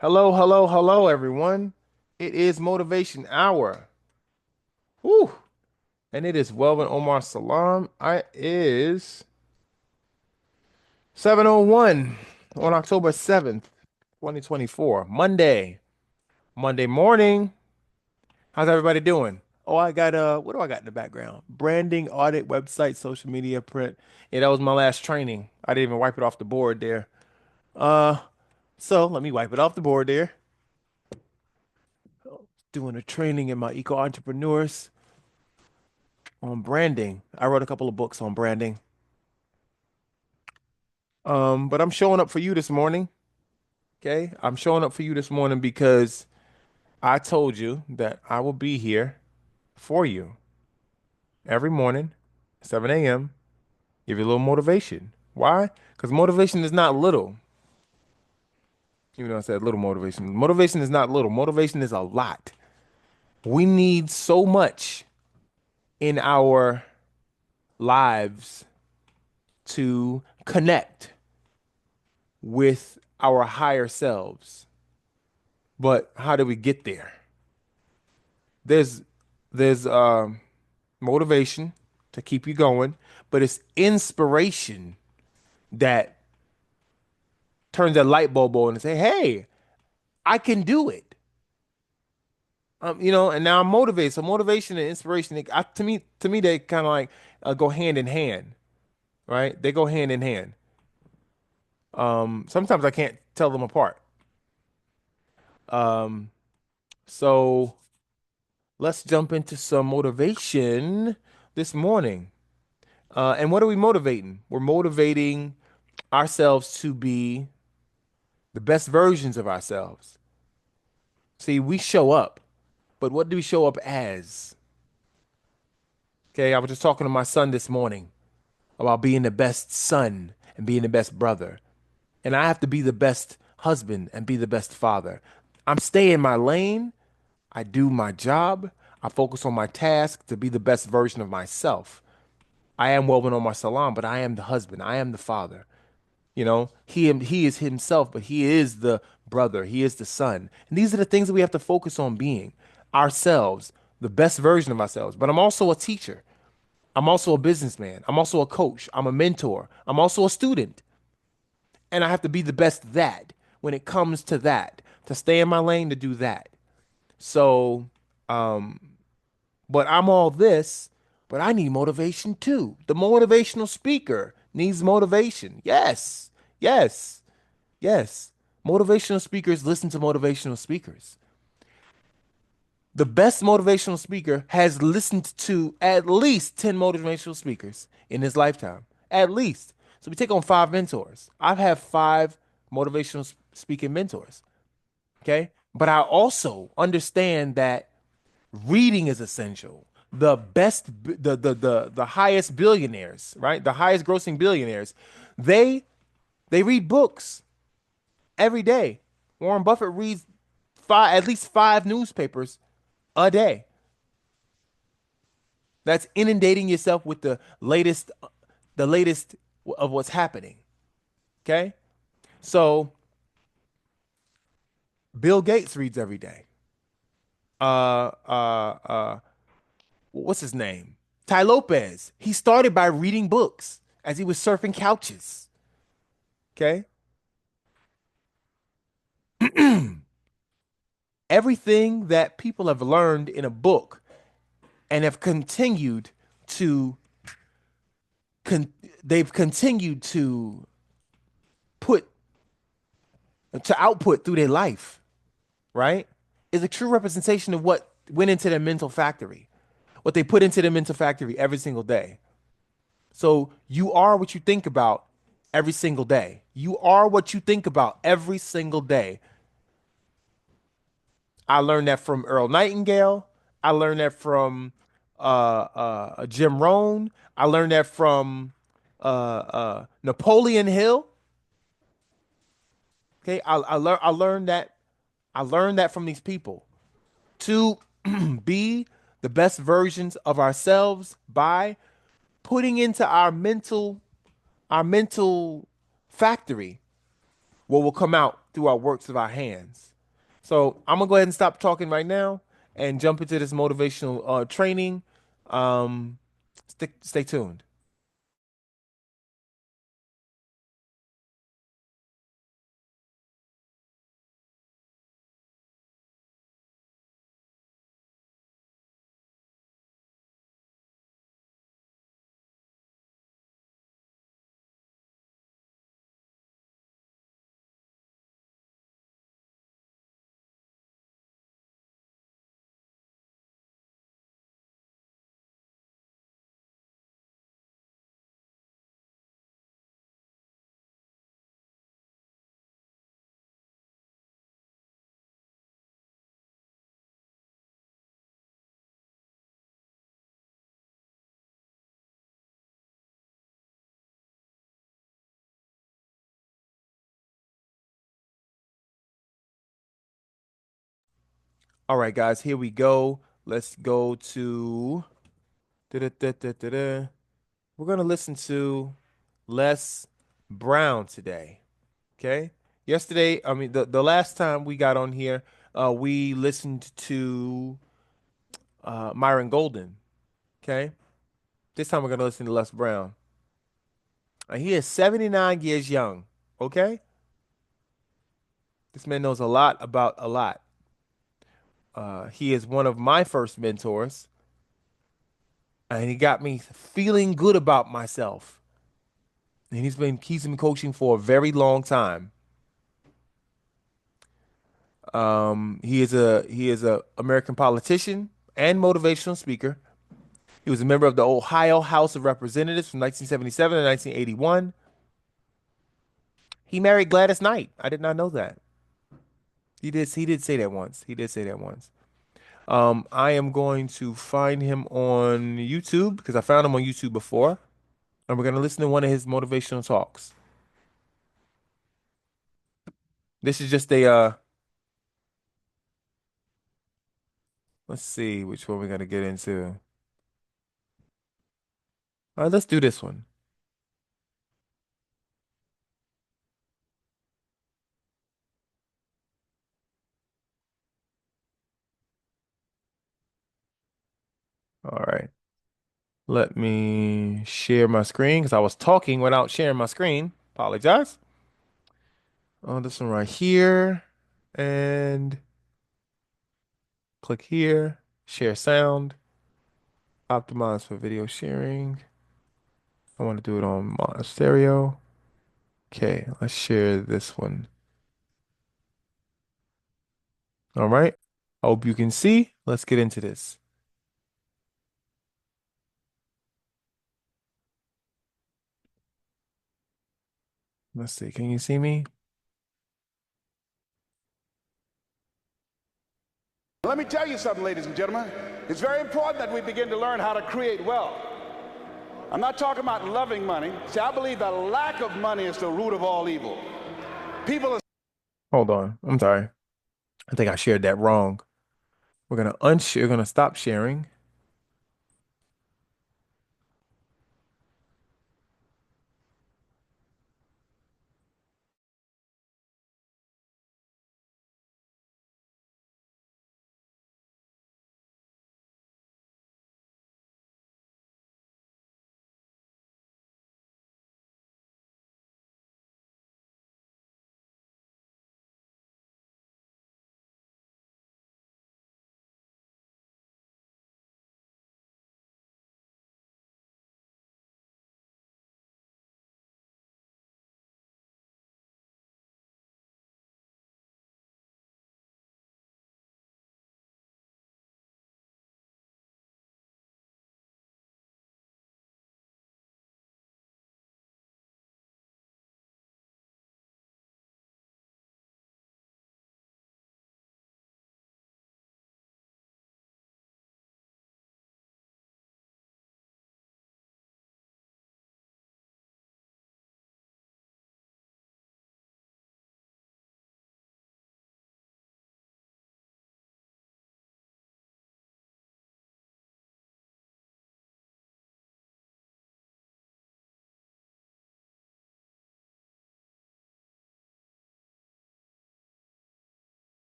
Hello, hello, hello, everyone. It is Motivation Hour. Woo! And it is Welbon Omar Salaam. I is 7:01 on October 7th, 2024. Monday morning. How's everybody doing? Oh, I got what do I got in the background? Branding, audit, website, social media, print. Yeah, that was my last training. I didn't even wipe it off the board there. Uh, so let me wipe it off the board there. Doing a training in my eco entrepreneurs on branding. I wrote a couple of books on branding. But I'm showing up for you this morning. Okay. I'm showing up for you this morning because I told you that I will be here for you every morning, 7 a.m. Give you a little motivation. Why? Because motivation is not little. Even though I said little motivation. Motivation is not little. Motivation is a lot. We need so much in our lives to connect with our higher selves. But how do we get there? There's there's motivation to keep you going, but it's inspiration that turns that light bulb on and say, "Hey, I can do it." And now I'm motivated. So motivation and inspiration, to me, they kind of like go hand in hand, right? They go hand in hand. Sometimes I can't tell them apart. Um, so let's jump into some motivation this morning. And what are we motivating? We're motivating ourselves to be the best versions of ourselves. See, we show up, but what do we show up as? Okay, I was just talking to my son this morning about being the best son and being the best brother. And I have to be the best husband and be the best father. I'm staying in my lane. I do my job. I focus on my task to be the best version of myself. I am Welbon Omar Salaam, but I am the husband. I am the father. He is himself, but he is the brother. He is the son. And these are the things that we have to focus on being ourselves, the best version of ourselves. But I'm also a teacher. I'm also a businessman. I'm also a coach. I'm a mentor. I'm also a student. And I have to be the best that when it comes to that, to stay in my lane, to do that. So, but I'm all this, but I need motivation too. The motivational speaker needs motivation. Yes, yes, yes. Motivational speakers listen to motivational speakers. The best motivational speaker has listened to at least 10 motivational speakers in his lifetime. At least. So we take on five mentors. I've had five motivational speaking mentors. Okay. But I also understand that reading is essential. The highest billionaires, right? The highest grossing billionaires, they they read books every day. Warren Buffett reads at least five newspapers a day. That's inundating yourself with the latest of what's happening. Okay? So Bill Gates reads every day. Uh uh uh what's his name? Ty Lopez. He started by reading books as he was surfing couches. Okay? Everything that people have learned in a book and have continued to con- they've continued put to output through their life, right? Is a true representation of what went into their mental factory, what they put into their mental factory every single day. So you are what you think about every single day. You are what you think about every single day. I learned that from Earl Nightingale. I learned that from Jim Rohn. I learned that from Napoleon Hill. Okay, I learned that from these people to be the best versions of ourselves by putting into our mental factory what will come out through our works of our hands. So I'm gonna go ahead and stop talking right now and jump into this motivational training. Um, stay tuned. All right, guys, here we go. Let's go to da-da-da-da-da-da. We're gonna listen to Les Brown today. Okay. Yesterday, I mean the last time we got on here, we listened to Myron Golden. Okay. This time we're gonna listen to Les Brown. He is 79 years young. Okay. This man knows a lot about a lot. He is one of my first mentors, and he got me feeling good about myself. And he's been coaching for a very long time. He is a American politician and motivational speaker. He was a member of the Ohio House of Representatives from 1977 to 1981. He married Gladys Knight. I did not know that. He did say that once. He did say that once. I am going to find him on YouTube because I found him on YouTube before, and we're gonna listen to one of his motivational talks. This is just a let's see which one we're gonna get into. All right, let's do this one. All right. Let me share my screen because I was talking without sharing my screen. Apologize. Oh, this one right here. And click here. Share sound. Optimize for video sharing. I want to do it on mono stereo. Okay, let's share this one. All right. I hope you can see. Let's get into this. Let's see. Can you see me? Let me tell you something, ladies and gentlemen. It's very important that we begin to learn how to create wealth. I'm not talking about loving money. See, I believe the lack of money is the root of all evil. People are Hold on. I'm sorry. I think I shared that wrong. We're gonna stop sharing.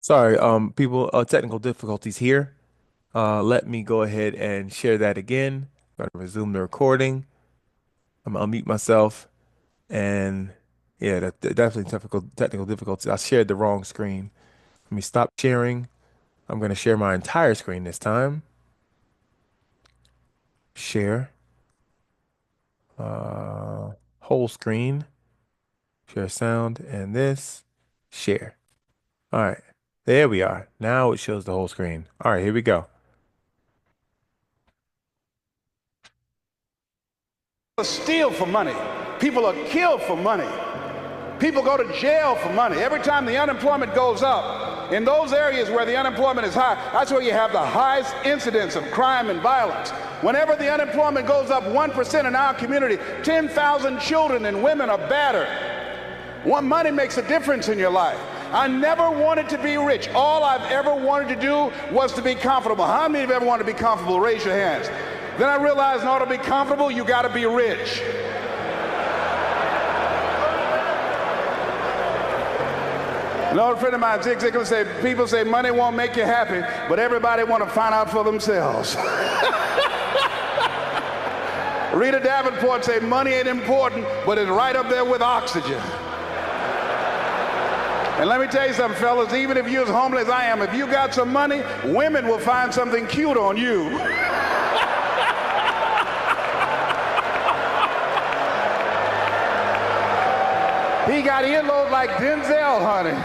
Sorry, people, technical difficulties here. Let me go ahead and share that again. I'm gonna resume the recording. I'm gonna unmute myself, and yeah, that definitely technical difficulties. I shared the wrong screen. Let me stop sharing. I'm gonna share my entire screen this time. Share, whole screen. Share sound and this. Share. All right, there we are. Now it shows the whole screen. All right, here we go. Steal for money. People are killed for money. People go to jail for money. Every time the unemployment goes up, in those areas where the unemployment is high, that's where you have the highest incidence of crime and violence. Whenever the unemployment goes up 1% in our community, 10,000 children and women are battered. Money makes a difference in your life. I never wanted to be rich. All I've ever wanted to do was to be comfortable. How many have ever wanted to be comfortable? Raise your hands. Then I realized in order to be comfortable, you got to be rich. An old friend of mine, Zig Ziglar, said, people say money won't make you happy, but everybody want to find out for themselves. Rita Davenport said money ain't important, but it's right up there with oxygen. And let me tell you something, fellas, even if you're as homeless as I am, if you got some money, women will find something cute on you. He got earlobes like Denzel, honey.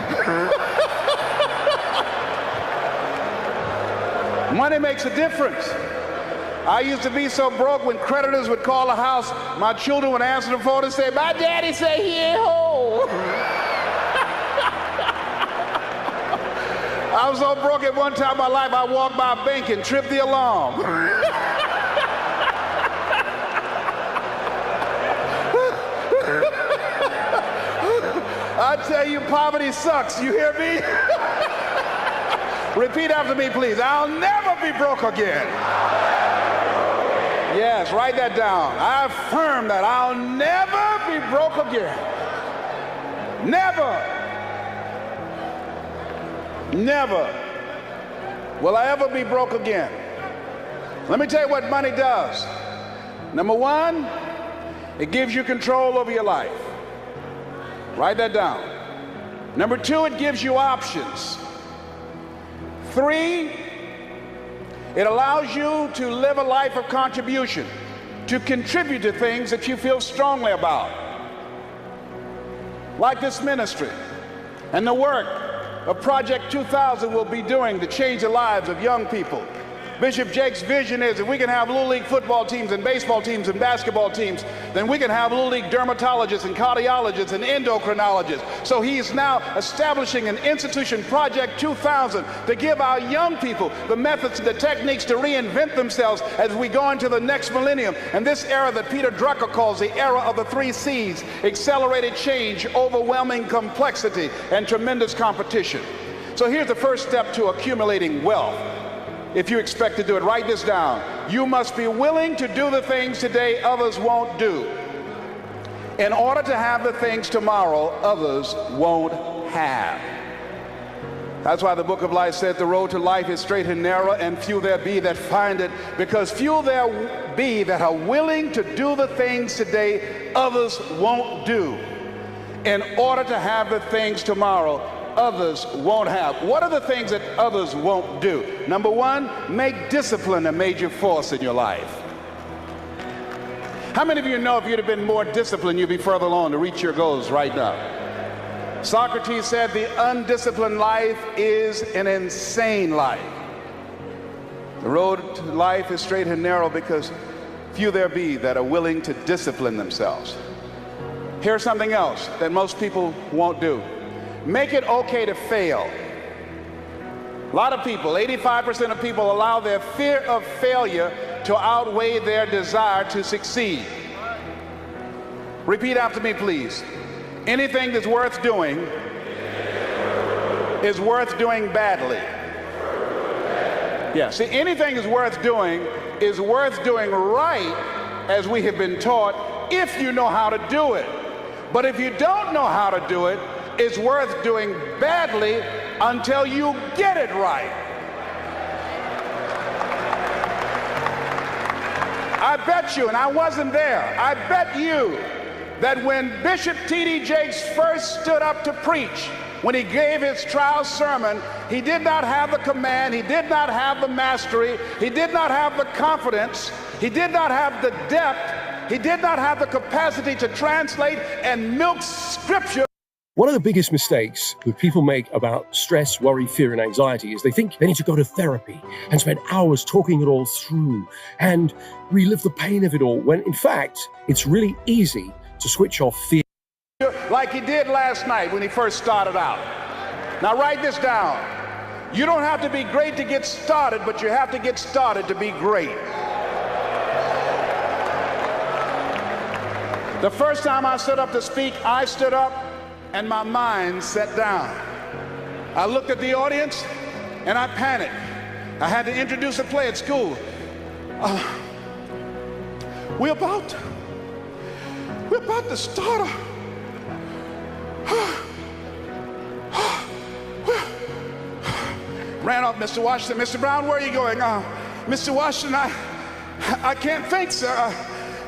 Money makes a difference. I used to be so broke when creditors would call the house, my children would answer the phone and say, my daddy say he ain't home. I was so broke at one time in my life, I walked by a bank and tripped the alarm. I tell you, poverty sucks. You hear me? Repeat after me, please. I'll never be broke again. Yes, write that down. I affirm that I'll never be broke again. Never. Never will I ever be broke again. Let me tell you what money does. Number one, it gives you control over your life. Write that down. Number two, it gives you options. Three, it allows you to live a life of contribution, to contribute to things that you feel strongly about. Like this ministry and the work of Project 2000 will be doing to change the lives of young people. Bishop Jake's vision is if we can have Little League football teams and baseball teams and basketball teams, then we can have Little League dermatologists and cardiologists and endocrinologists. So he's now establishing an institution, Project 2000, to give our young people the methods and the techniques to reinvent themselves as we go into the next millennium. And this era that Peter Drucker calls the era of the 3 C's, accelerated change, overwhelming complexity, and tremendous competition. So here's the first step to accumulating wealth. If you expect to do it, write this down. You must be willing to do the things today others won't do, in order to have the things tomorrow others won't have. That's why the book of life said the road to life is straight and narrow, and few there be that find it, because few there be that are willing to do the things today others won't do, in order to have the things tomorrow others won't have. What are the things that others won't do? Number one, make discipline a major force in your life. How many of you know if you'd have been more disciplined, you'd be further along to reach your goals right now? Socrates said the undisciplined life is an insane life. The road to life is straight and narrow because few there be that are willing to discipline themselves. Here's something else that most people won't do. Make it okay to fail. A lot of people, 85% of people, allow their fear of failure to outweigh their desire to succeed. Repeat after me, please. Anything that's worth doing is worth doing badly. Yeah, see, anything that's worth doing is worth doing right, as we have been taught, if you know how to do it. But if you don't know how to do it, it's worth doing badly until you get it right. I bet you, and I wasn't there, I bet you that when Bishop T.D. Jakes first stood up to preach, when he gave his trial sermon, he did not have the command, he did not have the mastery, he did not have the confidence, he did not have the depth, he did not have the capacity to translate and milk scripture. One of the biggest mistakes that people make about stress, worry, fear, and anxiety is they think they need to go to therapy and spend hours talking it all through and relive the pain of it all, when in fact, it's really easy to switch off fear. Like he did last night when he first started out. Now write this down. You don't have to be great to get started, but you have to get started to be great. The first time I stood up to speak, I stood up and my mind sat down. I looked at the audience and I panicked. I had to introduce a play at school. We're about to start ran off, Mr. Washington. Mr. Brown, where are you going? Mr. Washington, I can't think, sir.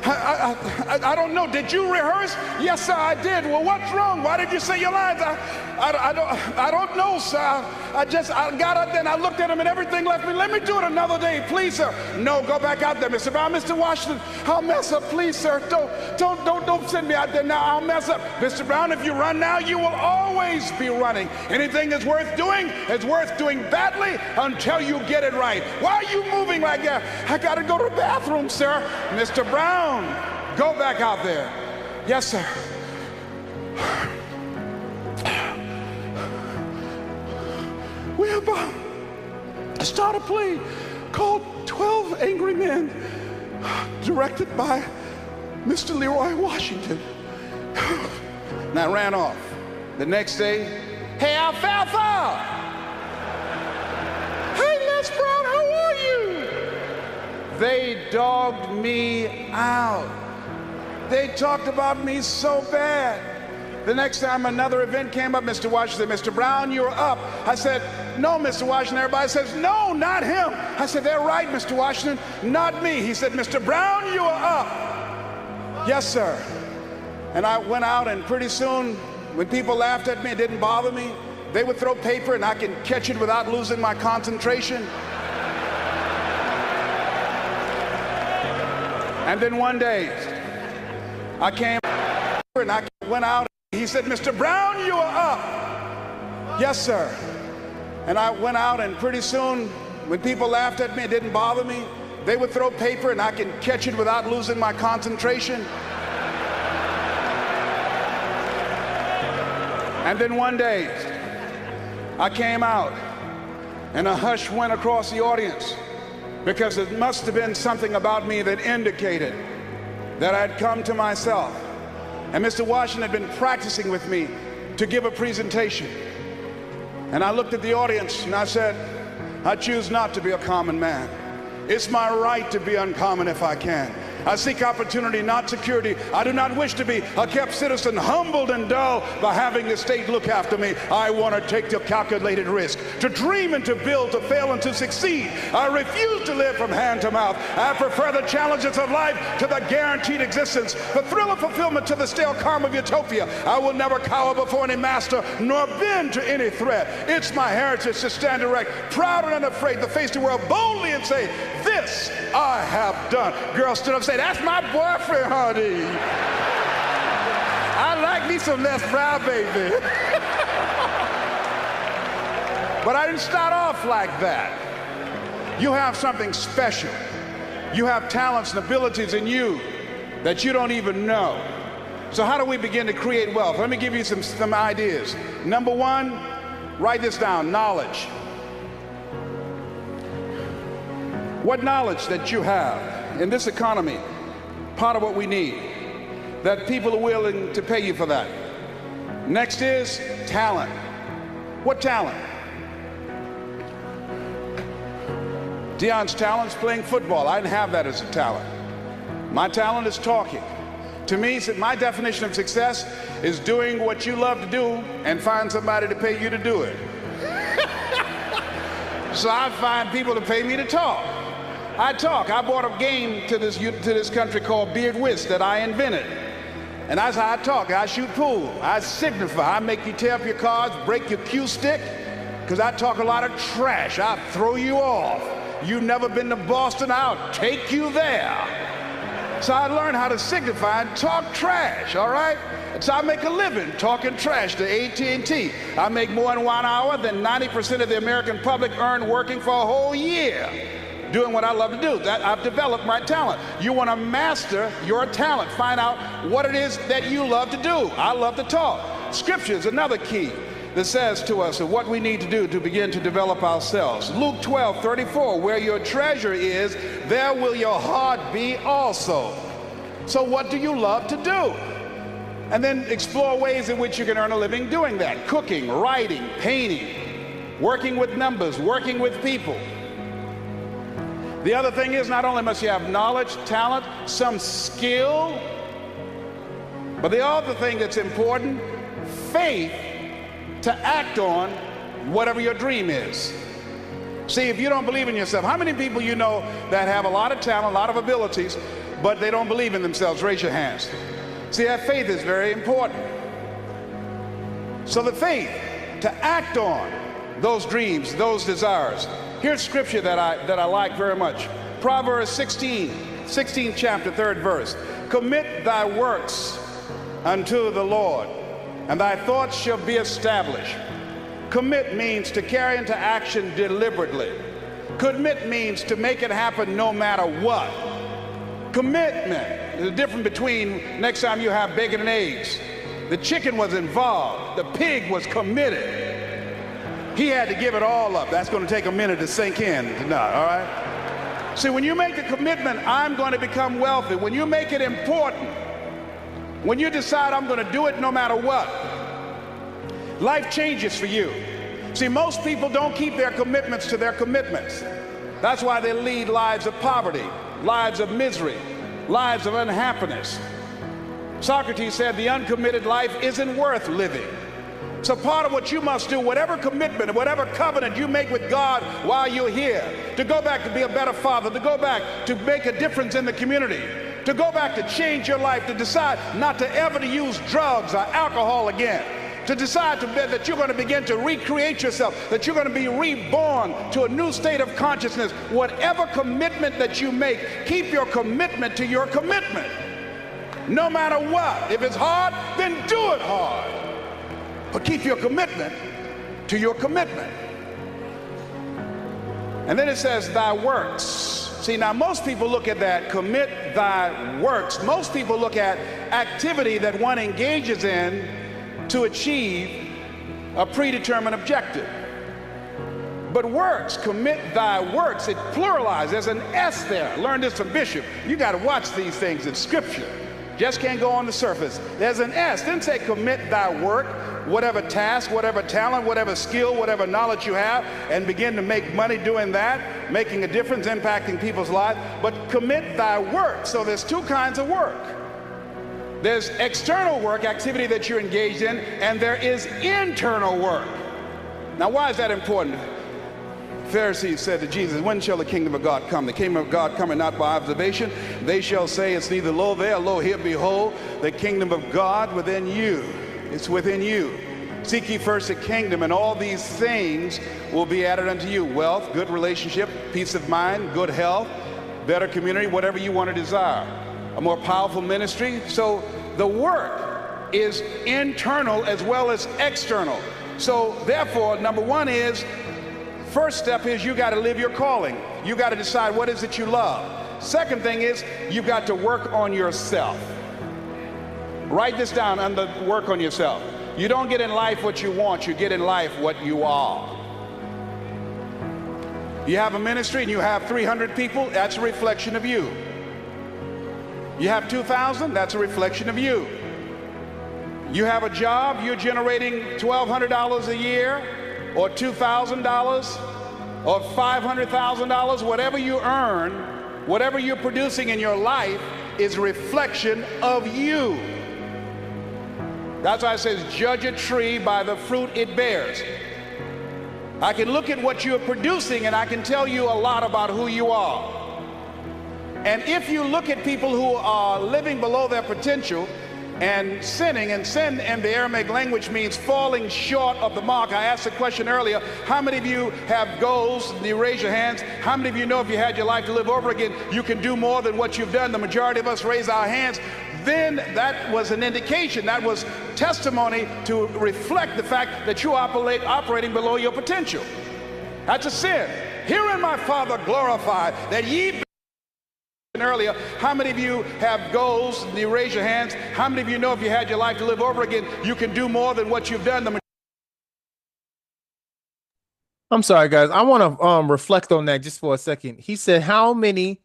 I don't know. Did you rehearse? Yes, sir, I did. Well, what's wrong? Why did you say your lines? I don't know, sir. I got up there and I looked at him and everything left me. Let me do it another day, please, sir. No, go back out there, Mr. Brown. Mr. Washington, I'll mess up, please, sir. Don't send me out there now. I'll mess up. Mr. Brown, if you run now, you will always be running. Anything that's worth doing is worth doing badly until you get it right. Why are you moving like that? I got to go to the bathroom, sir. Mr. Brown, go back out there. Yes, sir. We're about to start a play called 12 Angry Men, directed by Mr. Leroy Washington. And I ran off. The next day, hey, Alfalfa! Hey, Les Brown, how are you? They dogged me out. They talked about me so bad. The next time another event came up, Mr. Washington, Mr. Brown, you're up. I said, no, Mr. Washington. Everybody says, no, not him. I said, they're right, Mr. Washington, not me. He said, Mr. Brown, you are up. Yes, sir. And I went out, and pretty soon, when people laughed at me, it didn't bother me. They would throw paper, and I could catch it without losing my concentration. And then one day, I came and I went out. He said, Mr. Brown, you are up. Yes, sir. And I went out, and pretty soon, when people laughed at me, it didn't bother me. They would throw paper, and I could catch it without losing my concentration. And then one day, I came out, and a hush went across the audience, because it must have been something about me that indicated that I'd come to myself. And Mr. Washington had been practicing with me to give a presentation. And I looked at the audience and I said, I choose not to be a common man. It's my right to be uncommon if I can. I seek opportunity, not security. I do not wish to be a kept citizen, humbled and dull by having the state look after me. I want to take the calculated risk, to dream and to build, to fail and to succeed. I refuse to live from hand to mouth. I prefer the challenges of life to the guaranteed existence, the thrill of fulfillment to the stale calm of utopia. I will never cower before any master, nor bend to any threat. It's my heritage to stand erect, proud and unafraid, to face the world boldly and say, this I have done. Girl stood up and said, that's my boyfriend, honey. I like me some Les Brown, baby. But I didn't start off like that. You have something special. You have talents and abilities in you that you don't even know. So how do we begin to create wealth? Let me give you some ideas. Number one, write this down, knowledge. What knowledge that you have in this economy, part of what we need, that people are willing to pay you for that. Next is talent. What talent? Dion's talent's playing football. I didn't have that as a talent. My talent is talking. To me, my definition of success is doing what you love to do and find somebody to pay you to do it. So I find people to pay me to talk. I talk. I brought a game to this country called Beard Whist that I invented. And that's how I talk. I shoot pool. I signify. I make you tear up your cards, break your cue stick, because I talk a lot of trash. I'll throw you off. You've never been to Boston, I'll take you there. So I learned how to signify and talk trash, all right? So I make a living talking trash to AT&T. I make more in 1 hour than 90% of the American public earn working for a whole year, doing what I love to do. I've developed my talent. You want to master your talent. Find out what it is that you love to do. I love to talk. Scripture is another key that says to us what we need to do to begin to develop ourselves. Luke 12:34, where your treasure is, there will your heart be also. So what do you love to do? And then explore ways in which you can earn a living doing that. Cooking, writing, painting, working with numbers, working with people. The other thing is, not only must you have knowledge, talent, some skill, but the other thing that's important, faith to act on whatever your dream is. See, if you don't believe in yourself, how many people you know that have a lot of talent, a lot of abilities, but they don't believe in themselves? Raise your hands. See, that faith is very important. So the faith to act on those dreams, those desires. Here's scripture that I like very much. Proverbs 16th chapter, 3rd verse. Commit thy works unto the Lord, and thy thoughts shall be established. Commit means to carry into action deliberately. Commit means to make it happen no matter what. Commitment is the difference between next time you have bacon and eggs. The chicken was involved. The pig was committed. He had to give it all up. That's going to take a minute to sink in tonight, all right? See, when you make the commitment, I'm going to become wealthy, when you make it important, when you decide I'm going to do it no matter what, life changes for you. See, most people don't keep their commitments to their commitments. That's why they lead lives of poverty, lives of misery, lives of unhappiness. Socrates said the uncommitted life isn't worth living. So part of what you must do, whatever commitment, whatever covenant you make with God while you're here, to go back to be a better father, to go back to make a difference in the community, to go back to change your life, to decide not to ever to use drugs or alcohol again, to decide that you're going to begin to recreate yourself, that you're going to be reborn to a new state of consciousness. Whatever commitment that you make, keep your commitment to your commitment. No matter what. If it's hard, then do it hard. But keep your commitment to your commitment. And then it says thy works. See, now most people look at that, commit thy works. Most people look at activity that one engages in to achieve a predetermined objective. But works, commit thy works, it pluralizes. There's an S there. Learn this from Bishop. You got to watch these things in Scripture. Just can't go on the surface. There's an S. Didn't say commit thy work, whatever task, whatever talent, whatever skill, whatever knowledge you have, and begin to make money doing that, making a difference, impacting people's lives. But commit thy work. So there's two kinds of work. There's external work, activity that you're engaged in, and there is internal work. Now, why is that important? Pharisees said to Jesus, when shall the kingdom of God come? The kingdom of God coming not by observation. They shall say, it's neither lo there, lo here, behold, the kingdom of God within you. It's within you. Seek ye first the kingdom, and all these things will be added unto you. Wealth, good relationship, peace of mind, good health, better community, whatever you want to desire. A more powerful ministry. So the work is internal as well as external. So therefore, number one is, first step is you got to live your calling. You got to decide what is it you love. Second thing is you've got to work on yourself. Write this down under work on yourself. You don't get in life what you want, you get in life what you are. You have a ministry and you have 300 people, that's a reflection of you. You have 2,000, that's a reflection of you. You have a job, you're generating $1,200 a year, or $2,000, or $500,000, whatever you earn, whatever you're producing in your life is a reflection of you. That's why it says, judge a tree by the fruit it bears. I can look at what you're producing and I can tell you a lot about who you are. And if you look at people who are living below their potential and sinning, and sin in the Aramaic language means falling short of the mark. I asked the question earlier, how many of you have goals? You raise your hands. How many of you know if you had your life to live over again, you can do more than what you've done? The majority of us raise our hands. Then that was an indication, that was testimony to reflect the fact that you operating below your potential. That's a sin. Herein my Father glorified, that ye earlier, how many of you have goals? You raise your hands. How many of you know if you had your life to live over again, you can do more than what you've done? I'm sorry, guys. I want to reflect on that just for a second. He said, "How many?"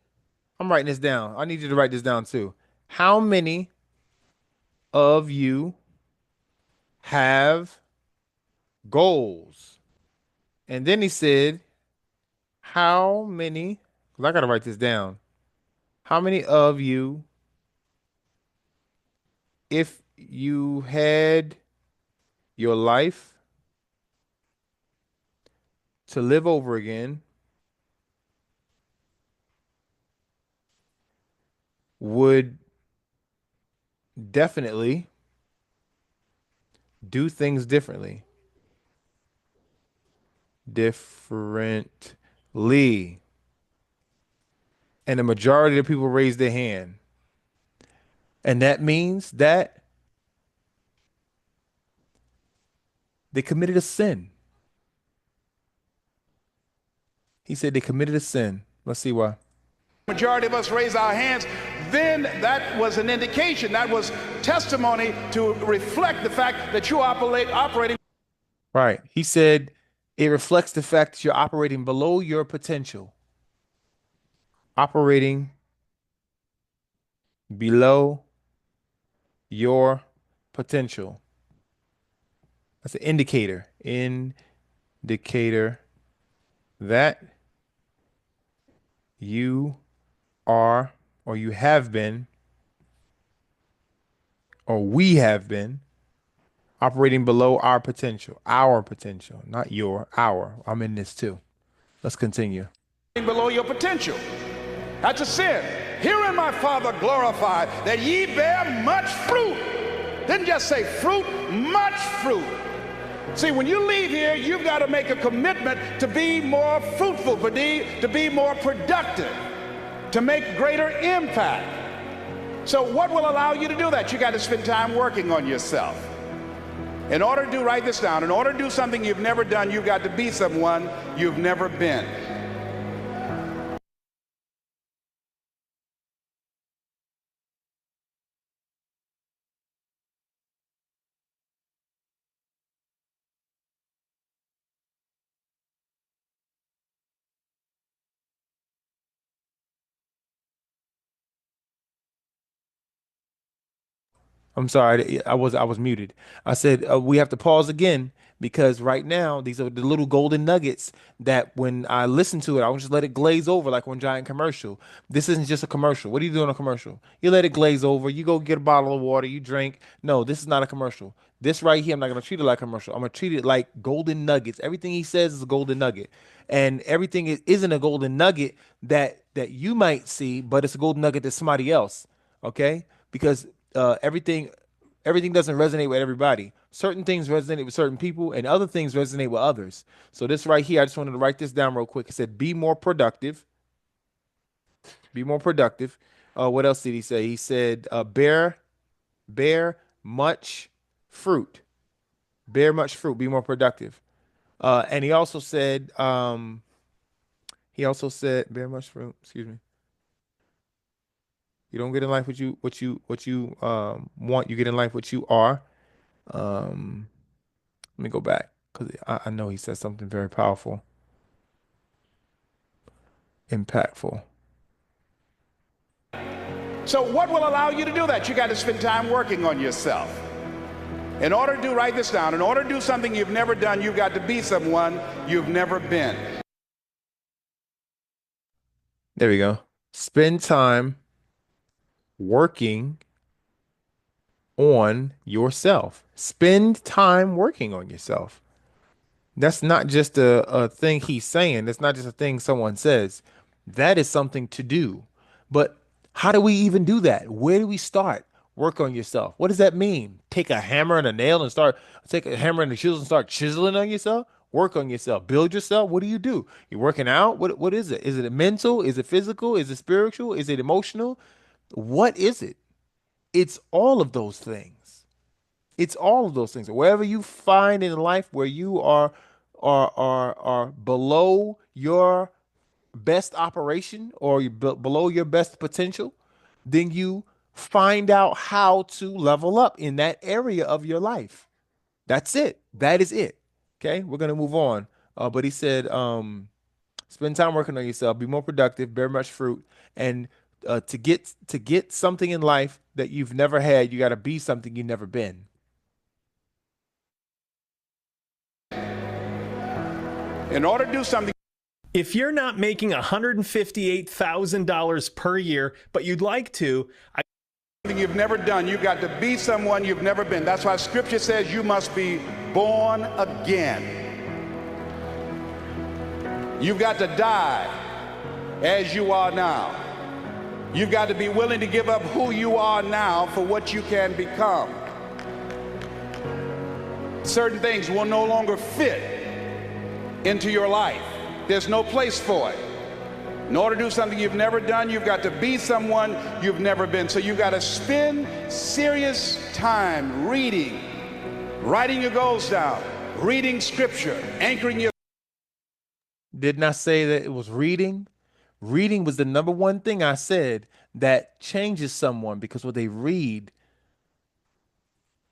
I'm writing this down. I need you to write this down too. How many of you have goals? And then he said, "How many?" Because I got to write this down. How many of you, if you had your life to live over again, would definitely do things differently? Differently. And the majority of the people raise their hand. And that means that they committed a sin. He said they committed a sin. Let's see why. Majority of us raise our hands. Then that was an indication, that was testimony to reflect the fact that you operating. Right. He said it reflects the fact that you're operating below your potential. Operating below your potential. That's an indicator. Indicator that you are, or you have been, or we have been operating below our potential, not your, our. I'm in this too. Let's continue. Below your potential. That's a sin. Herein my Father glorified, that ye bear much fruit. Didn't just say fruit, much fruit. See, when you leave here, you've got to make a commitment to be more fruitful, to be more productive, to make greater impact. So what will allow you to do that? You got to spend time working on yourself. In order to do, write this down, in order to do something you've never done, you've got to be someone you've never been. I'm sorry, I was muted. I said we have to pause again because right now these are the little golden nuggets that when I listen to it, I will just let it glaze over like one giant commercial. This isn't just a commercial. What do you do in a commercial? You let it glaze over. You go get a bottle of water, you drink. No, this is not a commercial. This right here, I'm not gonna treat it like a commercial. I'm gonna treat it like golden nuggets. Everything he says is a golden nugget, and everything isn't a golden nugget that you might see, but it's a golden nugget to somebody else. Okay, because everything doesn't resonate with everybody. Certain things resonate with certain people, and other things resonate with others. So this right here, I just wanted to write this down real quick. It said, "Be more productive. Be more productive." What else did he say? He said, "Bear much fruit. Bear much fruit. Be more productive." And he also said, "Bear much fruit." Excuse me. You don't get in life what you want. You get in life what you are. Um, Let me go back because I know he said something very powerful, impactful. So what will allow you to do that? You got to spend time working on yourself. In order to do, write this down, in order to do something you've never done, you've got to be someone you've never been. There we go. Spend time working on yourself. Spend time working on yourself. That's not just a thing he's saying. That's not just a thing someone says. That is something to do. But how do we even do that? Where do we start? Work on yourself. What does that mean? Take a hammer and a nail and start, take a hammer and a chisel and start chiseling on yourself? Work on yourself. Build yourself. What do? You're working out? What is it? Is it mental? Is it physical? Is it spiritual? Is it emotional? What is it? It's all of those things. It's all of those things. Wherever you find in life where you are below your best operation or below your best potential, then you find out how to level up in that area of your life. That's it. That is it. Okay, we're gonna move on. But he said, spend time working on yourself, be more productive, bear much fruit, and to get something in life that you've never had, you got to be something you've never been. In order to do something If you're not making $158,000 per year, but you'd like to, you've never done, you've got to be someone you've never been. That's why Scripture says you must be born again. You've got to die as you are now. You've got to be willing to give up who you are now for what you can become. Certain things will no longer fit into your life. There's no place for it. In order to do something you've never done, you've got to be someone you've never been. So you've got to spend serious time reading, writing your goals down, reading scripture, anchoring your Didn't I say that it was reading? Reading was the number one thing I said that changes someone because what they read,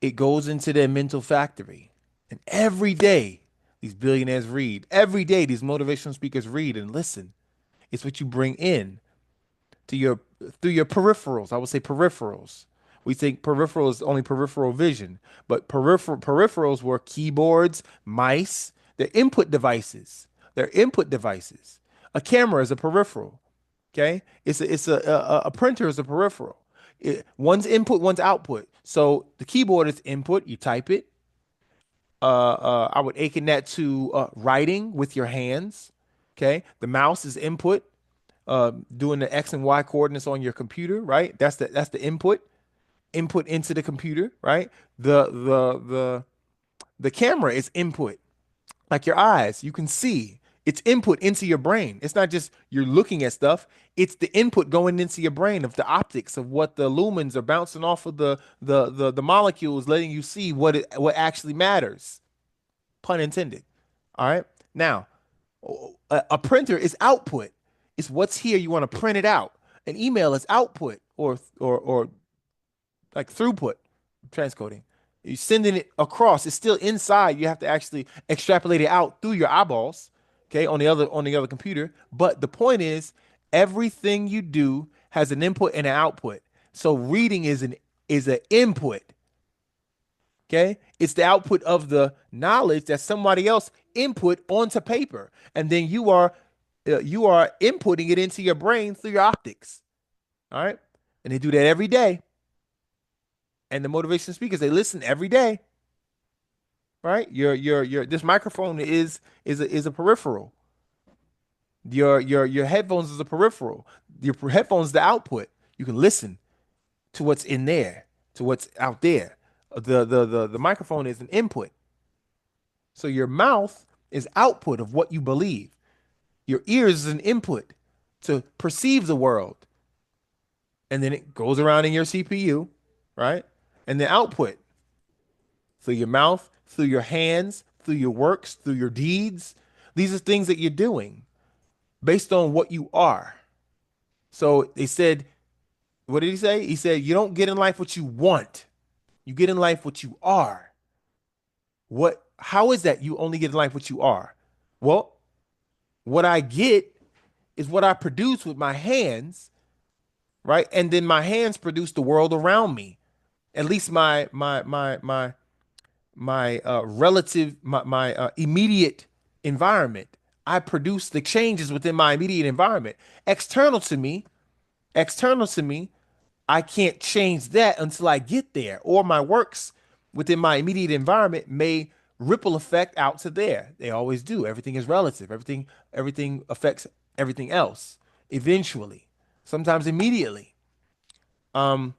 it goes into their mental factory. And every day, these billionaires read. Every day, these motivational speakers read and listen. It's what you bring in to your through your peripherals. I would say peripherals. We think peripheral is only peripheral vision, but peripherals were keyboards, mice, they're input devices. They're input devices. A camera is a peripheral. Okay, it's a printer is a peripheral. One's input, one's output. So the keyboard is input. You type it. I would akin that to writing with your hands. Okay, the mouse is input. Doing the X and Y coordinates on your computer, right? That's the input into the computer, right? The camera is input, like your eyes. You can see it's input into your brain. It's not just you're looking at stuff. It's the input going into your brain of the optics of what the lumens are bouncing off of the molecules, letting you see what actually matters. Pun intended. All right. Now, a printer is output. It's what's here. You want to print it out. An email is output or like throughput, transcoding. You're sending it across. It's still inside. You have to actually extrapolate it out through your eyeballs, okay, on the other computer. But the point is, everything you do has an input and an output. So reading is an input. Okay, it's the output of the knowledge that somebody else input onto paper, and then you are inputting it into your brain through your optics. All right, and they do that every day. And the motivation speakers, they listen every day, right? Your this microphone is a peripheral. Your headphones is a peripheral. Your headphones is the output. You can listen to what's in there, to what's out there. The microphone is an input. So your mouth is output of what you believe. Your ears is an input to perceive the world. And then it goes around in your CPU, right? And the output through your mouth, through your hands, through your works, through your deeds. These are things that you're doing based on what you are. So they said, what did he say? He said, you don't get in life what you want. You get in life what you are. How is that you only get in life what you are? Well, what I get is what I produce with my hands, right? And then my hands produce the world around me. At least my relative, my immediate environment. I produce the changes within my immediate environment. External to me, external to me, I can't change that until I get there, or my works within my immediate environment may ripple effect out to there. They always do. Everything is relative. Everything affects everything else eventually, sometimes immediately. Um,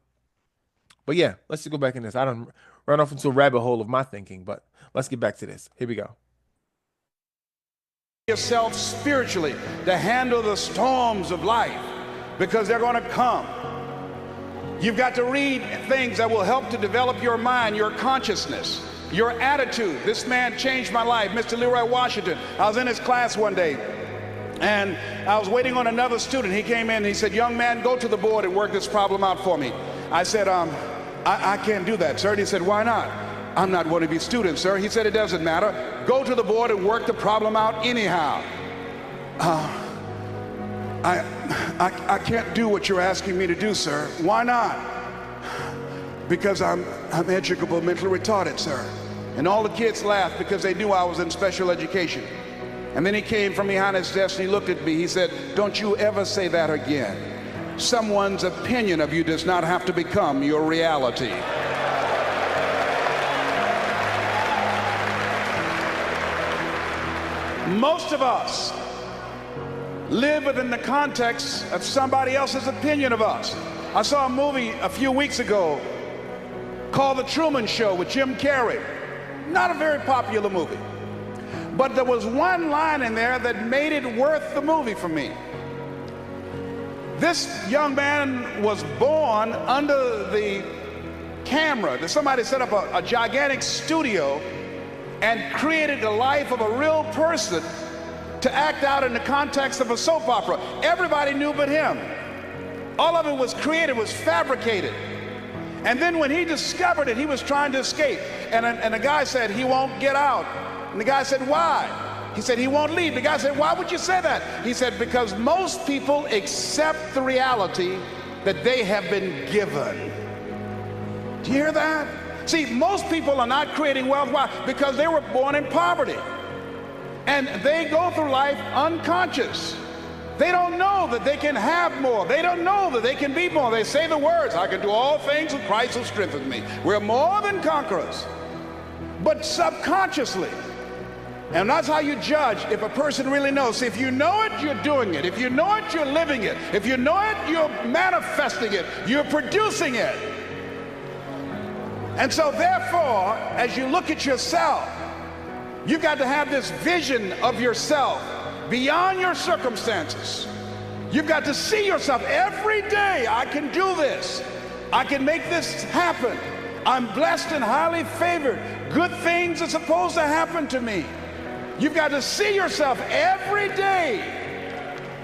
but yeah, let's just go back in this. I don't run off into a rabbit hole of my thinking, but let's get back to this. Here we go. Yourself spiritually to handle the storms of life, because they're going to come. You've got to read things that will help to develop your mind, your consciousness, your attitude. This man changed my life, Mr. Leroy Washington. I was in his class one day, and I was waiting on another student. He came in and he said, "Young man, go to the board and work this problem out for me." I said, I can't do that, sir. And he said, "Why not?" "I'm not one of these students, sir." He said, "It doesn't matter. Go to the board and work the problem out anyhow." I can't do what you're asking me to do, sir. "Why not?" "Because I'm educable, mentally retarded, sir." And all the kids laughed because they knew I was in special education. And then he came from behind his desk and he looked at me. He said, "Don't you ever say that again. Someone's opinion of you does not have to become your reality." Most of us live within the context of somebody else's opinion of us. I saw a movie a few weeks ago called The Truman Show with Jim Carrey. Not a very popular movie, but there was one line in there that made it worth the movie for me. This young man was born under the camera. Somebody set up a gigantic studio and created the life of a real person to act out in the context of a soap opera. Everybody knew but him. All of it was created, was fabricated. And then when he discovered it, he was trying to escape. And the guy said, "He won't get out." And the guy said, "Why?" He said, "He won't leave." The guy said, "Why would you say that?" He said, "Because most people accept the reality that they have been given." Do you hear that? See, most people are not creating wealth. Why? Because they were born in poverty. And they go through life unconscious. They don't know that they can have more. They don't know that they can be more. They say the words, "I can do all things with Christ who strengthens me." We're more than conquerors. But subconsciously, and that's how you judge if a person really knows. See, if you know it, you're doing it. If you know it, you're living it. If you know it, you're manifesting it. You're producing it. And so therefore, as you look at yourself, you've got to have this vision of yourself beyond your circumstances. You've got to see yourself every day. I can do this. I can make this happen. I'm blessed and highly favored. Good things are supposed to happen to me. You've got to see yourself every day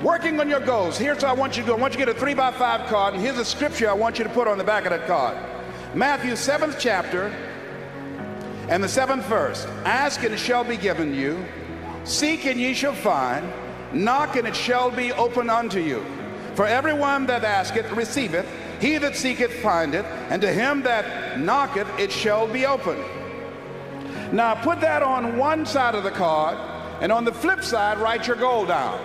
working on your goals. Here's what I want you to do. I want you to get a 3x5 card, and here's a scripture I want you to put on the back of that card. Matthew 7th chapter and the 7th verse. "Ask and it shall be given you. Seek and ye shall find. Knock and it shall be opened unto you. For everyone that asketh receiveth. He that seeketh findeth. And to him that knocketh it shall be opened." Now put that on one side of the card, and on the flip side write your goal down.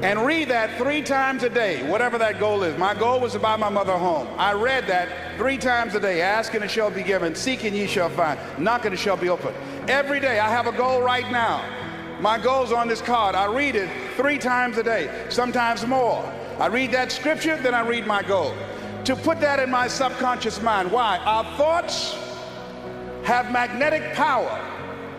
And read that 3 times a day, whatever that goal is. My goal was to buy my mother a home. I read that 3 times a day. Ask and it shall be given. Seek and ye shall find. Knock and it shall be opened. Every day. I have a goal right now. My goal's on this card. I read it 3 times a day, sometimes more. I read that scripture, then I read my goal. To put that in my subconscious mind. Why? Our thoughts have magnetic power.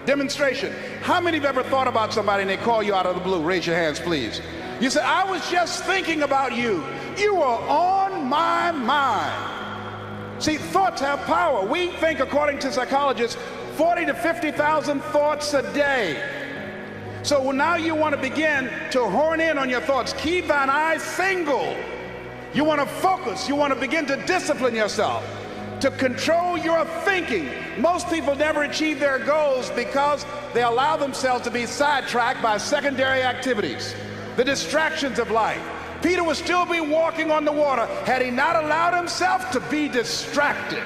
Demonstration. How many have ever thought about somebody and they call you out of the blue? Raise your hands, please. You say, "I was just thinking about you. You were on my mind." See, thoughts have power. We think, according to psychologists, 40 to 50,000 thoughts a day. So now you want to begin to hone in on your thoughts. Keep thine eyes single. You want to focus. You want to begin to discipline yourself to control your thinking. Most people never achieve their goals because they allow themselves to be sidetracked by secondary activities, the distractions of life. Peter would still be walking on the water had he not allowed himself to be distracted.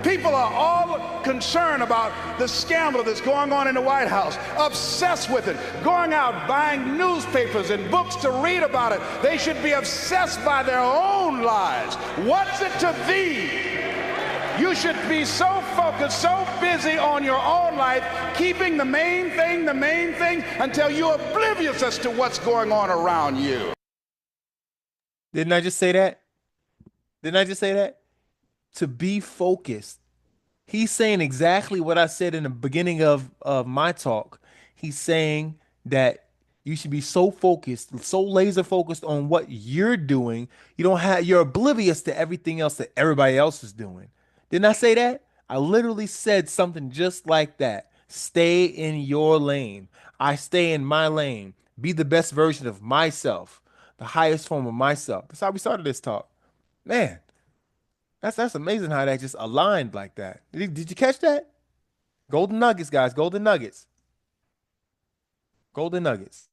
People are all concerned about the scandal that's going on in the White House, obsessed with it, going out buying newspapers and books to read about it. They should be obsessed by their own lives. What's it to thee? You should be so focused, so busy on your own life, keeping the main thing, until you're oblivious as to what's going on around you. Didn't I just say that? Didn't I just say that? To be focused. He's saying exactly what I said in the beginning of my talk. He's saying that you should be so focused, so laser focused on what you're doing. You're oblivious to everything else that everybody else is doing. Didn't I say that? I literally said something just like that. Stay in your lane. I stay in my lane. Be the best version of myself, the highest form of myself. That's how we started this talk. Man, that's amazing how that just aligned like that. Did you catch that? Golden nuggets, guys. Golden nuggets. Golden nuggets.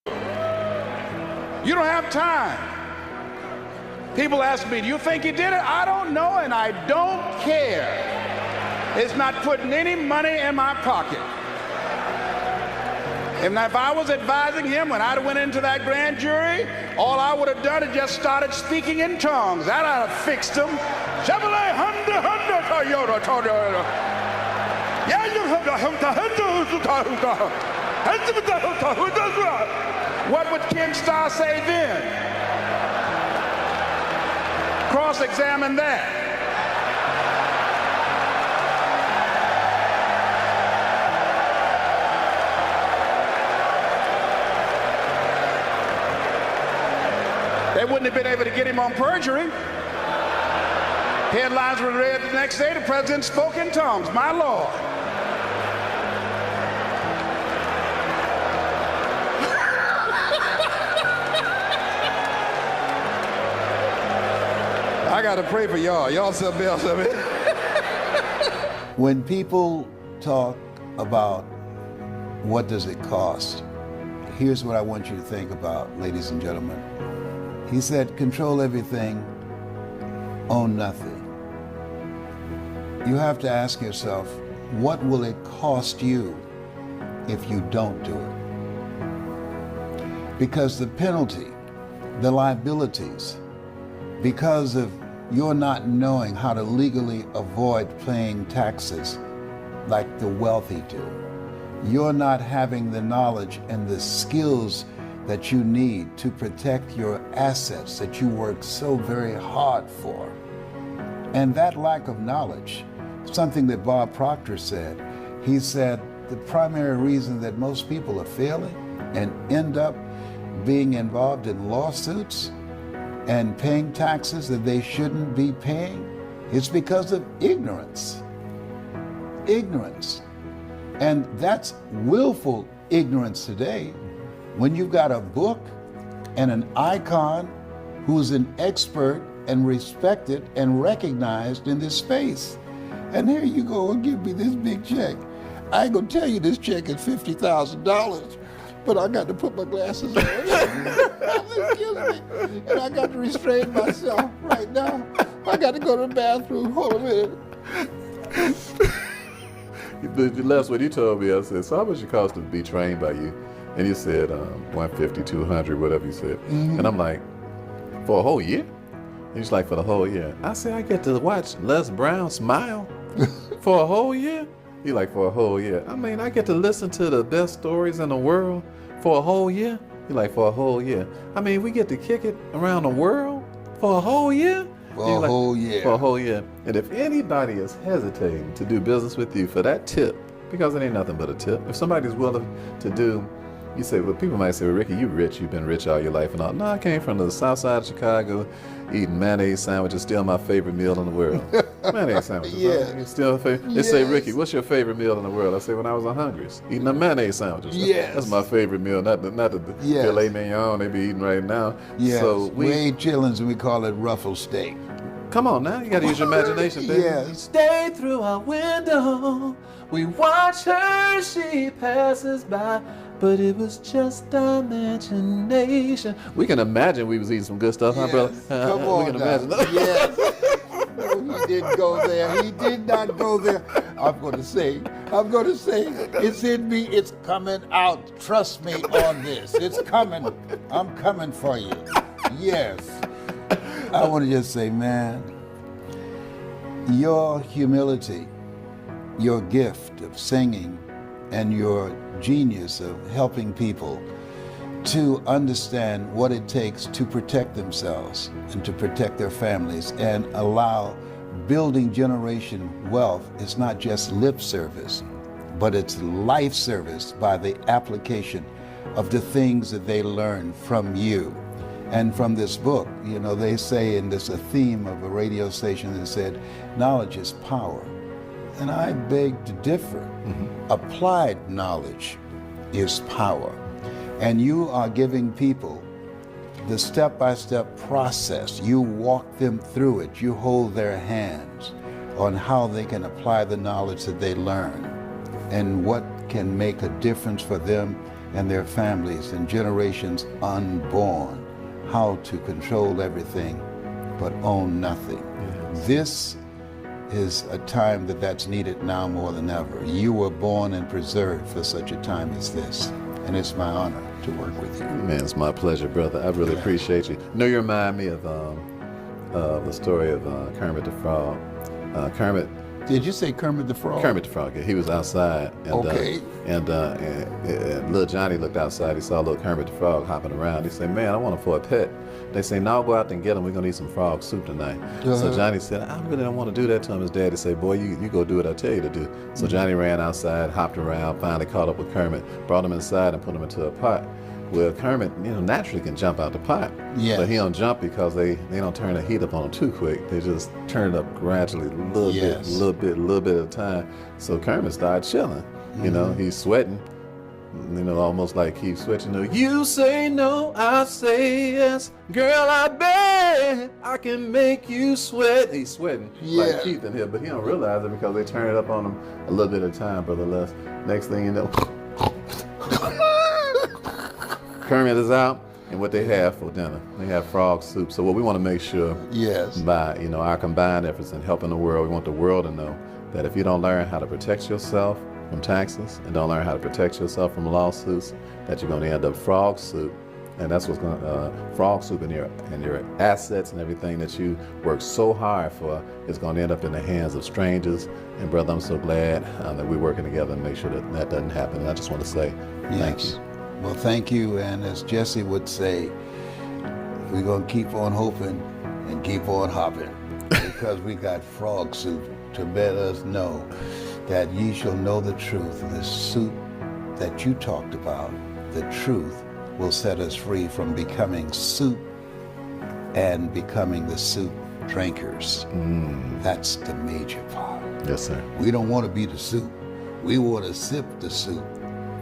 You don't have time. People ask me, do you think he did it? I don't know, and I don't care. It's not putting any money in my pocket. If I was advising him when I went into that grand jury, all I would have done is just started speaking in tongues. That would have fixed him. Chevrolet, Honda, Toyota, Toyota. What would Ken Starr say then? Cross-examine that. They wouldn't have been able to get him on perjury. Headlines were read the next day, the president spoke in tongues. My Lord. I got to pray for y'all. Y'all something else of it. When people talk about what does it cost, here's what I want you to think about, ladies and gentlemen. He said, control everything, own nothing. You have to ask yourself, what will it cost you if you don't do it? Because the penalty, the liabilities, because of your not knowing how to legally avoid paying taxes like the wealthy do, you're not having the knowledge and the skills that you need to protect your assets that you work so very hard for. And that lack of knowledge, something that Bob Proctor said, he said the primary reason that most people are failing and end up being involved in lawsuits and paying taxes that they shouldn't be paying, it's because of ignorance. Ignorance. And that's willful ignorance today. When you've got a book and an icon who's an expert and respected and recognized in this space. And here you go and give me this big check. I ain't gonna tell you this check is $50,000, but I got to put my glasses on. Excuse me. And I got to restrain myself right now. I got to go to the bathroom. Hold a minute. The last what you told me, I said, so how much it cost to be trained by you? And you said 150, 200, whatever you said. Mm-hmm. And I'm like, for a whole year? And he's like, for the whole year. I said, I get to watch Les Brown smile for a whole year? He like, for a whole year. I mean, I get to listen to the best stories in the world for a whole year? He like, for a whole year. I mean, we get to kick it around the world for a whole year? For a whole year. For a whole year. And if anybody is hesitating to do business with you for that tip, because it ain't nothing but a tip, if somebody's willing to do, you say, well, people might say, well, Ricky, you rich, you've been rich all your life and all. No, I came from the south side of Chicago, eating mayonnaise sandwiches, still my favorite meal in the world. Mayonnaise sandwiches. Yeah. Right? Still favorite. They say, Ricky, what's your favorite meal in the world? I say, when I was hungry, eating the mayonnaise sandwiches. Yes. That's my favorite meal, not the Yes. filet mignon they be eating right now. Yes. So we ate chillins and we call it ruffle steak. Come on now, you gotta use your imagination, baby. Yes. Stay through our window, we watch her, she passes by, but it was just our imagination. We can imagine we was eating some good stuff, huh, brother? Come on, we can now. imagine. Yes. He didn't go there. He did not go there. I'm going to say, it's in me. It's coming out. Trust me on this. It's coming. I'm coming for you. Yes. I want to just say, man, Your humility, your gift of singing, and your genius of helping people to understand what it takes to protect themselves and to protect their families and allow building generation wealth is not just lip service, but it's life service by the application of the things that they learn from you. And from this book, you know, they say, and there's a theme of a radio station that said, knowledge is power. And I beg to differ. Applied knowledge is power. And you are giving people the step-by-step process. You walk them through it. You hold their hands on how they can apply the knowledge that they learn and what can make a difference for them and their families and generations unborn. How to control everything but own nothing. Yes. This is a time that's needed now more than ever. You were born and preserved for such a time as this, and it's my honor to work with you. Man, it's my pleasure, brother. I really appreciate you. You know, you remind me of the story of Kermit the Frog. Kermit. Did you say Kermit the Frog? Kermit the Frog. Yeah, he was outside, and and little Johnny looked outside. He saw little Kermit the Frog hopping around. He said, "Man, I want him for a pet." They say, "No, go out there and get him. We're gonna eat some frog soup tonight." So Johnny said, "I really don't want to do that to him." His daddy said, "Boy, you go do what I tell you to do." So Johnny ran outside, hopped around, finally caught up with Kermit, brought him inside, and put him into a pot. Well, Kermit, you know, naturally can jump out the pot, but he don't jump because they don't turn the heat up on him too quick. They just turn it up gradually, a little bit at a time. So Kermit started chilling. You know, he's sweating. You know, almost like he's switching to, "You say no, I say yes. Girl, I bet I can make you sweat." He's sweating like Keith in here, but he don't realize it because they turn it up on him a little bit at a time, Brother Les. Next thing you know, Kermit is out, and what they have for dinner, they have frog soup. So what we want to make sure, by our combined efforts in helping the world, we want the world to know that if you don't learn how to protect yourself from taxes and don't learn how to protect yourself from lawsuits, that you're going to end up frog soup, and that's what's going to frog soup, and your assets and everything that you work so hard for is going to end up in the hands of strangers. And brother, I'm so glad that we're working together to make sure that doesn't happen. And I just want to say thank you. Well, thank you, and as Jesse would say, we're going to keep on hoping and keep on hopping because we got frog soup to let us know that ye shall know the truth. The soup that you talked about, the truth, will set us free from becoming soup and becoming the soup drinkers. That's the major part. Yes, sir. We don't want to be the soup. We want to sip the soup.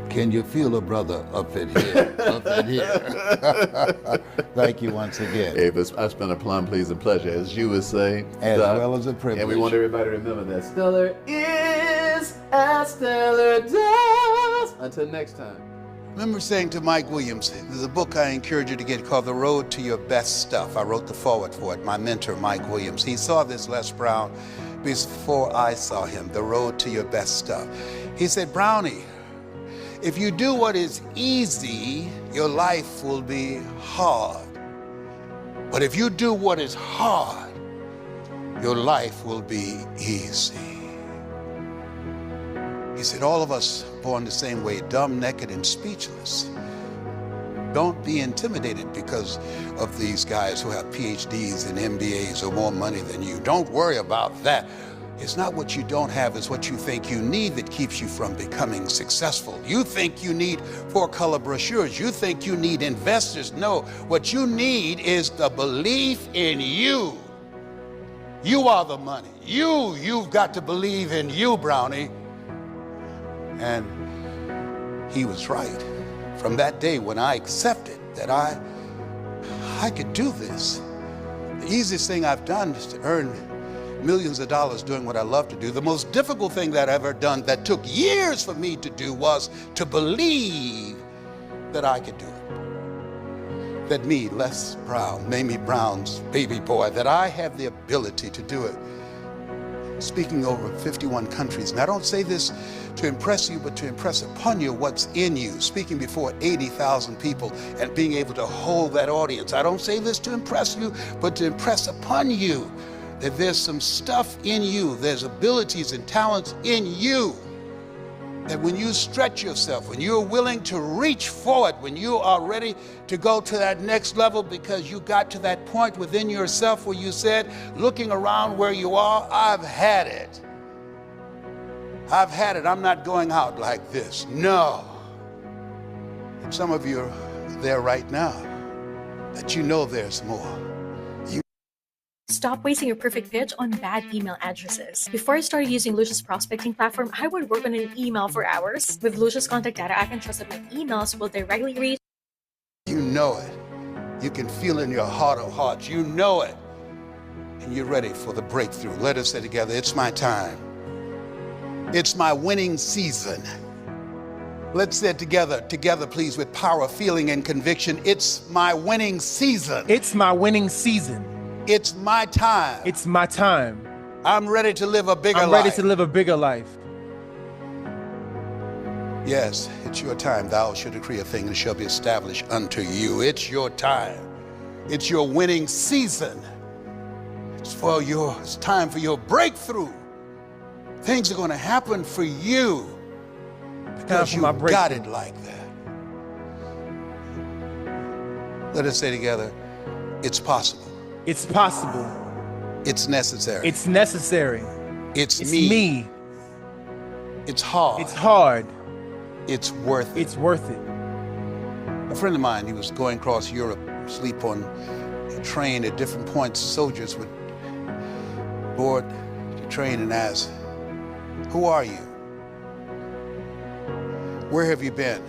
Can you feel a brother up in here? Up in here. Thank you once again. Hey, it's been a plum pleasing pleasure, as you would say. As well as a privilege. And we want everybody to remember that stellar is as stellar does. Until next time. I remember saying to Mike Williams, there's a book I encourage you to get called The Road to Your Best Stuff. I wrote the foreword for it. My mentor, Mike Williams, he saw this Les Brown before I saw him, The Road to Your Best Stuff. He said, "Brownie, if you do what is easy, your life will be hard. But if you do what is hard, your life will be easy." He said, all of us born the same way, dumb, naked, and speechless. Don't be intimidated because of these guys who have PhDs and MBAs or more money than you. Don't worry about that. It's not what you don't have, it's what you think you need that keeps you from becoming successful. You think you need 4-color brochures. You think you need investors. No, what you need is the belief in you. You are the money. You've got to believe in you, Brownie. And he was right. From that day when I accepted that I could do this, the easiest thing I've done is to earn millions of dollars doing what I love to do. The most difficult thing that I've ever done that took years for me to do was to believe that I could do it. That me, Les Brown, Mamie Brown's baby boy, that I have the ability to do it. Speaking over 51 countries. And I don't say this to impress you, but to impress upon you what's in you. Speaking before 80,000 people and being able to hold that audience. I don't say this to impress you, but to impress upon you that there's some stuff in you, there's abilities and talents in you, that when you stretch yourself, when you're willing to reach forward, when you are ready to go to that next level because you got to that point within yourself where you said, looking around where you are, I've had it. I've had it. I'm not going out like this. No. And some of you are there right now, that you know there's more. Stop wasting your perfect pitch on bad email addresses. Before I started using Lucia's prospecting platform, I would work on an email for hours. With Lucia's contact data, I can trust that my emails will directly reach. You know it. You can feel in your heart of hearts. You know it. And you're ready for the breakthrough. Let us say together, it's my time. It's my winning season. Let's say it together, please, with power, feeling, and conviction. It's my winning season. It's my winning season. It's my time. It's my time. I'm ready to live a bigger life. I'm ready to live a bigger life. Yes, it's your time. Thou shalt decree a thing and it shall be established unto you. It's your time. It's your winning season. It's time for your breakthrough. Things are going to happen for you because you got it like that. Let us say together, it's possible. It's possible. It's necessary. It's necessary. It's me. It's hard. It's hard. It's worth it. It's worth it. A friend of mine, he was going across Europe, sleep on a train at different points. Soldiers would board the train and ask, who are you? Where have you been?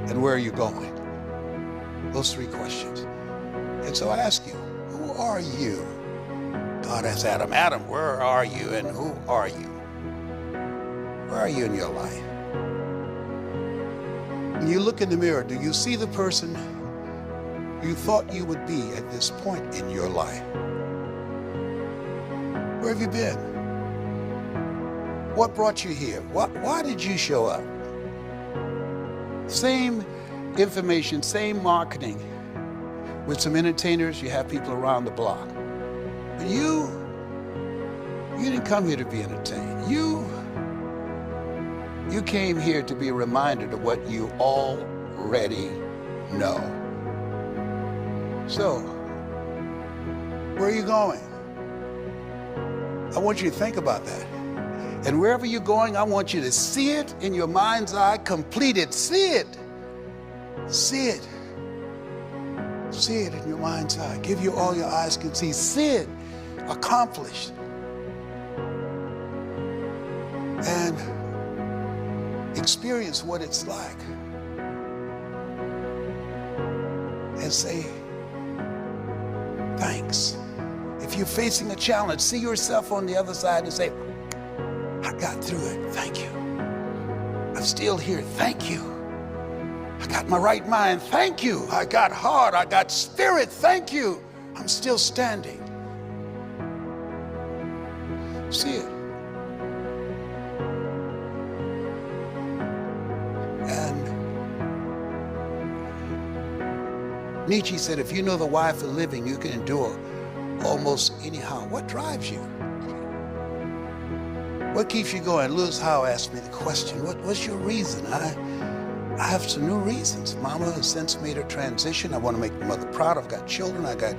And where are you going? Those three questions. And so I ask you, who are you? God asked Adam, Adam, where are you and who are you? Where are you in your life? When you look in the mirror, do you see the person you thought you would be at this point in your life? Where have you been? What brought you here? Why did you show up? Same information, same marketing. With some entertainers, you have people around the block. But you didn't come here to be entertained. You came here to be reminded of what you already know. So, where are you going? I want you to think about that. And wherever you're going, I want you to see it in your mind's eye, complete it, see it. See it. See it in your mind's eye. Give you all your eyes can see. See it accomplished. And experience what it's like. And say, thanks. If you're facing a challenge, see yourself on the other side and say, I got through it. Thank you. I'm still here. Thank you. I got my right mind. Thank you. I got heart. I got spirit. Thank you. I'm still standing. See it. And Nietzsche said, if you know the why for living, you can endure almost anyhow. What drives you? What keeps you going? Lewis Howe asked me the question, what's your reason? I have some new reasons. Mama has since made her transition. I want to make my mother proud. I've got children. I got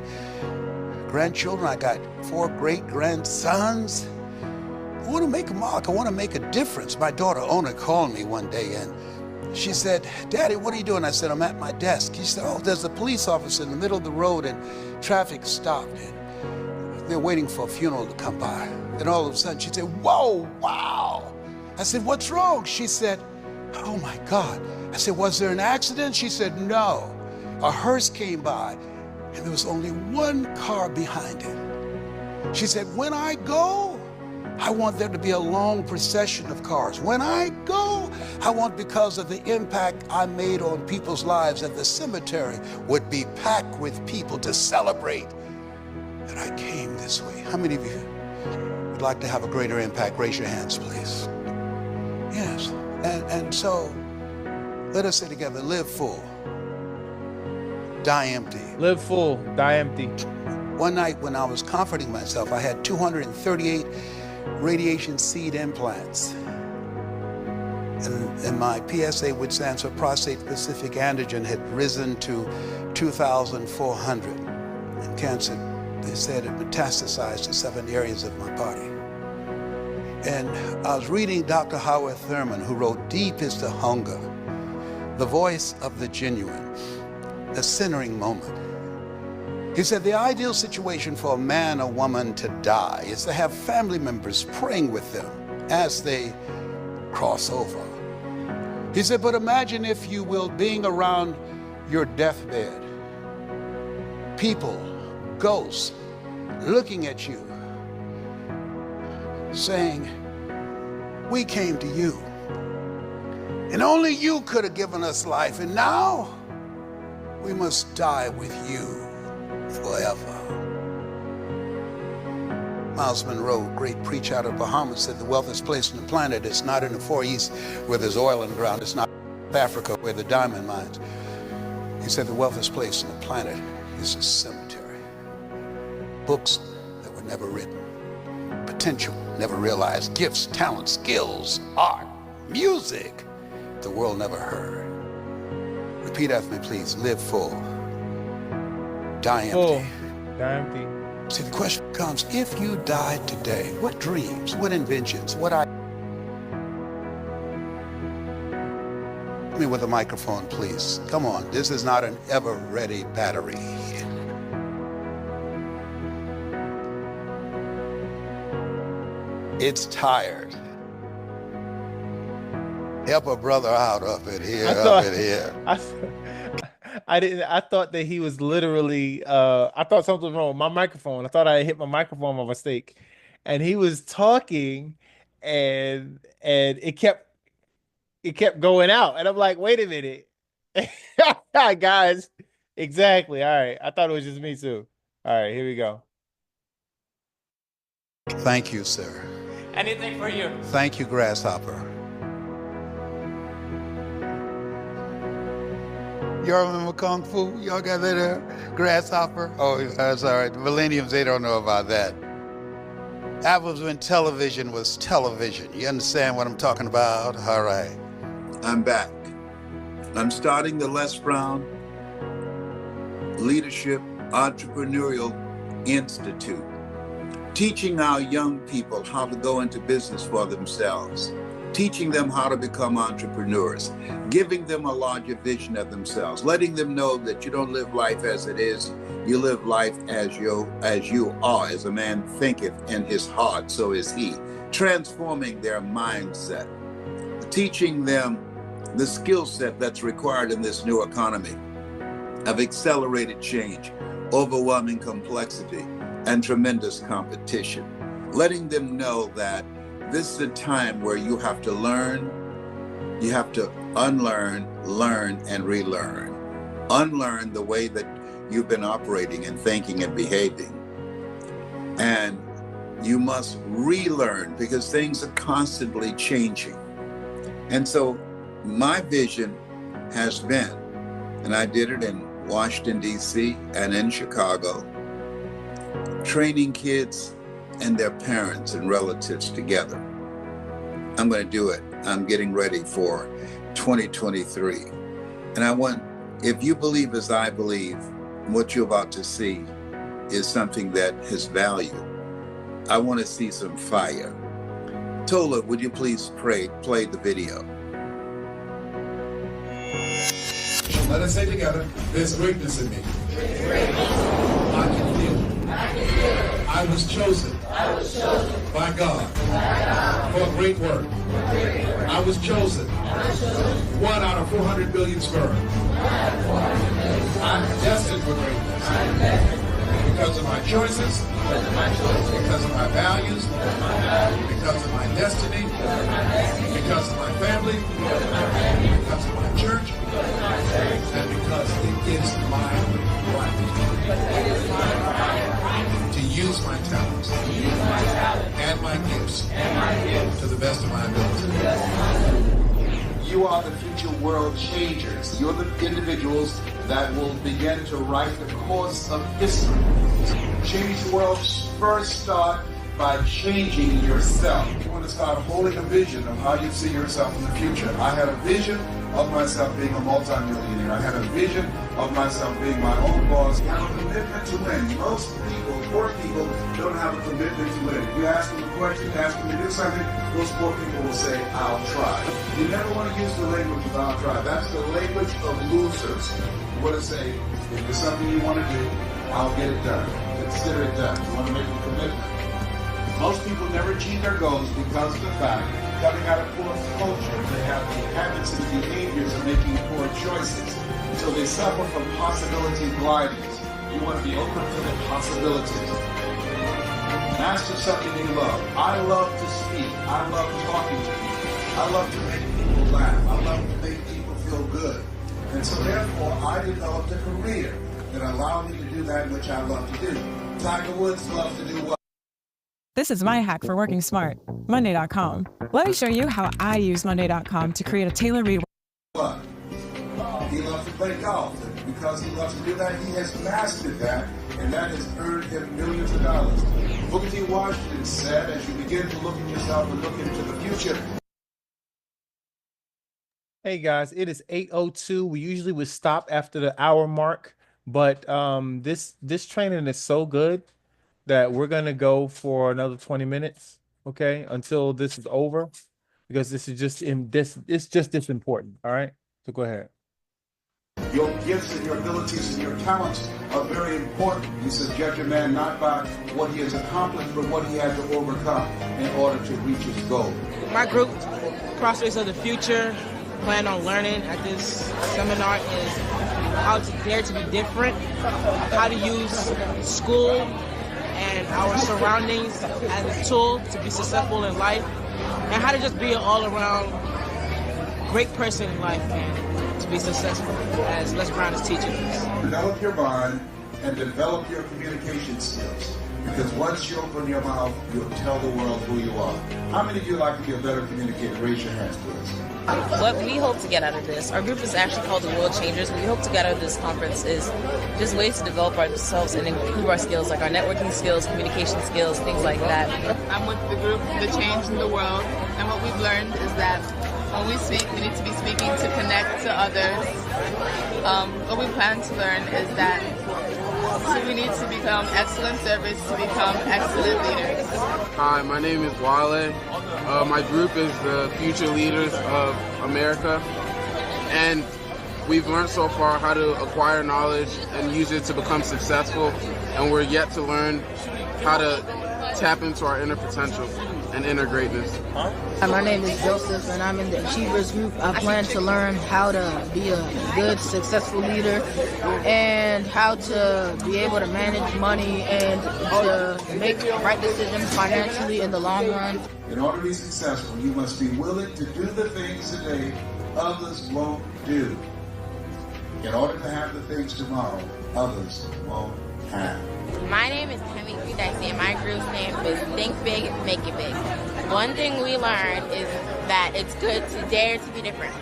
grandchildren. I got 4 great-grandsons. I want to make a mark. I want to make a difference. My daughter, Ona, called me one day and she said, Daddy, what are you doing? I said, I'm at my desk. She said, oh, there's a police officer in the middle of the road and traffic stopped. And they're waiting for a funeral to come by. Then all of a sudden she said, whoa, wow. I said, what's wrong? She said, oh my God. I said, was there an accident? She said, no. A hearse came by and there was only one car behind it. She said, when I go, I want there to be a long procession of cars. When I go, I want, because of the impact I made on people's lives, that the cemetery would be packed with people to celebrate that I came this way. How many of you would like to have a greater impact? Raise your hands, please. Yes. And so, let us say together, live full, die empty. Live full, die empty. One night when I was comforting myself, I had 238 radiation seed implants. And my PSA, which stands for prostate-specific antigen, had risen to 2,400. And cancer, they said, it metastasized to 7 areas of my body. And I was reading Dr. Howard Thurman, who wrote, "Deep is the hunger, the voice of the genuine, a centering moment." He said, the ideal situation for a man or woman to die is to have family members praying with them as they cross over. He said, but imagine, if you will, being around your deathbed, people, ghosts, looking at you, saying, we came to you, and only you could have given us life, and now we must die with you forever. Miles Monroe, great preacher out of Bahamas, said the wealthiest place on the planet is not in the Far East where there's oil in the ground. It's not Africa where the diamond mines. He said the wealthiest place on the planet is a cemetery. Books that were never written, potential never realized, gifts, talents, skills, art, music the world never heard. Repeat after me, please. Live full, die empty. Full, die empty. See, the question becomes, if you died today, what dreams, what inventions, what ideas? Me with a microphone, please. Come on, this is not an ever-ready battery. It's tired. Help a brother out up in here, up in here. I thought that he was literally, I thought something was wrong with my microphone. I thought I hit my microphone by mistake. And he was talking and it kept going out. And I'm like, wait a minute. Guys, exactly. All right. I thought it was just me too. All right, here we go. Thank you, sir. Anything for you. Thank you, Grasshopper. Y'all remember Kung Fu? Y'all got that Grasshopper? Oh, that's all right. The millenniums, they don't know about that. That was when television was television. You understand what I'm talking about? All right. I'm back. I'm starting the Les Brown Leadership Entrepreneurial Institute, teaching our young people how to go into business for themselves, teaching them how to become entrepreneurs, giving them a larger vision of themselves, letting them know that you don't live life as it is, you live life as you are. As a man thinketh in his heart, so is he. Transforming their mindset, teaching them the skill set that's required in this new economy of accelerated change, overwhelming complexity, and tremendous competition. Letting them know that this is a time where you have to learn, you have to unlearn, learn, and relearn. Unlearn the way that you've been operating and thinking and behaving. And you must relearn because things are constantly changing. And so my vision has been, and I did it in Washington, D.C. and in Chicago, training kids and their parents and relatives together. I'm going to do it. I'm getting ready for 2023. And I want, if you believe as I believe, what you're about to see is something that has value. I want to see some fire. Tola, would you please play the video? Let us say together, there's greatness in me. I can feel it. I was chosen by God for a great work. I was chosen 1 out of 400 billion sperm. I'm destined for greatness because of my choices, because of my values, because of my destiny, because of my family, because of my church, and because it is my right to use my talents and my gifts to the best of my ability. You are the future world changers. You're the individuals that will begin to write the course of history. Change the world first start by changing yourself. You want to start holding a vision of how you see yourself in the future. I had a vision of myself being a multimillionaire. I had a vision of myself being my own boss. I have a commitment to win. Most people, poor people, don't have a commitment to win. If you ask them a question, ask them to do something, those poor people will say, I'll try. You never want to use the language of I'll try. That's the language of losers. You want to say, if there's something you want to do, I'll get it done. Consider it done. You want to make a commitment. Most people never achieve their goals because of the fact, coming out of poor culture, they have the habits and behaviors of making poor choices. So they suffer from possibility blindness. You want to be open to the possibilities. Master something you love. I love to speak. I love talking to people. I love to make people laugh. I love to make people feel good. And so therefore, I developed a career that allowed me to do that which I love to do. Tiger Woods loves to do what? This is my hack for working smart, Monday.com. Let me show you how I use Monday.com to create a tailor-made. What? He loves to play golf. And because he loves to do that, he has mastered that, and that has earned him millions of dollars. Booker T. Washington said, as you begin to look at yourself and look into the future. Hey guys, it is 8:02. We usually would stop after the hour mark, but this training is so good that we're gonna go for another 20 minutes, okay, until this is over, because this is just it's just this important. All right, so go ahead. Your gifts and your abilities and your talents are very important. You should judge a man not by what he has accomplished, but what he had to overcome in order to reach his goal. My group, Prospects of the Future, plan on learning at this seminar is how to dare to be different, how to use school and our surroundings as a tool to be successful in life, and how to just be an all-around great person in life and to be successful, as Les Brown is teaching us. Develop your mind and develop your communication skills, because once you open your mouth, you'll tell the world who you are. How many of you like to be a better communicator? Raise your hands, please. What we hope to get out of this, our group is actually called the World Changers. What we hope to get out of this conference is just ways to develop ourselves and improve our skills, like our networking skills, communication skills, things like that. I'm with the group, The Change in the World, and what we've learned is that when we speak, we need to be speaking to connect to others. What we plan to learn is that we need to become excellent servants to become excellent leaders. Hi, my name is Wale. My group is the Future Leaders of America, and we've learned so far how to acquire knowledge and use it to become successful, and we're yet to learn how to tap into our inner potential and inner greatness. My name is Joseph, and I'm in the Achievers group. I plan to learn how to be a good, successful leader and how to be able to manage money and to make right decisions financially in the long run. In order to be successful, you must be willing to do the things today others won't do. In order to have the things tomorrow others won't have. My name is Kemi Dicey, and my group's name is Think Big, Make It Big. One thing we learned is that it's good to dare to be different.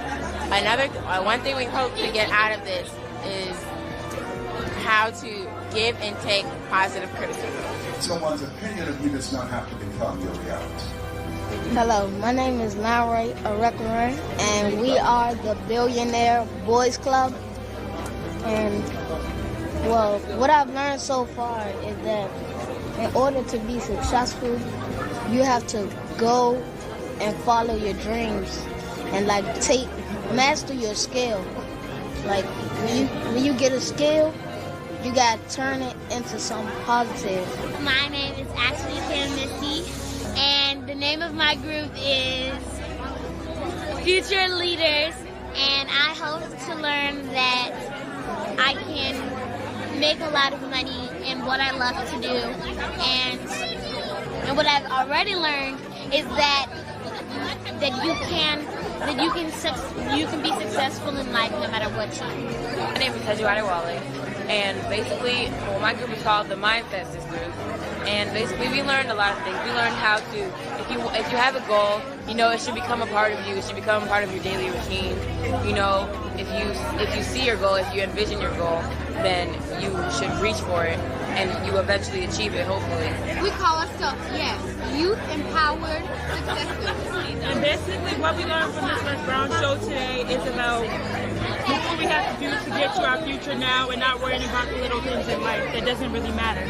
One thing we hope to get out of this is how to give and take positive criticism. Someone's opinion of you does not have to become your reality. Hello, my name is Myron, and we are the Billionaire Boys Club. And well, what I've learned so far is that in order to be successful, you have to go and follow your dreams and master your skill. Like when you get a skill, you gotta turn it into something positive. My name is Ashley Kim Missy, and the name of my group is Future Leaders, and I hope to learn that I can make a lot of money in what I love to do, and what I've already learned is that you can that you can be successful in life no matter what you do. My name is Wale, and basically, well, my group is called the Mindset Sisters. And basically, we learned a lot of things. We learned how to, if you have a goal, you know, it should become a part of you. It should become a part of your daily routine. You know, if you see your goal, if you envision your goal, then you should reach for it, and you eventually achieve it, hopefully. We call ourselves, yes, Youth Empowered Successors. And basically, what we learned from this Les Brown show today is about what we have to do to get to our future now and not worrying about the little things in life that doesn't really matter.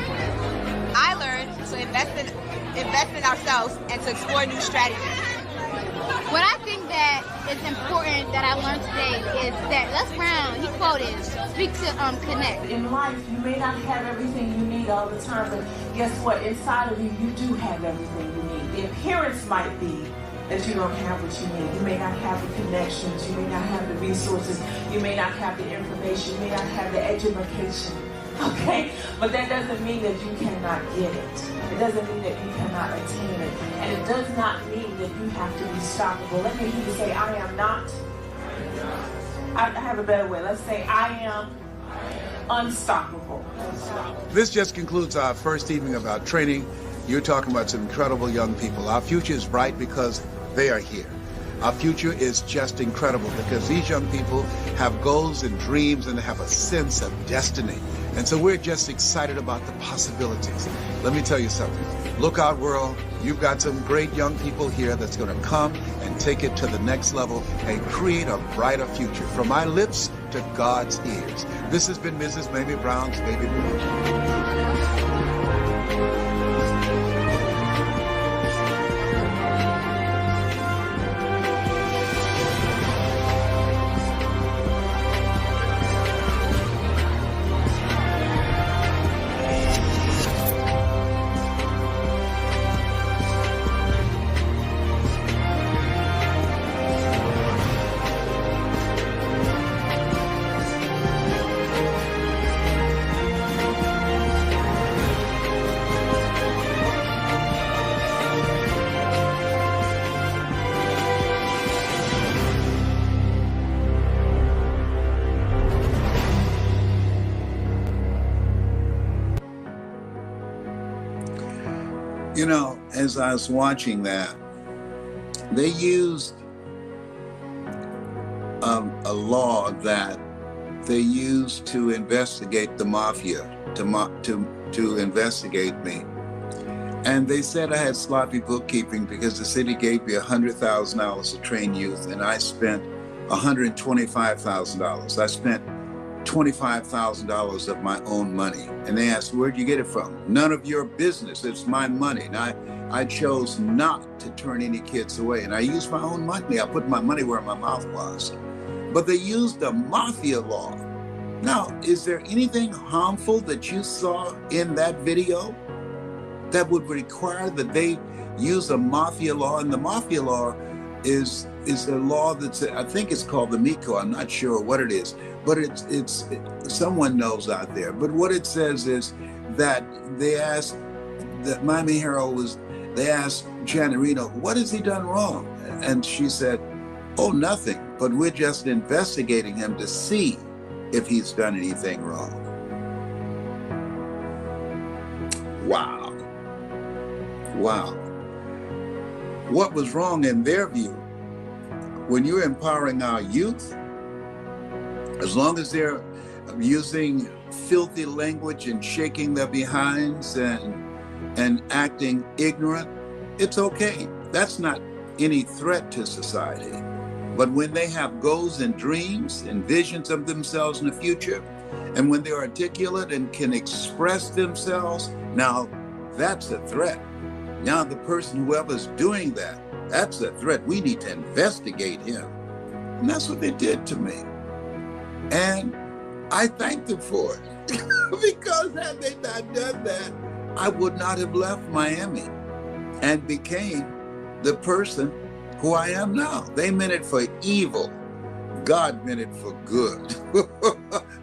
I learned to invest in ourselves and to explore new strategies. What I think that is important that I learned today is that Les Brown, he quoted, speak to connect. In life, you may not have everything you need all the time, but guess what? Inside of you, you do have everything you need. The appearance might be that you don't have what you need. You may not have the connections, you may not have the resources, you may not have the information, you may not have the education. Okay, but that doesn't mean that you cannot get it. It doesn't mean that you cannot attain it. And it does not mean that you have to be stoppable. Let me hear you say, I am not. I have a better way. Let's say, I am unstoppable. This just concludes our first evening of our training. You're talking about some incredible young people. Our future is bright because they are here. Our future is just incredible because these young people have goals and dreams and they have a sense of destiny. And so we're just excited about the possibilities. Let me tell you something. Look out, world. You've got some great young people here that's going to come and take it to the next level and create a brighter future. From my lips to God's ears. This has been Mrs. Mamie Brown's Baby Blue. You know, as I was watching that, they used a law that they used to investigate the mafia, to investigate me. And they said I had sloppy bookkeeping because the city gave me $100,000 to train youth, and I spent $125,000. I spent $25,000 of my own money. And they asked, where'd you get it from? None of your business, it's my money. And I chose not to turn any kids away. And I used my own money. I put my money where my mouth was. But they used the mafia law. Now, is there anything harmful that you saw in that video that would require that they use a mafia law? And the mafia law is a law that's, I think it's called the MICO. I'm not sure what it is. But it's someone knows out there. But what it says is that they asked, that Miami Herald they asked Janet Reno, what has he done wrong? And she said, oh, nothing, but we're just investigating him to see if he's done anything wrong. Wow. Wow. What was wrong in their view? When you're empowering our youth, as long as they're using filthy language and shaking their behinds and acting ignorant, it's okay. That's not any threat to society. But when they have goals and dreams and visions of themselves in the future, and when they're articulate and can express themselves, now that's a threat. Now the person, whoever's doing that, that's a threat. We need to investigate him. And that's what they did to me. And I thanked them for it because had they not done that, I would not have left Miami and became the person who I am now. They meant it for evil. God meant it for good.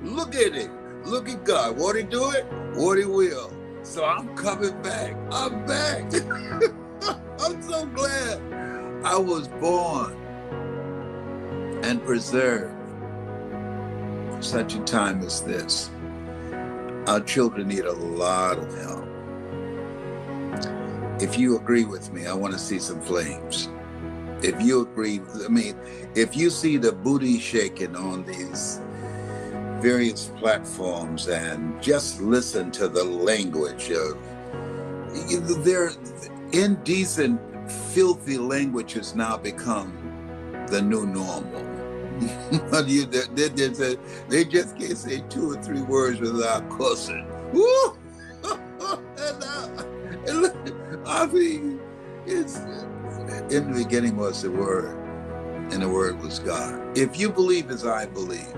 Look at it. Look at God. Won't he do it? Won't he will? So I'm coming back. I'm back. I'm so glad I was born and preserve for such a time as this. Our children need a lot of help. If you agree with me, I want to see some flames. If you agree, if you see the booty shaking on these various platforms and just listen to the language of their indecent, filthy language has now become the new normal. They just can't say 2 or 3 words without cussing. Woo! I mean, it's in the beginning was the Word, and the Word was God. If you believe as I believe,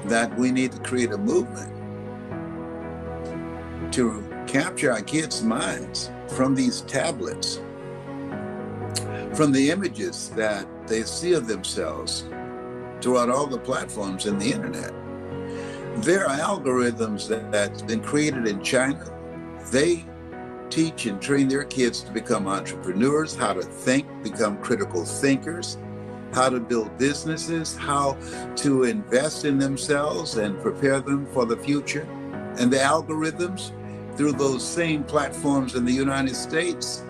that we need to create a movement to capture our kids' minds from these tablets, from the images that they see of themselves throughout all the platforms in the internet. There are algorithms that's been created in China. They teach and train their kids to become entrepreneurs, how to think, become critical thinkers, how to build businesses, how to invest in themselves and prepare them for the future. And the algorithms through those same platforms in the United States,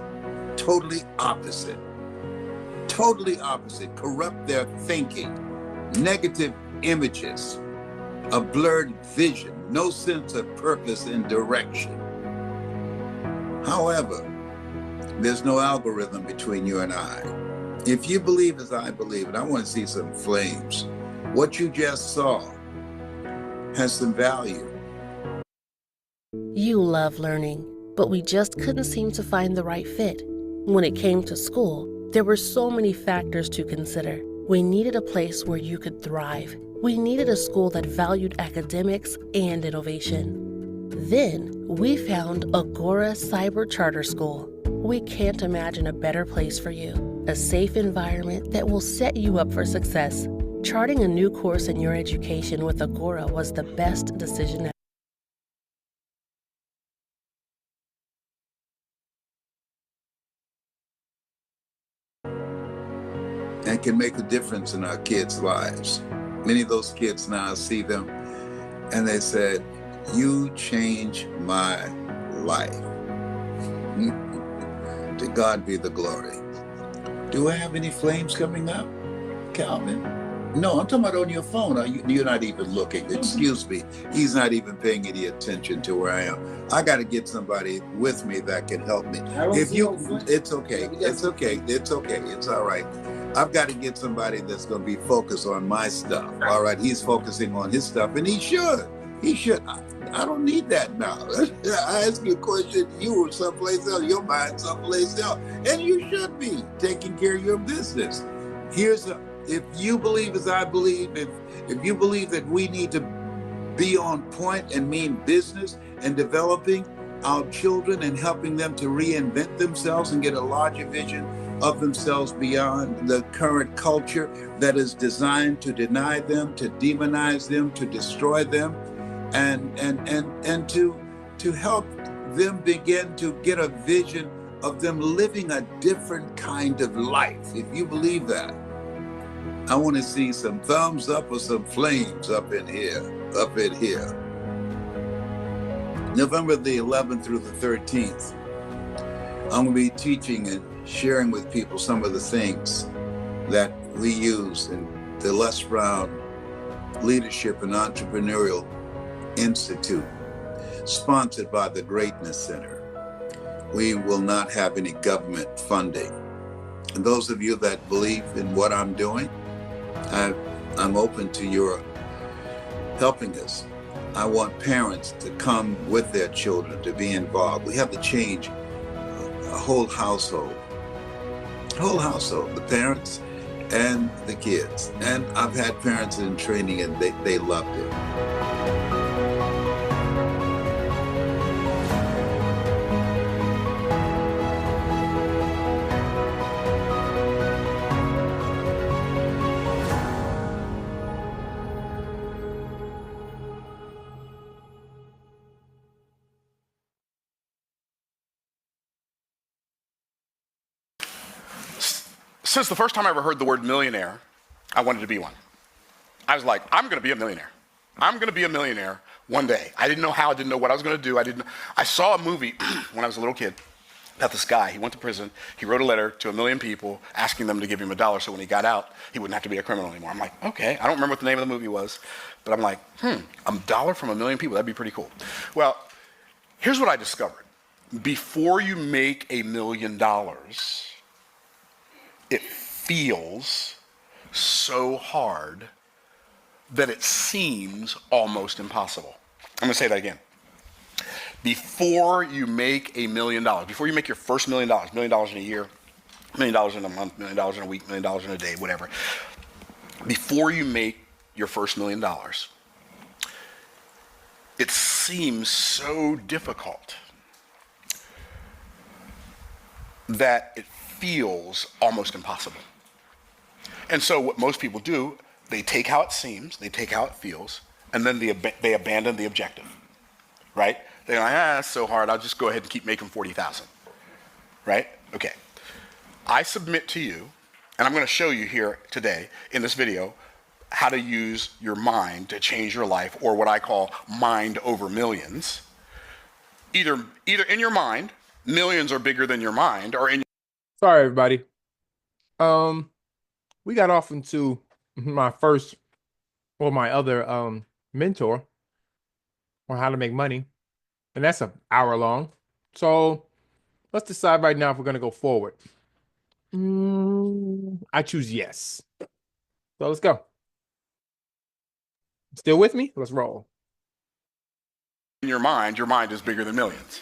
totally opposite. Totally opposite. Corrupt their thinking, negative images, a blurred vision, no sense of purpose and direction. However, there's no algorithm between you and I. If you believe as I believe, and I want to see some flames, what you just saw has some value. You love learning, but we just couldn't seem to find the right fit. When it came to school, there were so many factors to consider. We needed a place where you could thrive. We needed a school that valued academics and innovation. Then we found Agora Cyber Charter School. We can't imagine a better place for you. A safe environment that will set you up for success. Charting a new course in your education with Agora was the best decision ever. And can make a difference in our kids' lives. Many of those kids now see them and they said, "You changed my life." To God be the glory. Do I have any flames coming up, Calvin? No, I'm talking about on your phone. You're not even looking. Excuse me. He's not even paying any attention to where I am. I got to get somebody with me that can help me. If you, it's okay. It's okay. It's okay. It's all right. I've got to get somebody that's going to be focused on my stuff. All right. He's focusing on his stuff, and he should. He should. I don't need that now. I ask you a question, you were someplace else, your mind's someplace else. And you should be taking care of your business. If you believe as I believe, if you believe that we need to be on point and mean business and developing our children and helping them to reinvent themselves and get a larger vision of themselves beyond the current culture that is designed to deny them, to demonize them, to destroy them, and to help them begin to get a vision of them living a different kind of life. If you believe that, I want to see some thumbs up or some flames up in here. November the 11th through the 13th, I'm going to be teaching and sharing with people some of the things that we use in the Les Brown Leadership and Entrepreneurial Institute, sponsored by the Greatness Center. We will not have any government funding. And those of you that believe in what I'm doing, I'm open to your helping us. I want parents to come with their children, to be involved. We have to change a whole household, the parents and the kids. And I've had parents in training and they loved it. Since the first time I ever heard the word millionaire, I wanted to be one. I was like, I'm going to be a millionaire. I'm going to be a millionaire one day. I didn't know how, I didn't know what I was going to do. I saw a movie when I was a little kid about this guy. He went to prison. He wrote a letter to 1 million people asking them to give him $1 so when he got out, he wouldn't have to be a criminal anymore. I'm like, okay. I don't remember what the name of the movie was, but I'm like, $1 from 1 million people, that'd be pretty cool. Well, here's what I discovered. Before you make $1 million, it feels so hard that it seems almost impossible. I'm going to say that again. Before you make $1 million, before you make your first $1 million, $1 million in a year, $1 million in a month, $1 million in a week, $1 million in a day, whatever. Before you make your first $1 million, it seems so difficult that it feels almost impossible. And so what most people do, they take how it seems, they take how it feels, and then they abandon the objective, right? They're like, it's so hard, I'll just go ahead and keep making 40,000, right? Okay. I submit to you, and I'm going to show you here today in this video how to use your mind to change your life, or what I call mind over millions. Either in your mind, millions are bigger than your mind, or in Sorry, everybody. We got off into my other mentor on how to make money, and that's an hour long. So let's decide right now if we're going to go forward. I choose yes. So let's go. Still with me? Let's roll. In your mind is bigger than millions.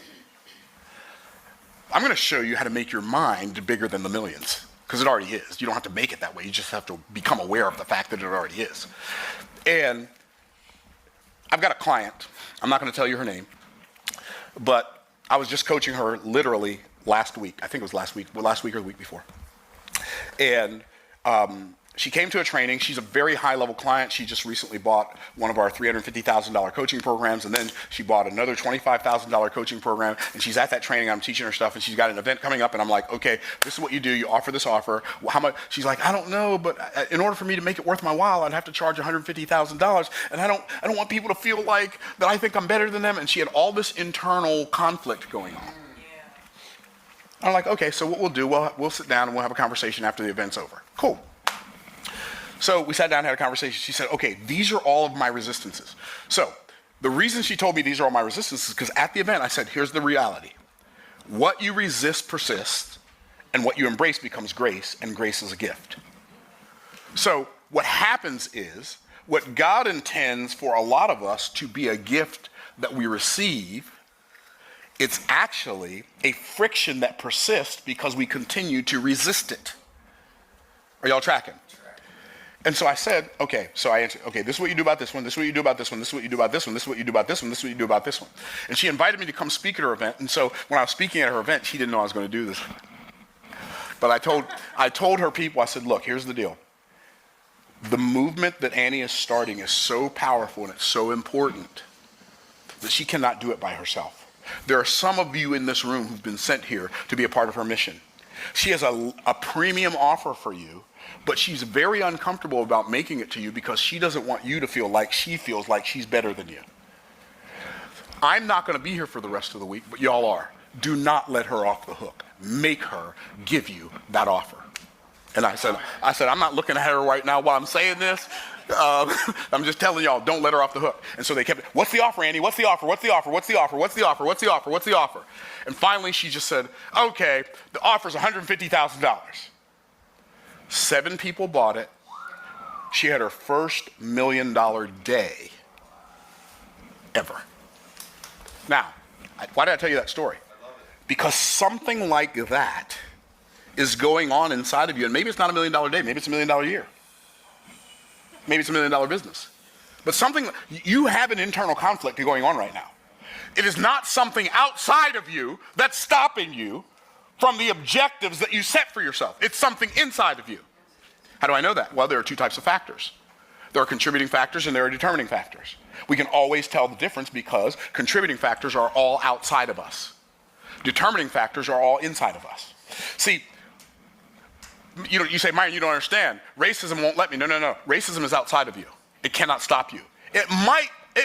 I'm going to show you how to make your mind bigger than the millions, because it already is. You don't have to make it that way. You just have to become aware of the fact that it already is. And I've got a client. I'm not going to tell you her name, but I was just coaching her literally last week. I think it was last week or the week before. And she came to a training. She's a very high-level client. She just recently bought one of our $350,000 coaching programs, and then she bought another $25,000 coaching program, and she's at that training. I'm teaching her stuff, and she's got an event coming up, and I'm like, okay, this is what you do. You offer this offer. Well, how much? She's like, I don't know, but in order for me to make it worth my while, I'd have to charge $150,000, and I don't want people to feel like that I think I'm better than them, and she had all this internal conflict going on. I'm like, okay, so what we'll do, we'll sit down, and we'll have a conversation after the event's over. Cool. So we sat down and had a conversation. She said, okay, these are all of my resistances. So the reason she told me these are all my resistances is because at the event I said, here's the reality. What you resist persists, and what you embrace becomes grace, and grace is a gift. So what happens is, what God intends for a lot of us to be a gift that we receive, it's actually a friction that persists because we continue to resist it. Are y'all tracking? And so I said, okay, so I answered, okay, this is what you do about this one, this is what you do about this one, this is what you do about this one, this is what you do about this one, this is what you do about this one. And she invited me to come speak at her event, and so when I was speaking at her event, she didn't know I was going to do this. But I told her people, I said, look, here's the deal. The movement that Annie is starting is so powerful and it's so important that she cannot do it by herself. There are some of you in this room who've been sent here to be a part of her mission. She has a premium offer for you, but she's very uncomfortable about making it to you because she doesn't want you to feel like she feels like she's better than you. I'm not going to be here for the rest of the week, but y'all are. Do not let her off the hook. Make her give you that offer. And I said, I'm not looking at her right now while I'm saying this. I'm just telling y'all, don't let her off the hook. And so they kept, what's the offer, Andy? What's the offer? What's the offer? What's the offer? What's the offer? What's the offer? What's the offer? And finally, she just said, okay, the offer's $150,000. 7 people bought it. She had her first $1 million day ever. Now, why did I tell you that story? Because something like that is going on inside of you, and maybe it's not $1 million day, maybe it's $1 million year. Maybe it's $1 million business. But you have an internal conflict going on right now. It is not something outside of you that's stopping you from the objectives that you set for yourself. It's something inside of you. How do I know that? Well, there are 2 types of factors. There are contributing factors and there are determining factors. We can always tell the difference because contributing factors are all outside of us. Determining factors are all inside of us. See, You say, Myron, you don't understand. Racism won't let me. No. Racism is outside of you. It cannot stop you. It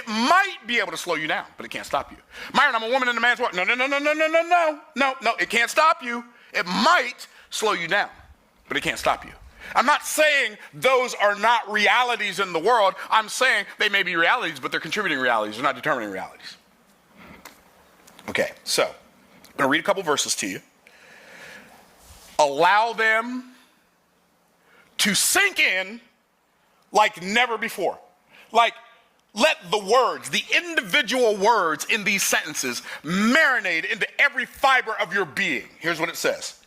might be able to slow you down, but it can't stop you. Myron, I'm a woman in a man's world. No. It can't stop you. It might slow you down, but it can't stop you. I'm not saying those are not realities in the world. I'm saying they may be realities, but they're contributing realities. They're not determining realities. Okay, so I'm going to read a couple verses to you. Allow them to sink in like never before. Like, let the words, the individual words in these sentences marinate into every fiber of your being. Here's what it says.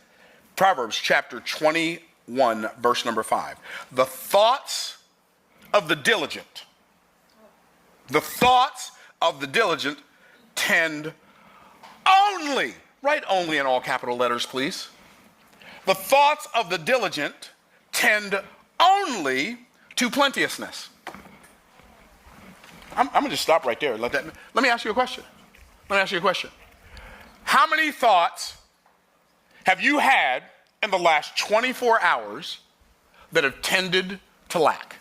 Proverbs chapter 21, verse number 5. The thoughts of the diligent tend only, write only in all capital letters, please. The thoughts of the diligent tend only to plenteousness. I'm going to just stop right there. Let me ask you a question. How many thoughts have you had in the last 24 hours that have tended to lack?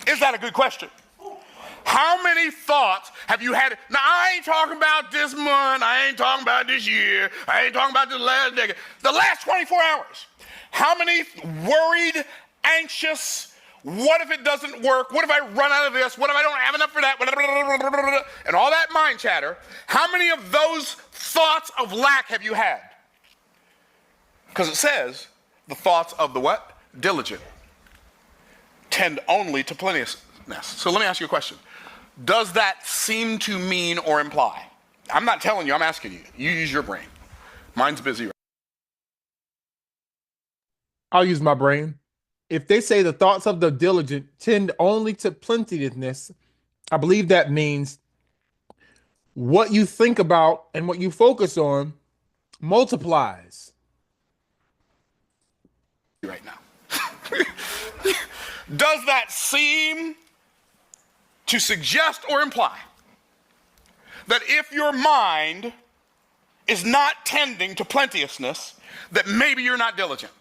Is that a good question? How many thoughts have you had? Now, I ain't talking about this month. I ain't talking about this year. I ain't talking about the last decade. The last 24 hours. How many worried, anxious, what if it doesn't work? What if I run out of this? What if I don't have enough for that? And all that mind chatter. How many of those thoughts of lack have you had? Because it says the thoughts of the what? Diligent tend only to plenteousness. So let me ask you a question. Does that seem to mean or imply? I'm not telling you, I'm asking you. You use your brain. Mine's busy. I'll use my brain. If they say the thoughts of the diligent tend only to plenteousness, I believe that means what you think about and what you focus on multiplies. Right now. Does that seem to suggest or imply that if your mind is not tending to plenteousness, that maybe you're not diligent?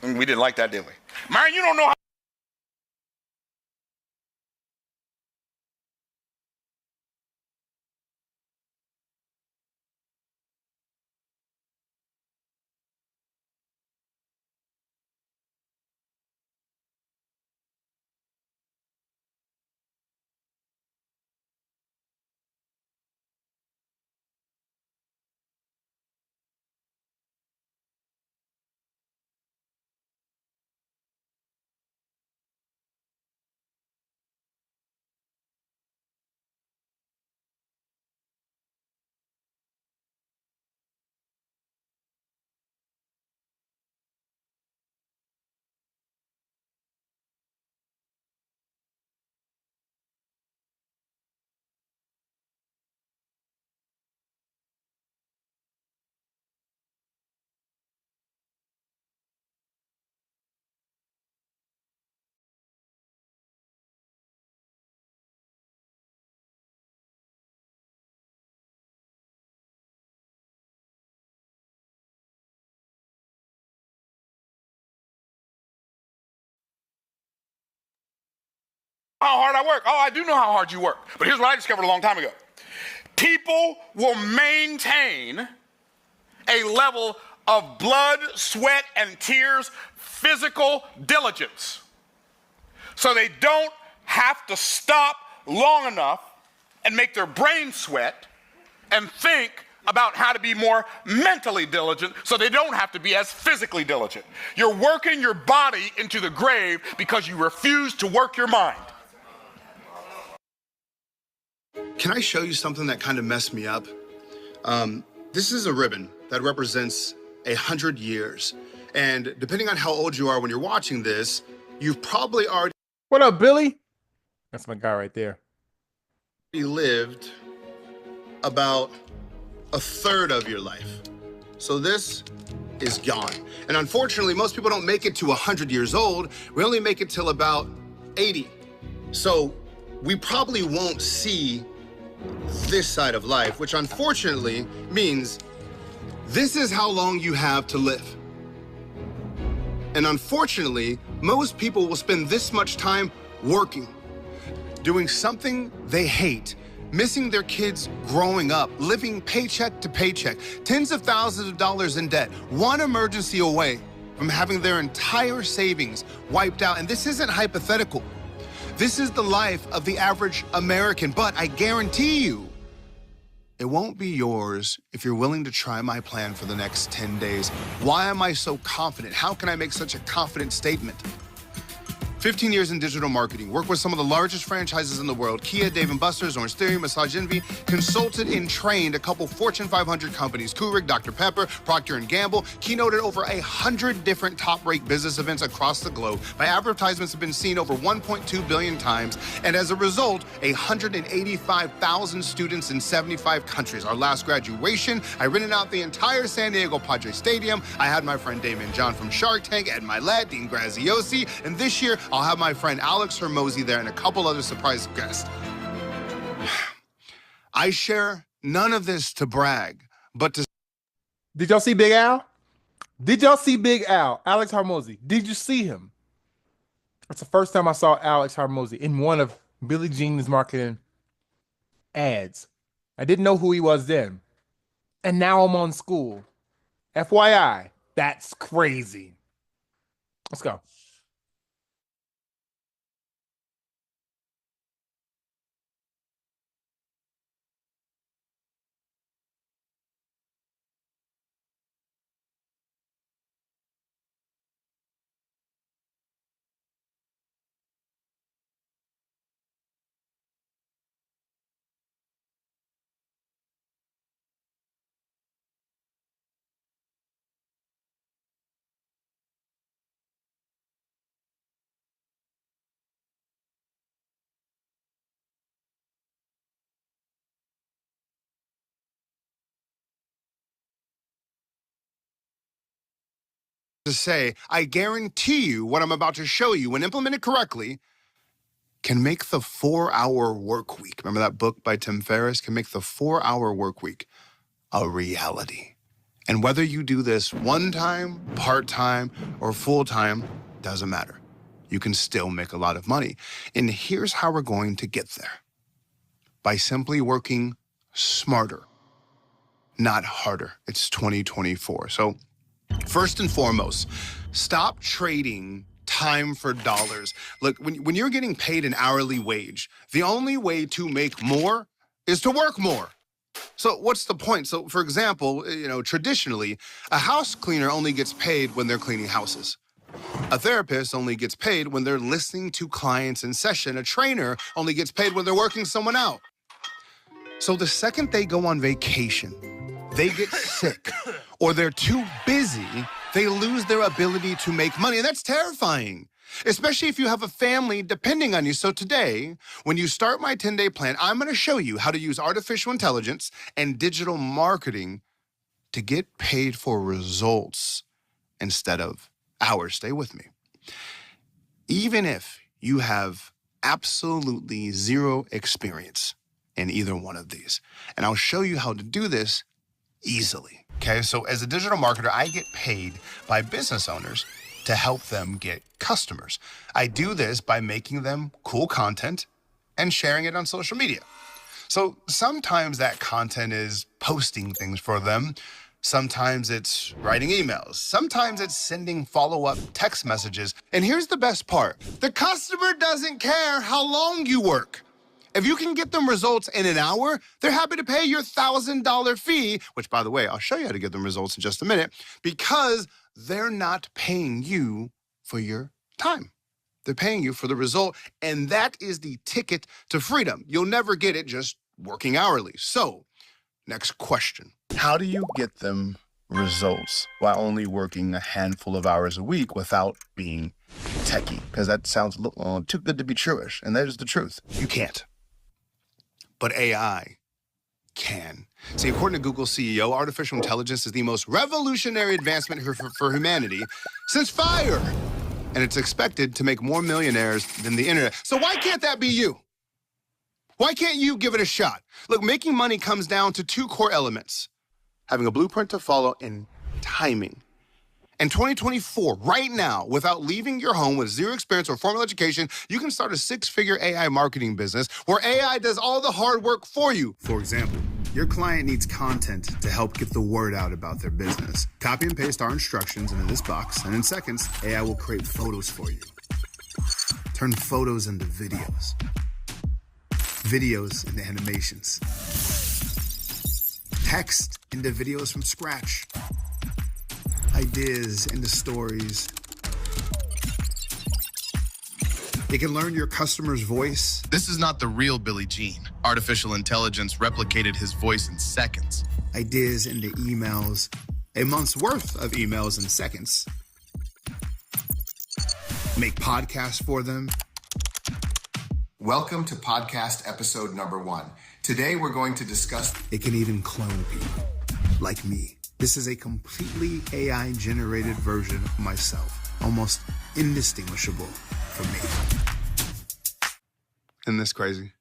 And we didn't like that, did we? Myron, you don't know how. How hard I work. Oh, I do know how hard you work. But here's what I discovered a long time ago. People will maintain a level of blood, sweat, and tears, physical diligence. So they don't have to stop long enough and make their brain sweat and think about how to be more mentally diligent so they don't have to be as physically diligent. You're working your body into the grave because you refuse to work your mind. Can I show you something that kind of messed me up? This is a ribbon that represents 100 years. And depending on how old you are when you're watching this, you've probably already... What up, Billy? That's my guy right there. ...lived about a third of your life. So this is gone. And unfortunately, most people don't make it to 100 years old. We only make it till about 80. So we probably won't see this side of life, which unfortunately means this is how long you have to live. And unfortunately, most people will spend this much time working, doing something they hate, missing their kids growing up, living paycheck to paycheck, tens of thousands of dollars in debt, one emergency away from having their entire savings wiped out. And this isn't hypothetical. This is the life of the average American, but I guarantee you, it won't be yours if you're willing to try my plan for the next 10 days. Why am I so confident? How can I make such a confident statement? 15 years in digital marketing, worked with some of the largest franchises in the world, Kia, Dave & Buster's, Orange Theory, Massage Envy, consulted and trained a couple Fortune 500 companies, Keurig, Dr. Pepper, Procter & Gamble, keynoted over 100 different top-rate business events across the globe. My advertisements have been seen over 1.2 billion times, and as a result, 185,000 students in 75 countries. Our last graduation, I rented out the entire San Diego Padres Stadium. I had my friend Damon John from Shark Tank, Ed Milet, Dean Graziosi, and this year, I'll have my friend Alex Hermosi there and a couple other surprise guests. I share none of this to brag, but to... Did y'all see Big Al? Did y'all see Big Al? Alex Hermosi. Did you see him? That's the first time I saw Alex Hermosi in one of Billie Jean's marketing ads. I didn't know who he was then. And now I'm on school. FYI, that's crazy. Let's go. say, I guarantee you what I'm about to show you, when implemented correctly, can make the 4-hour work week. Remember that book by Tim Ferriss? Can make the 4-hour work week a reality. And whether you do this one time, part-time, or full-time, doesn't matter. You can still make a lot of money. And here's how we're going to get there. By simply working smarter, not harder. It's 2024. So first and foremost, stop trading time for dollars. Look, when you're getting paid an hourly wage, the only way to make more is to work more. So what's the point? So for example, traditionally, a house cleaner only gets paid when they're cleaning houses. A therapist only gets paid when they're listening to clients in session. A trainer only gets paid when they're working someone out. So the second they go on vacation, they get sick, or they're too busy, they lose their ability to make money. And that's terrifying, especially if you have a family depending on you. So today, when you start my 10-day plan, I'm going to show you how to use artificial intelligence and digital marketing to get paid for results instead of hours. Stay with me. Even if you have absolutely zero experience in either one of these, and I'll show you how to do this easily. Okay, so as a digital marketer, I get paid by business owners to help them get customers. I do this by making them cool content and sharing it on social media. So sometimes that content is posting things for them. Sometimes it's writing emails. Sometimes it's sending follow-up text messages. And here's the best part. The customer doesn't care how long you work. If you can get them results in an hour, they're happy to pay your $1,000 fee, which, by the way, I'll show you how to get them results in just a minute, because they're not paying you for your time. They're paying you for the result, and that is the ticket to freedom. You'll never get it just working hourly. So, next question. How do you get them results while only working a handful of hours a week without being techie? Because that sounds too good to be true-ish, and that is the truth. You can't. But AI can. See, according to Google CEO, artificial intelligence is the most revolutionary advancement for humanity since fire. And it's expected to make more millionaires than the internet. So why can't that be you? Why can't you give it a shot? Look, making money comes down to two core elements: having a blueprint to follow and timing. In 2024, right now, without leaving your home with zero experience or formal education, you can start a six-figure AI marketing business where AI does all the hard work for you. For example, your client needs content to help get the word out about their business. Copy and paste our instructions into this box, and in seconds, AI will create photos for you. Turn photos into videos. Videos into animations. Text into videos from scratch. Ideas into stories. It can learn your customer's voice. This is not the real Billie Jean. Artificial intelligence replicated his voice in seconds. Ideas into emails. A month's worth of emails in seconds. Make podcasts for them. Welcome to podcast episode number 1. Today we're going to discuss... It can even clone people, like me. This is a completely AI-generated version of myself, almost indistinguishable from me. Isn't this crazy?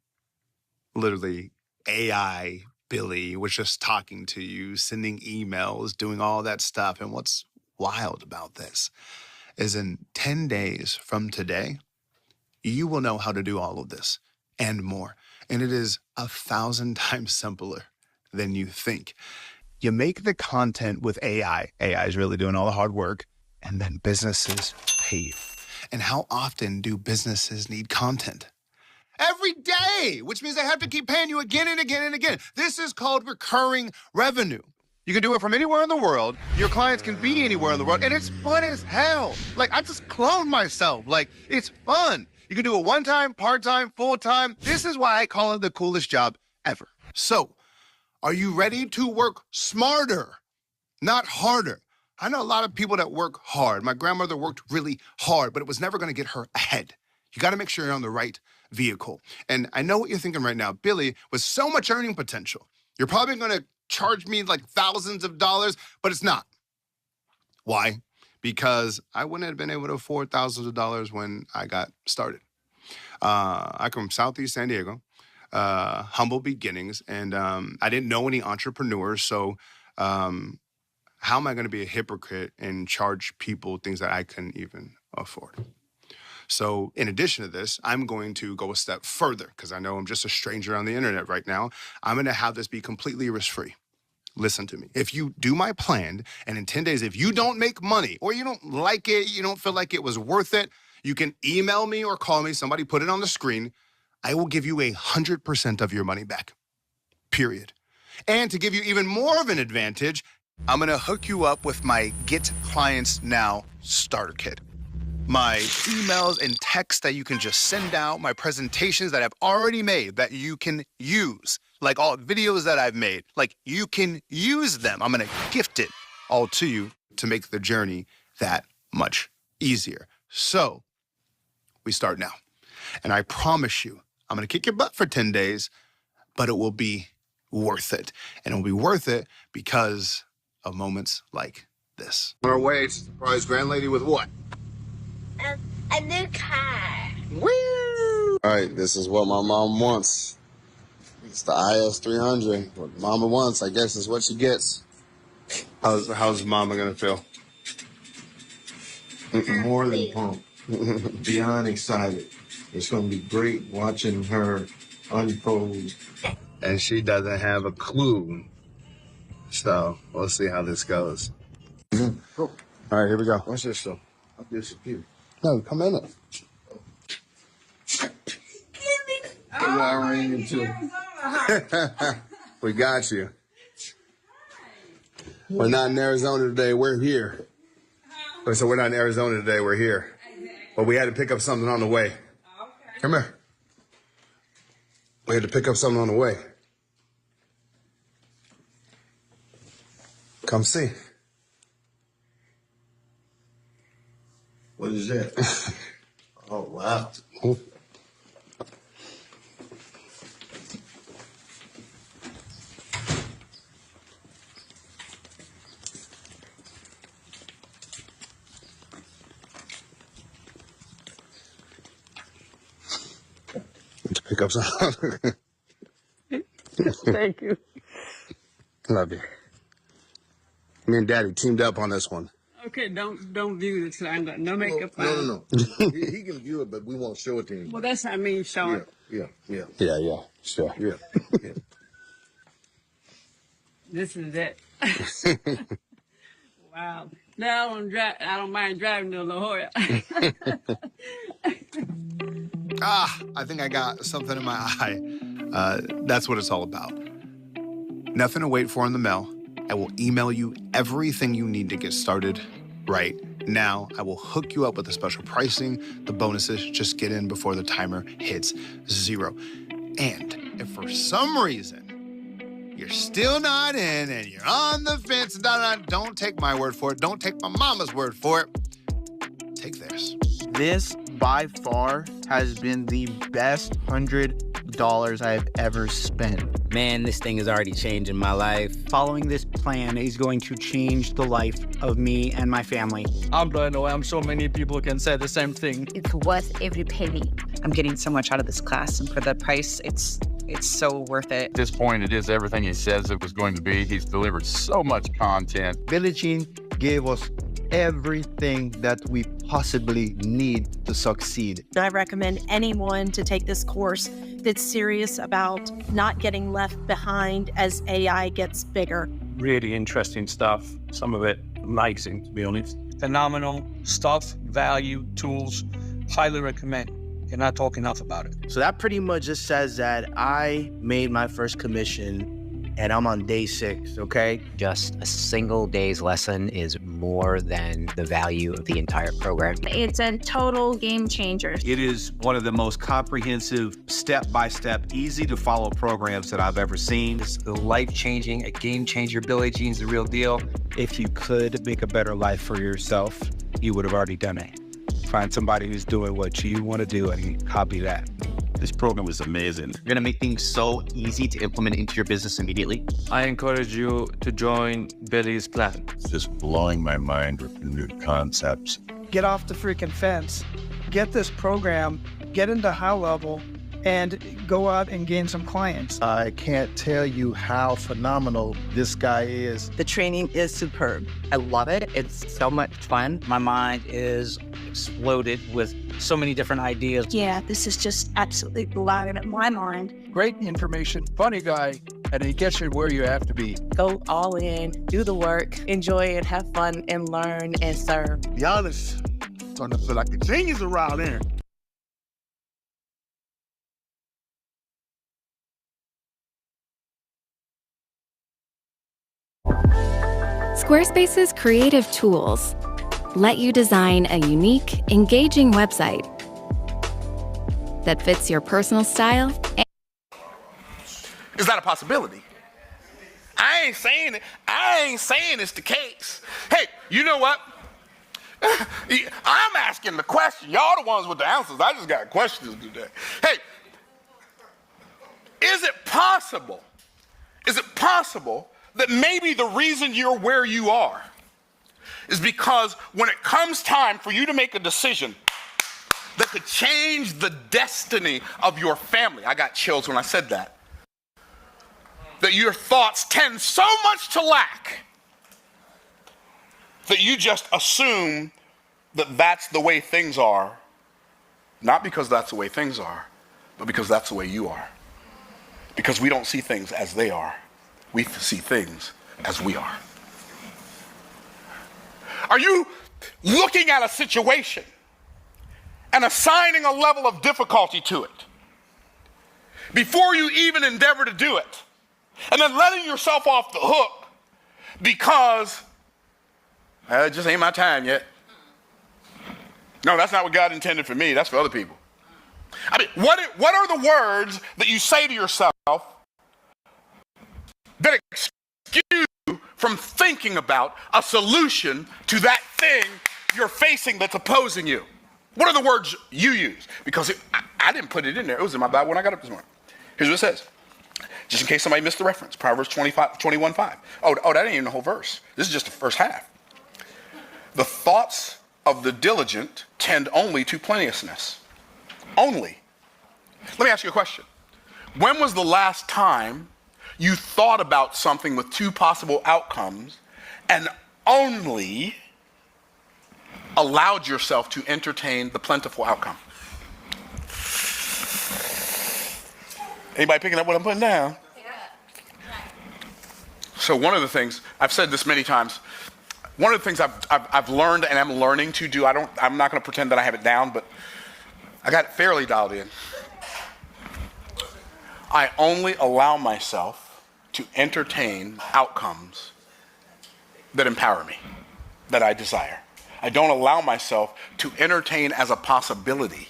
Literally, AI Billy was just talking to you, sending emails, doing all that stuff. And what's wild about this is in 10 days from today, you will know how to do all of this and more. And it is 1,000 times simpler than you think. You make the content with AI. AI is really doing all the hard work, and then businesses pay you. And how often do businesses need content? Every day, which means they have to keep paying you again and again and again. This is called recurring revenue. You can do it from anywhere in the world. Your clients can be anywhere in the world, and it's fun as hell. Like, I just cloned myself. Like, it's fun. You can do it one-time, part-time, full-time. This is why I call it the coolest job ever. So, are you ready to work smarter, not harder? I know a lot of people that work hard. My grandmother worked really hard, but it was never going to get her ahead. You got to make sure you're on the right vehicle. And I know what you're thinking right now. Billy, with so much earning potential, you're probably going to charge me like thousands of dollars, but it's not. Why? Because I wouldn't have been able to afford thousands of dollars when I got started. I come from Southeast San Diego. Humble beginnings, and I didn't know any entrepreneurs, so how am I going to be a hypocrite and charge people things that I couldn't even afford? So in addition to this, I'm going to go a step further because I know I'm just a stranger on the internet right now. I'm going to have this be completely risk-free. Listen to me. If you do my plan, and in 10 days, if you don't make money or you don't like it, you don't feel like it was worth it, you can email me or call me. Somebody put it on the screen. I will give you 100% of your money back, period. And to give you even more of an advantage, I'm going to hook you up with my Get Clients Now starter kit. My emails and texts that you can just send out, my presentations that I've already made that you can use, like all videos that I've made, like you can use them. I'm going to gift it all to you to make the journey that much easier. So we start now. And I promise you, I'm going to kick your butt for 10 days, but it will be worth it. And it will be worth it because of moments like this. On our way to surprise grand lady with what? A new car. Woo! All right, this is what my mom wants. It's the IS 300. What mama wants, I guess, is what she gets. How's mama going to feel? More than pumped. Beyond excited. It's going to be great watching her unfold. And she doesn't have a clue. So we'll see how this goes. All right, here we go. Watch this, though. I'll disappear. No, come in it. I ran into We got you. We're not in Arizona today. We're here. So we're not in Arizona today. We're here. But we had to pick up something on the way. Come here. We had to pick up something on the way. Come see. What is that? Oh, wow. To pick up something. Thank you. Love you. Me and Daddy teamed up on this one. Okay, don't view this. I'm got no makeup on. No. He can view it, but we won't show it to him. Well, that's not me showing. Yeah. Sure. Yeah. This is it. Wow. No, I don't mind driving to La Jolla. I think I got something in my eye. That's what it's all about. Nothing to wait for in the mail. I will email you everything you need to get started right now. I will hook you up with the special pricing, the bonuses. Just get in before the timer hits 0. And if for some reason you're still not in and you're on the fence, don't take my word for it. Don't take my mama's word for it. Take theirs. This, by far, has been the best $100 I've ever spent. Man, this thing is already changing my life. Following this plan is going to change the life of me and my family. I'm blown away. I'm sure many people can say the same thing. It's worth every penny. I'm getting so much out of this class, and for the price, it's so worth it. At this point, it is everything he says it was going to be. He's delivered so much content. Billie gave us everything that we possibly need to succeed. I recommend anyone to take this course that's serious about not getting left behind as AI gets bigger. Really interesting stuff. Some of it amazing, to be honest. Phenomenal stuff, value, tools. Highly recommend. Cannot talk enough about it. So that pretty much just says that I made my first commission and I'm on day 6, okay? Just a single day's lesson is more than the value of the entire program. It's a total game changer. It is one of the most comprehensive, step-by-step, easy-to-follow programs that I've ever seen. It's life-changing, a game changer. Billie Jean's the real deal. If you could make a better life for yourself, you would have already done it. Find somebody who's doing what you want to do and copy that. This program is amazing. You're going to make things so easy to implement into your business immediately. I encourage you to join Billie's plan. It's just blowing my mind with new concepts. Get off the freaking fence. Get this program, get into high level, and go out and gain some clients. I can't tell you how phenomenal this guy is. The training is superb. I love it. It's so much fun. My mind is exploded with so many different ideas. Yeah, this is just absolutely blowing up my mind. Great information, funny guy, and he gets you where you have to be. Go all in, do the work, enjoy it, have fun, and learn and serve. To be honest, I'm starting to feel like a genius around here. Squarespace's creative tools let you design a unique, engaging website that fits your personal style. Is that a possibility? I ain't saying it's the case. Hey, you know what? I'm asking the question. Y'all the ones with the answers. I just got questions today. Hey, is it possible that maybe the reason you're where you are is because when it comes time for you to make a decision that could change the destiny of your family? I got chills when I said that. That your thoughts tend so much to lack that you just assume that that's the way things are, not because that's the way things are, but because that's the way you are. Because we don't see things as they are. We see things as we are. Are you looking at a situation and assigning a level of difficulty to it before you even endeavor to do it, and then letting yourself off the hook because it just ain't my time yet? No, that's not what God intended for me. That's for other people. I mean, what are the words that you say to yourself that excuse you from thinking about a solution to that thing you're facing that's opposing you? What are the words you use? Because I didn't put it in there. It was in my Bible when I got up this morning. Here's what it says. Just in case somebody missed the reference. Proverbs 21:5. Oh, that ain't even the whole verse. This is just the first half. The thoughts of the diligent tend only to plenteousness. Only. Let me ask you a question. When was the last time you thought about something with two possible outcomes and only allowed yourself to entertain the plentiful outcome. Anybody picking up what I'm putting down? So one of the things, I've said this many times, one of the things I've learned and I'm learning to do, I'm not going to pretend that I have it down, but I got it fairly dialed in. I only allow myself to entertain outcomes that empower me, that I desire. I don't allow myself to entertain as a possibility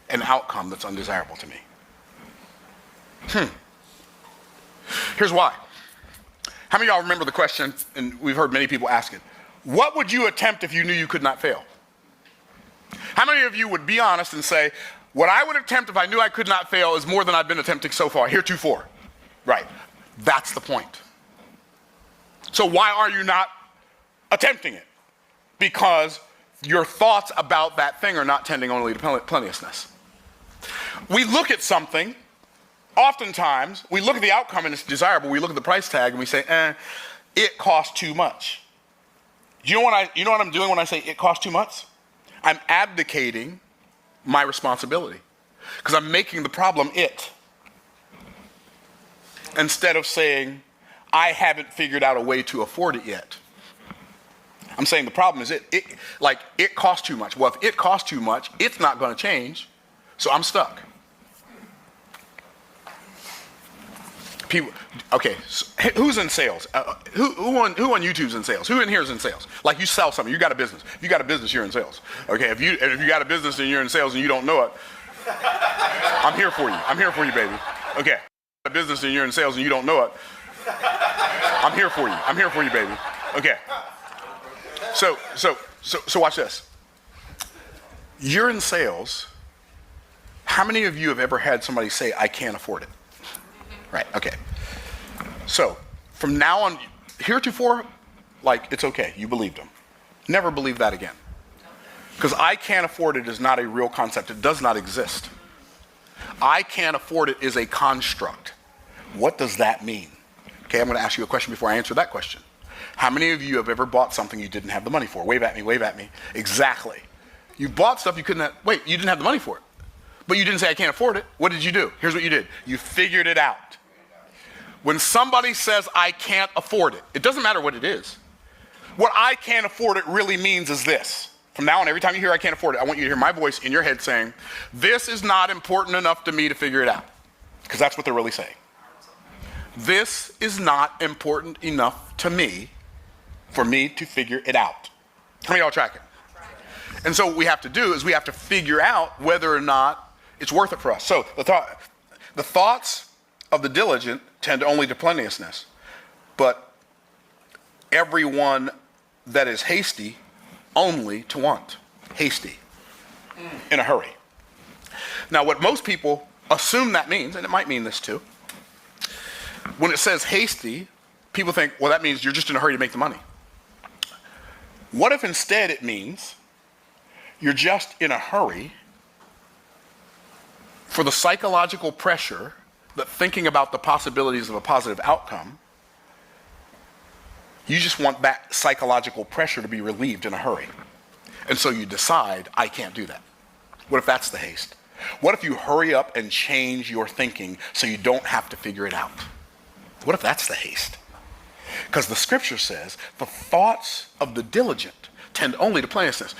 an outcome that's undesirable to me. Here's why. How many of y'all remember the question, and we've heard many people ask it, what would you attempt if you knew you could not fail? How many of you would be honest and say, what I would attempt if I knew I could not fail is more than I've been attempting so far, heretofore? Right. That's the point. So why are you not attempting it? Because your thoughts about that thing are not tending only to plenteousness. We look at something, oftentimes, we look at the outcome and it's desirable, we look at the price tag and we say, it costs too much. You know what I'm doing when I say it costs too much? I'm abdicating my responsibility because I'm making the problem it. Instead of saying, I haven't figured out a way to afford it yet. I'm saying the problem is it costs too much. Well, if it costs too much, it's not going to change, so I'm stuck. People, okay, so who's in sales? Who on YouTube's in sales? Who in here is in sales? Like you sell something, you got a business. If you got a business, you're in sales. Okay, if you got a business and you're in sales and you don't know it, I'm here for you. I'm here for you, baby. Okay, a business and you're in sales and you don't know it, I'm here for you. I'm here for you, baby. Okay. So watch this. You're in sales. How many of you have ever had somebody say, I can't afford it? Right, okay. So, from now on, heretofore, it's okay, you believed them. Never believe that again. Because I can't afford it is not a real concept. It does not exist. I can't afford it is a construct. What does that mean? Okay, I'm going to ask you a question before I answer that question. How many of you have ever bought something you didn't have the money for? Wave at me, wave at me. Exactly. You bought stuff you couldn't have, you didn't have the money for it. But you didn't say, I can't afford it. What did you do? Here's what you did. You figured it out. When somebody says, I can't afford it, it doesn't matter what it is. What I can't afford it really means is this. From now on, every time you hear I can't afford it, I want you to hear my voice in your head saying, this is not important enough to me to figure it out. Because that's what they're really saying. This is not important enough to me for me to figure it out. How many of y'all tracking? And so what we have to do is we have to figure out whether or not it's worth it for us. So the thoughts of the diligent tend only to plenteousness, but everyone that is hasty only to want. Hasty. In a hurry. Now what most people assume that means, and it might mean this too, when it says hasty, people think, well, that means you're just in a hurry to make the money. What if instead it means you're just in a hurry for the psychological pressure that thinking about the possibilities of a positive outcome, you just want that psychological pressure to be relieved in a hurry. And so you decide, I can't do that. What if that's the haste? What if you hurry up and change your thinking so you don't have to figure it out? What if that's the haste? Because the scripture says, the thoughts of the diligent tend only to plenteousness.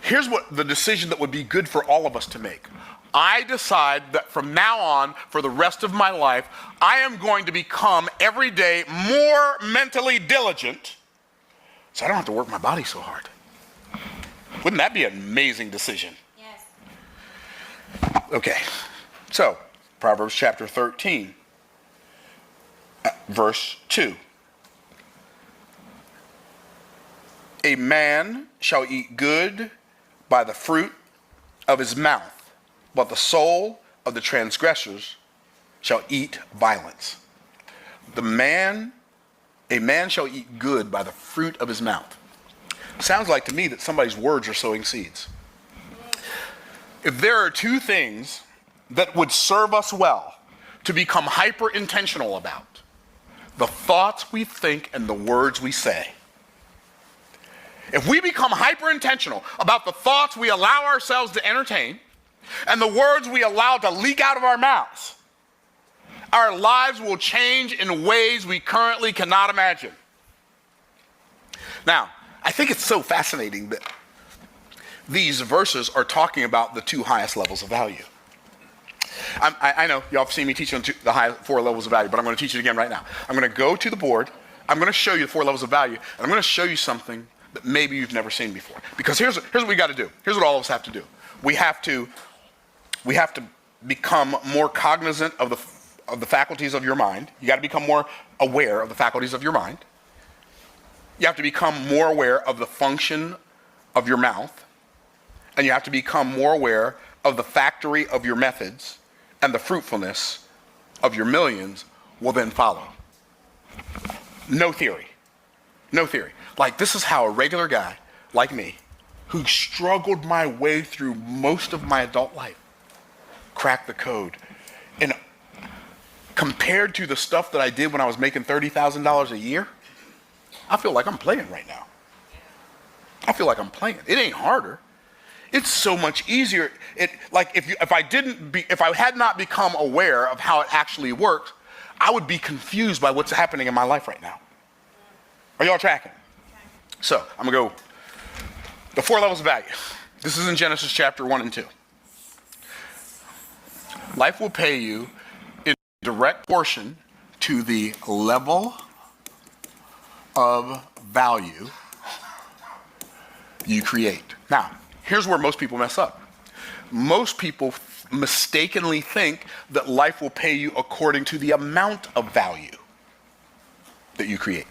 Here's what the decision that would be good for all of us to make. I decide that from now on, for the rest of my life, I am going to become every day more mentally diligent so I don't have to work my body so hard. Wouldn't that be an amazing decision? Yes. Okay, so Proverbs chapter 13, verse 2. A man shall eat good by the fruit of his mouth, but the soul of the transgressors shall eat violence. A man shall eat good by the fruit of his mouth. Sounds like to me that somebody's words are sowing seeds. If there are two things that would serve us well to become hyper intentional about, the thoughts we think and the words we say. If we become hyper intentional about the thoughts we allow ourselves to entertain and the words we allow to leak out of our mouths, our lives will change in ways we currently cannot imagine. Now, I think it's so fascinating that these verses are talking about the two highest levels of value. I know y'all have seen me teach on the 4 levels of value, but I'm going to teach it again right now. I'm going to go to the board. I'm going to show you the 4 levels of value, and I'm going to show you something that maybe you've never seen before. Because here's what we got to do. Here's what all of us have to do. We have to become more cognizant of the faculties of your mind. You got to become more aware of the faculties of your mind. You have to become more aware of the function of your mouth. And you have to become more aware of the factory of your methods, and the fruitfulness of your millions will then follow. No theory. No theory. Like, this is how a regular guy like me, who struggled my way through most of my adult life, cracked the code. And compared to the stuff that I did when I was making $30,000 a year, I feel like I'm playing right now. I feel like I'm playing. It ain't harder. It's so much easier. If I had not become aware of how it actually works, I would be confused by what's happening in my life right now. Are y'all tracking? So I'm gonna go the 4 levels of value. This is in Genesis chapter 1 and 2. Life will pay you in direct portion to the level of value you create. Now, here's where most people mess up. Most people mistakenly think that life will pay you according to the amount of value that you create.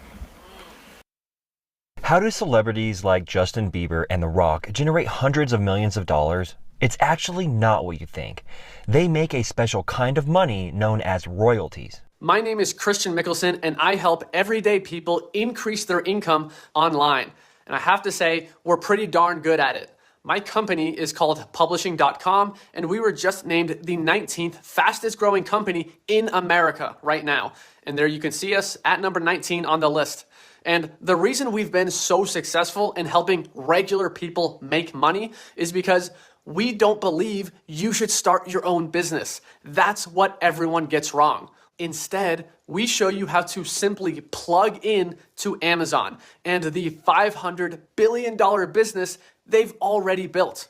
How do celebrities like Justin Bieber and The Rock generate hundreds of millions of dollars? It's actually not what you think. They make a special kind of money known as royalties. My name is Christian Mickelson, and I help everyday people increase their income online. And I have to say, we're pretty darn good at it. My company is called Publishing.com, and we were just named the 19th fastest growing company in America right now. And there you can see us at number 19 on the list. And the reason we've been so successful in helping regular people make money is because we don't believe you should start your own business. That's what everyone gets wrong. Instead, we show you how to simply plug in to Amazon and the $500 billion business they've already built.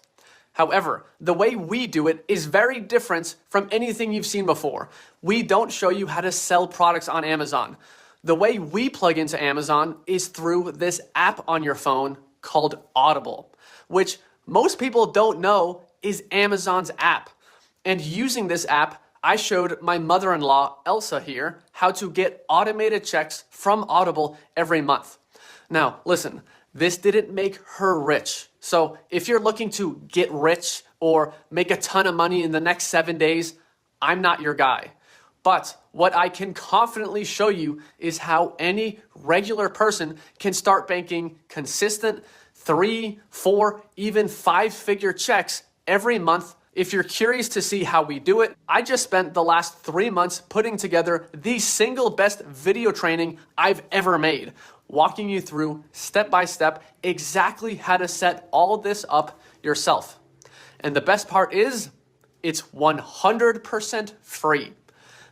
However, the way we do it is very different from anything you've seen before. We don't show you how to sell products on Amazon. The way we plug into Amazon is through this app on your phone called Audible, which most people don't know is Amazon's app. And using this app, I showed my mother-in-law, Elsa here, how to get automated checks from Audible every month. Now, listen, this didn't make her rich. So if you're looking to get rich or make a ton of money in the next 7 days, I'm not your guy. But what I can confidently show you is how any regular person can start banking consistent 3, 4, even 5-figure checks every month. If you're curious to see how we do it, I just spent the last 3 months putting together the single best video training I've ever made, walking you through step by step exactly how to set all this up yourself. And the best part is, it's 100% free.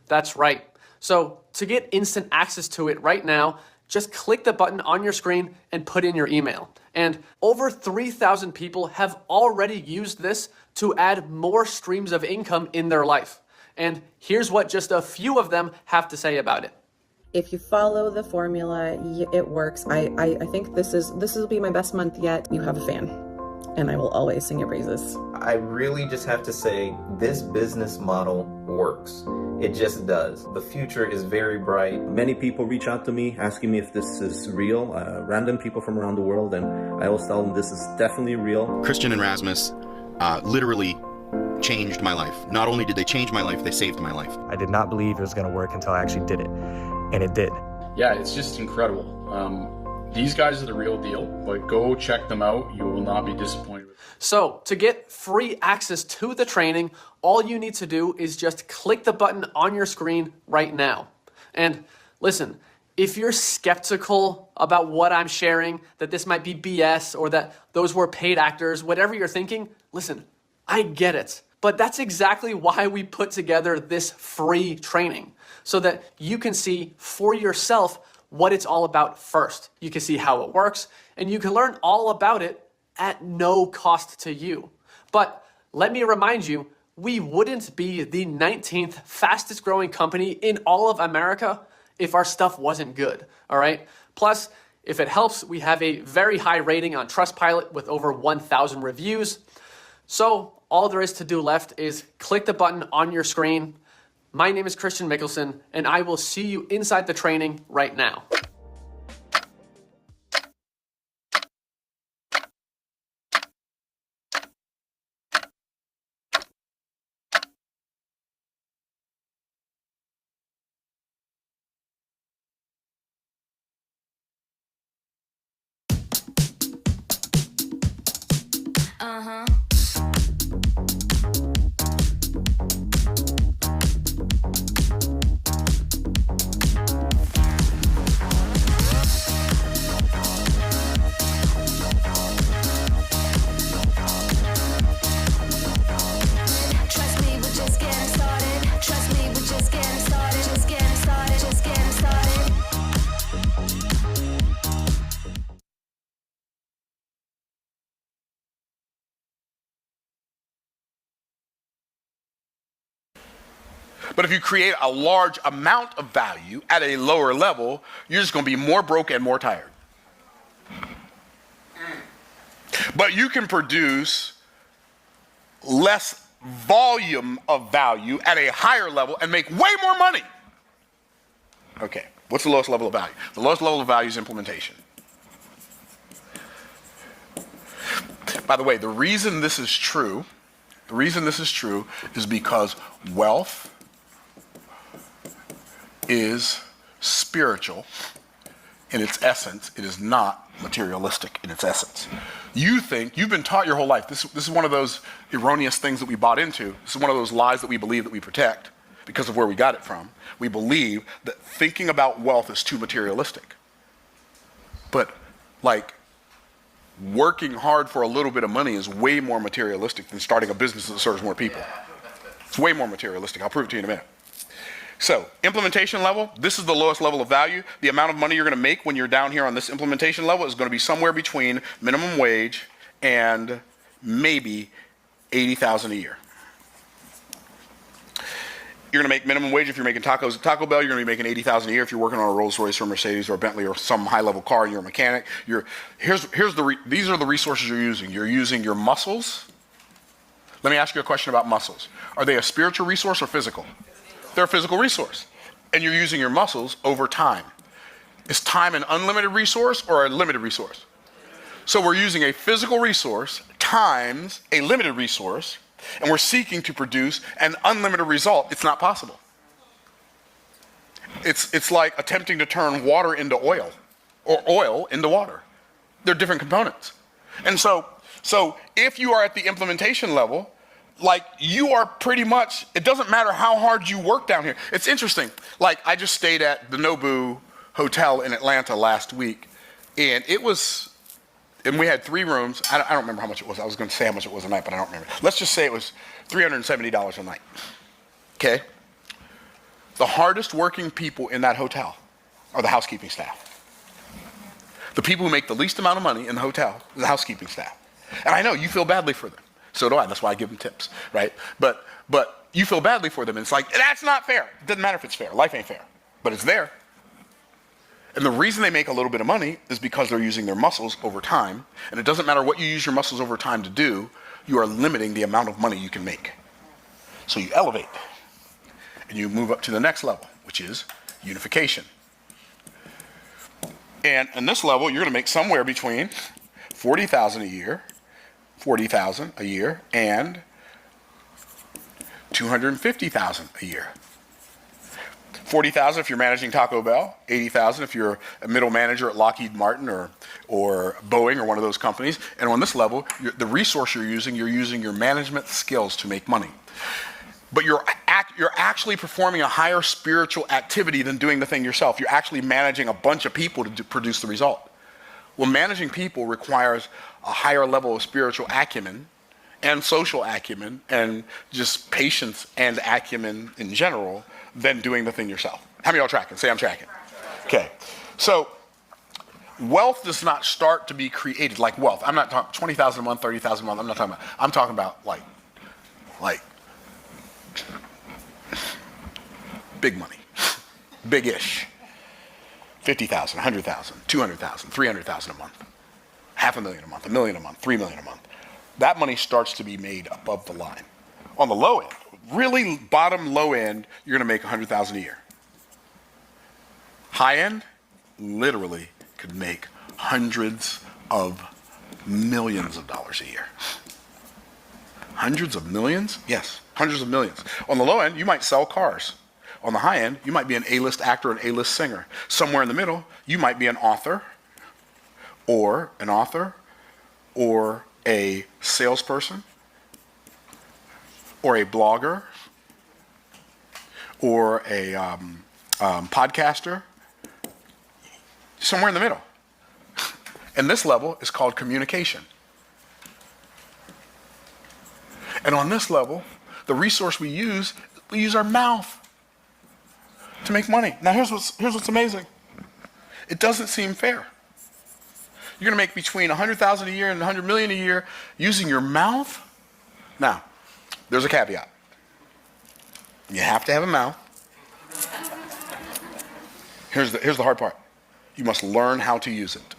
That's right. So to get instant access to it right now, just click the button on your screen and put in your email. And over 3,000 people have already used this to add more streams of income in their life. And here's what just a few of them have to say about it. If you follow the formula, it works. I think this will be my best month yet. You have a fan, and I will always sing your praises. I really just have to say, this business model works. It just does. The future is very bright. Many people reach out to me asking me if this is real, random people from around the world, and I always tell them this is definitely real. Christian and Rasmus literally changed my life. Not only did they change my life, they saved my life. I did not believe it was going to work until I actually did it, and it did. Yeah, it's just incredible. These guys are the real deal, but go check them out. You will not be disappointed. So to get free access to the training, all you need to do is just click the button on your screen right now. And listen, If you're skeptical about what I'm sharing, that this might be BS or that those were paid actors, whatever you're thinking, listen, I get it. But that's exactly why we put together this free training, so that you can see for yourself what it's all about first. You can see how it works, and you can learn all about it at no cost to you. But let me remind you, we wouldn't be the 19th fastest growing company in all of America if our stuff wasn't good, all right? Plus, if it helps, we have a very high rating on Trustpilot with over 1,000 reviews. So all there is to do left is click the button on your screen. My name is Christian Mickelson, and I will see you inside the training right now. But if you create a large amount of value at a lower level, you're just going to be more broke and more tired. But you can produce less volume of value at a higher level and make way more money. Okay, what's the lowest level of value? The lowest level of value is implementation. By the way, the reason this is true is because wealth is spiritual in its essence. It is not materialistic in its essence. You think, you've been taught your whole life, this is one of those erroneous things that we bought into. This is one of those lies that we believe that we protect because of where we got it from. We believe that thinking about wealth is too materialistic. But like, working hard for a little bit of money is way more materialistic than starting a business that serves more people. It's way more materialistic. I'll prove it to you in a minute. So, implementation level, this is the lowest level of value. The amount of money you're going to make when you're down here on this implementation level is going to be somewhere between minimum wage and maybe $80,000 a year. You're going to make minimum wage if you're making tacos at Taco Bell. You're going to be making $80,000 a year if you're working on a Rolls Royce or Mercedes or a Bentley or some high-level car and you're a mechanic. These are the resources you're using. You're using your muscles. Let me ask you a question about muscles. Are they a spiritual resource or physical? They're a physical resource. And you're using your muscles over time. Is time an unlimited resource or a limited resource? So we're using a physical resource times a limited resource, and we're seeking to produce an unlimited result. It's not possible. It's like attempting to turn water into oil or oil into water. They're different components. And so if you are at the implementation level, like you are pretty much, it doesn't matter how hard you work down here. It's interesting. Like I just stayed at the Nobu Hotel in Atlanta last week, and we had 3 rooms. I don't remember how much it was. I was going to say how much it was a night, but I don't remember. Let's just say it was $370 a night. Okay? The hardest working people in that hotel are the housekeeping staff. The people who make the least amount of money in the hotel is the housekeeping staff. And I know you feel badly for them. So do I. That's why I give them tips, right? But you feel badly for them. And it's like, that's not fair. It doesn't matter if it's fair. Life ain't fair. But it's there. And the reason they make a little bit of money is because they're using their muscles over time. And it doesn't matter what you use your muscles over time to do, you are limiting the amount of money you can make. So you elevate. And you move up to the next level, which is unification. And in this level, you're going to make somewhere between $40,000 a year, $40,000 a year, and $250,000 a year. $40,000 if you're managing Taco Bell, $80,000 if you're a middle manager at Lockheed Martin or Boeing or one of those companies. And on this level, the resource you're using your management skills to make money. But you're actually performing a higher spiritual activity than doing the thing yourself. You're actually managing a bunch of people to produce the result. Well, managing people requires a higher level of spiritual acumen and social acumen and just patience and acumen in general than doing the thing yourself. How many of y'all tracking? Say I'm tracking. Okay. So wealth does not start to be created like wealth. I'm not talking 20,000 a month, 30,000 a month. I'm not talking about. I'm talking about like big money, big-ish. 50,000, 100,000, 200,000, 300,000 a month, $500,000 a month, $1 million a month, $3 million a month. That money starts to be made above the line. On the low end, really bottom low end, you're going to make 100,000 a year. High end, literally could make hundreds of millions of dollars a year. Hundreds of millions? Yes, hundreds of millions. On the low end, you might sell cars. On the high end, you might be an A-list actor, an A-list singer. Somewhere in the middle, you might be an author, or a salesperson, or a blogger, or a podcaster. Somewhere in the middle. And this level is called communication. And on this level, the resource we use our mouth to make money. Now here's what's amazing. It doesn't seem fair. You're gonna make between 100,000 a year and 100 million a year using your mouth. Now, there's a caveat. You have to have a mouth. Here's the hard part. You must learn how to use it.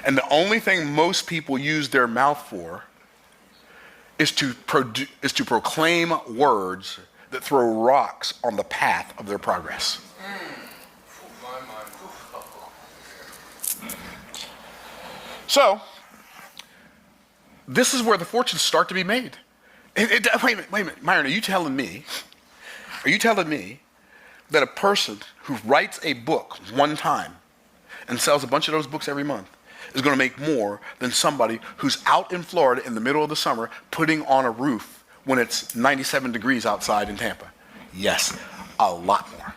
And the only thing most people use their mouth for is to proclaim words that throw rocks on the path of their progress. So, this is where the fortunes start to be made. Wait a minute, Myron, are you telling me that a person who writes a book one time and sells a bunch of those books every month is going to make more than somebody who's out in Florida in the middle of the summer putting on a roof when it's 97 degrees outside in Tampa? Yes, a lot more.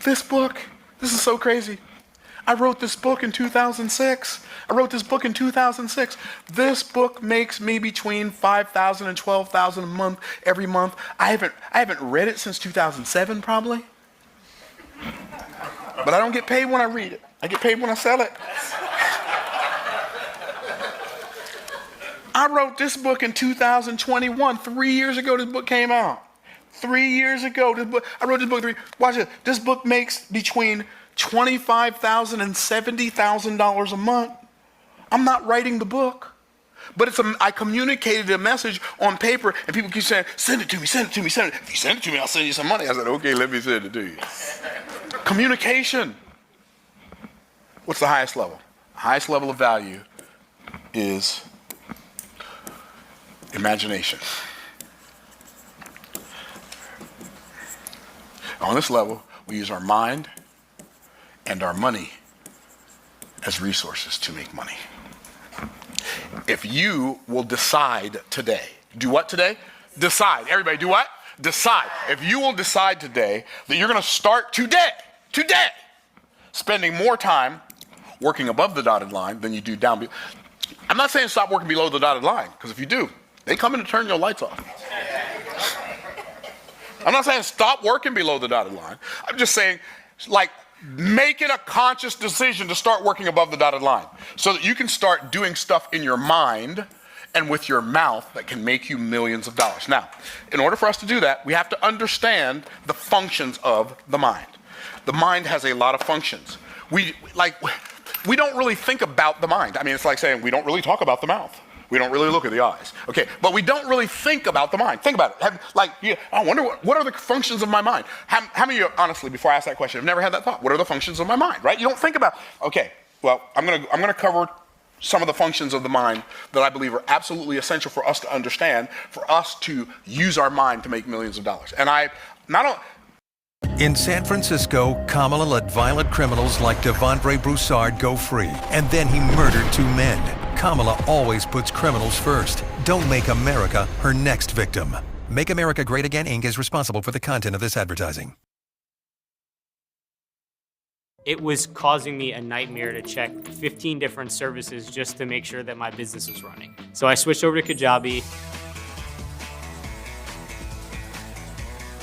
This is so crazy. I wrote this book in 2006. This book makes me between $5,000 and $12,000 a month every month. I haven't read it since 2007 probably. But I don't get paid when I read it. I get paid when I sell it. I wrote this book in 2021. 3 years ago this book came out. 3 years ago I wrote this book. Watch it. This book makes between $25,000 and $70,000 a month. I'm not writing the book, but I communicated a message on paper, and people keep saying, "Send it to me, send it to me, send it." If you send it to me, I'll send you some money. I said, "Okay, let me send it to you." Communication. What's the highest level? The highest level of value is imagination. On this level, we use our mind and our money as resources to make money. If you will decide today, do what today? Decide. Everybody do what? Decide. If you will decide today that you're going to start today, spending more time working above the dotted line than you do down below. I'm not saying stop working below the dotted line, because if you do, they come in and turn your lights off. I'm not saying stop working below the dotted line. I'm just saying, make it a conscious decision to start working above the dotted line so that you can start doing stuff in your mind and with your mouth that can make you millions of dollars. Now, in order for us to do that, we have to understand the functions of the mind. The mind has a lot of functions. We don't really think about the mind. I mean, it's like saying we don't really talk about the mouth. We don't really look at the eyes. Okay, but we don't really think about the mind. Think about it. I wonder what are the functions of my mind? How many of you, honestly, before I ask that question, have never had that thought? What are the functions of my mind, right? You don't think about, okay, well, I'm gonna cover some of the functions of the mind that I believe are absolutely essential for us to understand, for us to use our mind to make millions of dollars. And In San Francisco, Kamala let violent criminals like Devondre Broussard go free, and then he murdered 2 men. Kamala always puts criminals first. Don't make America her next victim. Make America Great Again, Inc. is responsible for the content of this advertising. It was causing me a nightmare to check 15 different services just to make sure that my business was running. So I switched over to Kajabi.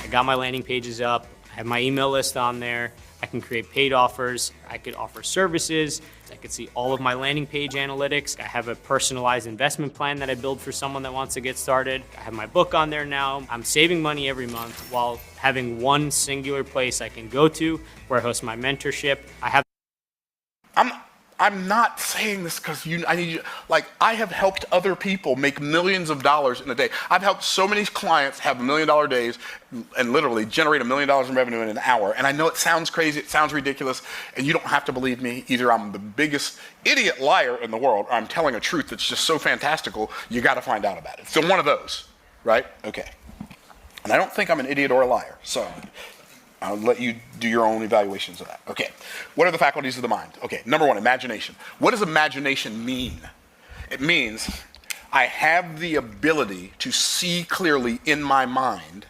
I got my landing pages up. I have my email list on there. I can create paid offers. I could offer services. I could see all of my landing page analytics. I have a personalized investment plan that I build for someone that wants to get started. I have my book on there now. I'm saving money every month while having one singular place I can go to where I host my mentorship. I'm not saying this because I need you. Like, I have helped other people make millions of dollars in a day. I've helped so many clients have $1 million days and literally generate $1 million in revenue in an hour. And I know it sounds crazy, it sounds ridiculous, and you don't have to believe me. Either I'm the biggest idiot liar in the world, or I'm telling a truth that's just so fantastical, you got to find out about it. So one of those, right? Okay. And I don't think I'm an idiot or a liar, so I'll let you do your own evaluations of that. Okay, what are the faculties of the mind? Okay, number 1, imagination. What does imagination mean? It means I have the ability to see clearly in my mind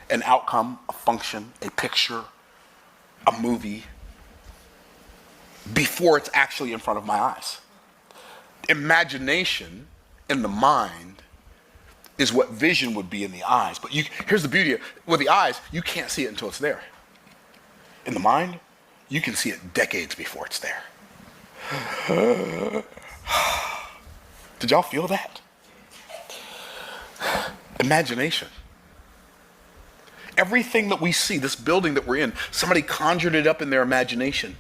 an outcome, a function, a picture, a movie, before it's actually in front of my eyes. Imagination in the mind is what vision would be in the eyes. But here's the beauty with the eyes, you can't see it until it's there. In the mind, you can see it decades before it's there. Did y'all feel that? Imagination. Everything that we see, this building that we're in, somebody conjured it up in their imagination,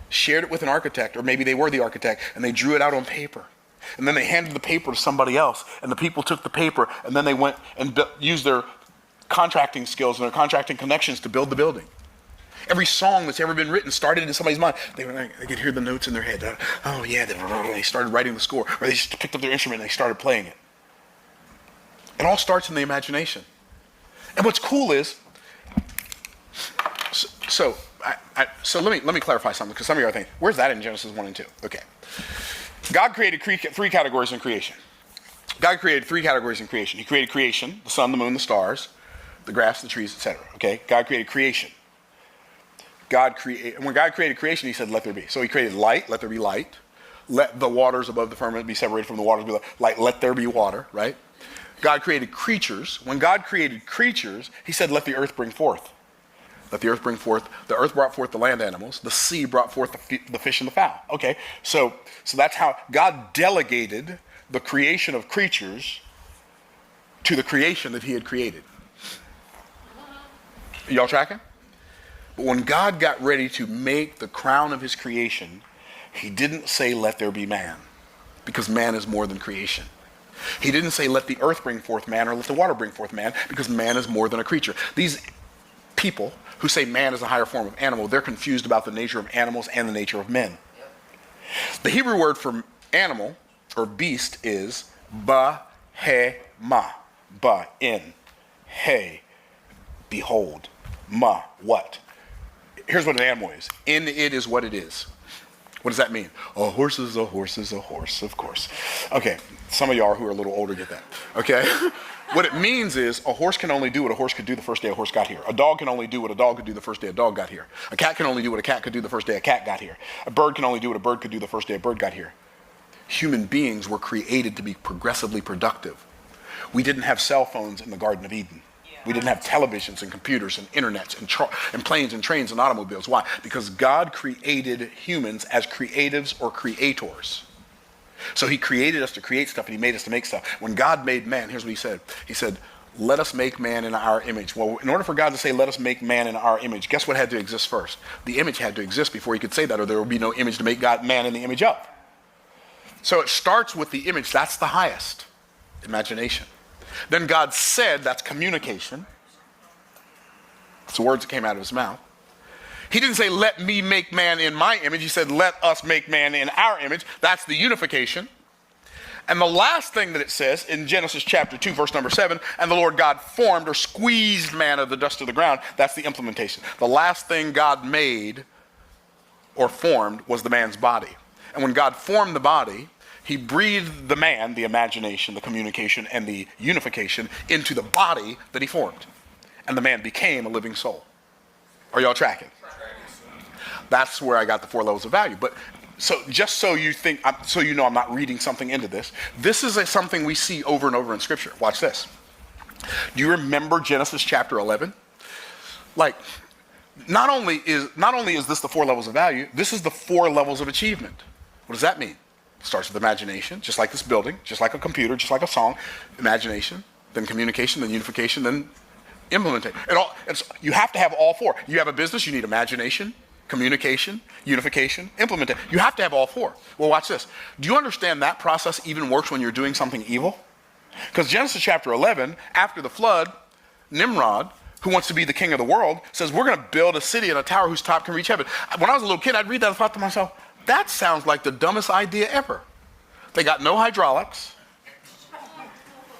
shared it with an architect, or maybe they were the architect, and they drew it out on paper. And then they handed the paper to somebody else, and the people took the paper, and then they went and used their contracting skills and their contracting connections to build the building. Every song that's ever been written started in somebody's mind. They could hear the notes in their head. Oh yeah, they started writing the score, or they just picked up their instrument and they started playing it. It all starts in the imagination. And what's cool is, so let me clarify something, because some of you are thinking, where's that in Genesis 1 and 2? Okay. God created 3 categories in creation. God created 3 categories in creation. He created creation, the sun, the moon, the stars, the grass, the trees, etc. Okay? God created creation. When God created creation, he said, let there be. So he created light, let there be light. Let the waters above the firmament be separated from the waters below. Light, let there be water, right? God created creatures. When God created creatures, he said, let the earth bring forth. Let the earth bring forth. The earth brought forth the land animals. The sea brought forth the fish and the fowl. Okay, so that's how God delegated the creation of creatures to the creation that he had created. Y'all tracking? But when God got ready to make the crown of his creation, he didn't say, let there be man, because man is more than creation. He didn't say, let the earth bring forth man, or let the water bring forth man, because man is more than a creature. These people who say man is a higher form of animal, they're confused about the nature of animals and the nature of men. The Hebrew word for animal or beast is ba-he-ma. Ba, in. He, behold. Ma, what? Here's what an animal is. In it is what it is. What does that mean? A horse is a horse is a horse, of course. Okay, some of y'all who are a little older get that. Okay? What it means is a horse can only do what a horse could do the first day a horse got here. A dog can only do what a dog could do the first day a dog got here. A cat can only do what a cat could do the first day a cat got here. A bird can only do what a bird could do the first day a bird got here. Human beings were created to be progressively productive. We didn't have cell phones in the Garden of Eden. We didn't have televisions and computers and internets and planes and trains and automobiles. Why? Because God created humans as creatives or creators. So he created us to create stuff, and he made us to make stuff. When God made man, here's what he said. He said, let us make man in our image. Well, in order for God to say, let us make man in our image, guess what had to exist first? The image had to exist before he could say that, or there would be no image to make God man in the image of. So it starts with the image. That's the highest. Imagination. Then God said, that's communication. It's the words that came out of his mouth. He didn't say, let me make man in my image. He said, let us make man in our image. That's the unification. And the last thing that it says in Genesis chapter 2, verse number 7, and the Lord God formed or squeezed man of the dust of the ground. That's the implementation. The last thing God made or formed was the man's body. And when God formed the body, he breathed the man, the imagination, the communication, and the unification into the body that he formed. And the man became a living soul. Are y'all tracking? That's where I got the 4 levels of value. But so just so you think, so you know I'm not reading something into this, this is something we see over and over in Scripture. Watch this. Do you remember Genesis chapter 11? Like, not only is this the 4 levels of value, this is the 4 levels of achievement. What does that mean? It starts with imagination, just like this building, just like a computer, just like a song. Imagination, then communication, then unification, then implementation. You have to have all 4. You have a business, you need imagination, communication, unification, implementation. You have to have all 4. Well, watch this. Do you understand that process even works when you're doing something evil? Because Genesis chapter 11, after the flood, Nimrod, who wants to be the king of the world, says, we're going to build a city and a tower whose top can reach heaven. When I was a little kid, I'd read that and thought to myself, that sounds like the dumbest idea ever. They got no hydraulics.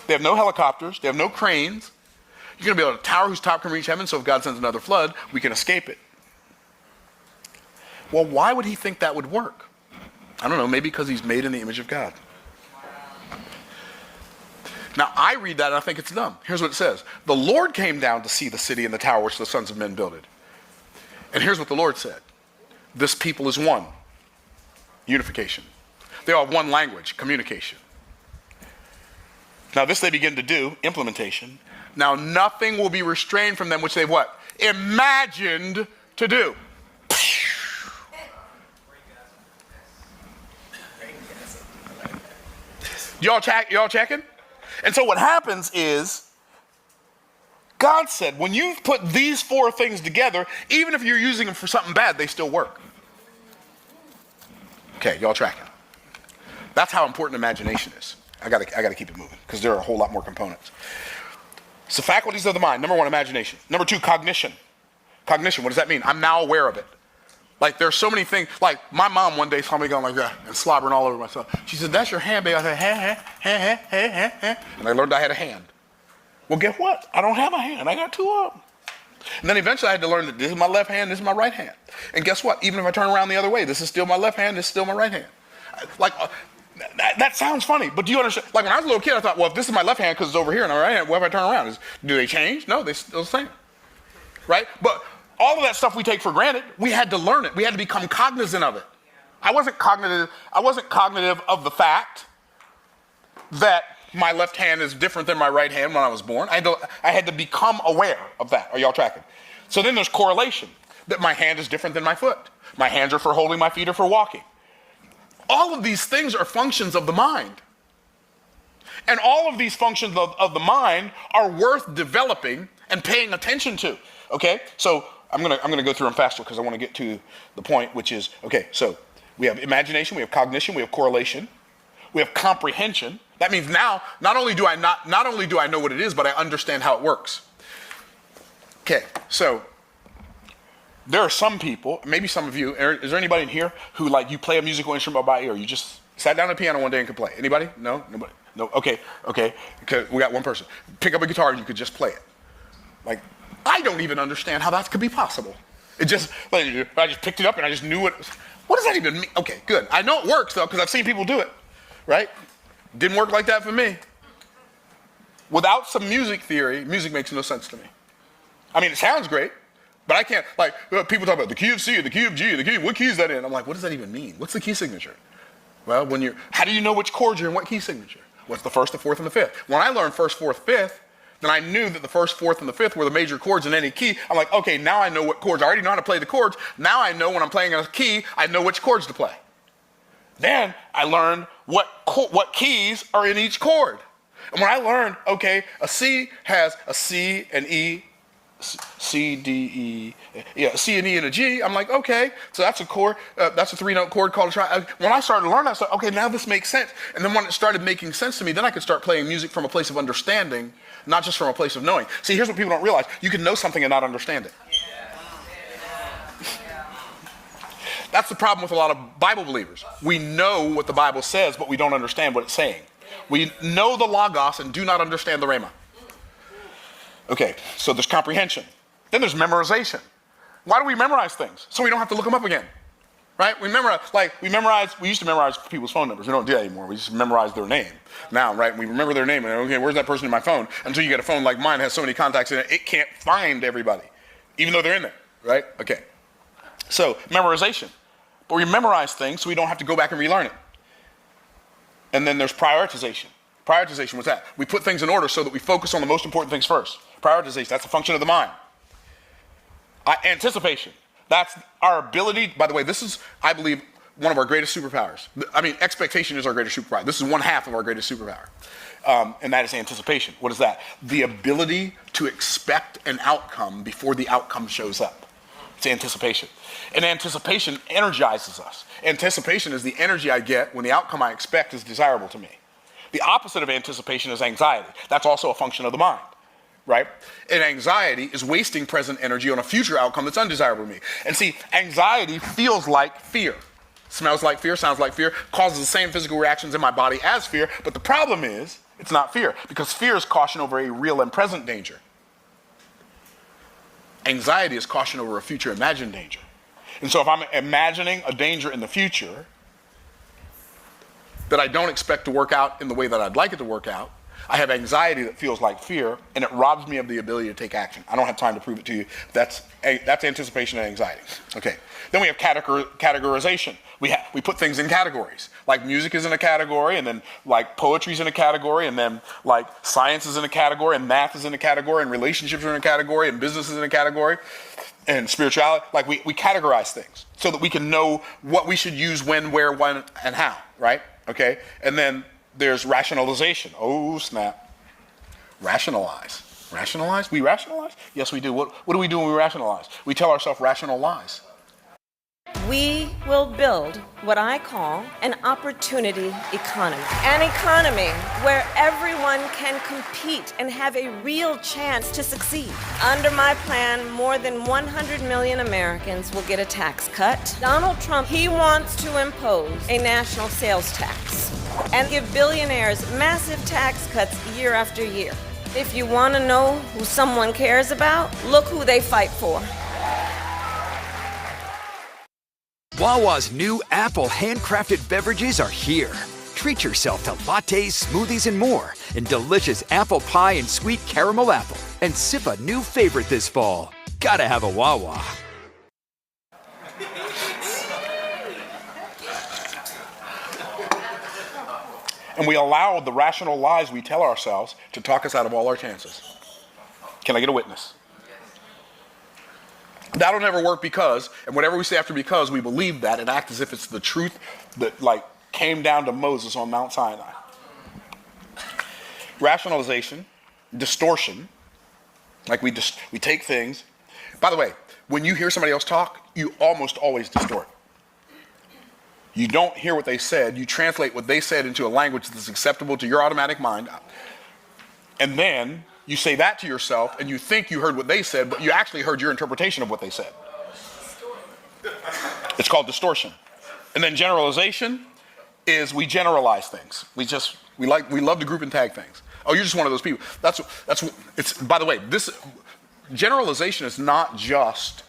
They have no helicopters. They have no cranes. You're going to build a tower whose top can reach heaven, so if God sends another flood, we can escape it. Well, why would he think that would work? I don't know, maybe because he's made in the image of God. Now, I read that and I think it's dumb. Here's what it says. The Lord came down to see the city and the tower which the sons of men builded. And here's what the Lord said. This people is one. Unification. They all have one language, communication. Now this they begin to do, implementation. Now nothing will be restrained from them which they've what? Imagined to do. Y'all checking? And so what happens is, God said, when you've put these 4 things together, even if you're using them for something bad, they still work. Okay, y'all tracking? That's how important imagination is. I gotta keep it moving because there are a whole lot more components. So faculties of the mind. Number 1, imagination. Number 2, cognition. Cognition, what does that mean? I'm now aware of it. Like there's so many things, like my mom one day saw me going like that and slobbering all over myself. She said, that's your hand, baby. I said, ha. And I learned I had a hand. Well, guess what? I don't have a hand. I got 2 of them. And then eventually I had to learn that this is my left hand, this is my right hand. And guess what? Even if I turn around the other way, this is still my left hand, this is still my right hand. Like, that sounds funny, but do you understand? Like when I was a little kid, I thought, well, if this is my left hand because it's over here and my right hand, what if I turn around? Do they change? No, they're still the same. Right? But all of that stuff we take for granted, we had to learn it. We had to become cognizant of it. I wasn't cognitive of the fact that my left hand is different than my right hand when I was born. I had to become aware of that. Are y'all tracking? So then there's correlation, that my hand is different than my foot. My hands are for holding, my feet are for walking. All of these things are functions of the mind. And all of these functions of the mind are worth developing and paying attention to. Okay? So I'm gonna go through them faster because I want to get to the point, which is, okay, so we have imagination, we have cognition, we have correlation, we have comprehension. That means now, not only do I know what it is, but I understand how it works. Okay, so there are some people, maybe some of you, is there anybody in here who like you play a musical instrument by ear? You just sat down at a piano one day and could play. Anybody? No? Nobody? No? Okay. We got one person. Pick up a guitar and you could just play it. Like, I don't even understand how that could be possible. I just picked it up and I just knew it. What does that even mean? Okay, good. I know it works though because I've seen people do it, right? Didn't work like that for me. Without some music theory, music makes no sense to me. I mean, it sounds great, but I can't, like, people talk about the key of C, the key of G, the key, what key is that in? I'm like, what does that even mean? What's the key signature? Well, how do you know which chords are in what key signature? What's the first, the fourth, and the fifth? When I learned first, fourth, fifth, then I knew that the first, fourth, and the fifth were the major chords in any key. I'm like, okay, now I know what chords. I already know how to play the chords. Now I know when I'm playing a key, I know which chords to play. Then I learned what keys are in each chord. And when I learned, okay, a C has a C and E, C, D, E, C and E and a G, I'm like, okay, so that's a chord, that's a 3-note chord called a tri. When I started to learn that, I said, okay, now this makes sense. And then when it started making sense to me, then I could start playing music from a place of understanding, not just from a place of knowing. See, here's what people don't realize. You can know something and not understand it. That's the problem with a lot of Bible believers. We know what the Bible says, but we don't understand what it's saying. We know the logos and do not understand the rhema. Okay, so there's comprehension. Then there's memorization. Why do we memorize things? So we don't have to look them up again, right? We used to memorize people's phone numbers. We don't do that anymore. We just memorize their name. Now, right, we remember their name, and okay, where's that person in my phone? Until you get a phone like mine, has so many contacts in it, it can't find everybody, even though they're in there, right? Okay, so memorization. But we memorize things so we don't have to go back and relearn it. And then there's prioritization. Prioritization, what's that? We put things in order so that we focus on the most important things first. Prioritization, that's a function of the mind. Anticipation, that's our ability, by the way, this is, I believe, one of our greatest superpowers. I mean, expectation is our greatest superpower. This is one half of our greatest superpower. And that is anticipation. What is that? The ability to expect an outcome before the outcome shows up. It's anticipation. And anticipation energizes us. Anticipation is the energy I get when the outcome I expect is desirable to me. The opposite of anticipation is anxiety. That's also a function of the mind, right? And anxiety is wasting present energy on a future outcome that's undesirable to me. And see, anxiety feels like fear. Smells like fear, sounds like fear, causes the same physical reactions in my body as fear. But the problem is, it's not fear, because fear is caution over a real and present danger. Anxiety is caution over a future imagined danger. And so if I'm imagining a danger in the future that I don't expect to work out in the way that I'd like it to work out, I have anxiety that feels like fear, and it robs me of the ability to take action. I don't have time to prove it to you. That's anticipation and anxiety. Okay. Then we have categorization. We put things in categories. Like music is in a category, and then like poetry is in a category, and then like science is in a category, and math is in a category, and relationships are in a category, and business is in a category, and spirituality. Like we categorize things so that we can know what we should use when, where, when, and how, right? Okay. And then there's rationalization. Oh, snap. Rationalize. Rationalize? We rationalize? Yes, we do. What do we do when we rationalize? We tell ourselves rational lies. We will build what I call an opportunity economy. An economy where everyone can compete and have a real chance to succeed. Under my plan, more than 100 million Americans will get a tax cut. Donald Trump, he wants to impose a national sales tax and give billionaires massive tax cuts year after year. If you want to know who someone cares about, look who they fight for. Wawa's new Apple handcrafted beverages are here. Treat yourself to lattes, smoothies, and more in delicious apple pie and sweet caramel apple. And sip a new favorite this fall. Gotta have a Wawa. And we allow the rational lies we tell ourselves to talk us out of all our chances. Can I get a witness? That'll never work because, and whatever we say after because, we believe that and act as if it's the truth that like came down to Moses on Mount Sinai. Rationalization, distortion, like we take things. By the way, when you hear somebody else talk, you almost always distort. You don't hear what they said, you translate what they said into a language that's acceptable to your automatic mind, and then you say that to yourself, and you think you heard what they said, but you actually heard your interpretation of what they said. It's called distortion. And then generalization is we generalize things. We love to group and tag things. Oh, you're just one of those people. It's. By the way, this generalization is not just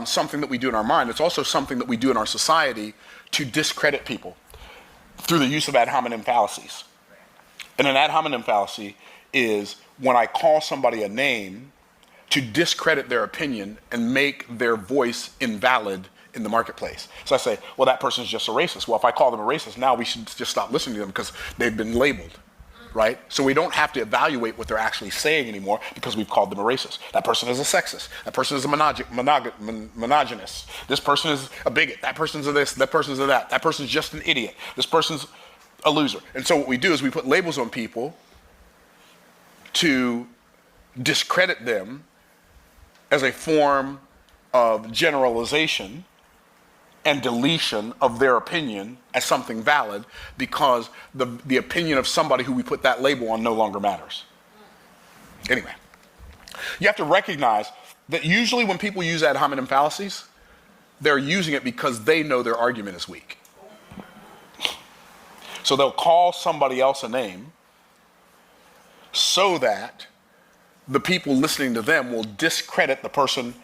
something that we do in our mind. It's also something that we do in our society to discredit people through the use of ad hominem fallacies. And an ad hominem fallacy is when I call somebody a name to discredit their opinion and make their voice invalid in the marketplace. So I say, well, that person's just a racist. Well, if I call them a racist, now we should just stop listening to them because they've been labeled, right? So we don't have to evaluate what they're actually saying anymore because we've called them a racist. That person is a sexist. That person is a misogynist. This person is a bigot. That person's a this. That person's a that. That person's just an idiot. This person's a loser. And so what we do is we put labels on people to discredit them as a form of generalization and deletion of their opinion as something valid because the opinion of somebody who we put that label on no longer matters. Anyway, you have to recognize that usually when people use ad hominem fallacies, they're using it because they know their argument is weak. So they'll call somebody else a name so that the people listening to them will discredit the person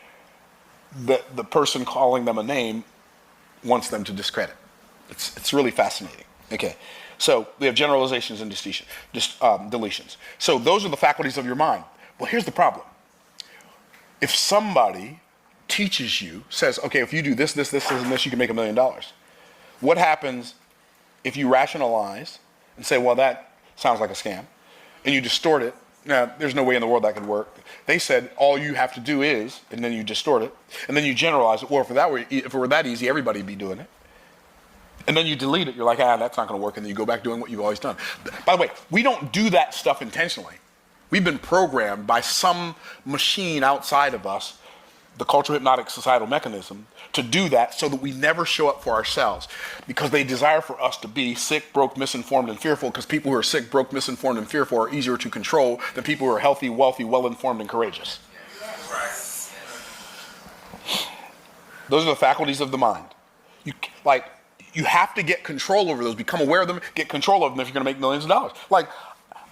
that the person calling them a name wants them to discredit. It's really fascinating. Okay, so we have generalizations and deletions. So those are the faculties of your mind. Well, here's the problem. If somebody teaches you, says, okay, if you do this, this, this, and this, you can make $1 million. What happens if you rationalize and say, well, that sounds like a scam, and you distort it? Now, there's no way in the world that could work. They said all you have to do is, and then you distort it, and then you generalize it. Well, if it were that easy, everybody'd be doing it. And then you delete it. You're like, that's not going to work, and then you go back doing what you've always done. By the way, we don't do that stuff intentionally. We've been programmed by some machine outside of us, the cultural hypnotic societal mechanism, to do that so that we never show up for ourselves, because they desire for us to be sick, broke, misinformed, and fearful, because people who are sick, broke, misinformed, and fearful are easier to control than people who are healthy, wealthy, well-informed, and courageous. Those are the faculties of the mind. You have to get control over those, become aware of them, get control of them if you're going to make millions of dollars.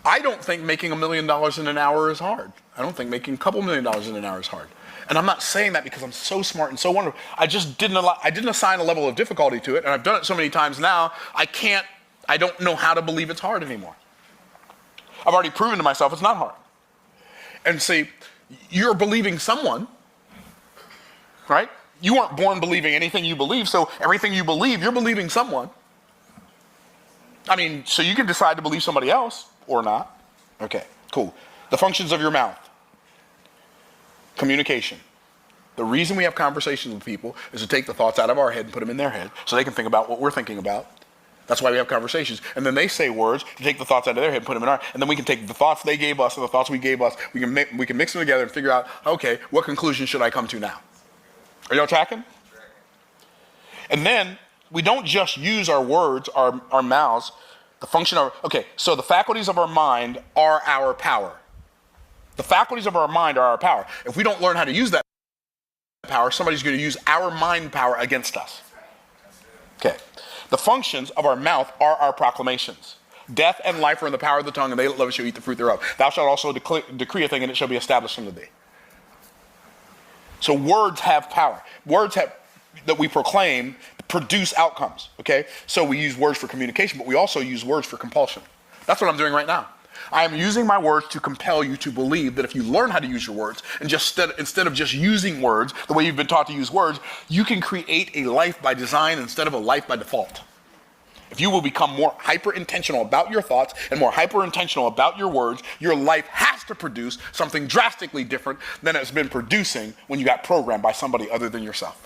I don't think making $1 million in an hour is hard. I don't think making a couple $1 million in an hour is hard. And I'm not saying that because I'm so smart and so wonderful. I just didn't assign a level of difficulty to it, and I've done it so many times now, I don't know how to believe it's hard anymore. I've already proven to myself it's not hard. And see, you're believing someone, right? You weren't born believing anything you believe, so everything you believe, you're believing someone. I mean, so you can decide to believe somebody else or not. Okay, cool. The functions of your mouth. Communication. The reason we have conversations with people is to take the thoughts out of our head and put them in their head so they can think about what we're thinking about. That's why we have conversations. And then they say words to take the thoughts out of their head and put them in our, and then we can take the thoughts they gave us and the thoughts we gave us, we can mix them together and figure out, okay, what conclusion should I come to now? Are y'all tracking? And then we don't just use our words, our mouths, the function of, so the faculties of our mind are our power. The faculties of our mind are our power. If we don't learn how to use that power, somebody's going to use our mind power against us. Okay. The functions of our mouth are our proclamations. Death and life are in the power of the tongue, and they that love it shall eat the fruit thereof. Thou shalt also decree a thing, and it shall be established unto thee. So words have power. Words that we proclaim produce outcomes. Okay? So we use words for communication, but we also use words for compulsion. That's what I'm doing right now. I am using my words to compel you to believe that if you learn how to use your words, and instead of just using words the way you've been taught to use words, you can create a life by design instead of a life by default. If you will become more hyper-intentional about your thoughts and more hyper-intentional about your words, your life has to produce something drastically different than it's been producing when you got programmed by somebody other than yourself.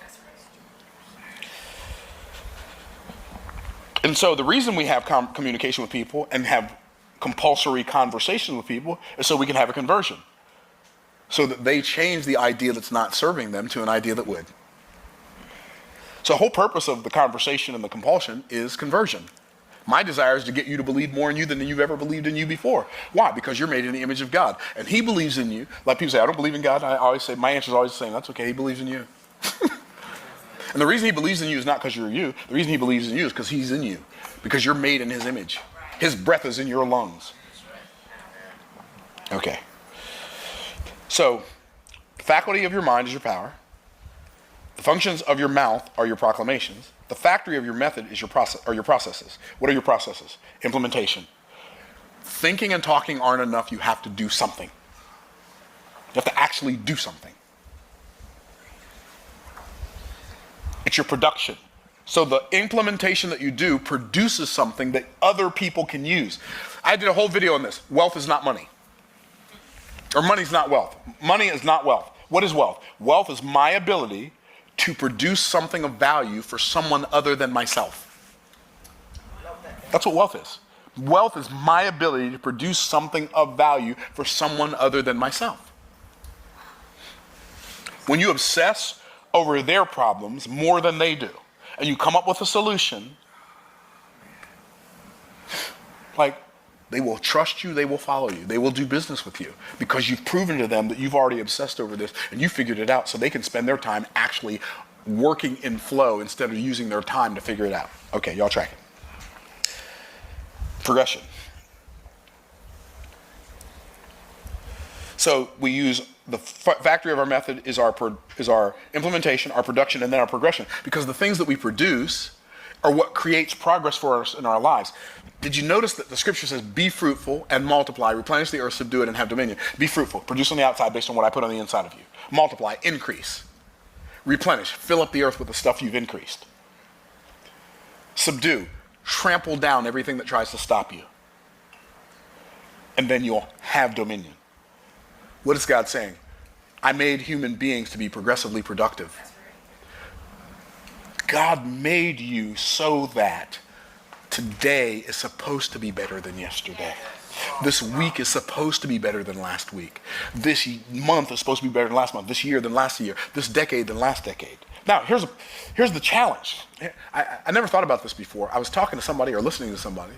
And so the reason we have communication with people and have compulsory conversations with people is so we can have a conversion, so that they change the idea that's not serving them to an idea that would. So the whole purpose of the conversation and the compulsion is conversion. My desire is to get you to believe more in you than you've ever believed in you before. Why? Because you're made in the image of God, and He believes in you. Like people say, I don't believe in God. I always say, my answer is always the same. That's okay. He believes in you. And the reason He believes in you is not because you're you. The reason He believes in you is because He's in you, because you're made in His image. His breath is in your lungs. Okay. So, the faculty of your mind is your power. The functions of your mouth are your proclamations. The factory of your method is your processes. What are your processes? Implementation. Thinking and talking aren't enough. You have to do something. You have to actually do something. It's your production. So the implementation that you do produces something that other people can use. I did a whole video on this. Wealth is not money. Or money's not wealth. Money is not wealth. What is wealth? Wealth is my ability to produce something of value for someone other than myself. That's what wealth is. Wealth is my ability to produce something of value for someone other than myself. When you obsess over their problems more than they do, and you come up with a solution, like, they will trust you, they will follow you, they will do business with you, because you've proven to them that you've already obsessed over this and you figured it out, so they can spend their time actually working in flow instead of using their time to figure it out. Okay, y'all tracking. Progression. So we use the factory of our method is our implementation, our production, and then our progression. Because the things that we produce are what creates progress for us in our lives. Did you notice that the scripture says, be fruitful and multiply, replenish the earth, subdue it, and have dominion? Be fruitful, produce on the outside based on what I put on the inside of you. Multiply, increase. Replenish, fill up the earth with the stuff you've increased. Subdue, trample down everything that tries to stop you. And then you'll have dominion. What is God saying? I made human beings to be progressively productive. God made you so that today is supposed to be better than yesterday. This week is supposed to be better than last week. This month is supposed to be better than last month. This year than last year. This decade than last decade. Now, here's the challenge. I never thought about this before. I was talking to somebody or listening to somebody.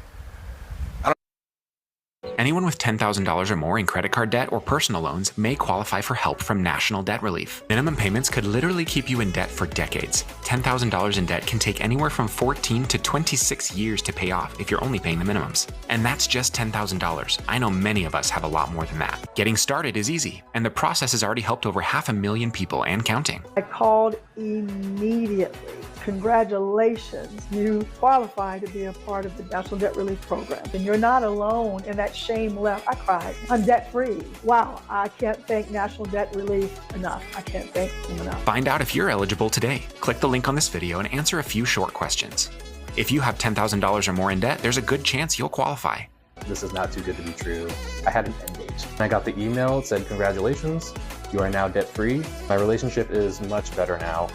Anyone with $10,000 or more in credit card debt or personal loans may qualify for help from National Debt Relief. Minimum payments could literally keep you in debt for decades. $10,000 in debt can take anywhere from 14 to 26 years to pay off if you're only paying the minimums. And that's just $10,000. I know many of us have a lot more than that. Getting started is easy, and the process has already helped over 500,000 people and counting. I called immediately. Congratulations, you qualify to be a part of the National Debt Relief Program. And you're not alone in that shame left. I cried. I'm debt free. Wow, I can't thank National Debt Relief enough. I can't thank them enough. Find out if you're eligible today. Click the link on this video and answer a few short questions. If you have $10,000 or more in debt, there's a good chance you'll qualify. This is not too good to be true. I had an end date. I got the email, it said, congratulations, you are now debt free. My relationship is much better now.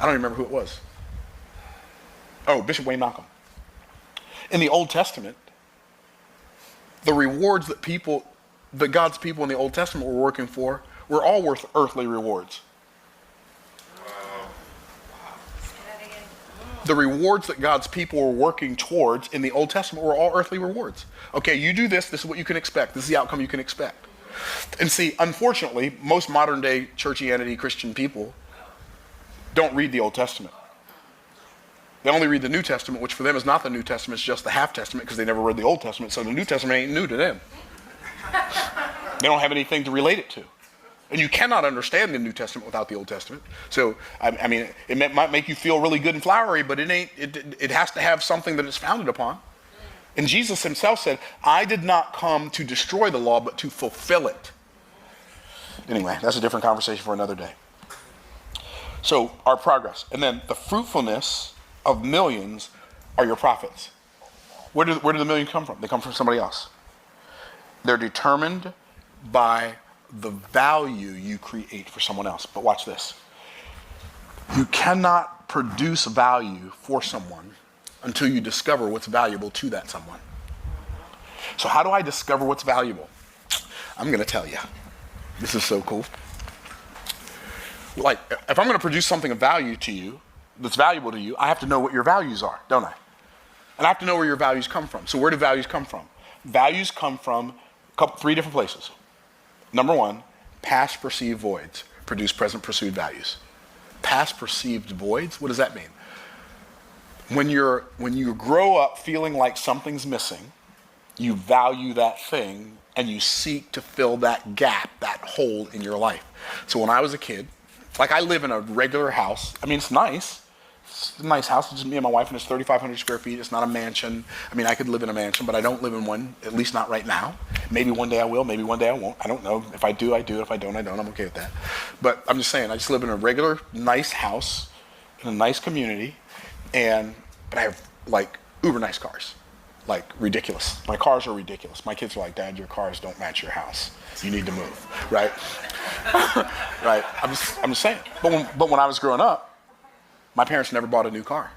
I don't even remember who it was. Oh, Bishop Wayne Malcolm. In the Old Testament, the rewards that God's people in the Old Testament were working for were all worth earthly rewards. The rewards that God's people were working towards in the Old Testament were all earthly rewards. Okay, you do this is what you can expect. This is the outcome you can expect. And see, unfortunately, most modern day churchianity Christian people don't read the Old Testament. They only read the New Testament, which for them is not the New Testament, it's just the half Testament because they never read the Old Testament, so the New Testament ain't new to them. They don't have anything to relate it to. And you cannot understand the New Testament without the Old Testament. So, I mean, it might make you feel really good and flowery, but it has to have something that it's founded upon. And Jesus himself said, I did not come to destroy the law, but to fulfill it. Anyway, that's a different conversation for another day. So, our progress. And then the fruitfulness of millions are your profits. Where do the millions come from? They come from somebody else. They're determined by the value you create for someone else. But watch this. You cannot produce value for someone until you discover what's valuable to that someone. So how do I discover what's valuable? I'm going to tell you. This is so cool. Like, if I'm going to produce something of value to you, that's valuable to you, I have to know what your values are, don't I? And I have to know where your values come from. So where do values come from? Values come from three different places. Number one, past perceived voids produce present pursued values. Past perceived voids, what does that mean? When you grow up feeling like something's missing, you value that thing and you seek to fill that gap, that hole in your life. So when I was a kid, like I live in a regular house. I mean, it's nice. It's a nice house. It's just me and my wife, and it's 3,500 square feet. It's not a mansion. I mean, I could live in a mansion, but I don't live in one, at least not right now. Maybe one day I will. Maybe one day I won't. I don't know. If I do, I do. If I don't, I don't. I'm okay with that. But I'm just saying, I just live in a regular, nice house in a nice community, but I have, like, uber nice cars. Like, ridiculous. My cars are ridiculous. My kids are like, Dad, your cars don't match your house. You need to move, right? Right. I'm just saying. But when I was growing up, my parents never bought a new car.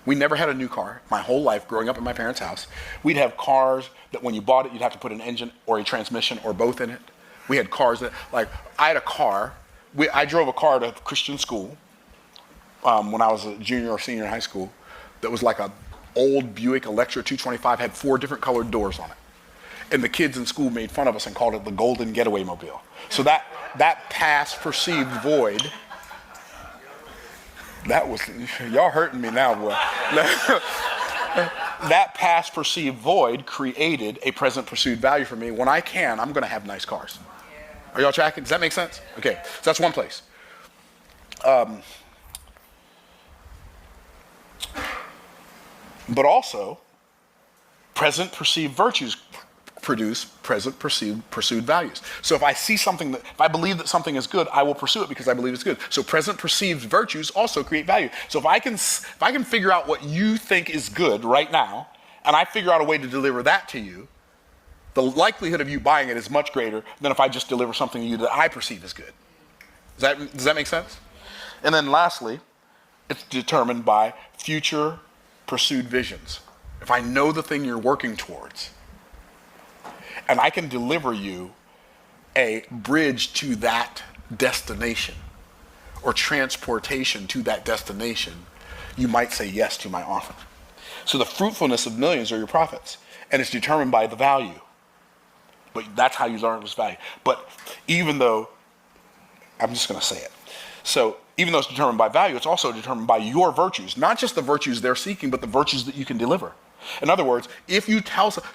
We never had a new car my whole life growing up in my parents' house. We'd have cars that when you bought it, you'd have to put an engine or a transmission or both in it. We had cars that, like, I had a car. I drove a car to Christian school when I was a junior or senior in high school that was like a old Buick Electra 225, had 4 different colored doors on it. And the kids in school made fun of us and called it the Golden Getaway Mobile. So that past perceived void, that was, y'all hurting me now, boy. that past perceived void created a present pursued value for me. When I can, I'm going to have nice cars. Are y'all tracking? Does that make sense? Okay, so that's one place. But also, present perceived virtues produce present pursued values. So if I see something if I believe that something is good, I will pursue it because I believe it's good. So present perceived virtues also create value. So if I can figure out what you think is good right now, and I figure out a way to deliver that to you, the likelihood of you buying it is much greater than if I just deliver something to you that I perceive as good. Does that make sense? And then lastly, it's determined by future pursued visions. If I know the thing you're working towards, and I can deliver you a bridge to that destination or transportation to that destination, you might say yes to my offer. So the fruitfulness of millions are your profits, and it's determined by the value. But that's how you learn this value. But even though, I'm just going to say it. So even though it's determined by value, it's also determined by your virtues, not just the virtues they're seeking, but the virtues that you can deliver. In other words, if you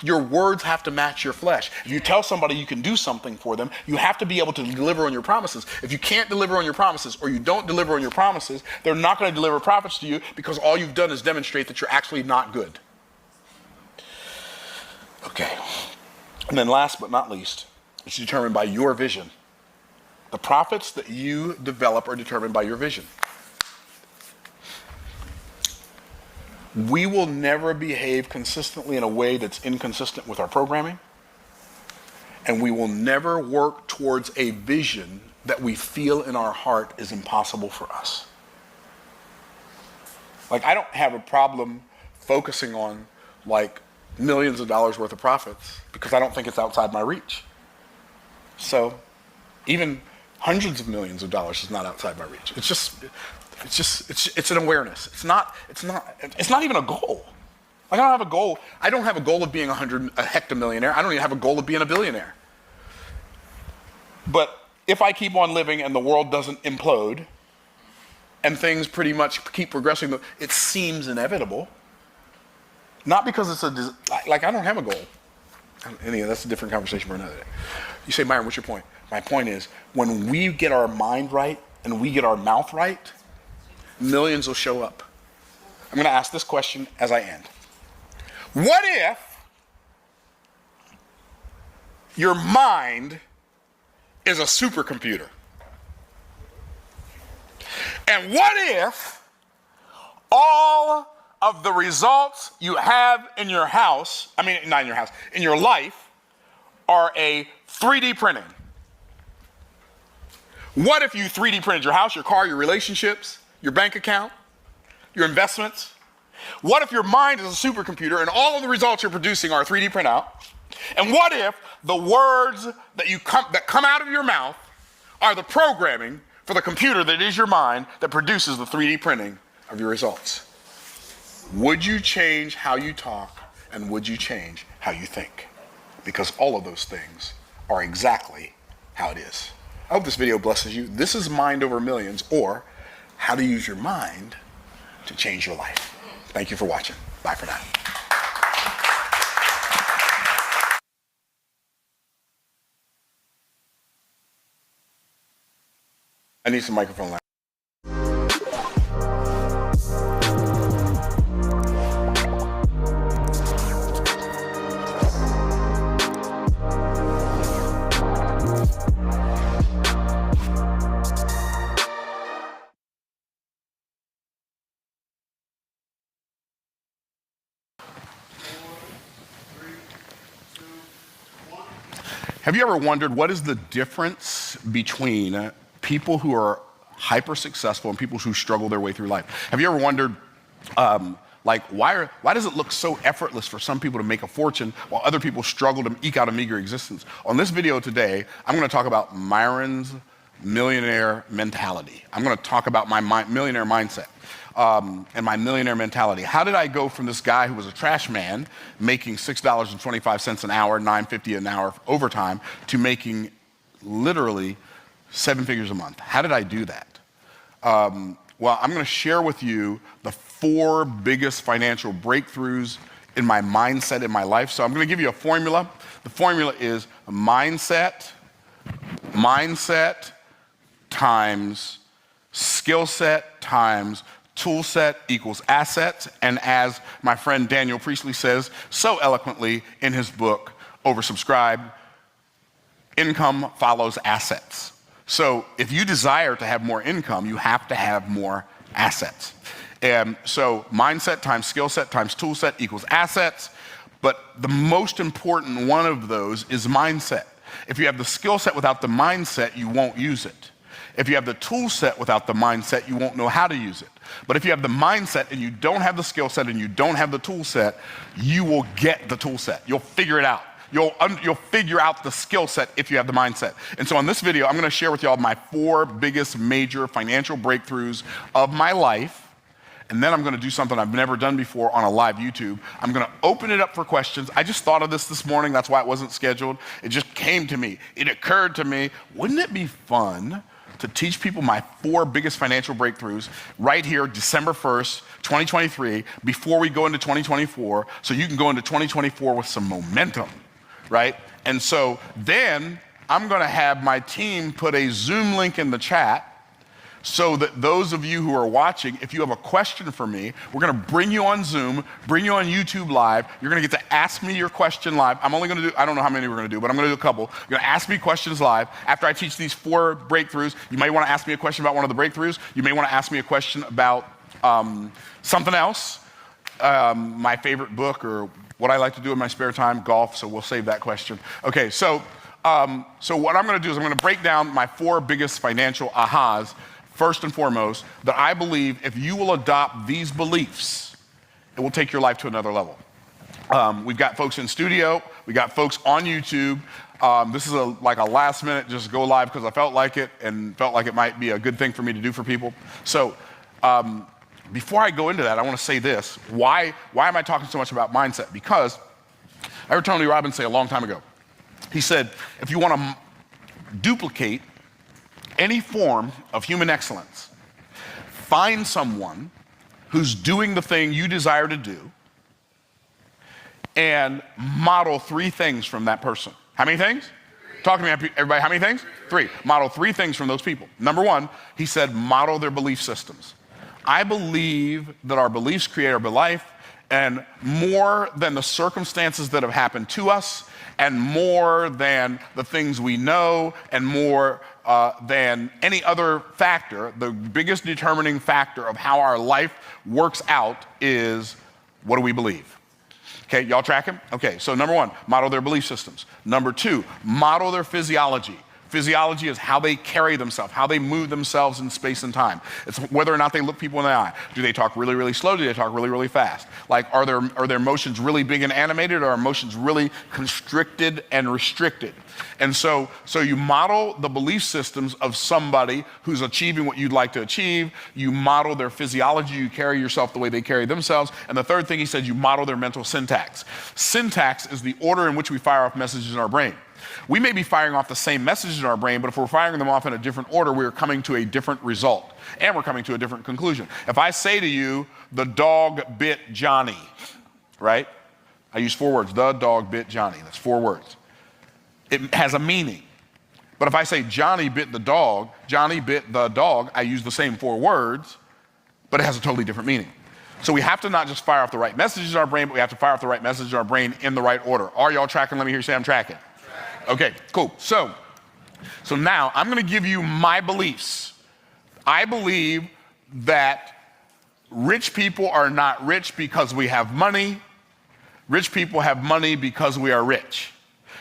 your words have to match your flesh. If you tell somebody you can do something for them, you have to be able to deliver on your promises. If you can't deliver on your promises, or you don't deliver on your promises, they're not going to deliver profits to you because all you've done is demonstrate that you're actually not good. Okay. And then last but not least, it's determined by your vision. The profits that you develop are determined by your vision. We will never behave consistently in a way that's inconsistent with our programming. And we will never work towards a vision that we feel in our heart is impossible for us. Like, I don't have a problem focusing on like millions of dollars worth of profits because I don't think it's outside my reach. So even hundreds of millions of dollars is not outside my reach. It's an awareness. It's not even a goal. Like, I don't have a goal. I don't have a goal of being a hectamillionaire. I don't even have a goal of being a billionaire. But if I keep on living and the world doesn't implode and things pretty much keep progressing, it seems inevitable. Not because it's I don't have a goal. Anyway, that's a different conversation for another day. You say, Myron, what's your point? My point is, when we get our mind right and we get our mouth right, millions will show up. I'm going to ask this question as I end. What if your mind is a supercomputer? And what if all of the results you have in your house, not in your house, in your life, are a 3D printing? What if you 3D printed your house, your car, your relationships, your bank account, your investments? What if your mind is a supercomputer and all of the results you're producing are a 3D printout? And what if the words that come out of your mouth are the programming for the computer that is your mind that produces the 3D printing of your results? Would you change how you talk, and would you change how you think? Because all of those things are exactly how it is. I hope this video blesses you. This is Mind Over Millions, or how to use your mind to change your life. Thank you for watching. Bye for now. I need some microphone. Have you ever wondered what is the difference between people who are hyper successful and people who struggle their way through life? Have you ever wondered, why does it look so effortless for some people to make a fortune while other people struggle to eke out a meager existence? On this video today, I'm going to talk about Myron's millionaire mentality. I'm going to talk about my millionaire mindset. And my millionaire mentality. How did I go from this guy who was a trash man making $6.25 an hour, $9.50 an hour overtime, to making literally 7 figures a month? How did I do that? Well, I'm going to share with you the 4 biggest financial breakthroughs in my mindset in my life. So I'm going to give you a formula. The formula is mindset times skill set times tool set equals assets. And as my friend Daniel Priestley says so eloquently in his book, Oversubscribed, income follows assets. So if you desire to have more income, you have to have more assets. And so mindset times skill set times tool set equals assets. But the most important one of those is mindset. If you have the skill set without the mindset, you won't use it. If you have the tool set without the mindset, you won't know how to use it. But if you have the mindset and you don't have the skill set and you don't have the tool set, you will get the tool set. You'll figure it out. You'll figure out the skill set if you have the mindset. And so on this video, I'm going to share with y'all my 4 biggest major financial breakthroughs of my life. And then I'm going to do something I've never done before on a live YouTube. I'm going to open it up for questions. I just thought of this morning. That's why it wasn't scheduled. It just came to me. It occurred to me. Wouldn't it be fun to teach people my 4 biggest financial breakthroughs right here, December 1st, 2023, before we go into 2024, so you can go into 2024 with some momentum, right? And so then I'm going to have my team put a Zoom link in the chat so that those of you who are watching, if you have a question for me, we're going to bring you on Zoom, bring you on YouTube Live. You're going to get to ask me your question live. I'm only going to do, I don't know how many we're going to do, but I'm going to do a couple. You're going to ask me questions live. After I teach these 4 breakthroughs, you may want to ask me a question about one of the breakthroughs. You may want to ask me a question about something else, my favorite book, or what I like to do in my spare time, golf, so we'll save that question. Okay, so what I'm going to do is I'm going to break down my 4 biggest financial ahas. First and foremost, that I believe if you will adopt these beliefs, it will take your life to another level. We've got folks in studio. We got folks on YouTube. This is like a last minute, just go live because I felt like it and felt like it might be a good thing for me to do for people. So before I go into that, I want to say this. Why am I talking so much about mindset? Because I heard Tony Robbins say a long time ago, he said, if you want to duplicate any form of human excellence, find someone who's doing the thing you desire to do and model 3 things from that person. How many things? Talk to me, everybody. How many things? 3. Model 3 things from those people. Number 1, he said, model their belief systems. I believe that our beliefs create our life, and more than the circumstances that have happened to us, and more than the things we know, and more than any other factor, the biggest determining factor of how our life works out is, what do we believe? Okay, y'all tracking? Okay, so number 1, model their belief systems. Number 2, model their physiology. Physiology is how they carry themselves, how they move themselves in space and time. It's whether or not they look people in the eye. Do they talk really, really slow? Do they talk really, really fast? Like, are their motions really big and animated, or are emotions really constricted and restricted? And so you model the belief systems of somebody who's achieving what you'd like to achieve. You model their physiology. You carry yourself the way they carry themselves. And the third thing he said, you model their mental syntax. Syntax is the order in which we fire off messages in our brain. We may be firing off the same messages in our brain, but if we're firing them off in a different order, we're coming to a different result, and we're coming to a different conclusion. If I say to you, the dog bit Johnny, right? I use 4 words, the dog bit Johnny. That's 4 words. It has a meaning. But if I say Johnny bit the dog, I use the same 4 words, but it has a totally different meaning. So we have to not just fire off the right messages in our brain, but we have to fire off the right messages in our brain in the right order. Are y'all tracking? Let me hear you say I'm tracking. Okay, cool. So now I'm going to give you my beliefs. I believe that rich people are not rich because we have money. Rich people have money because we are rich.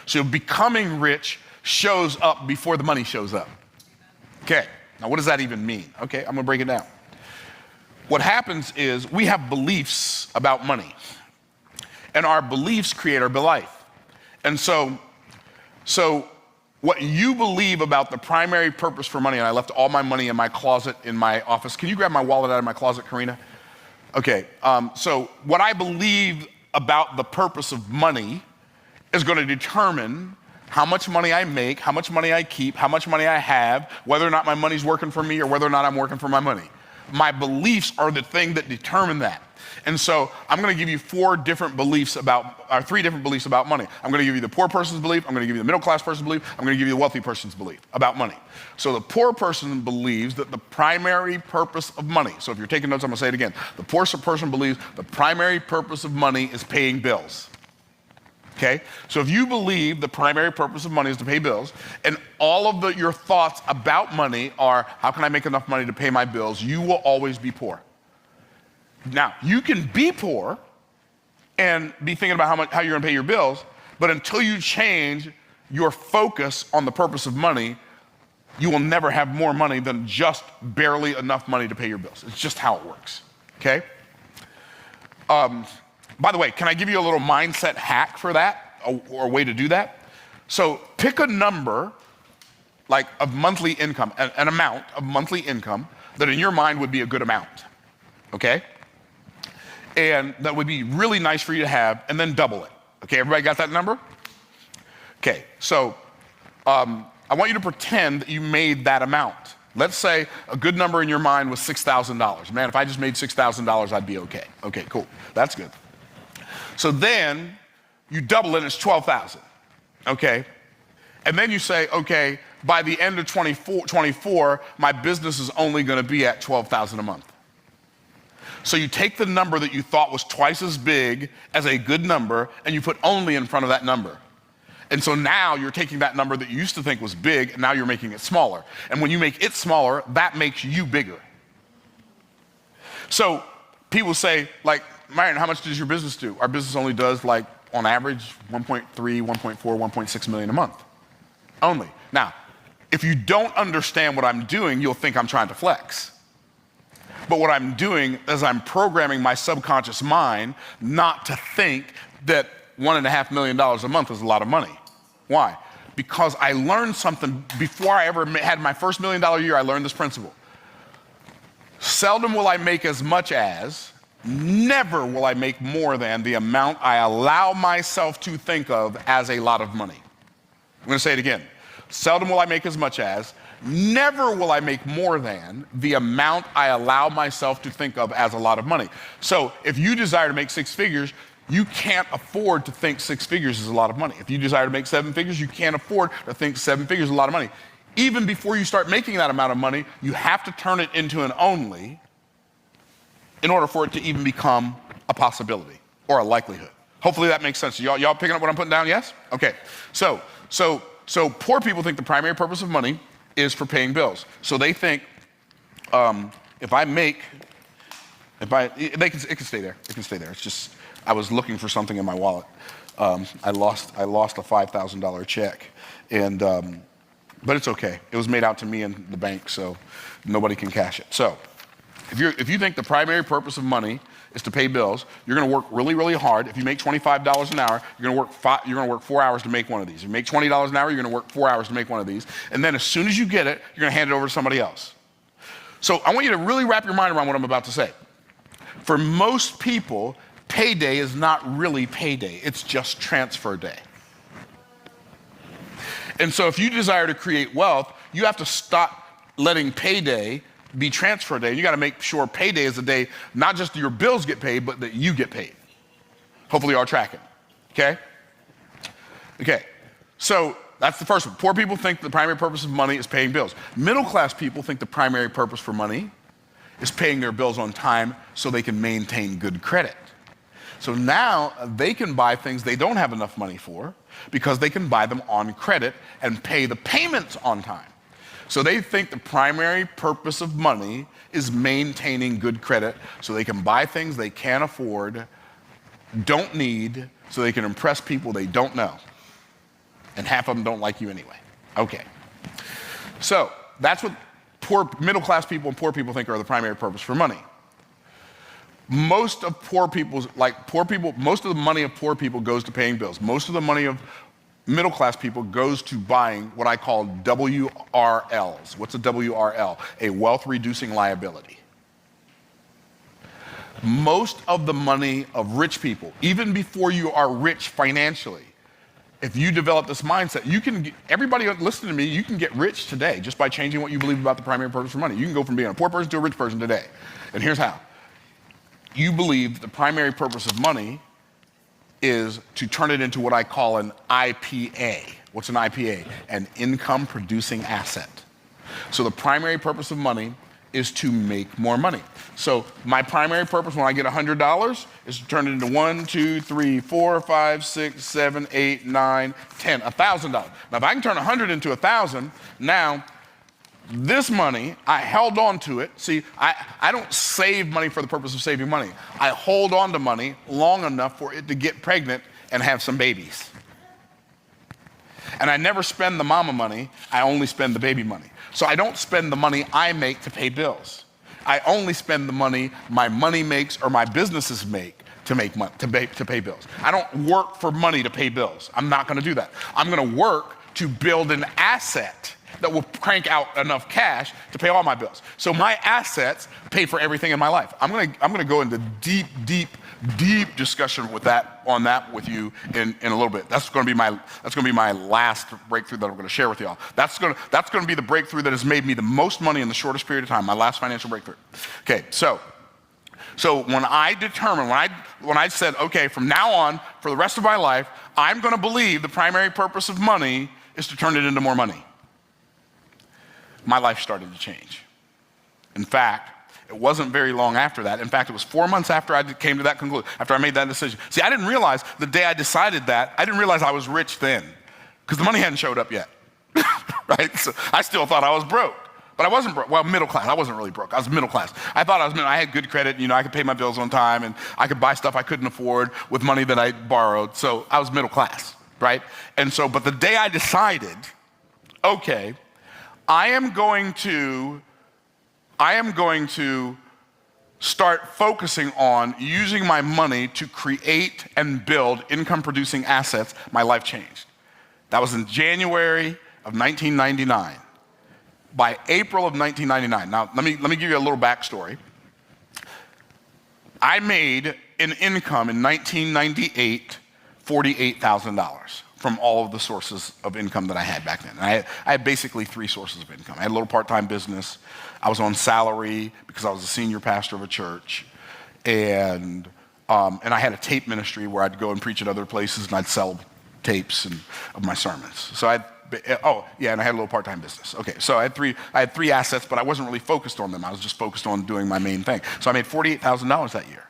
So becoming rich shows up before the money shows up. Okay, now what does that even mean? Okay, I'm going to break it down. What happens is we have beliefs about money, and our beliefs create our life. And so what you believe about the primary purpose for money, and I left all my money in my closet in my office. Can you grab my wallet out of my closet, Karina? Okay, so what I believe about the purpose of money is going to determine how much money I make, how much money I keep, how much money I have, whether or not my money's working for me or whether or not I'm working for my money. My beliefs are the thing that determine that. And so I'm going to give you three different beliefs about money. I'm going to give you the poor person's belief, I'm going to give you the middle class person's belief, I'm going to give you the wealthy person's belief about money. So the poor person believes that the primary purpose of money, so if you're taking notes, I'm going to say it again. The poor person believes the primary purpose of money is paying bills. Okay? So if you believe the primary purpose of money is to pay bills, and all of your thoughts about money are, how can I make enough money to pay my bills, you will always be poor. Now, you can be poor and be thinking about how you're going to pay your bills, but until you change your focus on the purpose of money, you will never have more money than just barely enough money to pay your bills. It's just how it works, okay? By the way, can I give you a little mindset hack for that, or a way to do that? So pick a number, like of monthly income, an amount of monthly income that in your mind would be a good amount, okay? And that would be really nice for you to have, and then double it. Okay, everybody got that number? Okay, so I want you to pretend that you made that amount. Let's say a good number in your mind was $6,000. Man, if I just made $6,000, I'd be okay. Okay, cool, that's good. So then you double it, and it's 12,000, okay? And then you say, okay, by the end of 24, my business is only gonna be at 12,000 a month. So you take the number that you thought was twice as big as a good number, and you put only in front of that number. And so now you're taking that number that you used to think was big, and now you're making it smaller. And when you make it smaller, that makes you bigger. So people say, like, Myron, how much does your business do? Our business only does, like, on average, 1.3, 1.4, 1.6 million a month. Only. Now, if you don't understand what I'm doing, you'll think I'm trying to flex. But what I'm doing is I'm programming my subconscious mind not to think that $1.5 million a month is a lot of money. Why? Because I learned something before I ever had my first $1 million year. I learned this principle. Seldom will I make as much as, never will I make more than the amount I allow myself to think of as a lot of money. I'm going to say it again. Seldom will I make as much as, never will I make more than the amount I allow myself to think of as a lot of money. So if you desire to make 6 figures, you can't afford to think 6 figures is a lot of money. If you desire to make 7 figures, you can't afford to think 7 figures is a lot of money. Even before you start making that amount of money, you have to turn it into an only in order for it to even become a possibility or a likelihood. Hopefully that makes sense. Y'all picking up what I'm putting down, yes? Okay, so poor people think the primary purpose of money is for paying bills. So they think, it can stay there. It can stay there. It's just, I was looking for something in my wallet. I lost a $5,000 check, and but it's okay. It was made out to me in the bank, so nobody can cash it. So if you think the primary purpose of money is to pay bills, you're going to work really, really hard. If you make $25 an hour, you're going to work 4 hours to make one of these. If you make $20 an hour, you're going to work 4 hours to make one of these. And then as soon as you get it, you're going to hand it over to somebody else. So I want you to really wrap your mind around what I'm about to say. For most people, payday is not really payday. It's just transfer day. And so if you desire to create wealth, you have to stop letting payday be transfer day. You got to make sure payday is the day not just your bills get paid, but that you get paid. Hopefully you are tracking. Okay? Okay. So that's the first one. Poor people think the primary purpose of money is paying bills. Middle class people think the primary purpose for money is paying their bills on time so they can maintain good credit. So now they can buy things they don't have enough money for because they can buy them on credit and pay the payments on time. So they think the primary purpose of money is maintaining good credit so they can buy things they can't afford, don't need, so they can impress people they don't know. And half of them don't like you anyway. Okay. So that's what middle class people and poor people think are the primary purpose for money. Most of the money of poor people goes to paying bills. Most of the money of middle class people goes to buying what I call WRLs. What's a WRL? A wealth reducing liability. Most of the money of rich people, even before you are rich financially, if you develop this mindset, everybody listening to me, you can get rich today just by changing what you believe about the primary purpose for money. You can go from being a poor person to a rich person today. And here's how. you believe the primary purpose of money is to turn it into what I call an IPA. What's an IPA? An income producing asset. So the primary purpose of money is to make more money. So my primary purpose when I get $100 is to turn it into 1, 2, 3, 4, 5, 6, 7, 8, 9, 10, $1,000. Now if I can turn 100 into 1,000, now this money, I held on to it. See, I don't save money for the purpose of saving money. I hold on to money long enough for it to get pregnant and have some babies. And I never spend the mama money, I only spend the baby money. So I don't spend the money I make to pay bills. I only spend the money my money makes or my businesses make to make money, to pay bills. I don't work for money to pay bills. I'm not gonna do that. I'm gonna work to build an asset that will crank out enough cash to pay all my bills. So my assets pay for everything in my life. I'm gonna go into deep discussion on that with you in a little bit. That's gonna be my last breakthrough that I'm gonna share with y'all. That's gonna be the breakthrough that has made me the most money in the shortest period of time, my last financial breakthrough. Okay, so when I determined, when I said, okay, from now on, for the rest of my life, I'm gonna believe the primary purpose of money is to turn it into more money. My life started to change. In fact, it wasn't very long after that. In fact, it was 4 months after I came to that conclusion, after I made that decision. See, I didn't realize the day I decided that, I didn't realize I was rich then, because the money hadn't showed up yet, right? So I still thought I was broke, but I wasn't broke. Well, middle class. I wasn't really broke. I was middle class. I thought I had good credit. I could pay my bills on time, and I could buy stuff I couldn't afford with money that I borrowed. So I was middle class, right? And so, but the day I decided, okay, I am going to start focusing on using my money to create and build income-producing assets, my life changed. That was in January of 1999. By April of 1999, now let me give you a little backstory. I made an income in 1998, $48,000. From all of the sources of income that I had back then. I had basically 3 sources of income. I had a little part-time business. I was on salary because I was a senior pastor of a church. And I had a tape ministry where I'd go and preach at other places and I'd sell tapes of my sermons. So and I had a little part-time business. Okay, so I had three assets, but I wasn't really focused on them. I was just focused on doing my main thing. So I made $48,000 that year.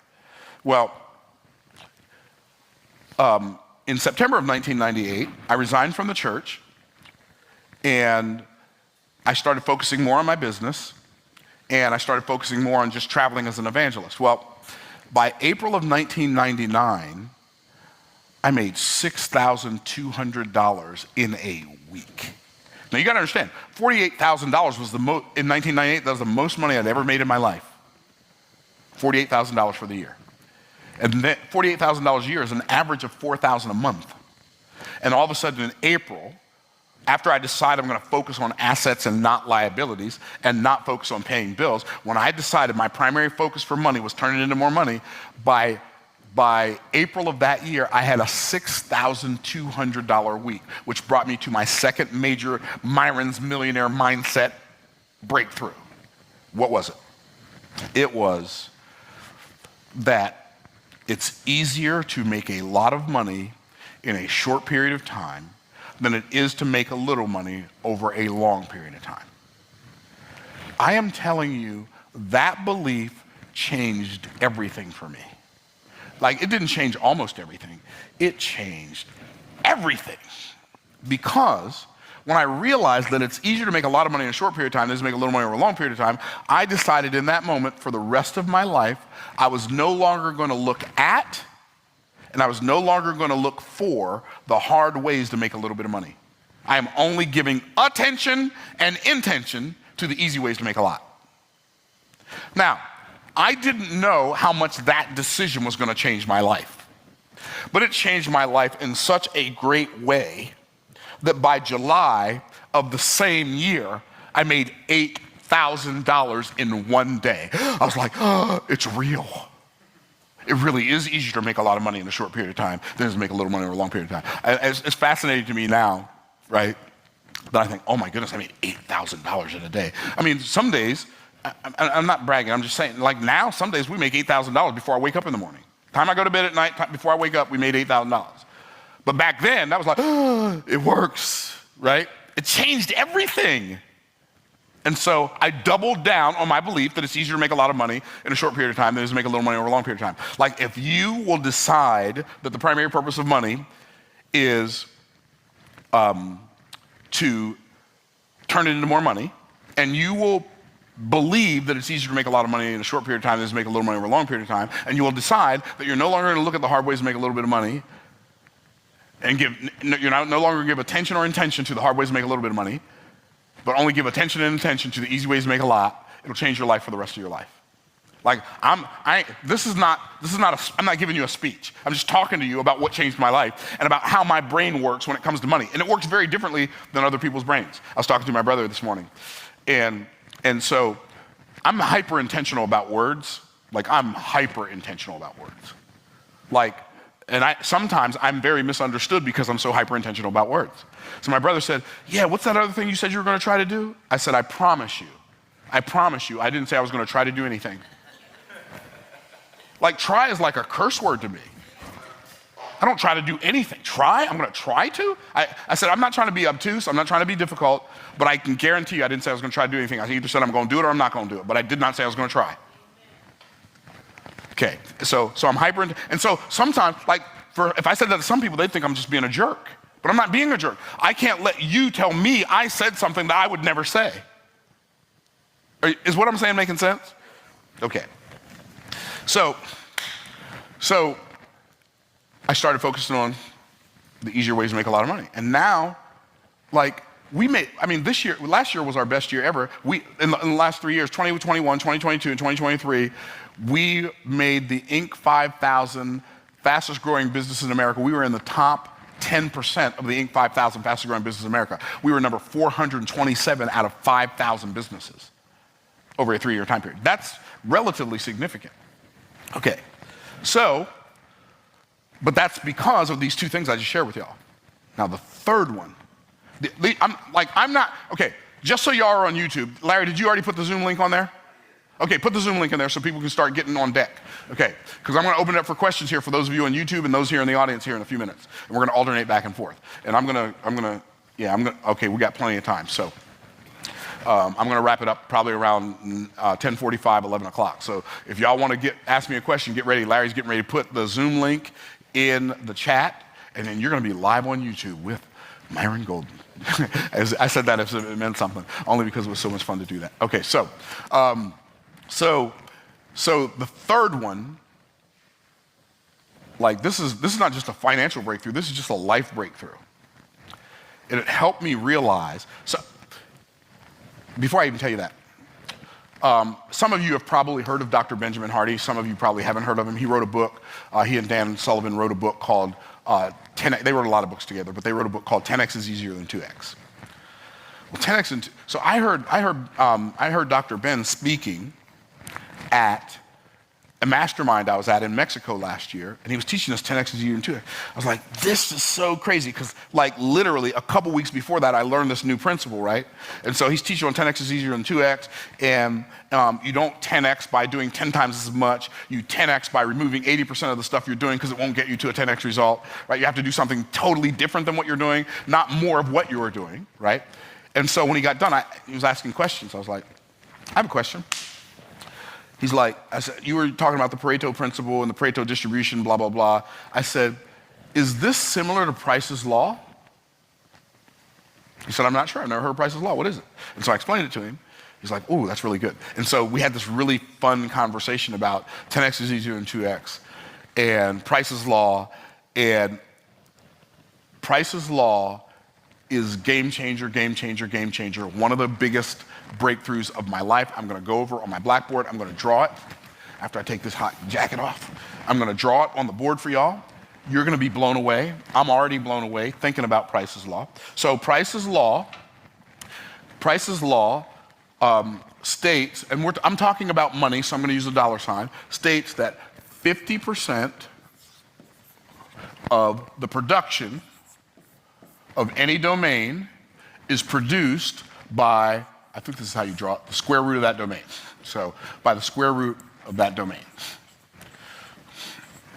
Well, in September of 1998, I resigned from the church and I started focusing more on my business and I started focusing more on just traveling as an evangelist. Well, by April of 1999, I made $6,200 in a week. Now you gotta understand, $48,000 was in 1998, that was the most money I'd ever made in my life. $48,000 for the year. And $48,000 a year is an average of $4,000 a month. And all of a sudden in April, after I decided I'm gonna focus on assets and not liabilities and not focus on paying bills, when I decided my primary focus for money was turning into more money, by April of that year, I had a $6,200 week, which brought me to my second major Myron's Millionaire Mindset breakthrough. What was it? It was that it's easier to make a lot of money in a short period of time than it is to make a little money over a long period of time. I am telling you, that belief changed everything for me. Like, it didn't change almost everything. It changed everything. Because when I realized that it's easier to make a lot of money in a short period of time than to make a little money over a long period of time, I decided in that moment for the rest of my life, I was no longer going to look at and I was no longer going to look for the hard ways to make a little bit of money. I am only giving attention and intention to the easy ways to make a lot. Now, I didn't know how much that decision was going to change my life, but it changed my life in such a great way that by July of the same year, I made $8,000 in one day. I was like, oh, it's real. It really is easier to make a lot of money in a short period of time than it is to make a little money over a long period of time. It's fascinating to me now, right, that I think, oh my goodness, I made $8,000 in a day. I mean, some days, I'm not bragging, I'm just saying, like now, some days we make $8,000 before I wake up in the morning. Time I go to bed at night, before I wake up, we made $8,000. But back then, that was like, oh, it works, right? It changed everything. And so I doubled down on my belief that it's easier to make a lot of money in a short period of time than it is to make a little money over a long period of time. Like if you will decide that the primary purpose of money is to turn it into more money, and you will believe that it's easier to make a lot of money in a short period of time than it is to make a little money over a long period of time, and you will decide that you're no longer going to look at the hard ways to make a little bit of money, and you're no longer going to give attention or intention to the hard ways to make a little bit of money, but only give attention and intention to the easy ways to make a lot. It'll change your life for the rest of your life. Like I'm not giving you a speech. I'm just talking to you about what changed my life and about how my brain works when it comes to money. And it works very differently than other people's brains. I was talking to my brother this morning, and so I'm hyper intentional about words. Like I'm hyper intentional about words. Like, and sometimes I'm very misunderstood because I'm so hyper intentional about words. So my brother said, "Yeah, what's that other thing you said you were going to try to do?" I said, I promise you, I didn't say I was going to try to do anything. Like try is like a curse word to me. I don't try to do anything. Try? I'm going to try to? I said, I'm not trying to be obtuse. I'm not trying to be difficult, but I can guarantee you I didn't say I was going to try to do anything. I either said I'm going to do it or I'm not going to do it, but I did not say I was going to try. Okay, so I'm hyper, and so sometimes, like, if I said that to some people, they'd think I'm just being a jerk, but I'm not being a jerk. I can't let you tell me I said something that I would never say. Is what I'm saying making sense? Okay. So I started focusing on the easier ways to make a lot of money. And now, like, last year was our best year ever. In the last 3 years, 2021, 2022, and 2023, we made the Inc. 5000 fastest growing businesses in America. We were in the top 10% of the Inc. 5000 fastest growing businesses in America. We were number 427 out of 5,000 businesses over a 3-year time period. That's relatively significant. Okay, but that's because of these two things I just shared with y'all. Now the third one, okay, just so y'all are on YouTube, Larry, did you already put the Zoom link on there? Okay, put the Zoom link in there so people can start getting on deck. Okay, because I'm gonna open it up for questions here for those of you on YouTube and those here in the audience here in a few minutes. And we're gonna alternate back and forth. And okay, we got plenty of time, so. I'm going to wrap it up probably around 10:45, 11 o'clock. So if y'all want to ask me a question, get ready. Larry's getting ready to put the Zoom link in the chat, and then you're going to be live on YouTube with Myron Golden. As I said that as if it meant something, only because it was so much fun to do that. Okay, so the third one, like this is not just a financial breakthrough. This is just a life breakthrough, and it helped me realize. Before I even tell you that, some of you have probably heard of Dr. Benjamin Hardy. Some of you probably haven't heard of him. He wrote a book. He and Dan Sullivan wrote a book called 10X. They wrote a lot of books together, but they wrote a book called 10X is Easier Than 2X. Well, 10X and so I heard Dr. Ben speaking at a mastermind I was at in Mexico last year, and he was teaching us 10X is easier than 2X. I was like, this is so crazy, because like literally a couple weeks before that, I learned this new principle, right? And so he's teaching on 10X is easier than 2X, and you don't 10X by doing 10 times as much. You 10X by removing 80% of the stuff you're doing, because it won't get you to a 10X result, right? You have to do something totally different than what you're doing, not more of what you were doing, right? And so when he got done, he was asking questions. I was like, I have a question. He's like, I said, you were talking about the Pareto principle and the Pareto distribution, blah, blah, blah. I said, is this similar to Price's Law? He said, I'm not sure. I've never heard of Price's Law. What is it? And so I explained it to him. He's like, oh, that's really good. And so we had this really fun conversation about 10X is easier than 2X and Price's Law. And Price's Law is game changer, game changer, game changer. One of the biggest breakthroughs of my life. I'm going to go over on my blackboard. I'm going to draw it after I take this hot jacket off. I'm going to draw it on the board for y'all. You're going to be blown away. I'm already blown away thinking about Price's Law. So Price's Law states, and I'm talking about money, so I'm going to use a dollar sign, states that 50% of the production of any domain is produced by I think this is how you draw it, the square root of that domain. So by the square root of that domain.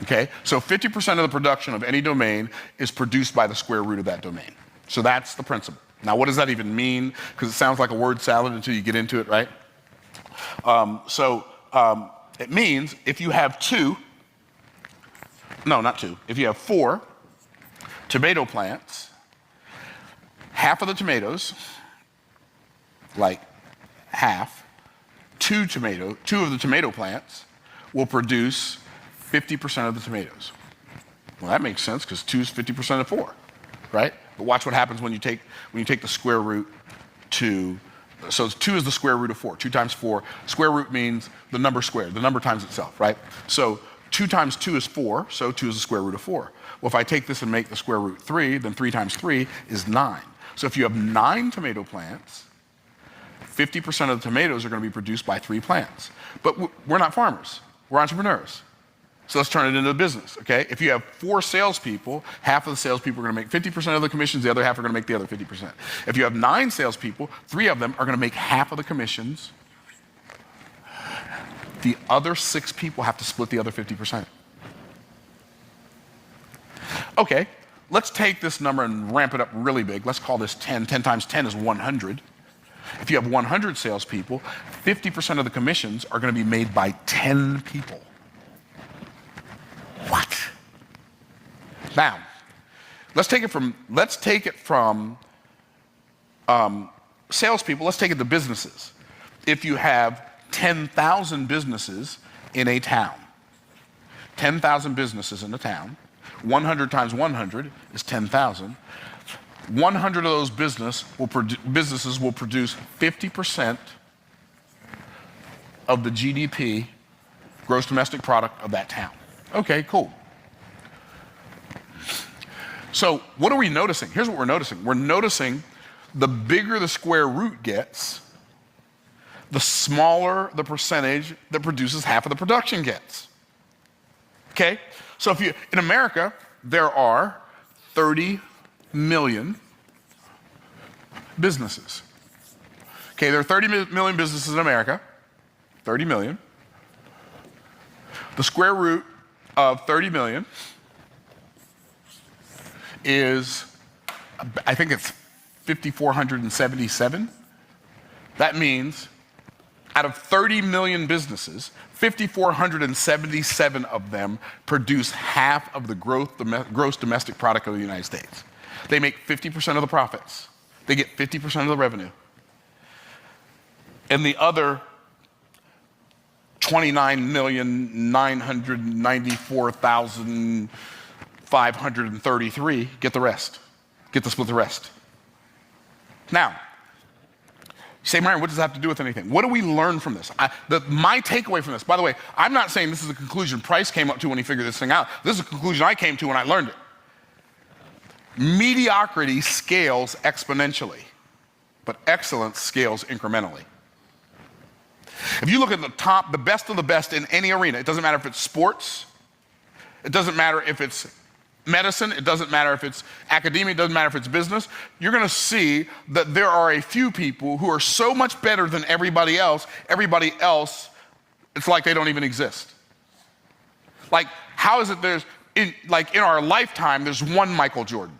Okay, so 50% of the production of any domain is produced by the square root of that domain. So that's the principle. Now, what does that even mean? Because it sounds like a word salad until you get into it, right? It means if you have if you have 4 tomato plants, half of the tomatoes, like half, 2 of the tomato plants will produce 50% of the tomatoes. Well, that makes sense because 2 is 50% of 4, right? But watch what happens when you take the square root to, so 2 is the square root of 4, 2 times 4. Square root means the number squared, the number times itself, right? So 2 times 2 is 4, so 2 is the square root of 4. Well, if I take this and make the square root 3, then 3 times 3 is 9. So if you have 9 tomato plants, 50% of the tomatoes are going to be produced by 3 plants. But we're not farmers, we're entrepreneurs. So let's turn it into a business, okay? If you have 4 salespeople, half of the salespeople are going to make 50% of the commissions, the other half are going to make the other 50%. If you have 9 salespeople, 3 of them are going to make half of the commissions. The other 6 people have to split the other 50%. Okay, let's take this number and ramp it up really big. Let's call this 10. 10 times 10 is 100. If you have 100 salespeople, 50% of the commissions are going to be made by 10 people. What? Now, let's take it from salespeople. Let's take it to businesses. If you have 10,000 businesses in a town, 10,000 businesses in a town, 100 times 100 is 10,000. 100 of those businesses will produce 50% of the GDP, gross domestic product, of that town. Okay, cool. So what are we noticing? Here's what we're noticing. We're noticing the bigger the square root gets, the smaller the percentage that produces half of the production gets. Okay? So in America, there are 30 million businesses. Okay, there are 30 million businesses in America. 30 million. The square root of 30 million is, I think it's 5,477. That means out of 30 million businesses, 5,477 of them produce half of the gross domestic product of the United States. They make 50% of the profits. They get 50% of the revenue. And the other 29,994,533 get the rest, get to split the rest. Now, you say, Myron, what does that have to do with anything? What do we learn from this? My takeaway from this, by the way, I'm not saying this is a conclusion Price came up to when he figured this thing out. This is a conclusion I came to when I learned it. Mediocrity scales exponentially, but excellence scales incrementally. If you look at the best of the best in any arena, it doesn't matter if it's sports, it doesn't matter if it's medicine, it doesn't matter if it's academia, it doesn't matter if it's business, you're going to see that there are a few people who are so much better than everybody else, it's like they don't even exist. Like, how is it in our lifetime, there's one Michael Jordan.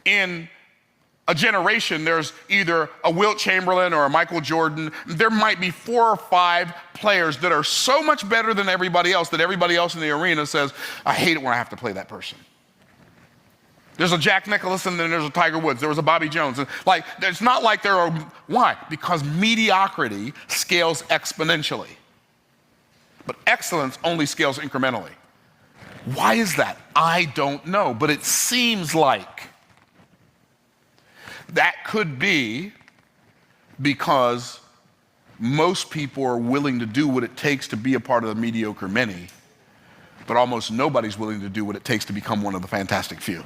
In a generation, there's either a Wilt Chamberlain or a Michael Jordan. There might be 4 or 5 players that are so much better than everybody else that everybody else in the arena says, I hate it when I have to play that person. There's a Jack Nicklaus and then there's a Tiger Woods. There was a Bobby Jones. Like, it's not like there are, why? Because mediocrity scales exponentially. But excellence only scales incrementally. Why is that? I don't know, but it seems like that could be because most people are willing to do what it takes to be a part of the mediocre many, but almost nobody's willing to do what it takes to become one of the fantastic few.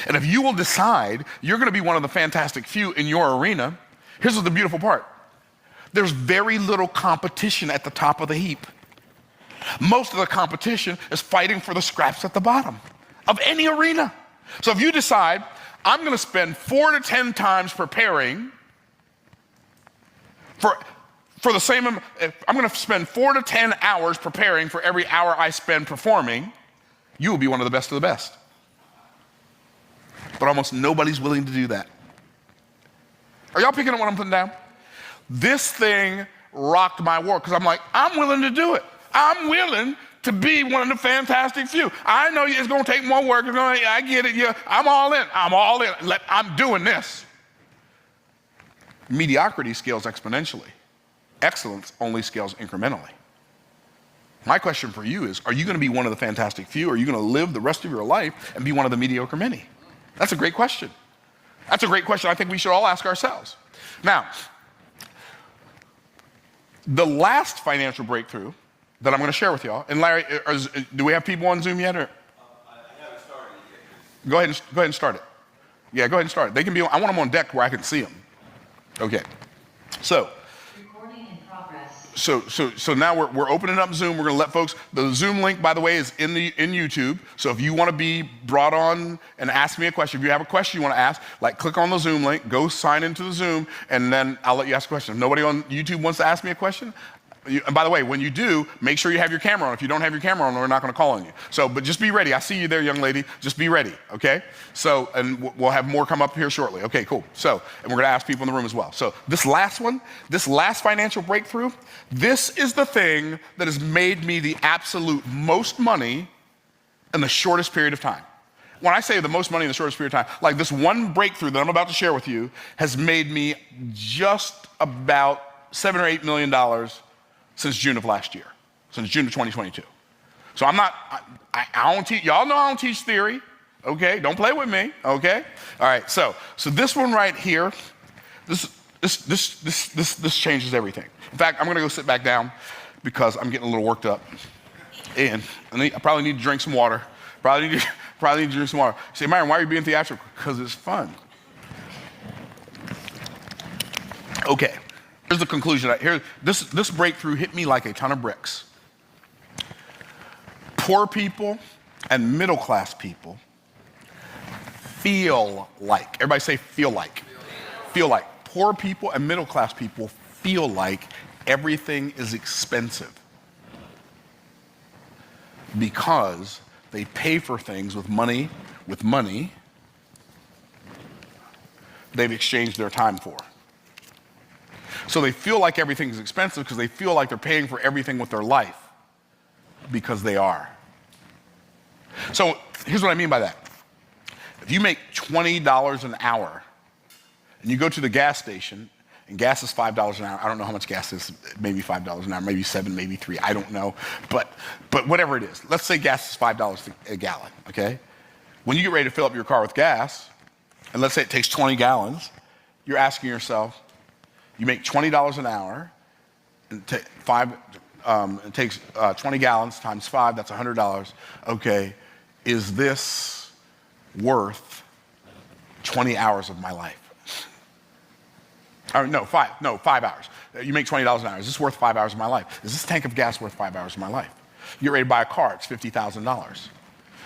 And if you will decide you're going to be one of the fantastic few in your arena, here's the beautiful part. There's very little competition at the top of the heap. Most of the competition is fighting for the scraps at the bottom of any arena. So if you decide, I'm going to spend 4 to 10 times preparing For the same, I'm going to spend 4 to 10 hours preparing for every hour I spend performing, you will be one of the best of the best. But almost nobody's willing to do that. Are y'all picking up what I'm putting down? This thing rocked my world because I'm like, I'm willing to do it. I'm willing to be one of the fantastic few. I know it's going to take more work. I get it. Yeah, I'm all in. I'm all in. I'm doing this. Mediocrity scales exponentially. Excellence only scales incrementally. My question for you is, are you going to be one of the fantastic few, or are you going to live the rest of your life and be one of the mediocre many? That's a great question. That's a great question I think we should all ask ourselves. Now, the last financial breakthrough that I'm going to share with y'all, and Larry, do we have people on Zoom yet? Or? I haven't started yet. Go ahead and start it. Yeah, go ahead and start it. They can be. I want them on deck where I can see them. Okay. So now we're opening up Zoom. We're going to let folks. The Zoom link, by the way, is in YouTube. So if you want to be brought on and ask me a question, if you have a question you want to ask, click on the Zoom link, go sign into the Zoom, and then I'll let you ask a question. If nobody on YouTube wants to ask me a question, and by the way, when you do, make sure you have your camera on. If you don't have your camera on, we're not going to call on you. So, but just be ready. I see you there, young lady. Just be ready, okay? So, and we'll have more come up here shortly. Okay, cool. So, and we're going to ask people in the room as well. So, this last financial breakthrough, this is the thing that has made me the absolute most money in the shortest period of time. When I say the most money in the shortest period of time, like this one breakthrough that I'm about to share with you has made me just about $7 or $8 million since June of last year, since June of 2022. So I don't teach, y'all know I don't teach theory, okay? Don't play with me, okay? All right, so this one right here, this changes everything. In fact, I'm gonna go sit back down because I'm getting a little worked up. And I probably need to drink some water. Probably need to drink some water. You say, Myron, why are you being theatrical? Because it's fun. Okay. Here's the conclusion. This breakthrough hit me like a ton of bricks. Poor people and middle class people feel like, everybody say feel like. Feel like. Poor people and middle class people feel like everything is expensive because they pay for things with money they've exchanged their time for. So they feel like everything is expensive because they feel like they're paying for everything with their life because they are. So here's what I mean by that. If you make $20 an hour and you go to the gas station and gas is $5 an hour, I don't know how much gas is, maybe $5 an hour, maybe $7, maybe $3, I don't know. But whatever it is, let's say gas is $5 a gallon, okay? When you get ready to fill up your car with gas, and let's say it takes 20 gallons, you're asking yourself, you make $20 an hour, and it takes 20 gallons times 5, that's $100. Okay, is this worth 20 hours of my life? Or no, 5 hours. You make $20 an hour. Is this worth 5 hours of my life? Is this tank of gas worth 5 hours of my life? You get ready to buy a car, it's $50,000.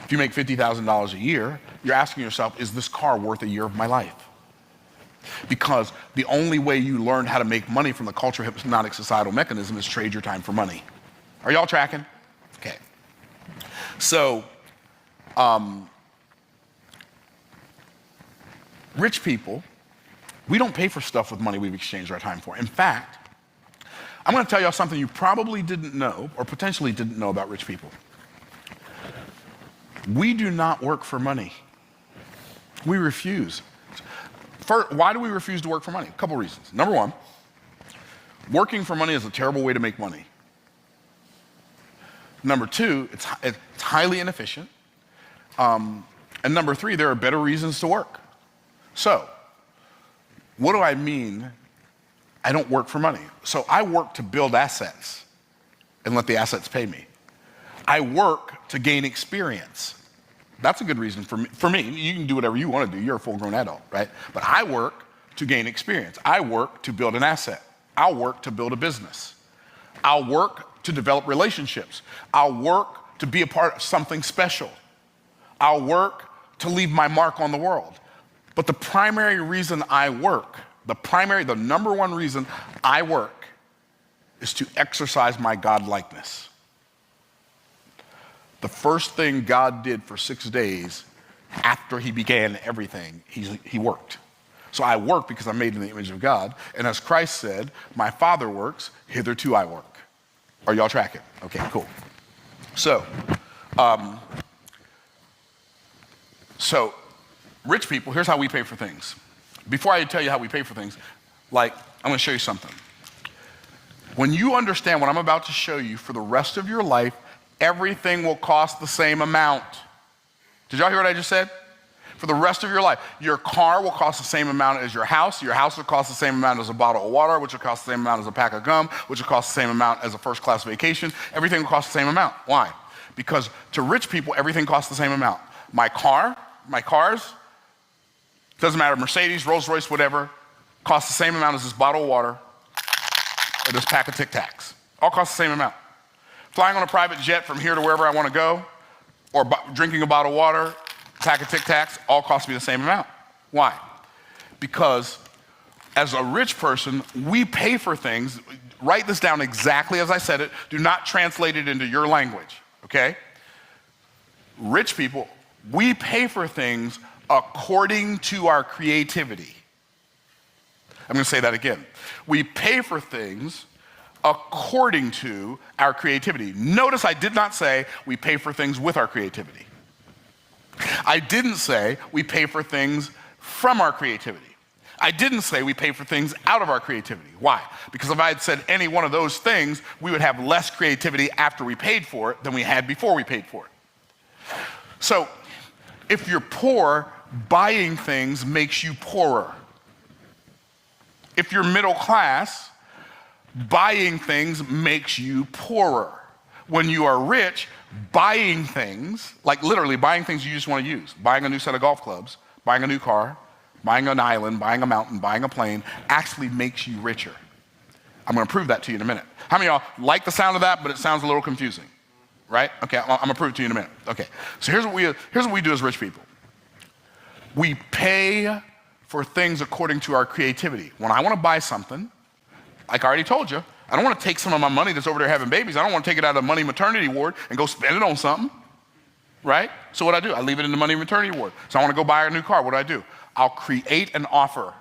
If you make $50,000 a year, you're asking yourself, is this car worth a year of my life? Because the only way you learn how to make money from the culture hypnotic societal mechanism is trade your time for money. Are y'all tracking? Okay. So, rich people, we don't pay for stuff with money we've exchanged our time for. In fact, I'm going to tell y'all something you probably didn't know or potentially didn't know about rich people. We do not work for money. We refuse. Why do we refuse to work for money? A couple reasons. Number one, working for money is a terrible way to make money. Number two, it's highly inefficient. And number three, there are better reasons to work. So, what do I mean I don't work for money? So I work to build assets and let the assets pay me. I work to gain experience. That's a good reason for me. You can do whatever you want to do. You're a full-grown adult, right? But I work to gain experience. I work to build an asset. I'll work to build a business. I'll work to develop relationships. I'll work to be a part of something special. I'll work to leave my mark on the world. But the primary reason I work the number one reason I work is to exercise my God-likeness. The first thing God did for 6 days after he began everything, he worked. So I work because I'm made in the image of God. And as Christ said, my Father works, hitherto I work. Are y'all tracking? Okay, cool. So rich people, here's how we pay for things. Before I tell you how we pay for things, I'm gonna show you something. When you understand what I'm about to show you, for the rest of your life, everything will cost the same amount. Did y'all hear what I just said? For the rest of your life, your car will cost the same amount as your house will cost the same amount as a bottle of water, which will cost the same amount as a pack of gum, which will cost the same amount as a first-class vacation. Everything will cost the same amount. Why? Because to rich people, everything costs the same amount. My cars, doesn't matter, Mercedes, Rolls Royce, whatever, cost the same amount as this bottle of water or this pack of Tic Tacs. All cost the same amount. Flying on a private jet from here to wherever I want to go, or drinking a bottle of water, pack of Tic Tacs, all cost me the same amount. Why? Because as a rich person, we pay for things. Write this down exactly as I said it. Do not translate it into your language, okay? Rich people, we pay for things according to our creativity. I'm going to say that again. We pay for things according to our creativity. Notice I did not say we pay for things with our creativity. I didn't say we pay for things from our creativity. I didn't say we pay for things out of our creativity. Why? Because if I had said any one of those things, we would have less creativity after we paid for it than we had before we paid for it. So if you're poor, buying things makes you poorer. If you're middle class, buying things makes you poorer. When you are rich, buying things, like literally buying things you just want to use, buying a new set of golf clubs, buying a new car, buying an island, buying a mountain, buying a plane, actually makes you richer. I'm going to prove that to you in a minute. How many of y'all like the sound of that, but it sounds a little confusing? Right? Okay, I'm going to prove it to you in a minute. Okay, so here's what we do as rich people. We pay for things according to our creativity. When I want to buy something, like I already told you, I don't want to take some of my money that's over there having babies. I don't want to take it out of the money maternity ward and go spend it on something, right? So what do? I leave it in the money maternity ward. So I want to go buy a new car. What do? I'll create an offer.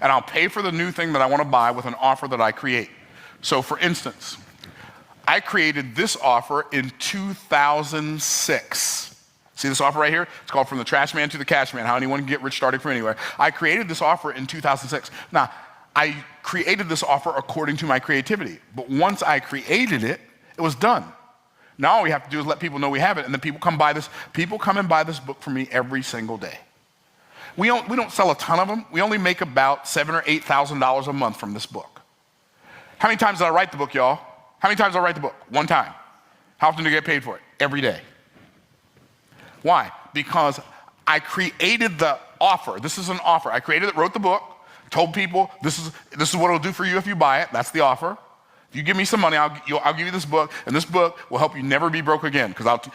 And I'll pay for the new thing that I want to buy with an offer that I create. So for instance, I created this offer in 2006. See this offer right here? It's called From the Trash Man to the Cash Man, How Anyone Can Get Rich Starting From Anywhere. I created this offer in 2006. Now, I created this offer according to my creativity. But once I created it, it was done. Now all we have to do is let people know we have it, and then people come and buy this book from me every single day. We don't sell a ton of them. We only make about $7,000 or $8,000 a month from this book. How many times did I write the book, y'all? How many times did I write the book? One time. How often do you get paid for it? Every day. Why? Because I created the offer. This is an offer. I created it, wrote the book, told people this is what it'll do for you if you buy it. That's the offer. If you give me some money, I'll give you this book, and this book will help you never be broke again because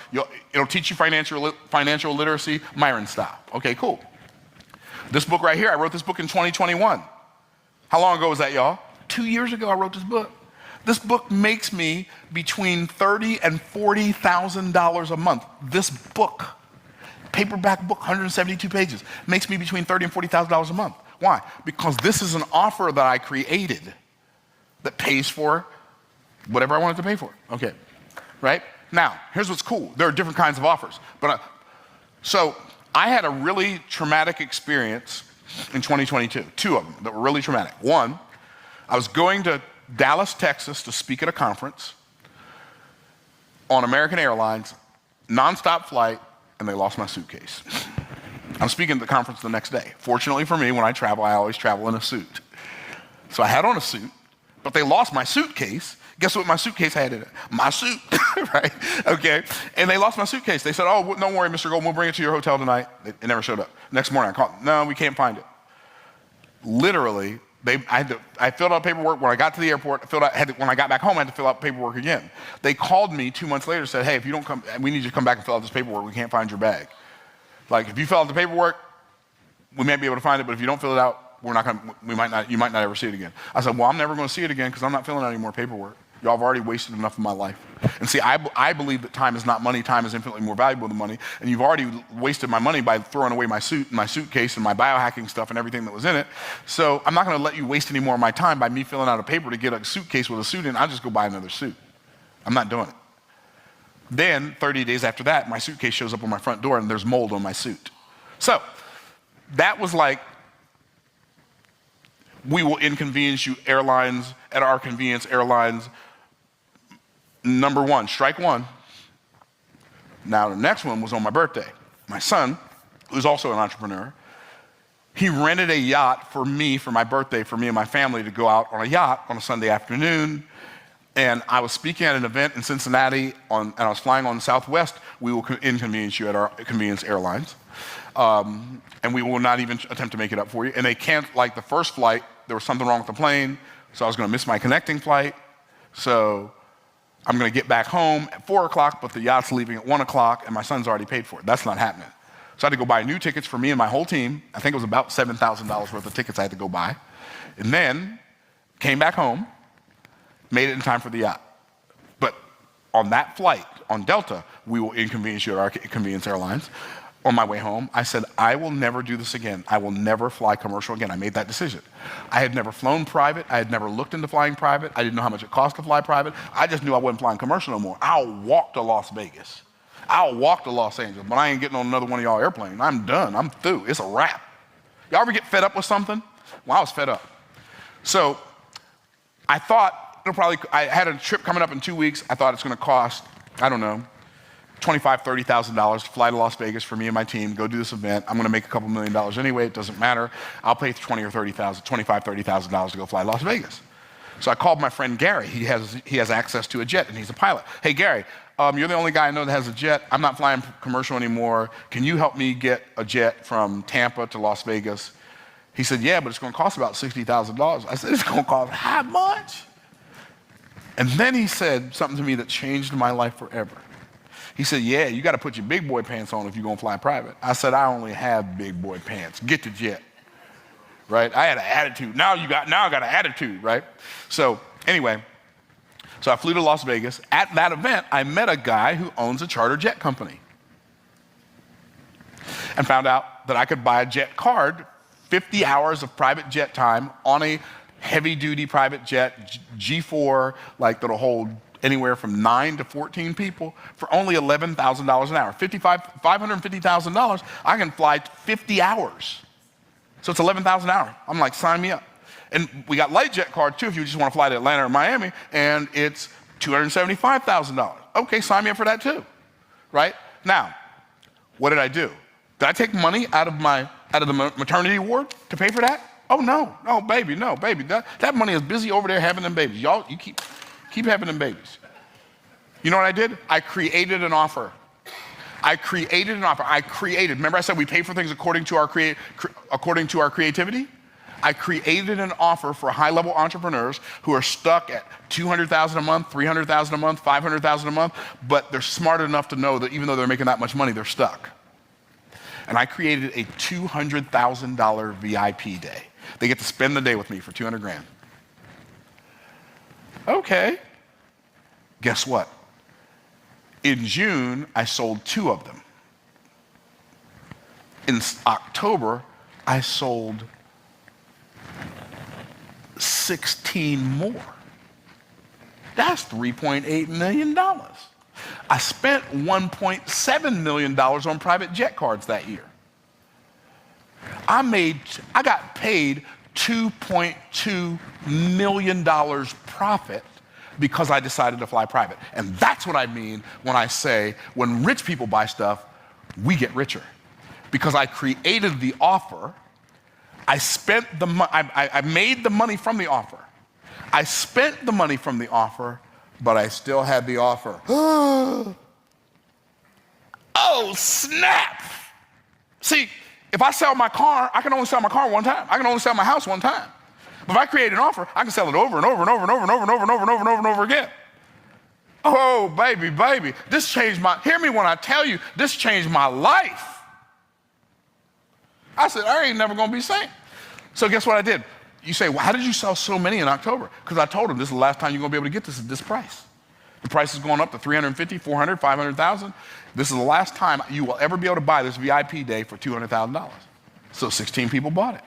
it'll teach you financial literacy, Myron style. Okay, cool. This book right here, I wrote this book in 2021. How long ago was that, y'all? 2 years ago I wrote this book. This book makes me between $30,000 and $40,000 a month. This book, paperback book, 172 pages, makes me between $30,000 and $40,000 a month. Why? Because this is an offer that I created that pays for whatever I wanted to pay for. Okay, right? Now, here's what's cool. There are different kinds of offers. So I had a really traumatic experience in 2022, 2 of them that were really traumatic. One, I was going to Dallas, Texas to speak at a conference on American Airlines, nonstop flight, and they lost my suitcase. I'm speaking at the conference the next day. Fortunately for me, when I travel, I always travel in a suit. So I had on a suit, but they lost my suitcase. Guess what my suitcase had in it? My suit, right? Okay, and they lost my suitcase. They said, oh, don't worry, Mr. Golden, we'll bring it to your hotel tonight. It never showed up. Next morning I called, no, we can't find it. Literally, I filled out paperwork when I got to the airport. When I got back home, I had to fill out paperwork again. They called me 2 months later and said, hey, if you don't come, we need you to come back and fill out this paperwork. We can't find your bag. Like, if you fill out the paperwork, we may be able to find it, but if you don't fill it out, you might not ever see it again. I said, well, I'm never going to see it again because I'm not filling out any more paperwork. Y'all have already wasted enough of my life. And see, I believe that time is not money. Time is infinitely more valuable than money. And you've already wasted my money by throwing away my suit and my suitcase and my biohacking stuff and everything that was in it. So I'm not going to let you waste any more of my time by me filling out a paper to get a suitcase with a suit in. I'll just go buy another suit. I'm not doing it. Then 30 days after that, my suitcase shows up on my front door and there's mold on my suit. So that was like, we will inconvenience you airlines, at our convenience airlines. Number one, strike one. Now the next one was on my birthday. My son, who's also an entrepreneur, he rented a yacht for me, for my birthday, for me and my family to go out on a yacht on a Sunday afternoon. And I was speaking at an event in Cincinnati, and I was flying on Southwest. We will inconvenience you at our convenience airlines. And we will not even attempt to make it up for you. And they can't, like the first flight, there was something wrong with the plane, so I was going to miss my connecting flight. So I'm going to get back home at 4 o'clock, but the yacht's leaving at 1 o'clock, and my son's already paid for it. That's not happening. So I had to go buy new tickets for me and my whole team. I think it was about $7,000 worth of tickets I had to go buy. And then came back home, made it in time for the yacht. But on that flight, on Delta, we will inconvenience you at our convenience airlines. On my way home, I said, I will never do this again. I will never fly commercial again. I made that decision. I had never flown private. I had never looked into flying private. I didn't know how much it cost to fly private. I just knew I wasn't flying commercial no more. I'll walk to Las Vegas. I'll walk to Los Angeles, but I ain't getting on another one of y'all airplanes. I'm done. I'm through. It's a wrap. Y'all ever get fed up with something? Well, I was fed up. So I thought I had a trip coming up in 2 weeks. I thought it's going to cost, I don't know, $25,000, $30,000 to fly to Las Vegas for me and my team, go do this event. I'm going to make a couple $1 million anyway. It doesn't matter. I'll pay $25,000, $30,000 to go fly to Las Vegas. So I called my friend Gary. He has access to a jet, and he's a pilot. Hey, Gary, you're the only guy I know that has a jet. I'm not flying commercial anymore. Can you help me get a jet from Tampa to Las Vegas? He said, yeah, but it's going to cost about $60,000. I said, it's going to cost how much? And then he said something to me that changed my life forever. He said, yeah, you got to put your big boy pants on if you're going to fly private. I said, I only have big boy pants. Get the jet, right? I had an attitude. Now I got an attitude, right? So anyway, so I flew to Las Vegas. At that event, I met a guy who owns a charter jet company and found out that I could buy a jet card, 50 hours of private jet time on a heavy-duty private jet, G4, like that'll hold anywhere from 9 to 14 people for only $11,000 an hour. $550,000, I can fly 50 hours. So it's $11,000 an hour. I'm like, sign me up. And we got light jet card too if you just want to fly to Atlanta or Miami, and it's $275,000. Okay, sign me up for that too, right? Now, what did I do? Did I take money out of the maternity ward to pay for that? Oh no, baby. That money is busy over there having them babies. Y'all, you keep having them babies. You know what I did? I created an offer. Remember I said we pay for things according to our creativity? I created an offer for high-level entrepreneurs who are stuck at $200,000 a month, $300,000 a month, $500,000 a month, but they're smart enough to know that even though they're making that much money, they're stuck. And I created a $200,000 VIP day. They get to spend the day with me for $200,000. Okay. Guess what? In June, I sold 2 of them. In October, I sold 16 more. That's $3.8 million. I spent $1.7 million on private jet cards that year. I got paid $2.2 million profit because I decided to fly private. And that's what I mean when I say when rich people buy stuff, we get richer. Because I created the offer, I made the money from the offer. I spent the money from the offer, but I still had the offer. Oh, snap! See, if I sell my car, I can only sell my car one time. I can only sell my house one time. But if I create an offer, I can sell it over and over and over and over and over and over and over and over and over and over again. Oh, baby, this changed hear me when I tell you, this changed my life. I said, I ain't never gonna be sane. So guess what I did? You say, well, how did you sell so many in October? Because I told them this is the last time you're going to be able to get this at this price. The price is going up to 350, 400, 500,000. This is the last time you will ever be able to buy this VIP day for $200,000. So 16 people bought it.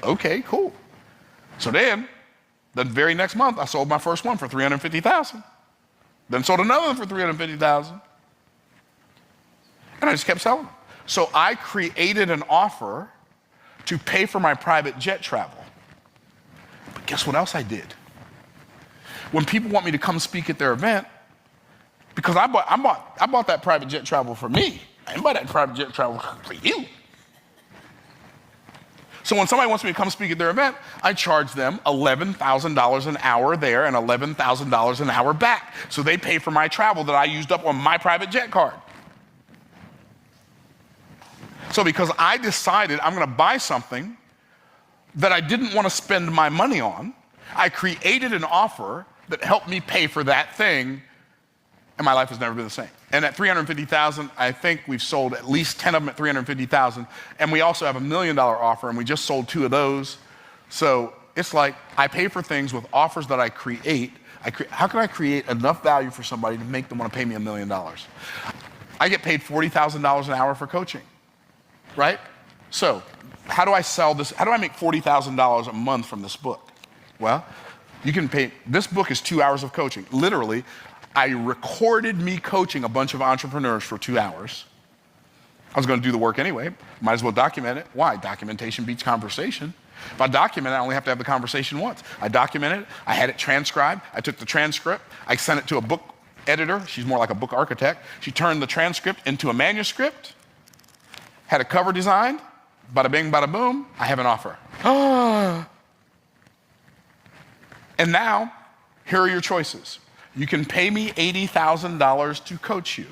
Okay, cool. So then, the very next month, I sold my first one for $350,000. Then sold another one for $350,000. And I just kept selling them. So I created an offer to pay for my private jet travel. But guess what else I did? When people want me to come speak at their event, because I bought that private jet travel for me. I didn't buy that private jet travel for you. So when somebody wants me to come speak at their event, I charge them $11,000 an hour there and $11,000 an hour back. So they pay for my travel that I used up on my private jet card. So because I decided I'm going to buy something that I didn't want to spend my money on, I created an offer that helped me pay for that thing, and my life has never been the same. And at $350,000, I think we've sold at least 10 of them at $350,000, and we also have $1 million offer, and we just sold 2 of those. So it's like I pay for things with offers that I create. How can I create enough value for somebody to make them want to pay me $1 million? I get paid $40,000 an hour for coaching, right? So how do I sell this? How do I make $40,000 a month from this book? Well, you can pay, this book is 2 hours of coaching. Literally, I recorded me coaching a bunch of entrepreneurs for 2 hours. I was going to do the work anyway. Might as well document it. Why? Documentation beats conversation. If I document it, I only have to have the conversation once. I documented it. I had it transcribed. I took the transcript. I sent it to a book editor. She's more like a book architect. She turned the transcript into a manuscript, had a cover designed. Bada bing, bada boom. I have an offer. And now, here are your choices. You can pay me $80,000 to coach you,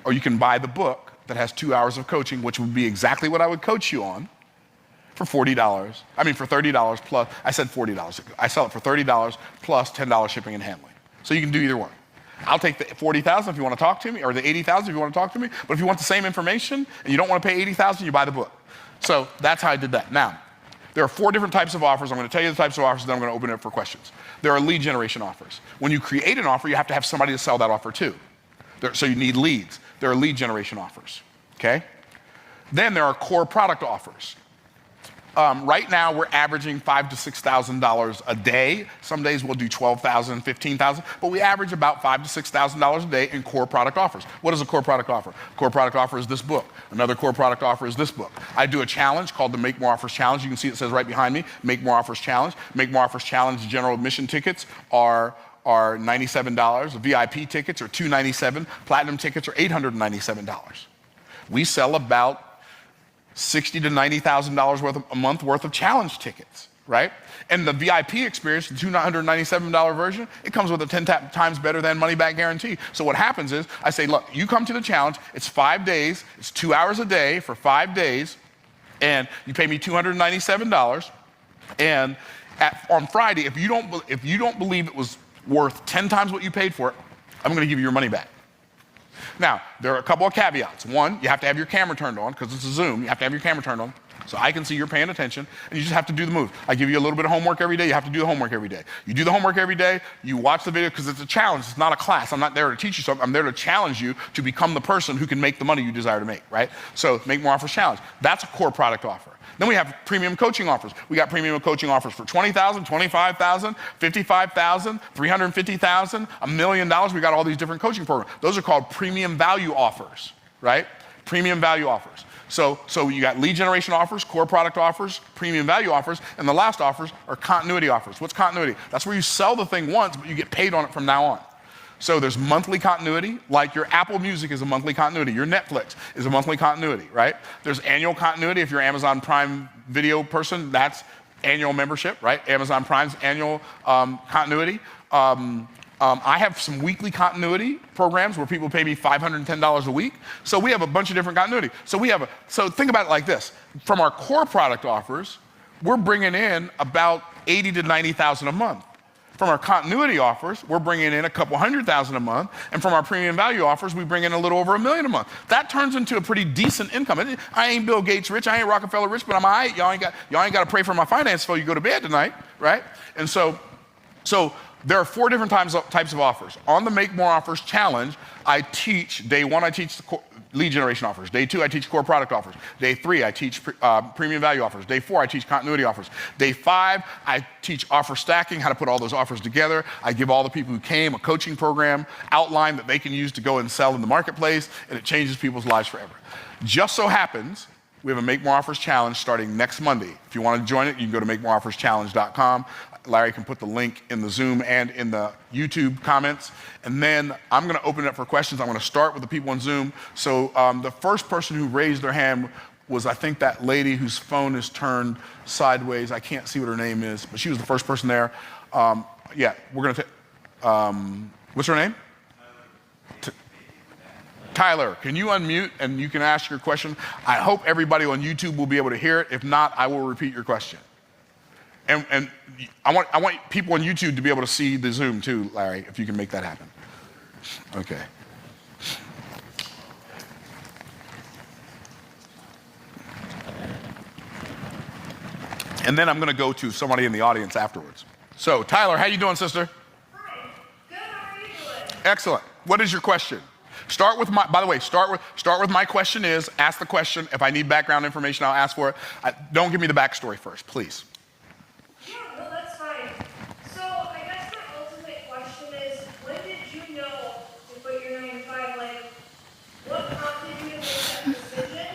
or you can buy the book that has 2 hours of coaching, which would be exactly what I would coach you on, for $40. I mean, for $30 plus, I said $40. I sell it for $30 plus $10 shipping and handling. So you can do either one. I'll take the $40,000 if you want to talk to me, or the $80,000 if you want to talk to me. But if you want the same information and you don't want to pay $80,000, you buy the book. So that's how I did that. Now, there are 4 different types of offers. I'm going to tell you the types of offers, then I'm going to open it up for questions. There are lead generation offers. When you create an offer, you have to have somebody to sell that offer to. So you need leads. There are lead generation offers, okay? Then there are core product offers. Right now, we're averaging $5,000 to $6,000 a day. Some days we'll do $12,000, $15,000, but we average about $5,000 to $6,000 a day in core product offers. What is a core product offer? Core product offer is this book. Another core product offer is this book. I do a challenge called the Make More Offers Challenge. You can see it says right behind me, Make More Offers Challenge. Make More Offers Challenge general admission tickets are $97. VIP tickets are $297. Platinum tickets are $897. We sell about $60,000 to $90,000 a month worth of challenge tickets, right? And the VIP experience, the $297 version, it comes with a 10 times better than money back guarantee. So what happens is I say, look, you come to the challenge, it's 5 days, it's 2 hours a day for 5 days, and you pay me $297. And on Friday, if you don't believe it was worth 10 times what you paid for it, I'm going to give you your money back. Now, there are a couple of caveats. One, you have to have your camera turned on, because it's a Zoom. You have to have your camera turned on, so I can see you're paying attention, and you just have to do the move. I give you a little bit of homework every day. You have to do the homework every day. You do the homework every day. You watch the video, because it's a challenge. It's not a class. I'm not there to teach you something. I'm there to challenge you to become the person who can make the money you desire to make, right? So Make More Offers Challenge. That's a core product offer. Then we have premium coaching offers. We got premium coaching offers for $20,000, $25,000, $55,000, $350,000, $1 million. We got all these different coaching programs. Those are called premium value offers, right? Premium value offers. So you got lead generation offers, core product offers, premium value offers, and the last offers are continuity offers. What's continuity? That's where you sell the thing once, but you get paid on it from now on. So there's monthly continuity, like your Apple Music is a monthly continuity, your Netflix is a monthly continuity, right? There's annual continuity. If you're an Amazon Prime Video person, that's annual membership, right? Amazon Prime's annual continuity. I have some weekly continuity programs where people pay me $510 a week. So we have a bunch of different continuity. So think about it like this. From our core product offers, we're bringing in about $80,000 to $90,000 a month. From our continuity offers, we're bringing in a couple $100,000 a month, and from our premium value offers, we bring in a little over $1 million a month. That turns into a pretty decent income. I ain't Bill Gates rich, I ain't Rockefeller rich, but I'm all right. Y'all ain't got to pray for my finance before you go to bed tonight, right? And so there are 4 different types of offers. On the Make More Offers Challenge, I teach, day 1, I teach the lead generation offers. Day 2, I teach core product offers. Day 3, I teach premium value offers. Day 4, I teach continuity offers. Day 5, I teach offer stacking, how to put all those offers together. I give all the people who came a coaching program, outline that they can use to go and sell in the marketplace, and it changes people's lives forever. Just so happens, we have a Make More Offers Challenge starting next Monday. If you want to join it, you can go to makemoreofferschallenge.com. Larry can put the link in the Zoom and in the YouTube comments. And then I'm going to open it up for questions. I'm going to start with the people on Zoom. So the first person who raised their hand was, I think, that lady whose phone is turned sideways. I can't see what her name is, but she was the first person there. Yeah, we're going to what's her name? Tyler, can you unmute and you can ask your question? I hope everybody on YouTube will be able to hear it. If not, I will repeat your question. And I want people on YouTube to be able to see the Zoom too, Larry, if you can make that happen. Okay. And then I'm going to go to somebody in the audience afterwards. So, Tyler, how you doing, sister? Hi. Good. How are you doing? Excellent. What is your question? Start with my my question is, ask the question. If I need background information, I'll ask for it. Don't give me the backstory first, please. Yeah, no, that's fine. So I guess my ultimate question is, when did you know to quit your 9 to 5? Like, what prompted you to make that decision?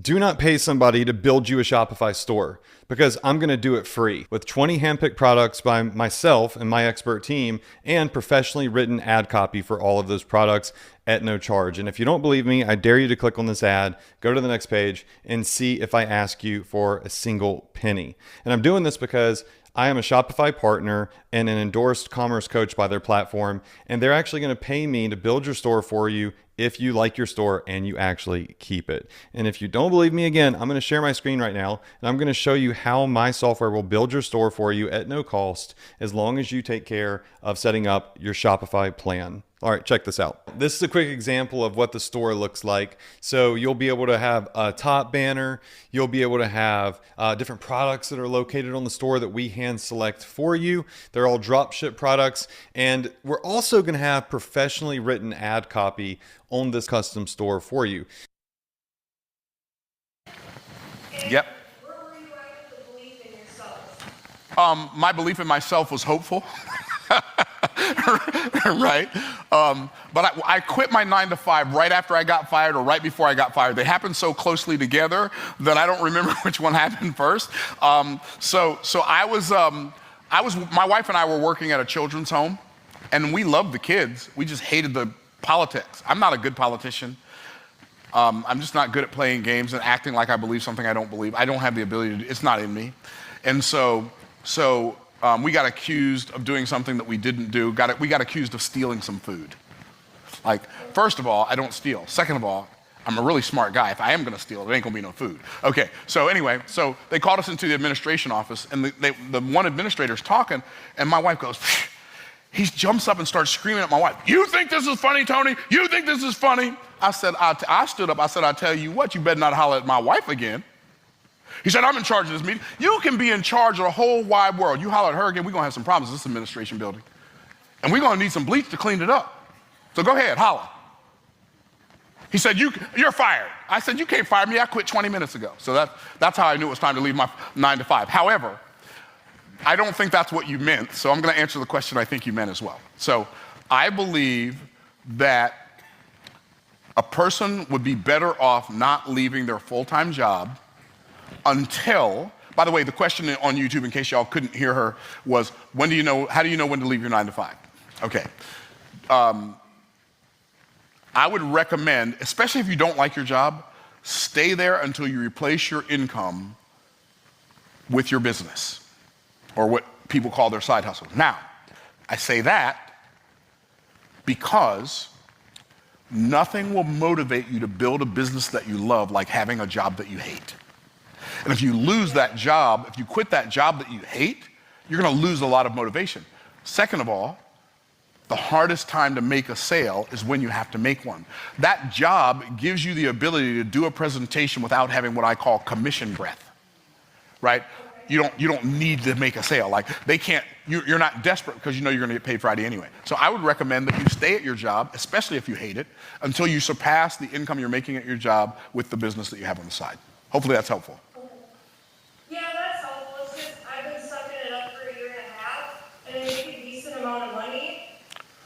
Do not pay somebody to build you a Shopify store, because I'm going to do it free with 20 handpicked products by myself and my expert team and professionally written ad copy for all of those products at no charge. And if you don't believe me, I dare you to click on this ad, go to the next page, and see if I ask you for a single penny. And I'm doing this because I am a Shopify partner and an endorsed commerce coach by their platform, and they're actually going to pay me to build your store for you if you like your store and you actually keep it. And if you don't believe me, again, I'm going to share my screen right now, and I'm going to show you how my software will build your store for you at no cost, as long as you take care of setting up your Shopify plan. All right, check this out. This is a quick example of what the store looks like. So you'll be able to have a top banner. You'll be able to have different products that are located on the store that we hand select for you. They're all drop ship products. And we're also going to have professionally written ad copy on this custom store for you. Yep. Where were you at with the belief in yourself? My belief in myself was hopeful. Right? But I quit my 9 to 5 right after I got fired or right before I got fired. They happened so closely together that I don't remember which one happened first. So I was, my wife and I were working at a children's home, and we loved the kids. We just hated the politics. I'm not a good politician. I'm just not good at playing games and acting like I believe something I don't believe. I don't have the ability to, it's not in me. And so we got accused of doing something that we didn't do. We got accused of stealing some food. Like, first of all, I don't steal. Second of all, I'm a really smart guy. If I am going to steal, there ain't going to be no food. Okay, so anyway, so they called us into the administration office, and the one administrator's talking, and my wife goes, he jumps up and starts screaming at my wife, "You think this is funny, Tony? You think this is funny?" I said, I stood up, I said, "I tell you what, you better not holler at my wife again." He said, "I'm in charge of this meeting." You can be in charge of the whole wide world. You holler at her again, we're going to have some problems in this administration building. And we're going to need some bleach to clean it up. So go ahead, holler. He said, "You're fired." I said, "You can't fire me. I quit 20 minutes ago." So that's how I knew it was time to leave my 9 to 5. However, I don't think that's what you meant. So I'm going to answer the question I think you meant as well. So I believe that a person would be better off not leaving their full-time job until, by the way, the question on YouTube, in case y'all couldn't hear her, was, how do you know when to leave your 9 to 5? Okay. I would recommend, especially if you don't like your job, stay there until you replace your income with your business, or what people call their side hustle. Now, I say that because nothing will motivate you to build a business that you love like having a job that you hate. And if you lose that job, if you quit that job that you hate, you're going to lose a lot of motivation. Second of all, the hardest time to make a sale is when you have to make one. That job gives you the ability to do a presentation without having what I call commission breath, right? You don't need to make a sale. Like they can't, you're not desperate because you know you're going to get paid Friday anyway. So I would recommend that you stay at your job, especially if you hate it, until you surpass the income you're making at your job with the business that you have on the side. Hopefully that's helpful. Yeah, that's helpful. It's just I've been sucking it up for a year and a half, and I make a decent amount of money,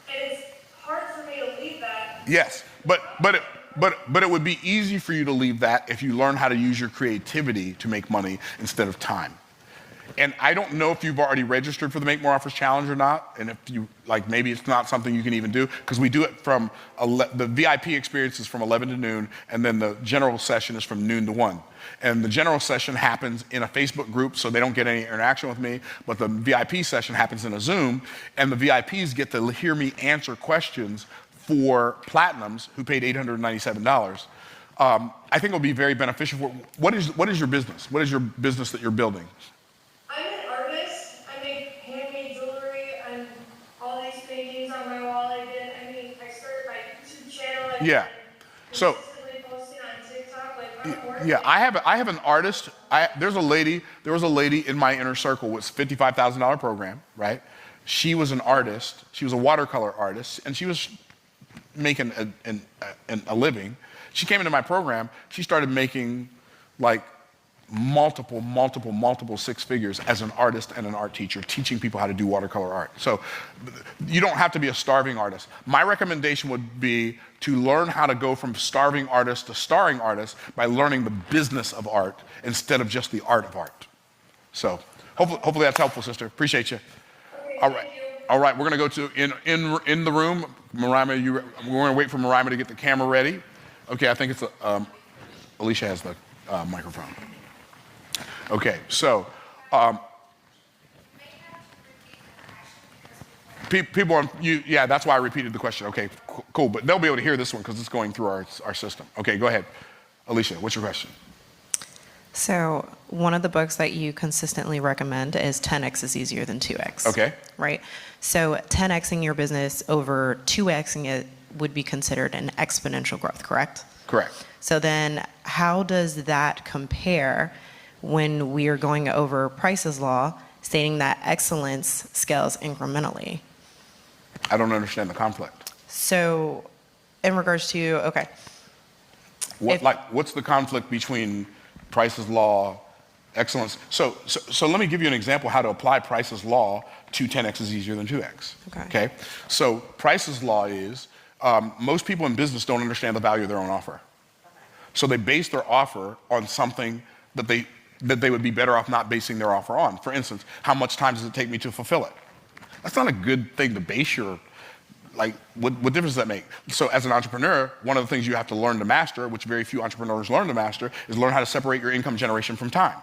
and it's hard for me to leave that. Yes, but it would be easy for you to leave that if you learn how to use your creativity to make money instead of time. And I don't know if you've already registered for the Make More Offers Challenge or not, and if you, like, maybe it's not something you can even do, because we do it from, the VIP experience is from 11 to noon, and then the general session is from noon to 1. And the general session happens in a Facebook group, so they don't get any interaction with me, but the VIP session happens in a Zoom, and the VIPs get to hear me answer questions for Platinums who paid $897. I think it'll be very beneficial for, what is your business? What is your business that you're building? I'm an artist. I make handmade jewelry and all these paintings on my wall. I started my YouTube channel. Yeah. So, Posting on TikTok. Like, yeah, I have an artist. There was a lady in my inner circle with $55,000 program, right? She was an artist. She was a watercolor artist, and she was making a living. She came into my program. She started making like multiple six figures as an artist and an art teacher, teaching people how to do watercolor art. So you don't have to be a starving artist. My recommendation would be to learn how to go from starving artist to starring artist by learning the business of art instead of just the art of art. So hopefully that's helpful, sister. Appreciate you. All right, we're gonna go to in the room. Marima, we're gonna wait for Marima to get the camera ready. Okay, I think it's Alicia has the microphone. Okay, so people on you, yeah, that's why I repeated the question. Okay, cool, but they'll be able to hear this one because it's going through our system. Okay, go ahead, Alicia. What's your question? So one of the books that you consistently recommend is 10x is easier than 2x. Okay. Right. So 10xing your business over 2xing it would be considered an exponential growth, correct? Correct. So then how does that compare when we are going over Price's law, stating that excellence scales incrementally? I don't understand the conflict. So in regards to, okay. What's the conflict between Price's law, excellence? So let me give you an example how to apply Price's law to 10x is easier than 2x. Okay. So Price's law is most people in business don't understand the value of their own offer. So they base their offer on something that they would be better off not basing their offer on. For instance, how much time does it take me to fulfill it? That's not a good thing to base your, what difference does that make? So as an entrepreneur, one of the things you have to learn to master, which very few entrepreneurs learn to master, is learn how to separate your income generation from time.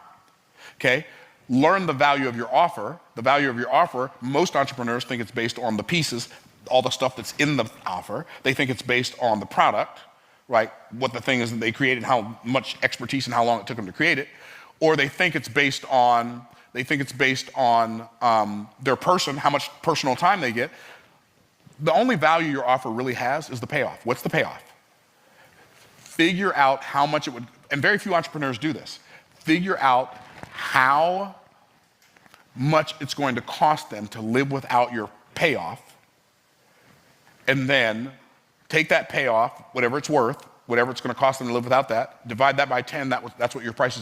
Okay? Learn the value of your offer. The value of your offer, most entrepreneurs think it's based on the pieces, all the stuff that's in the offer. They think it's based on the product, right? What the thing is that they created, how much expertise and how long it took them to create it. Or they think it's based on their person, how much personal time they get. The only value your offer really has is the payoff. What's the payoff? Figure out how much it would, and very few entrepreneurs do this, figure out how much it's going to cost them to live without your payoff, and then take that payoff, whatever it's worth, whatever it's going to cost them to live without that, divide that by 10, that's what your price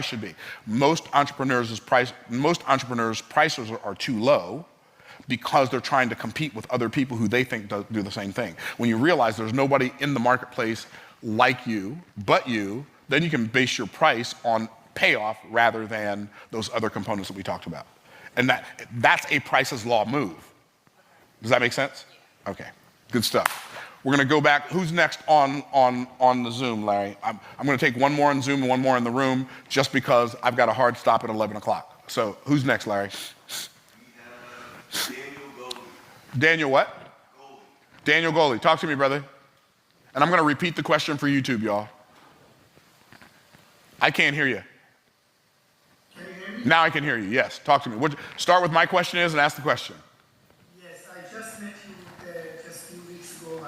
should be. Most entrepreneurs' prices are too low because they're trying to compete with other people who they think do the same thing. When you realize there's nobody in the marketplace like you, but you, then you can base your price on payoff rather than those other components that we talked about. And that's a Price's Law move. Does that make sense? Okay, good stuff. We're gonna go back. Who's next on the Zoom, Larry? I'm gonna take one more on Zoom and one more in the room just because I've got a hard stop at 11 o'clock. So who's next, Larry? Daniel what? Daniel Goley. Talk to me, brother. And I'm gonna repeat the question for YouTube, y'all. I can't hear you. Can you hear me? Now I can hear you. Yes, talk to me. Start with my question is and ask the question. Yes, I just met you just a few weeks ago.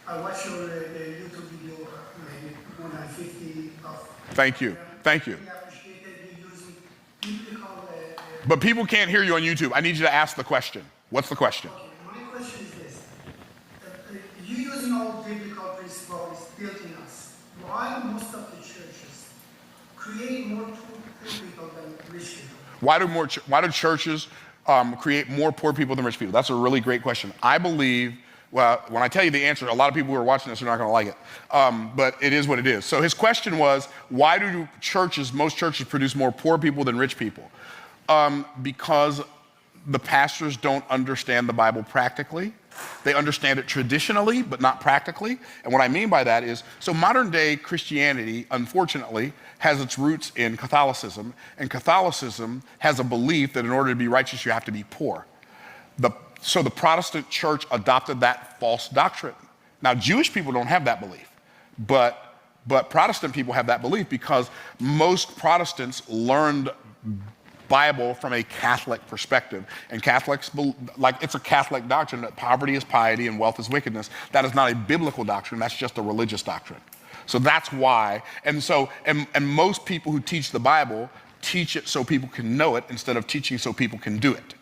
I watched your YouTube video, maybe more than 50 of. Thank you. Thank you. I appreciated you using biblical. But people can't hear you on YouTube. I need you to ask the question. What's the question? Okay, my question is this. You using all biblical principles built in us. Why most of the churches create more poor people than rich people? Why do churches create more poor people than rich people? That's a really great question. I believe, well, when I tell you the answer, a lot of people who are watching this are not going to like it, but it is what it is. So his question was, why do most churches produce more poor people than rich people? Because the pastors don't understand the Bible practically. They understand it traditionally, but not practically. And what I mean by that is, so modern day Christianity, unfortunately, has its roots in Catholicism. And Catholicism has a belief that in order to be righteous, you have to be poor. So the Protestant church adopted that false doctrine. Now, Jewish people don't have that belief, but Protestant people have that belief because most Protestants learned Bible from a Catholic perspective. And Catholics, it's a Catholic doctrine that poverty is piety and wealth is wickedness. That is not a biblical doctrine, that's just a religious doctrine. So that's why, and most people who teach the Bible teach it so people can know it instead of teaching so people can do it.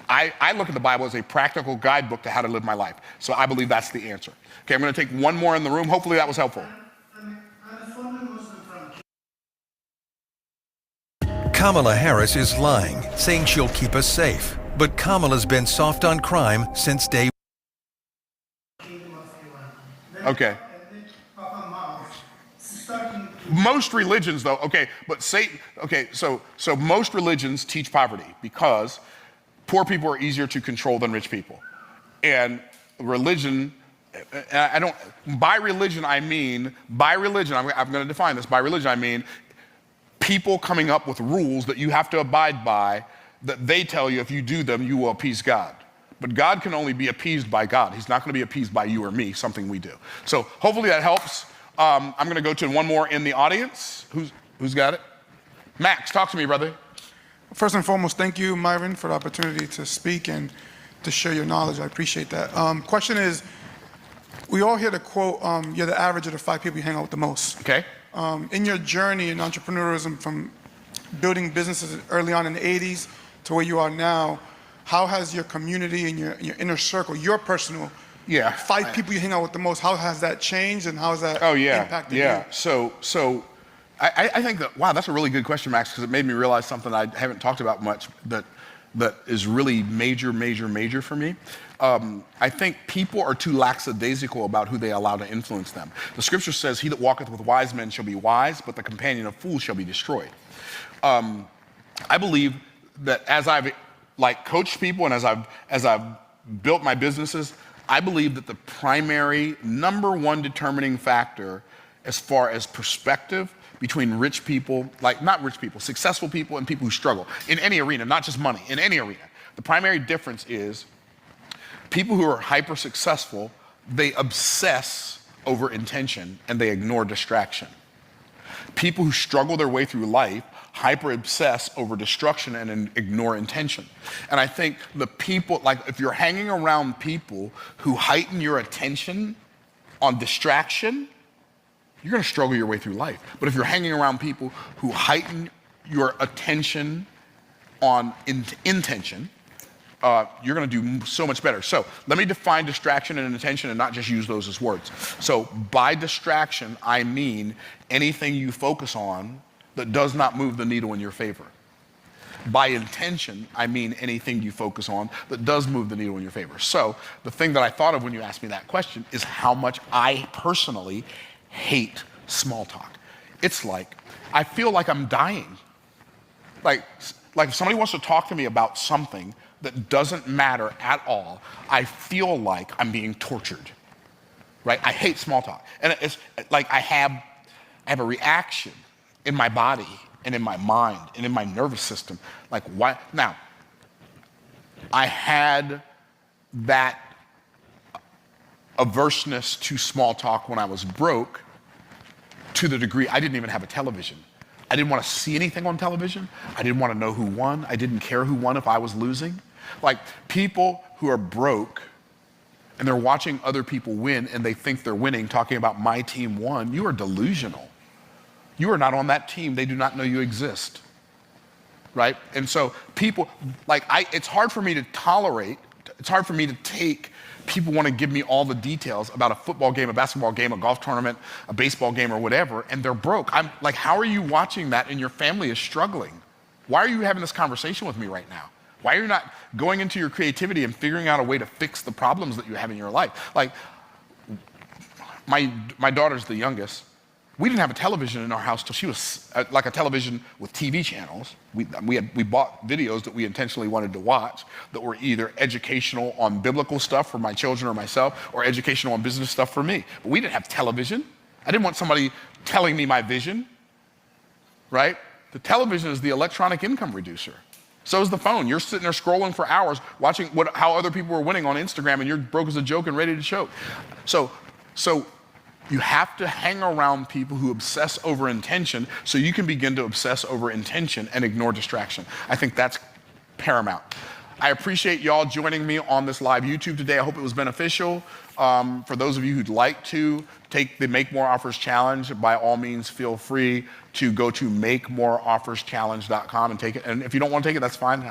I look at the Bible as a practical guidebook to how to live my life. So I believe that's the answer. Okay, I'm gonna take one more in the room. Hopefully that was helpful. Kamala Harris is lying, saying she'll keep us safe. But Kamala's been soft on crime since day one. Okay. Most religions, though, so most religions teach poverty because poor people are easier to control than rich people. And religion, I'm going to define this. By religion, I mean people coming up with rules that you have to abide by, that they tell you if you do them, you will appease God. But God can only be appeased by God. He's not going to be appeased by you or me, something we do. So hopefully that helps. I'm going to go to one more in the audience. Who's got it? Max, talk to me, brother. First and foremost, thank you, Myron, for the opportunity to speak and to share your knowledge. I appreciate that. Question is, we all hear the quote, you're the average of the 5 people you hang out with the most. Okay. In your journey in entrepreneurship from building businesses early on in the 80s to where you are now, how has your community and your inner circle, your personal, 5 people you hang out with the most, how has that changed and how has that impacted you? So I think that, wow, that's a really good question, Max, because it made me realize something I haven't talked about much that is really major for me. I think people are too lackadaisical about who they allow to influence them. The scripture says, he that walketh with wise men shall be wise, but the companion of fools shall be destroyed. I believe that as I've coached people and as I've built my businesses, I believe that the primary number one determining factor as far as perspective between rich people, not rich people, successful people and people who struggle in any arena, not just money, in any arena. The primary difference is people who are hyper successful, they obsess over intention and they ignore distraction. People who struggle their way through life hyper obsess over destruction and ignore intention. And I think the people, if you're hanging around people who heighten your attention on distraction, you're going to struggle your way through life. But if you're hanging around people who heighten your attention on intention, you're going to do so much better. So let me define distraction and intention and not just use those as words. So by distraction, I mean anything you focus on that does not move the needle in your favor. By intention, I mean anything you focus on that does move the needle in your favor. So the thing that I thought of when you asked me that question is how much I personally hate small talk. It's I feel like I'm dying. Like if somebody wants to talk to me about something that doesn't matter at all, I feel like I'm being tortured, right? I hate small talk. And it's like I have a reaction in my body and in my mind and in my nervous system. Why? Now, I had that averseness to small talk when I was broke to the degree I didn't even have a television. I didn't want to see anything on television. I didn't want to know who won. I didn't care who won if I was losing. Like, people who are broke and they're watching other people win and they think they're winning, talking about my team won, you are delusional. You are not on that team. They do not know you exist, right? And so people, like, it's hard for me to tolerate, it's hard for me to take people want to give me all the details about a football game, a basketball game, a golf tournament, a baseball game, or whatever, and they're broke. I'm like, how are you watching that and your family is struggling? Why are you having this conversation with me right now? Why are you not going into your creativity and figuring out a way to fix the problems that you have in your life? Like, my daughter's the youngest. We didn't have a television in our house till she was like a television with TV channels. We bought videos that we intentionally wanted to watch that were either educational on biblical stuff for my children or myself, or educational on business stuff for me. But we didn't have television. I didn't want somebody telling me my vision, right? The television is the electronic income reducer. So is the phone. You're sitting there scrolling for hours, watching how other people are winning on Instagram, and you're broke as a joke and ready to choke. So you have to hang around people who obsess over intention so you can begin to obsess over intention and ignore distraction. I think that's paramount. I appreciate y'all joining me on this live YouTube today. I hope it was beneficial. For those of you who'd like to take the Make More Offers Challenge, by all means, feel free to go to makemoreofferschallenge.com and take it. And if you don't want to take it, that's fine.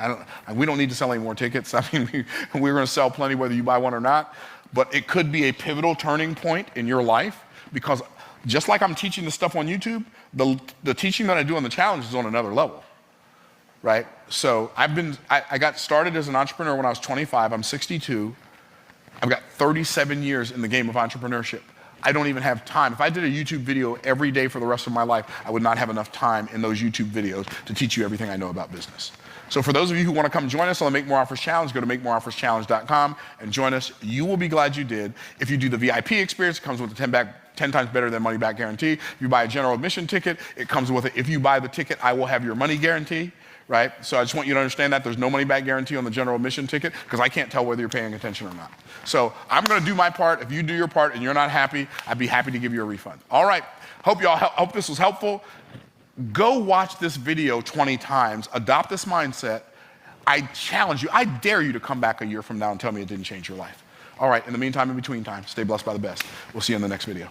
We don't need to sell any more tickets. I mean, we're going to sell plenty whether you buy one or not. But it could be a pivotal turning point in your life, because just like I'm teaching this stuff on YouTube, the teaching that I do on the challenge is on another level, right? So I got started as an entrepreneur when I was 25. I'm 62. I've got 37 years in the game of entrepreneurship. I don't even have time. If I did a YouTube video every day for the rest of my life, I would not have enough time in those YouTube videos to teach you everything I know about business. So for those of you who want to come join us on the Make More Offers Challenge, go to makemoreofferschallenge.com and join us. You will be glad you did. If you do the VIP experience, it comes with a 10 times better than money back guarantee. If you buy a general admission ticket, it comes with it. If you buy the ticket, I will have your money guarantee, right? So I just want you to understand that there's no money back guarantee on the general admission ticket, because I can't tell whether you're paying attention or not. So I'm going to do my part. If you do your part and you're not happy, I'd be happy to give you a refund. All right. Hope this was helpful. Go watch this video 20 times. Adopt this mindset. I challenge you, I dare you to come back a year from now and tell me it didn't change your life. All right, in the meantime, in between time, stay blessed by the best. We'll see you in the next video.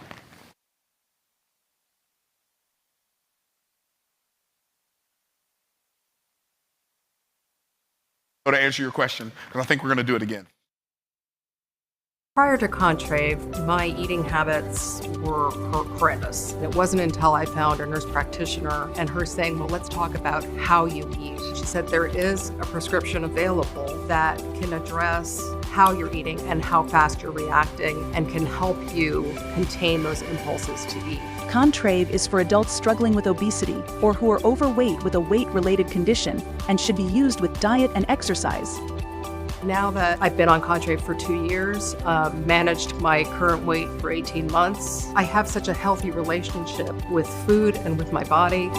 So to answer your question, because I think we're going to do it again. Prior to Contrave, my eating habits were horrendous. It wasn't until I found a nurse practitioner and her saying, well, let's talk about how you eat. She said there is a prescription available that can address how you're eating and how fast you're reacting and can help you contain those impulses to eat. Contrave is for adults struggling with obesity or who are overweight with a weight-related condition and should be used with diet and exercise. Now that I've been on Contrave for 2 years, managed my current weight for 18 months, I have such a healthy relationship with food and with my body.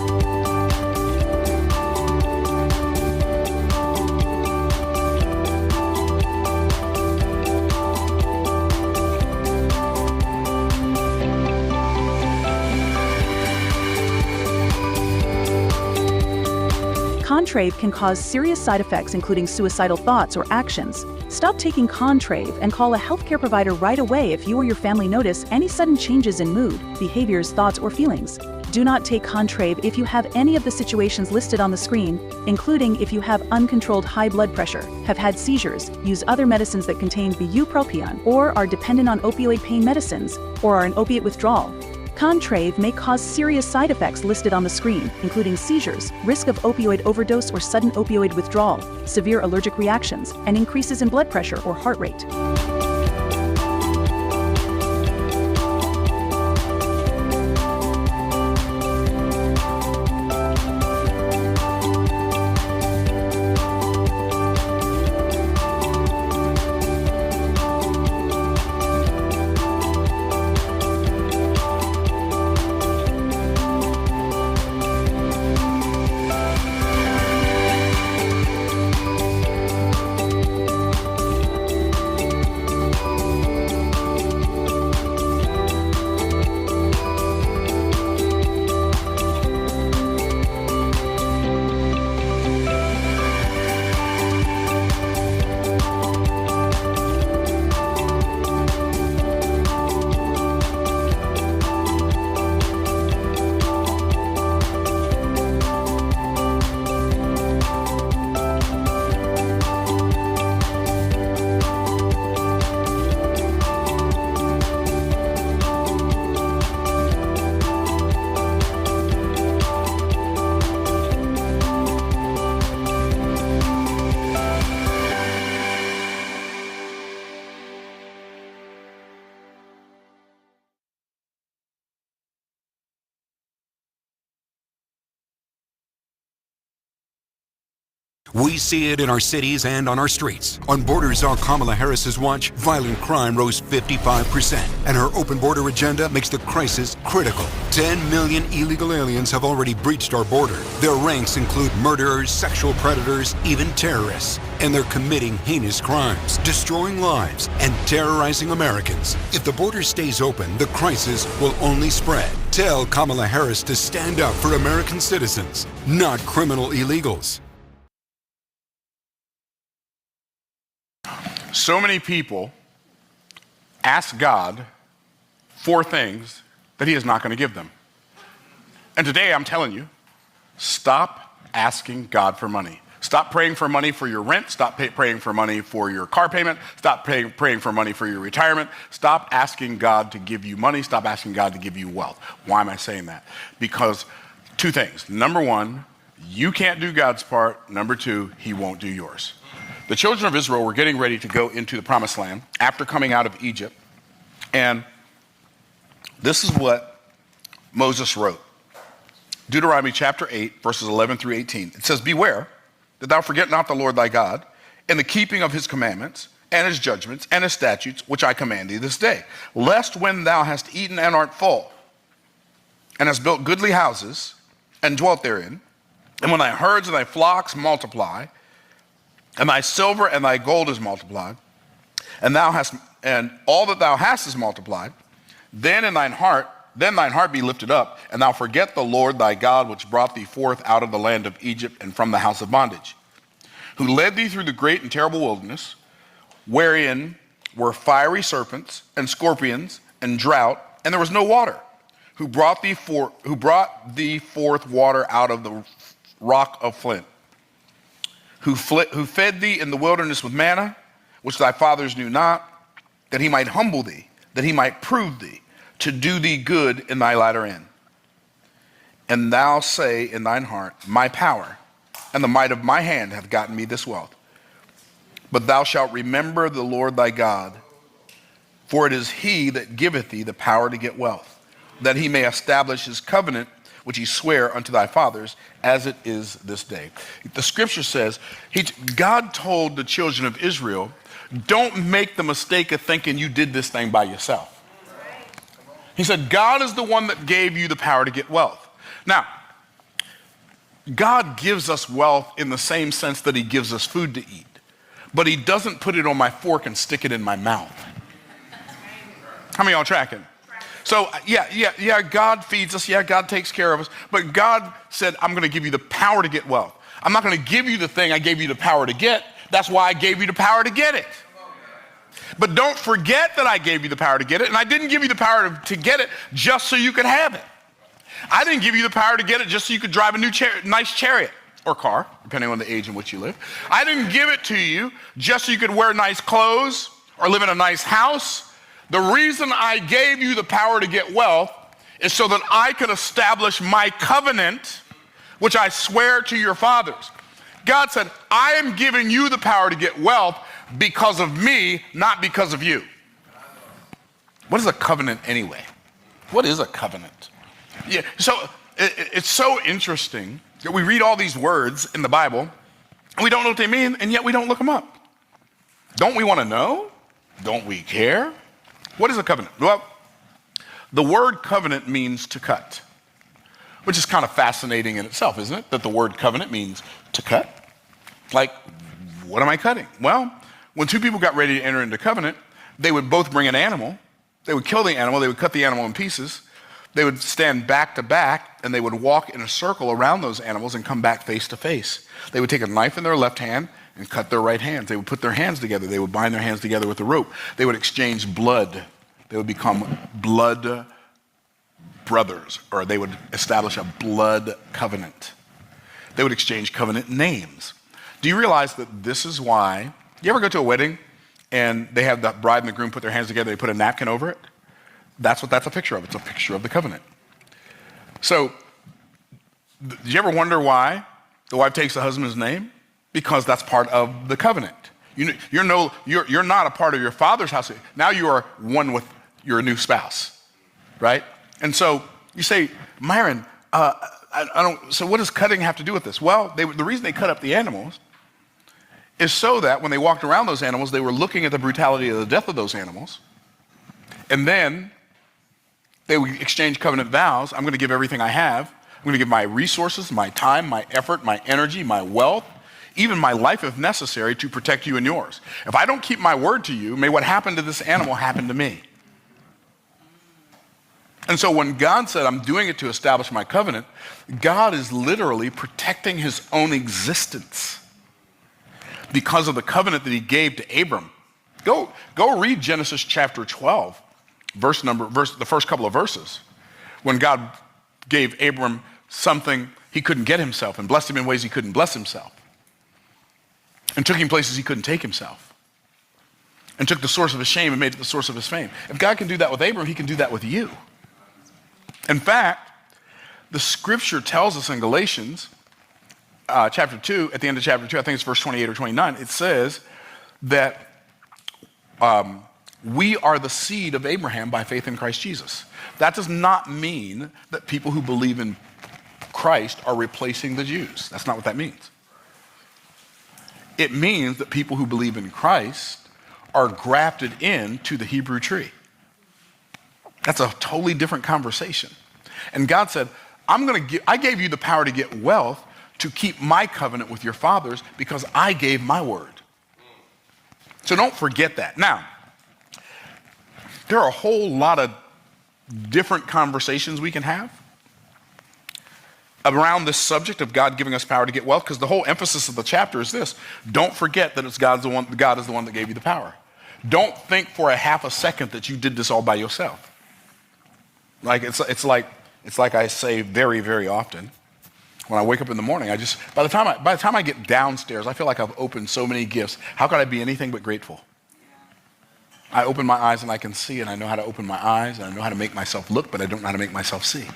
Contrave can cause serious side effects, including suicidal thoughts or actions. Stop taking Contrave and call a healthcare provider right away if you or your family notice any sudden changes in mood, behaviors, thoughts, or feelings. Do not take Contrave if you have any of the situations listed on the screen, including if you have uncontrolled high blood pressure, have had seizures, use other medicines that contain bupropion, or are dependent on opioid pain medicines, or are in opiate withdrawal. Contrave may cause serious side effects listed on the screen, including seizures, risk of opioid overdose or sudden opioid withdrawal, severe allergic reactions, and increases in blood pressure or heart rate. We see it in our cities and on our streets. On borders on Kamala Harris's watch, violent crime rose 55%, and her open border agenda makes the crisis critical. 10 million illegal aliens have already breached our border. Their ranks include murderers, sexual predators, even terrorists. And they're committing heinous crimes, destroying lives, and terrorizing Americans. If the border stays open, the crisis will only spread. Tell Kamala Harris to stand up for American citizens, not criminal illegals. So many people ask God for things that he is not going to give them. And today I'm telling you, stop asking God for money. Stop praying for money for your rent. Stop praying for money for your car payment. Stop praying for money for your retirement. Stop asking God to give you money. Stop asking God to give you wealth. Why am I saying that? Because two things. Number one, you can't do God's part. Number two, he won't do yours. The children of Israel were getting ready to go into the promised land after coming out of Egypt. And this is what Moses wrote. Deuteronomy chapter 8, verses 11 through 18. It says, "Beware that thou forget not the Lord thy God in the keeping of his commandments and his judgments and his statutes, which I command thee this day. Lest when thou hast eaten and art full, and hast built goodly houses and dwelt therein, and when thy herds and thy flocks multiply, and thy silver and thy gold is multiplied, and all that thou hast is multiplied, then thine heart be lifted up, and thou forget the Lord thy God, which brought thee forth out of the land of Egypt and from the house of bondage, who led thee through the great and terrible wilderness, wherein were fiery serpents and scorpions and drought, and there was no water, who brought thee forth water out of the rock of flint, who fed thee in the wilderness with manna, which thy fathers knew not, that he might humble thee, that he might prove thee, to do thee good in thy latter end. And thou say in thine heart, my power and the might of my hand hath gotten me this wealth. But thou shalt remember the Lord thy God, for it is he that giveth thee the power to get wealth, that he may establish his covenant, which he sware unto thy fathers, as it is this day." The scripture says, God told the children of Israel, don't make the mistake of thinking you did this thing by yourself. He said, God is the one that gave you the power to get wealth. Now, God gives us wealth in the same sense that he gives us food to eat, but he doesn't put it on my fork and stick it in my mouth. How many of y'all tracking? So, yeah, God feeds us. Yeah, God takes care of us. But God said, I'm going to give you the power to get wealth. I'm not going to give you the thing I gave you the power to get. That's why I gave you the power to get it. But don't forget that I gave you the power to get it. And I didn't give you the power to get it just so you could have it. I didn't give you the power to get it just so you could drive a nice chariot or car, depending on the age in which you live. I didn't give it to you just so you could wear nice clothes or live in a nice house. The reason I gave you the power to get wealth is so that I could establish my covenant, which I swear to your fathers. God said, I am giving you the power to get wealth because of me, not because of you. What is a covenant anyway? What is a covenant? Yeah, so it's so interesting that we read all these words in the Bible, and we don't know what they mean, and yet we don't look them up. Don't we want to know? Don't we care? What is a covenant? Well, the word covenant means to cut, which is kind of fascinating in itself, isn't it? That the word covenant means to cut. Like, what am I cutting? Well, when two people got ready to enter into covenant, they would both bring an animal. They would kill the animal. They would cut the animal in pieces. They would stand back to back, and they would walk in a circle around those animals and come back face to face. They would take a knife in their left hand and cut their right hands. They would put their hands together. They would bind their hands together with a rope. They would exchange blood. They would become blood brothers, or they would establish a blood covenant. They would exchange covenant names. Do you realize that this is why, you ever go to a wedding and they have the bride and the groom put their hands together, they put a napkin over it? That's what that's a picture of. It's a picture of the covenant. So, did you ever wonder why the wife takes the husband's name? Because that's part of the covenant. You're not a part of your father's house. Now you are one with your new spouse, right? And so you say, Myron, so what does cutting have to do with this? Well, the reason they cut up the animals is so that when they walked around those animals, they were looking at the brutality of the death of those animals. And then they would exchange covenant vows. I'm going to give everything I have. I'm going to give my resources, my time, my effort, my energy, my wealth, even my life if necessary, to protect you and yours. If I don't keep my word to you, may what happened to this animal happen to me. And so when God said, I'm doing it to establish my covenant, God is literally protecting his own existence because of the covenant that he gave to Abram. Go read Genesis chapter 12, the first couple of verses, when God gave Abram something he couldn't get himself and blessed him in ways he couldn't bless himself, and took him places he couldn't take himself, and took the source of his shame and made it the source of his fame. If God can do that with Abram, he can do that with you. In fact, the scripture tells us in Galatians chapter 2, at the end of chapter 2, I think it's verse 28 or 29, it says that we are the seed of Abraham by faith in Christ Jesus. That does not mean that people who believe in Christ are replacing the Jews. That's not what that means. It means that people who believe in Christ are grafted into the Hebrew tree. That's a totally different conversation. And God said, I gave you the power to get wealth to keep my covenant with your fathers because I gave my word. So don't forget that. Now, there are a whole lot of different conversations we can have around this subject of God giving us power to get wealth, because the whole emphasis of the chapter is this: don't forget that God is the one that gave you the power. Don't think for a half a second that you did this all by yourself. Like it's like I say very, very often, when I wake up in the morning, by the time I get downstairs, I feel like I've opened so many gifts. How could I be anything but grateful? I open my eyes and I can see, and I know how to open my eyes, and I know how to make myself look, but I don't know how to make myself see.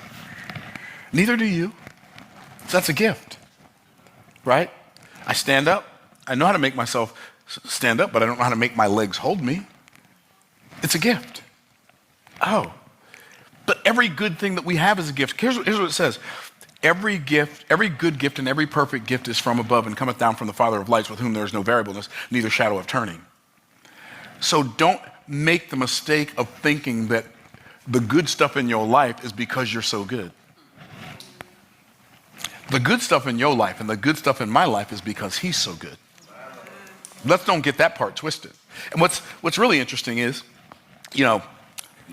Neither do you. So that's a gift, right? I stand up. I know how to make myself stand up, but I don't know how to make my legs hold me. It's a gift. Oh, but every good thing that we have is a gift. Here's what it says. Every good gift and every perfect gift is from above and cometh down from the Father of lights, with whom there is no variableness, neither shadow of turning. So don't make the mistake of thinking that the good stuff in your life is because you're so good. The good stuff in your life and the good stuff in my life is because he's so good. Let's don't get that part twisted. And what's really interesting is,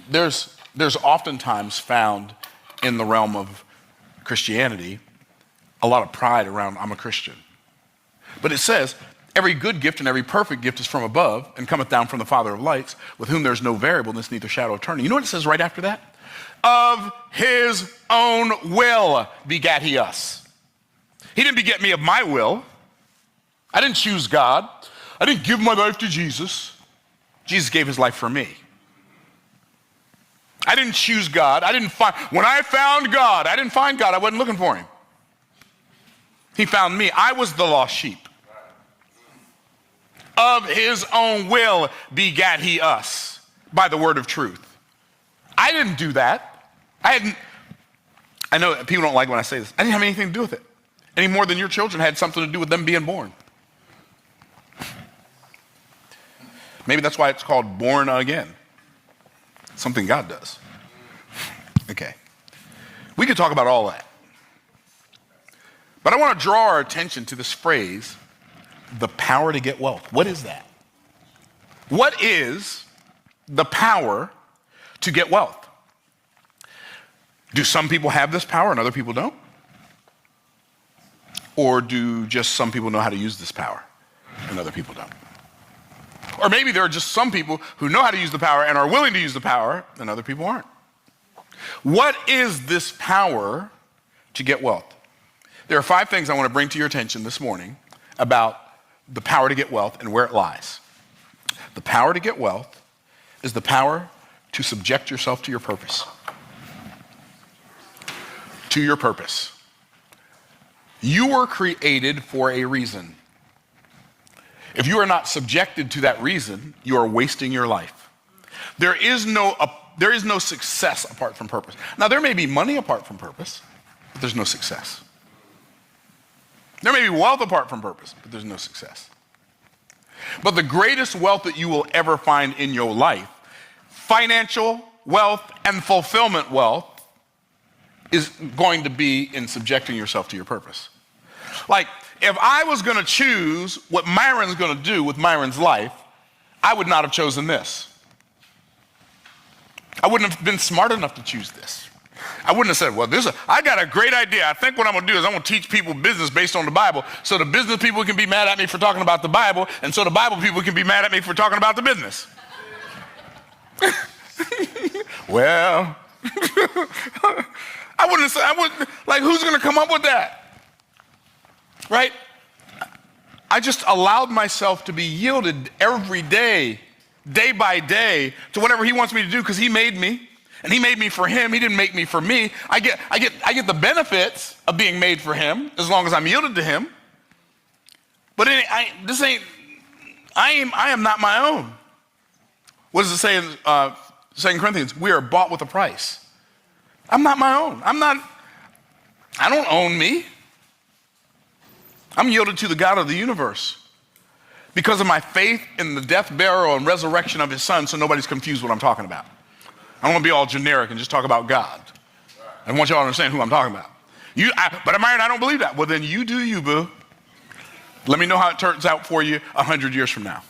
there's oftentimes found in the realm of Christianity a lot of pride around I'm a Christian. But it says, every good gift and every perfect gift is from above and cometh down from the Father of lights, with whom there is no variableness, neither shadow of turning. You know what it says right after that? Of his own will begat he us. He didn't beget me of my will. I didn't choose God. I didn't give my life to Jesus. Jesus gave his life for me. I didn't choose God. When I found God, I didn't find God. I wasn't looking for him. He found me. I was the lost sheep. Of his own will begat he us by the word of truth. I didn't do that. I know people don't like when I say this. I didn't have anything to do with it. Any more than your children had something to do with them being born. Maybe that's why it's called born again. Something God does. Okay. We could talk about all that. But I want to draw our attention to this phrase, the power to get wealth. What is that? What is the power to get wealth? Do some people have this power and other people don't? Or do just some people know how to use this power and other people don't? Or maybe there are just some people who know how to use the power and are willing to use the power and other people aren't. What is this power to get wealth? There are 5 things I want to bring to your attention this morning about the power to get wealth and where it lies. The power to get wealth is the power to subject yourself to your purpose. To your purpose. You were created for a reason. If you are not subjected to that reason, you are wasting your life. There is no success apart from purpose. Now, there may be money apart from purpose, but there's no success. There may be wealth apart from purpose, but there's no success. But the greatest wealth that you will ever find in your life, financial wealth and fulfillment wealth, is going to be in subjecting yourself to your purpose. Like, if I was going to choose what Myron's going to do with Myron's life, I would not have chosen this. I wouldn't have been smart enough to choose this. I wouldn't have said, well, I got a great idea. I think what I'm going to do is I'm going to teach people business based on the Bible, so the business people can be mad at me for talking about the Bible, and so the Bible people can be mad at me for talking about the business. Well, I wouldn't have said, who's going to come up with that? Right? I just allowed myself to be yielded every day, day by day, to whatever he wants me to do, because he made me, and he made me for him. He didn't make me for me. I get the benefits of being made for him as long as I'm yielded to him. But I am not my own. What does it say in 2 Corinthians? We are bought with a price. I'm not my own. I don't own me. I'm yielded to the God of the universe because of my faith in the death, burial, and resurrection of his son, so nobody's confused what I'm talking about. I don't want to be all generic and just talk about God. I want y'all to understand who I'm talking about. But Myron, I don't believe that. Well, then you do you, boo. Let me know how it turns out for you 100 years from now.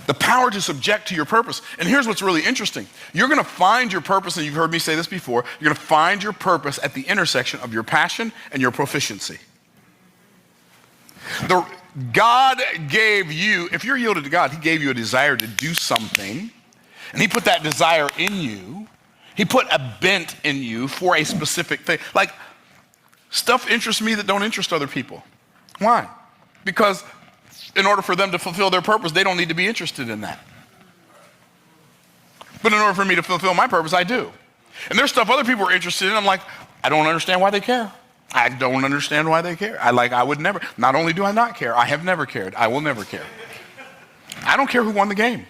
The power to subject to your purpose. And here's what's really interesting. You're going to find your purpose, and you've heard me say this before, you're going to find your purpose at the intersection of your passion and your proficiency. God gave you, if you're yielded to God, he gave you a desire to do something, and he put that desire in you. He put a bent in you for a specific thing. Like, stuff interests me that don't interest other people. Why? Because in order for them to fulfill their purpose, they don't need to be interested in that. But in order for me to fulfill my purpose, I do. And there's stuff other people are interested in. I'm like, I don't understand why they care. I don't understand why they care. I would never. Not only do I not care, I have never cared. I will never care. I don't care who won the game.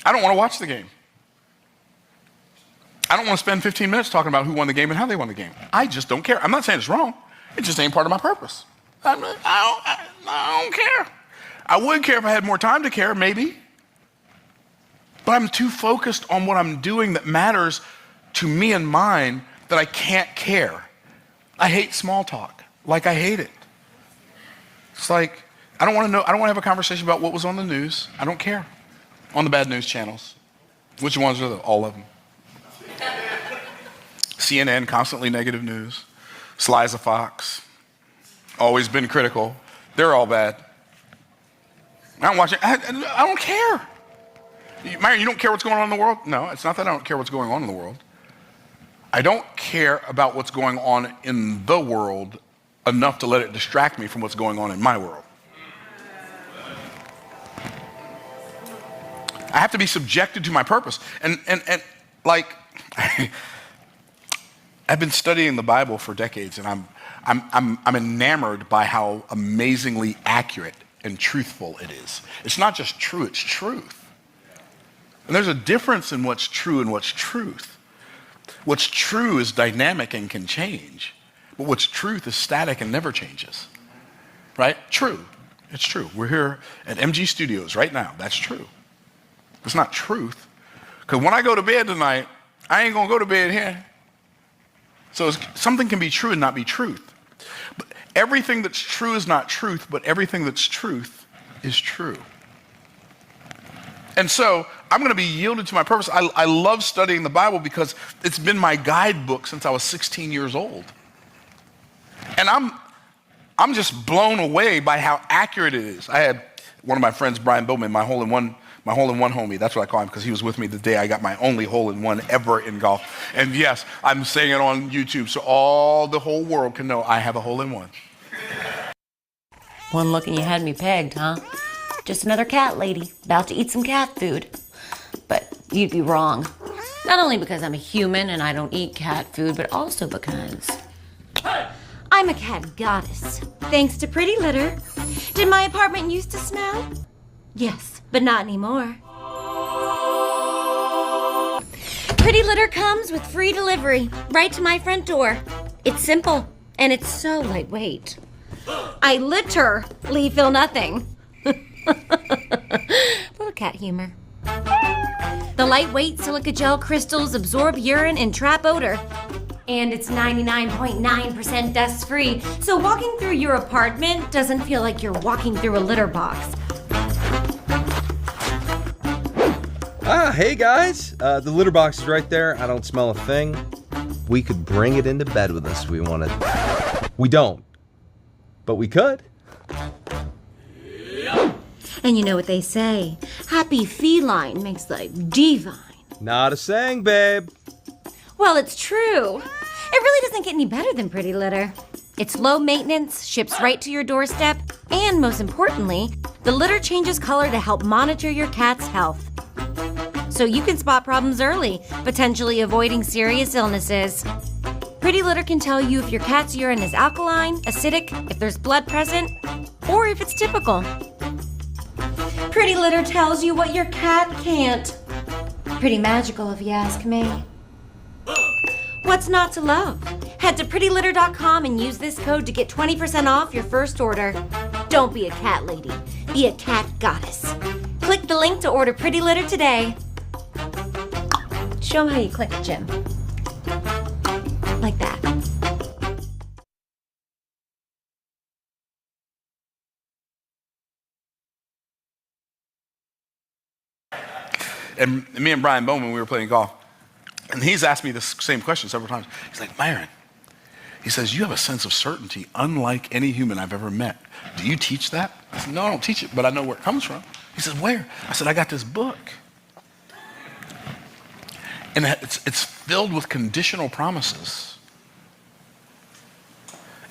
I don't want to watch the game. I don't want to spend 15 minutes talking about who won the game and how they won the game. I just don't care. I'm not saying it's wrong. It just ain't part of my purpose. I don't care. I would care if I had more time to care, maybe. But I'm too focused on what I'm doing that matters to me and mine that I can't care. I hate small talk. Like, I hate it. It's like, I don't want to know. I don't want to have a conversation about what was on the news. I don't care. On the bad news channels. Which ones are all of them? CNN, constantly negative news. Sly as a fox. Always been critical. They're all bad. I don't watch it. I don't care. Myron, you don't care what's going on in the world? No, it's not that I don't care what's going on in the world. I don't care about what's going on in the world enough to let it distract me from what's going on in my world. I have to be subjected to my purpose. And like, I've been studying the Bible for decades, and I'm enamored by how amazingly accurate and truthful it is. It's not just true, it's truth. And there's a difference in what's true and what's truth. What's true is dynamic and can change, but what's truth is static and never changes. Right? True. It's true. We're here at MG Studios right now. That's true. It's not truth. Because when I go to bed tonight, I ain't going to go to bed here. So something can be true and not be truth. But everything that's true is not truth, but everything that's truth is true. And so I'm going to be yielded to my purpose. I love studying the Bible because it's been my guidebook since I was 16 years old. And I'm just blown away by how accurate it is. I had one of my friends, Brian Bowman, my hole-in-one homie. That's what I call him because he was with me the day I got my only hole-in-one ever in golf. And yes, I'm saying it on YouTube so the whole world can know I have a hole-in-one. One look and you had me pegged, huh? Just another cat lady, about to eat some cat food. But you'd be wrong. Not only because I'm a human and I don't eat cat food, but also because I'm a cat goddess. Thanks to Pretty Litter. Did my apartment used to smell? Yes, but not anymore. Pretty Litter comes with free delivery right to my front door. It's simple And it's so lightweight. I literally feel nothing. Little cat humor. The lightweight silica gel crystals absorb urine and trap odor. And it's 99.9% dust-free, so walking through your apartment doesn't feel like you're walking through a litter box. Hey guys, the litter box is right there. I don't smell a thing. We could bring it into bed with us if we wanted. We don't, but we could. And you know what they say, happy feline makes life divine. Not a saying, babe. Well, it's true. It really doesn't get any better than Pretty Litter. It's low maintenance, ships right to your doorstep, and most importantly, the litter changes color to help monitor your cat's health. So you can spot problems early, potentially avoiding serious illnesses. Pretty Litter can tell you if your cat's urine is alkaline, acidic, if there's blood present, or if it's typical. Pretty Litter tells you what your cat can't. Pretty magical if you ask me. What's not to love? Head to prettylitter.com and use this code to get 20% off your first order. Don't be a cat lady, be a cat goddess. Click the link to order Pretty Litter today. Show them how you click it, Jim. Like that. And me and Brian Bowman, we were playing golf. And he's asked me this same question several times. He's like, Myron, he says, you have a sense of certainty unlike any human I've ever met. Do you teach that? I said, no, I don't teach it, but I know where it comes from. He said, where? I said, I got this book. And it's filled with conditional promises.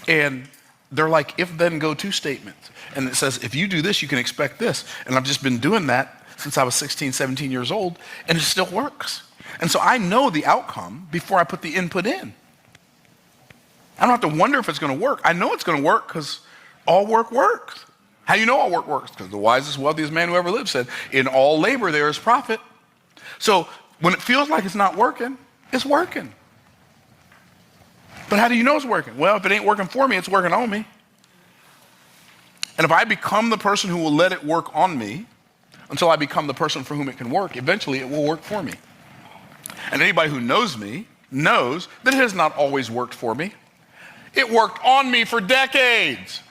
And they're like if, then, go to statements. And it says, if you do this, you can expect this. And I've just been doing that since I was 16, 17 years old, and it still works. And so I know the outcome before I put the input in. I don't have to wonder if it's going to work. I know it's going to work because all work works. How do you know all work works? Because the wisest, wealthiest man who ever lived said, in all labor there is profit. So when it feels like it's not working, it's working. But how do you know it's working? Well, if it ain't working for me, it's working on me. And if I become the person who will let it work on me until I become the person for whom it can work, eventually it will work for me. And anybody who knows me knows that it has not always worked for me. It worked on me for decades.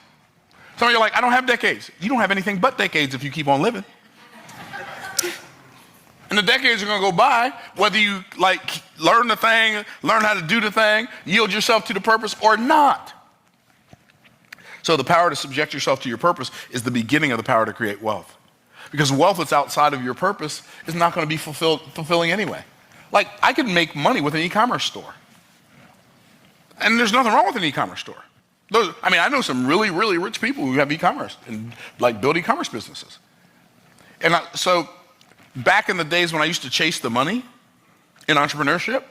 Some of you are like, I don't have decades. You don't have anything but decades if you keep on living. And the decades are going to go by, whether you learn the thing, learn how to do the thing, yield yourself to the purpose or not. So the power to subject yourself to your purpose is the beginning of the power to create wealth. Because wealth that's outside of your purpose is not going to be fulfilling anyway. Like, I could make money with an e-commerce store. And there's nothing wrong with an e-commerce store. I know some really, really rich people who have e-commerce and build e-commerce businesses. And so back in the days when I used to chase the money in entrepreneurship,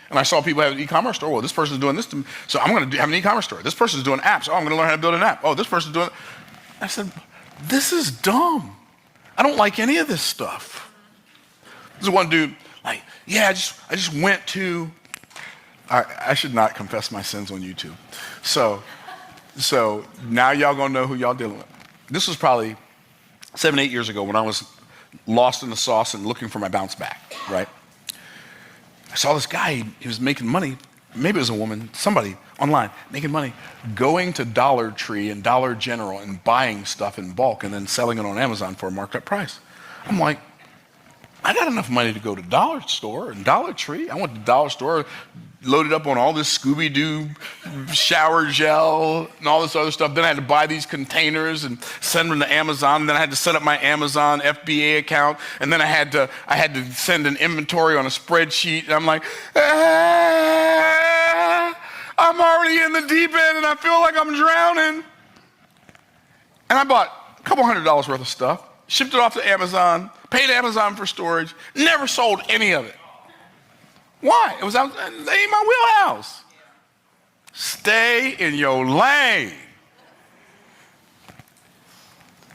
and I saw people have an e-commerce store, well, this person's doing this to me, so I'm going to have an e-commerce store. This person's doing apps, oh, I'm going to learn how to build an app. Oh, this person's doing it. I said, this is dumb. I don't like any of this stuff. There's one dude, I just went to, I should not confess my sins on YouTube. So now y'all gonna know who y'all dealing with. This was probably 7, 8 years ago when I was lost in the sauce and looking for my bounce back, right? I saw this guy, he was making money, maybe it was a woman, somebody online, making money, going to Dollar Tree and Dollar General and buying stuff in bulk and then selling it on Amazon for a marked up price. I'm like, I got enough money to go to Dollar Store and Dollar Tree. I went to Dollar Store, loaded up on all this Scooby-Doo shower gel and all this other stuff. Then I had to buy these containers and send them to Amazon. And then I had to set up my Amazon FBA account. And then I had to send an inventory on a spreadsheet. And I'm like, I'm already in the deep end and I feel like I'm drowning. And I bought a couple $100 worth of stuff, shipped it off to Amazon, paid Amazon for storage, never sold any of it. Why? They ain't my wheelhouse. Stay in your lane.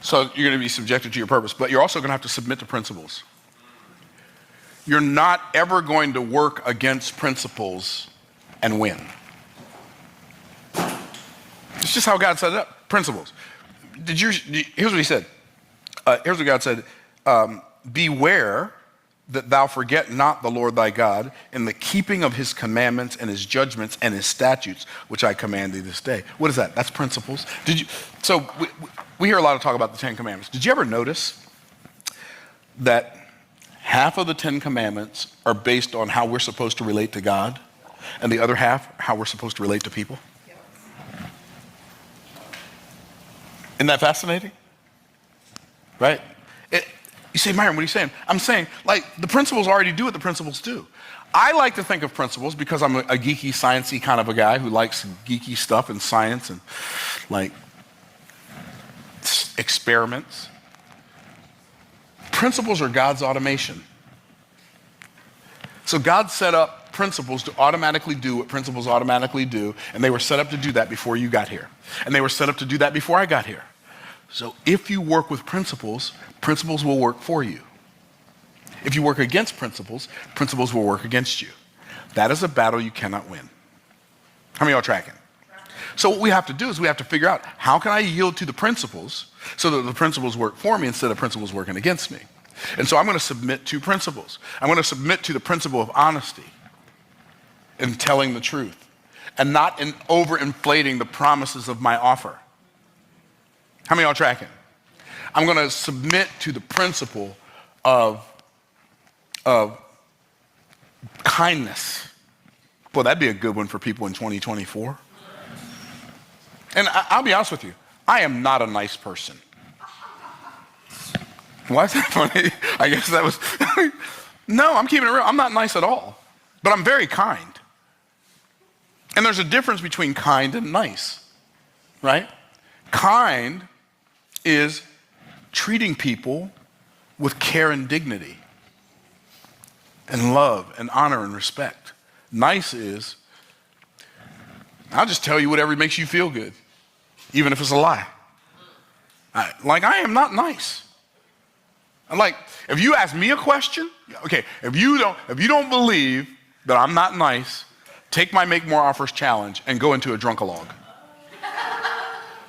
So you're going to be subjected to your purpose, but you're also going to have to submit to principles. You're not ever going to work against principles and win. It's just how God set it up. Principles. Here's what he said. Here's what God said. Beware that thou forget not the Lord thy God in the keeping of his commandments and his judgments and his statutes, which I command thee this day. What is that? That's principles. So we hear a lot of talk about the 10 Commandments. Did you ever notice that half of the 10 Commandments are based on how we're supposed to relate to God, and the other half, how we're supposed to relate to people? Isn't that fascinating? Right? You say, Myron, what are you saying? I'm saying, like, the principles already do what the principles do. I like to think of principles because I'm a geeky, sciencey kind of a guy who likes geeky stuff and science and, like, experiments. Principles are God's automation. So God set up principles to automatically do what principles automatically do, and they were set up to do that before you got here. And they were set up to do that before I got here. So if you work with principles, principles will work for you. If you work against principles, principles will work against you. That is a battle you cannot win. How many of y'all tracking? So what we have to do is we have to figure out, how can I yield to the principles so that the principles work for me instead of principles working against me? And so I'm going to submit to principles. I'm going to submit to the principle of honesty and telling the truth and not in overinflating the promises of my offer. How many of y'all tracking? I'm going to submit to the principle of kindness. Boy, that'd be a good one for people in 2024. And I'll be honest with you, I am not a nice person. Why is that funny? I guess that was... No, I'm keeping it real. I'm not nice at all. But I'm very kind. And there's a difference between kind and nice, right? Kind is treating people with care and dignity and love and honor and respect. Nice is, I'll just tell you whatever makes you feel good, even if it's a lie. I am not nice. Like, if you ask me a question, okay, if you don't believe that I'm not nice, take my Make More Offers challenge and go into a drunk-a-log.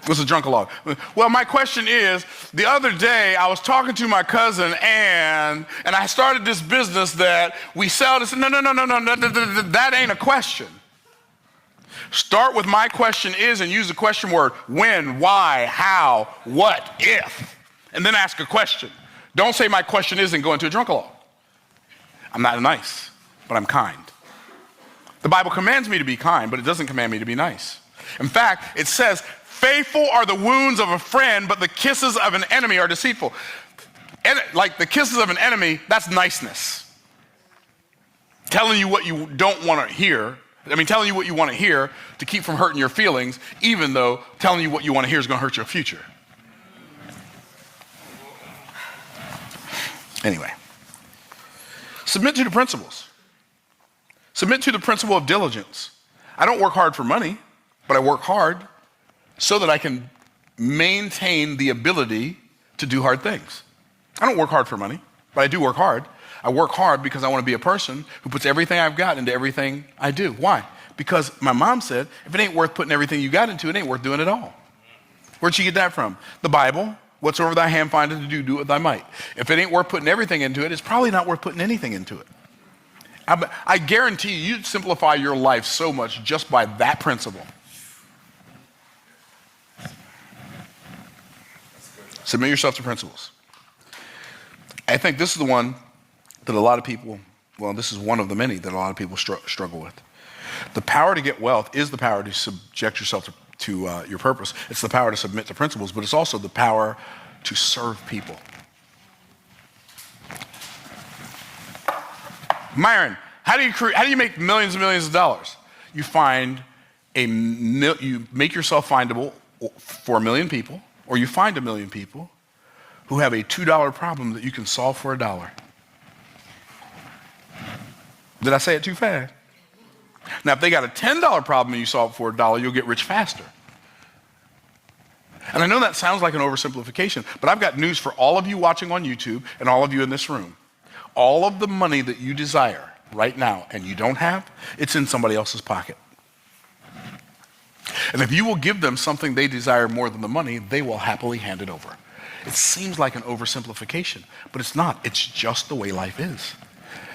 What's a drunk-a-log? Well, my question is, the other day I was talking to my cousin and I started this business that we sell this. No, that ain't a question. Start with my question is and use the question word when, why, how, what, if, and then ask a question. Don't say my question is and go into a drunk-a-log. I'm not nice, but I'm kind. The Bible commands me to be kind, but it doesn't command me to be nice. In fact, it says, faithful are the wounds of a friend, but the kisses of an enemy are deceitful. And like the kisses of an enemy, that's niceness. Telling you what you don't want to hear. Telling you what you want to hear to keep from hurting your feelings, even though telling you what you want to hear is going to hurt your future. Anyway, submit to the principles. Submit to the principle of diligence. I don't work hard for money, but I work hard so that I can maintain the ability to do hard things. I don't work hard for money, but I do work hard. I work hard because I want to be a person who puts everything I've got into everything I do. Why? Because my mom said, if it ain't worth putting everything you got into, it ain't worth doing it all. Where'd she get that from? The Bible. Whatsoever thy hand findeth to do, do it with thy might. If it ain't worth putting everything into it, it's probably not worth putting anything into it. I guarantee you'd simplify your life so much just by that principle. Submit yourself to principles. I think this is the one that a lot of people, well, this is one of the many that a lot of people struggle with. The power to get wealth is the power to subject yourself to your purpose. It's the power to submit to principles, but it's also the power to serve people. Myron, how do you make millions and millions of dollars? You make yourself findable for 1 million people, or you find 1 million people who have a $2 problem that you can solve for $1. Did I say it too fast? Now, if they got a $10 problem and you solve it for $1, you'll get rich faster. And I know that sounds like an oversimplification, but I've got news for all of you watching on YouTube and all of you in this room. All of the money that you desire right now and you don't have, it's in somebody else's pocket. And if you will give them something they desire more than the money, they will happily hand it over. It seems like an oversimplification, but it's not. It's just the way life is.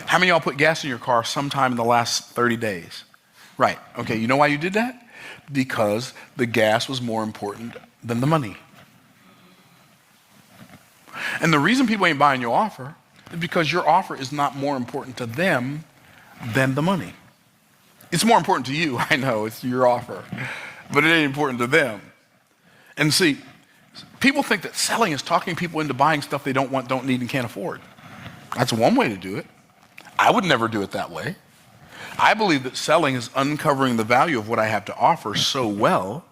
How many of y'all put gas in your car sometime in the last 30 days? Right. Okay, you know why you did that? Because the gas was more important than the money. And the reason people ain't buying your offer is because your offer is not more important to them than the money. It's more important to you, I know, it's your offer, but it ain't important to them. And see, people think that selling is talking people into buying stuff they don't want, don't need, and can't afford. That's one way to do it. I would never do it that way. I believe that selling is uncovering the value of what I have to offer so well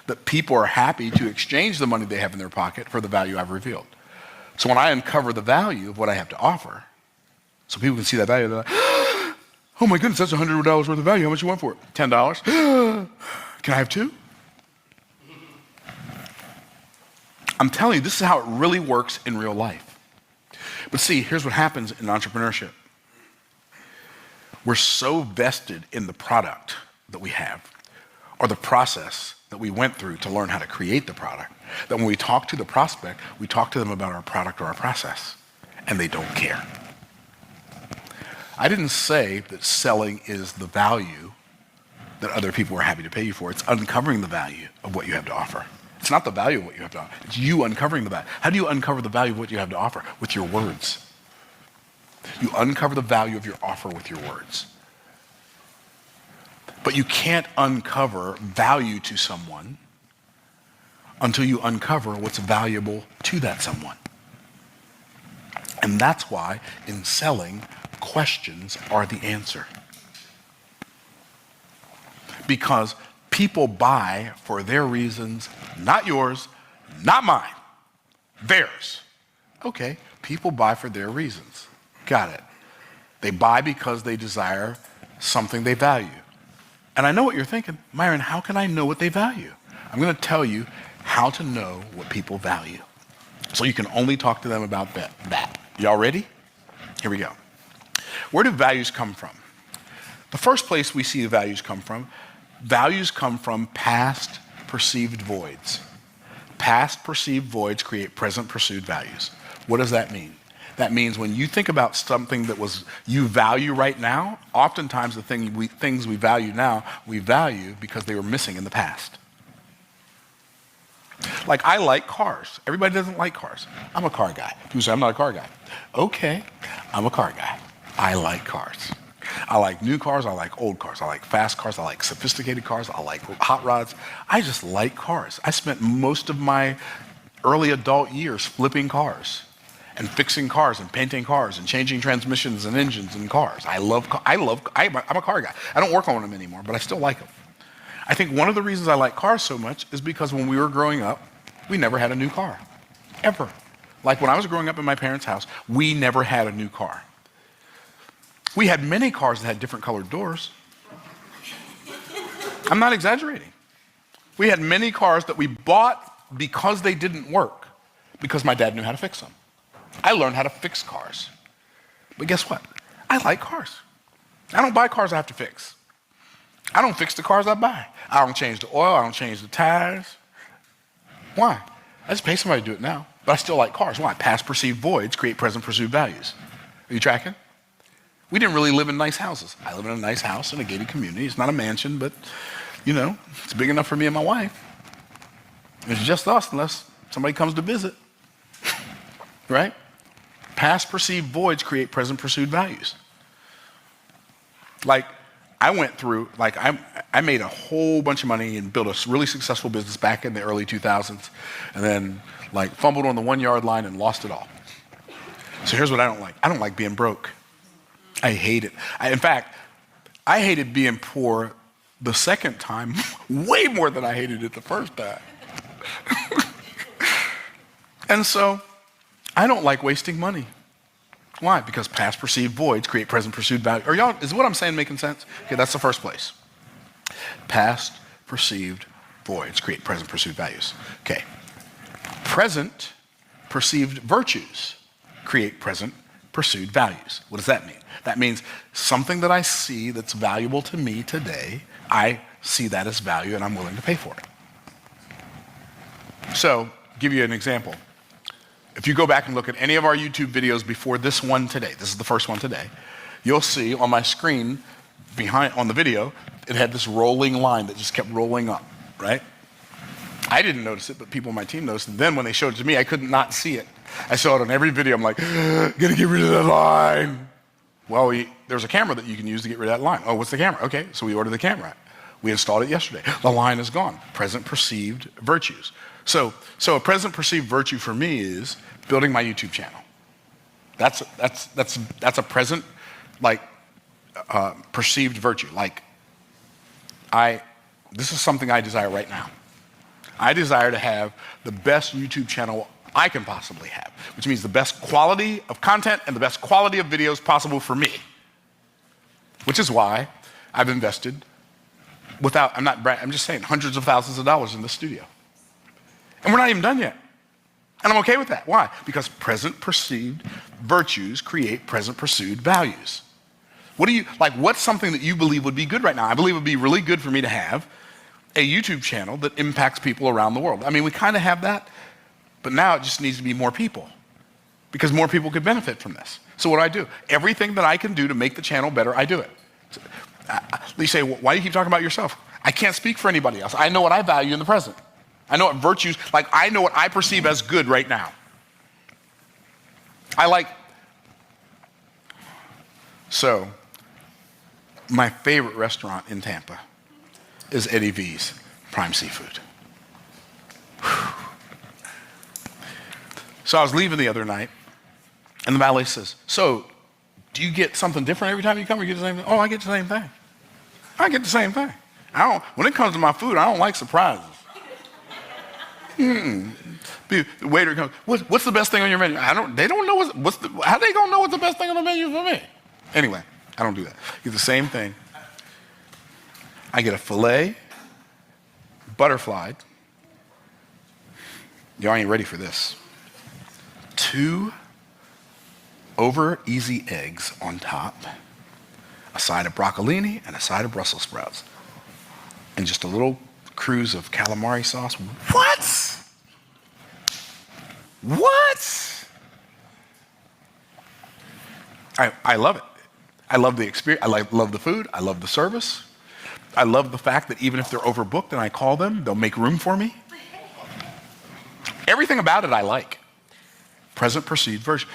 that people are happy to exchange the money they have in their pocket for the value I've revealed. So when I uncover the value of what I have to offer, so people can see that value, they're like, oh my goodness, that's $100 worth of value. How much you want for it? $10. Can I have two? I'm telling you, this is how it really works in real life. But see, here's what happens in entrepreneurship. We're so vested in the product that we have, or the process that we went through to learn how to create the product, that when we talk to the prospect, we talk to them about our product or our process, and they don't care. I didn't say that selling is the value that other people are happy to pay you for. It's uncovering the value of what you have to offer. It's not the value of what you have to offer. It's you uncovering the value. How do you uncover the value of what you have to offer? With your words. You uncover the value of your offer with your words. But you can't uncover value to someone until you uncover what's valuable to that someone. And that's why in selling, questions are the answer. Because people buy for their reasons, not yours, not mine, theirs. Okay, people buy for their reasons. Got it. They buy because they desire something they value. And I know what you're thinking, Myron, how can I know what they value? I'm going to tell you how to know what people value. So you can only talk to them about that. Y'all ready? Here we go. Where do values come from? The first place we see the values come from past perceived voids. Past perceived voids create present pursued values. What does that mean? That means when you think about something that you value right now, oftentimes the things we value now, we value because they were missing in the past. Like, I like cars. Everybody doesn't like cars. I'm a car guy. People say, I'm not a car guy. Okay, I'm a car guy. I like cars. I like new cars. I like old cars. I like fast cars. I like sophisticated cars. I like hot rods. I just like cars. I spent most of my early adult years flipping cars and fixing cars and painting cars and changing transmissions and engines in cars. I'm a car guy. I don't work on them anymore, but I still like them. I think one of the reasons I like cars so much is because when we were growing up, we never had a new car, ever. Like when I was growing up in my parents' house, we never had a new car. We had many cars that had different colored doors. I'm not exaggerating. We had many cars that we bought because they didn't work, because my dad knew how to fix them. I learned how to fix cars. But guess what? I like cars. I don't buy cars I have to fix. I don't fix the cars I buy. I don't change the oil. I don't change the tires. Why? I just pay somebody to do it now. But I still like cars. Why? Past perceived voids create present pursued values. Are you tracking? We didn't really live in nice houses. I live in a nice house in a gated community. It's not a mansion, but, it's big enough for me and my wife. It's just us unless somebody comes to visit. Right? Past perceived voids create present pursued values. Like, I made a whole bunch of money and built a really successful business back in the early 2000s, and then fumbled on the 1 yard line and lost it all. So here's what I don't like. I don't like being broke. I hate it. In fact, I hated being poor the second time way more than I hated it the first time. And so I don't like wasting money. Why? Because past perceived voids create present pursued value. Is what I'm saying making sense? Okay, that's the first place. Past perceived voids create present pursued values. Okay. Present perceived virtues create present pursued values. What does that mean? That means something that I see that's valuable to me today, I see that as value and I'm willing to pay for it. So, give you an example. If you go back and look at any of our YouTube videos before this one today, this is the first one today, you'll see on my screen behind on the video, it had this rolling line that just kept rolling up, right? I didn't notice it, but people on my team noticed. And then when they showed it to me, I could not see it. I saw it on every video. I'm like, gotta get rid of that line. Well, there's a camera that you can use to get rid of that line. Oh, what's the camera? Okay, so we ordered the camera. We installed it yesterday. The line is gone. Present perceived virtues. So a present perceived virtue for me is building my YouTube channel. That's a present, like, perceived virtue. Like, this is something I desire right now. I desire to have the best YouTube channel I can possibly have, which means the best quality of content and the best quality of videos possible for me. Which is why I've invested I'm just saying, hundreds of thousands of dollars in the studio. And we're not even done yet. And I'm okay with that. Why? Because present perceived virtues create present pursued values. What's something that you believe would be good right now? I believe it would be really good for me to have a YouTube channel that impacts people around the world. I mean, we kind of have that, but now it just needs to be more people because more people could benefit from this. So what do? Everything that I can do to make the channel better, I do it. You say, why do you keep talking about yourself? I can't speak for anybody else. I know what I value in the present. I know what virtues, I know what I perceive as good right now. So, my favorite restaurant in Tampa is Eddie V's Prime Seafood. Whew. So I was leaving the other night, and the valet says, so, do you get something different every time you come, or you get the same thing? Oh, I get the same thing. I get the same thing. When it comes to my food, I don't like surprises. The waiter comes, what's the best thing on your menu? They don't know how they gonna know what's the best thing on the menu for me? Anyway, I don't do that. I get the same thing. I get a filet, butterflied. Y'all ain't ready for this. 2 over easy eggs on top, a side of broccolini and a side of Brussels sprouts, and just a little cruise of calamari sauce. What? I love it. I love the experience. I love the food. I love the service. I love the fact that even if they're overbooked and I call them, they'll make room for me. Everything about it I like. Present perceived virtue.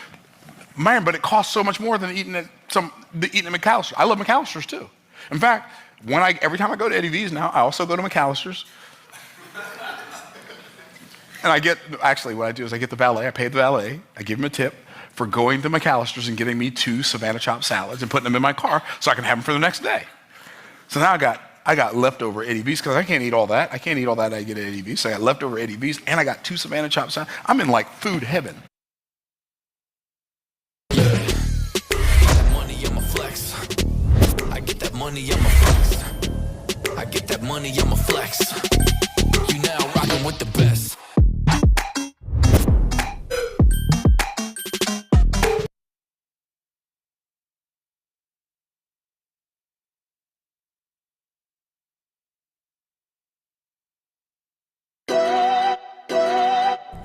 Myron, but it costs so much more than eating at McAllister. I love McAllister's too. In fact, every time I go to Eddie V's now, I also go to McAllister's. And what I do is I get the valet, I pay the valet, I give him a tip for going to McAllister's and getting me 2 Savannah chopped salads and putting them in my car so I can have them for the next day. So now I got leftover Eddie V's because I can't eat all that. I can't eat all that I get at Eddie V's. So I got leftover Eddie V's and I got 2 Savannah chopped salads. I'm in like food heaven. I get that money, I'ma flex. I get that money, I'ma flex. You now rockin' with the best.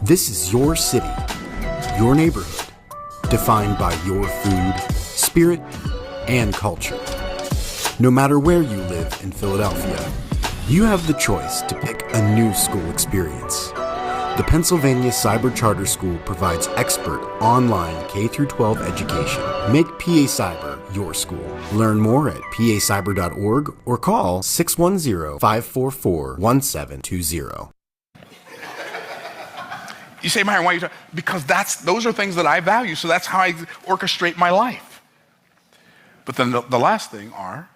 This is your city, your neighborhood, defined by your food, spirit, and culture. No matter where you live in Philadelphia, you have the choice to pick a new school experience. The Pennsylvania Cyber Charter School provides expert online K-12 education. Make PA Cyber your school. Learn more at pacyber.org or call 610-544-1720. You say, Myron, why are you talking? Because those are things that I value, so that's how I orchestrate my life. But then the last thing are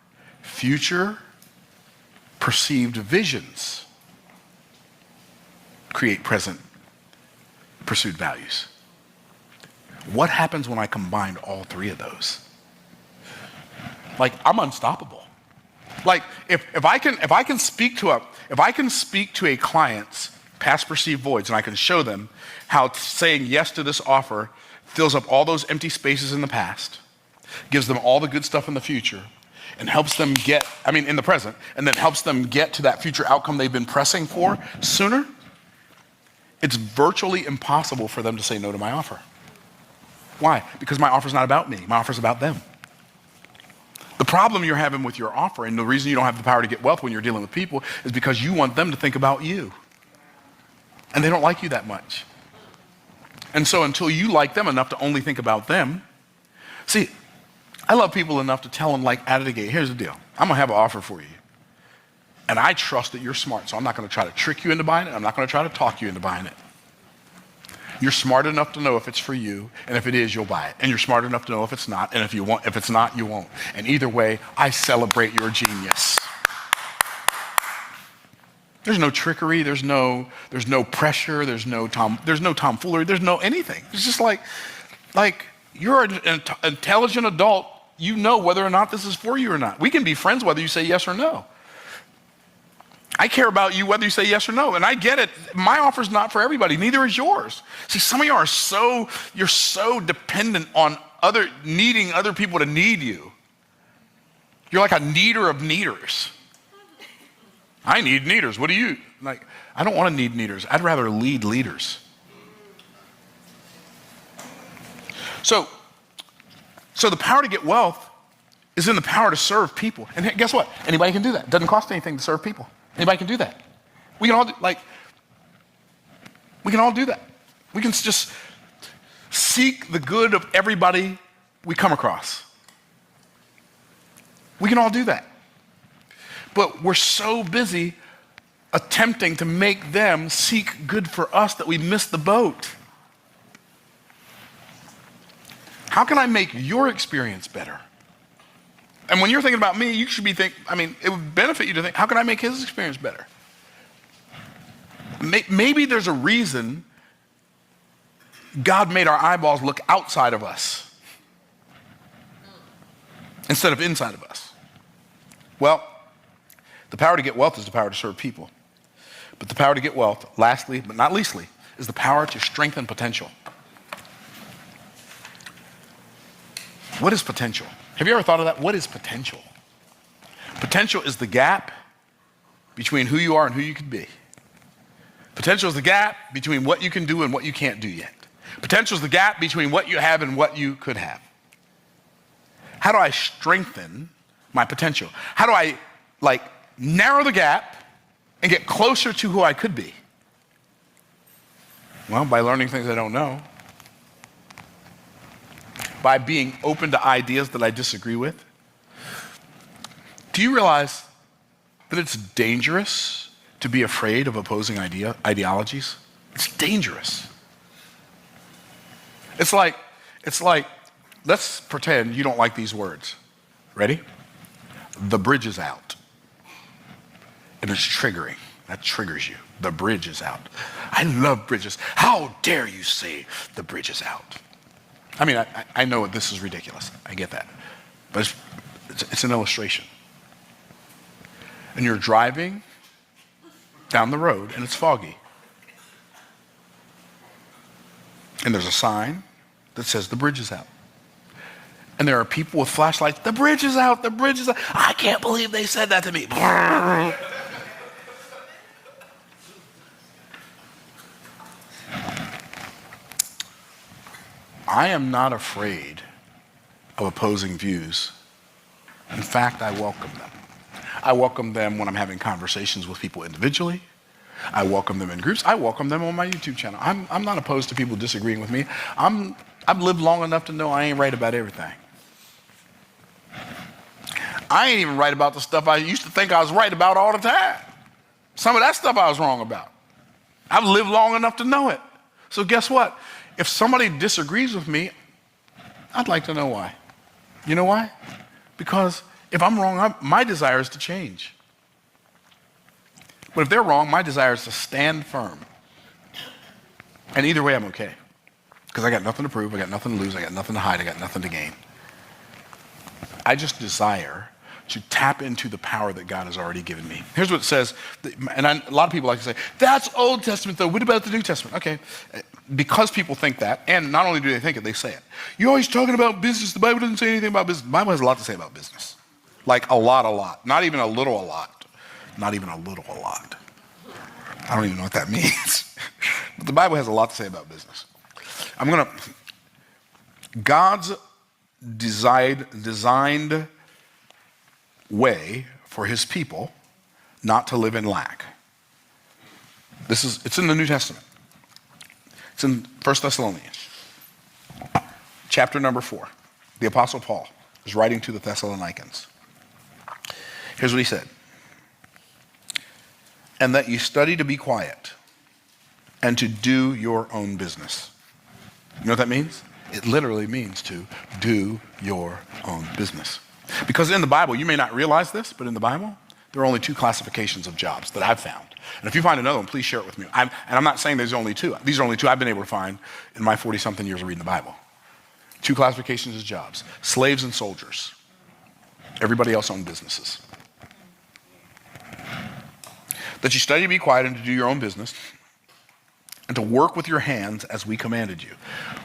future perceived visions create present pursued values. What happens when I combine all 3 of those? I'm unstoppable. If I can speak to a client's past perceived voids and I can show them how saying yes to this offer fills up all those empty spaces in the past, gives them all the good stuff in the future, and helps them get, in the present, and then helps them get to that future outcome they've been pressing for sooner, it's virtually impossible for them to say no to my offer. Why? Because my offer's not about me. My offer's about them. The problem you're having with your offer, and the reason you don't have the power to get wealth when you're dealing with people, is because you want them to think about you. And they don't like you that much. And so until you like them enough to only think about them, see, I love people enough to tell them, like, out of the gate, here's the deal. I'm going to have an offer for you. And I trust that you're smart, so I'm not going to try to trick you into buying it. I'm not going to try to talk you into buying it. You're smart enough to know if it's for you, and if it is, you'll buy it. And you're smart enough to know if it's not, and if it's not, you won't. And either way, I celebrate your genius. There's no trickery, there's no pressure, there's no tomfoolery, there's no anything. It's just like you're an intelligent adult, you know whether or not this is for you or not. We can be friends whether you say yes or no. I care about you whether you say yes or no, and I get it. My offer's not for everybody, neither is yours. See, some of you you're so dependent on needing other people to need you. You're like a needer of needers. I need needers. What do you like? I don't want to need needers. I'd rather lead leaders. So the power to get wealth is in the power to serve people. And guess what? Anybody can do that. It doesn't cost anything to serve people. Anybody can do that. We can all do that. We can just seek the good of everybody we come across. We can all do that. But we're so busy attempting to make them seek good for us that we miss the boat. How can I make your experience better? And when you're thinking about me, you should be it would benefit you to think, how can I make his experience better? Maybe there's a reason God made our eyeballs look outside of us instead of inside of us. Well, the power to get wealth is the power to serve people. But the power to get wealth, lastly, but not leastly, is the power to strengthen potential. What is potential? Have you ever thought of that? What is potential? Potential is the gap between who you are and who you could be. Potential is the gap between what you can do and what you can't do yet. Potential is the gap between what you have and what you could have. How do I strengthen my potential? How do I narrow the gap and get closer to who I could be? Well, by learning things I don't know. By being open to ideas that I disagree with. Do you realize that it's dangerous to be afraid of opposing ideologies? It's dangerous. It's like, let's pretend you don't like these words. Ready? The bridge is out. And it's triggering. That triggers you. The bridge is out. I love bridges. How dare you say the bridge is out? I know this is ridiculous. I get that. But it's an illustration. And you're driving down the road and it's foggy. And there's a sign that says the bridge is out. And there are people with flashlights, the bridge is out, the bridge is out. I can't believe they said that to me. I am not afraid of opposing views. In fact, I welcome them. I welcome them when I'm having conversations with people individually. I welcome them in groups. I welcome them on my YouTube channel. I'm not opposed to people disagreeing with me. I've lived long enough to know I ain't right about everything. I ain't even right about the stuff I used to think I was right about all the time. Some of that stuff I was wrong about. I've lived long enough to know it. So guess what? If somebody disagrees with me, I'd like to know why. You know why? Because if I'm wrong, my desire is to change. But if they're wrong, my desire is to stand firm. And either way, I'm okay. Because I got nothing to prove, I got nothing to lose, I got nothing to hide, I got nothing to gain. I just desire to tap into the power that God has already given me. Here's what it says, and a lot of people like to say, that's Old Testament though, what about the New Testament? Okay, because people think that, and not only do they think it, they say it. You're always talking about business, the Bible doesn't say anything about business. The Bible has a lot to say about business. Like a lot. Not even a little a lot. Not even a little a lot. I don't even know what that means. But the Bible has a lot to say about business. God's designed way for his people not to live in lack. It's in the New Testament. It's in 1 Thessalonians, chapter number 4. The Apostle Paul is writing to the Thessalonians. Here's what he said. And that you study to be quiet and to do your own business. You know what that means? It literally means to do your own business. Because in the Bible, you may not realize this, but in the Bible, there are only 2 classifications of jobs that I've found. And if you find another one, please share it with me. I'm not saying there's only 2. These are only 2 I've been able to find in my 40-something years of reading the Bible. 2 classifications of jobs: slaves and soldiers. Everybody else owned businesses. That you study to be quiet and to do your own business, and to work with your hands as we commanded you.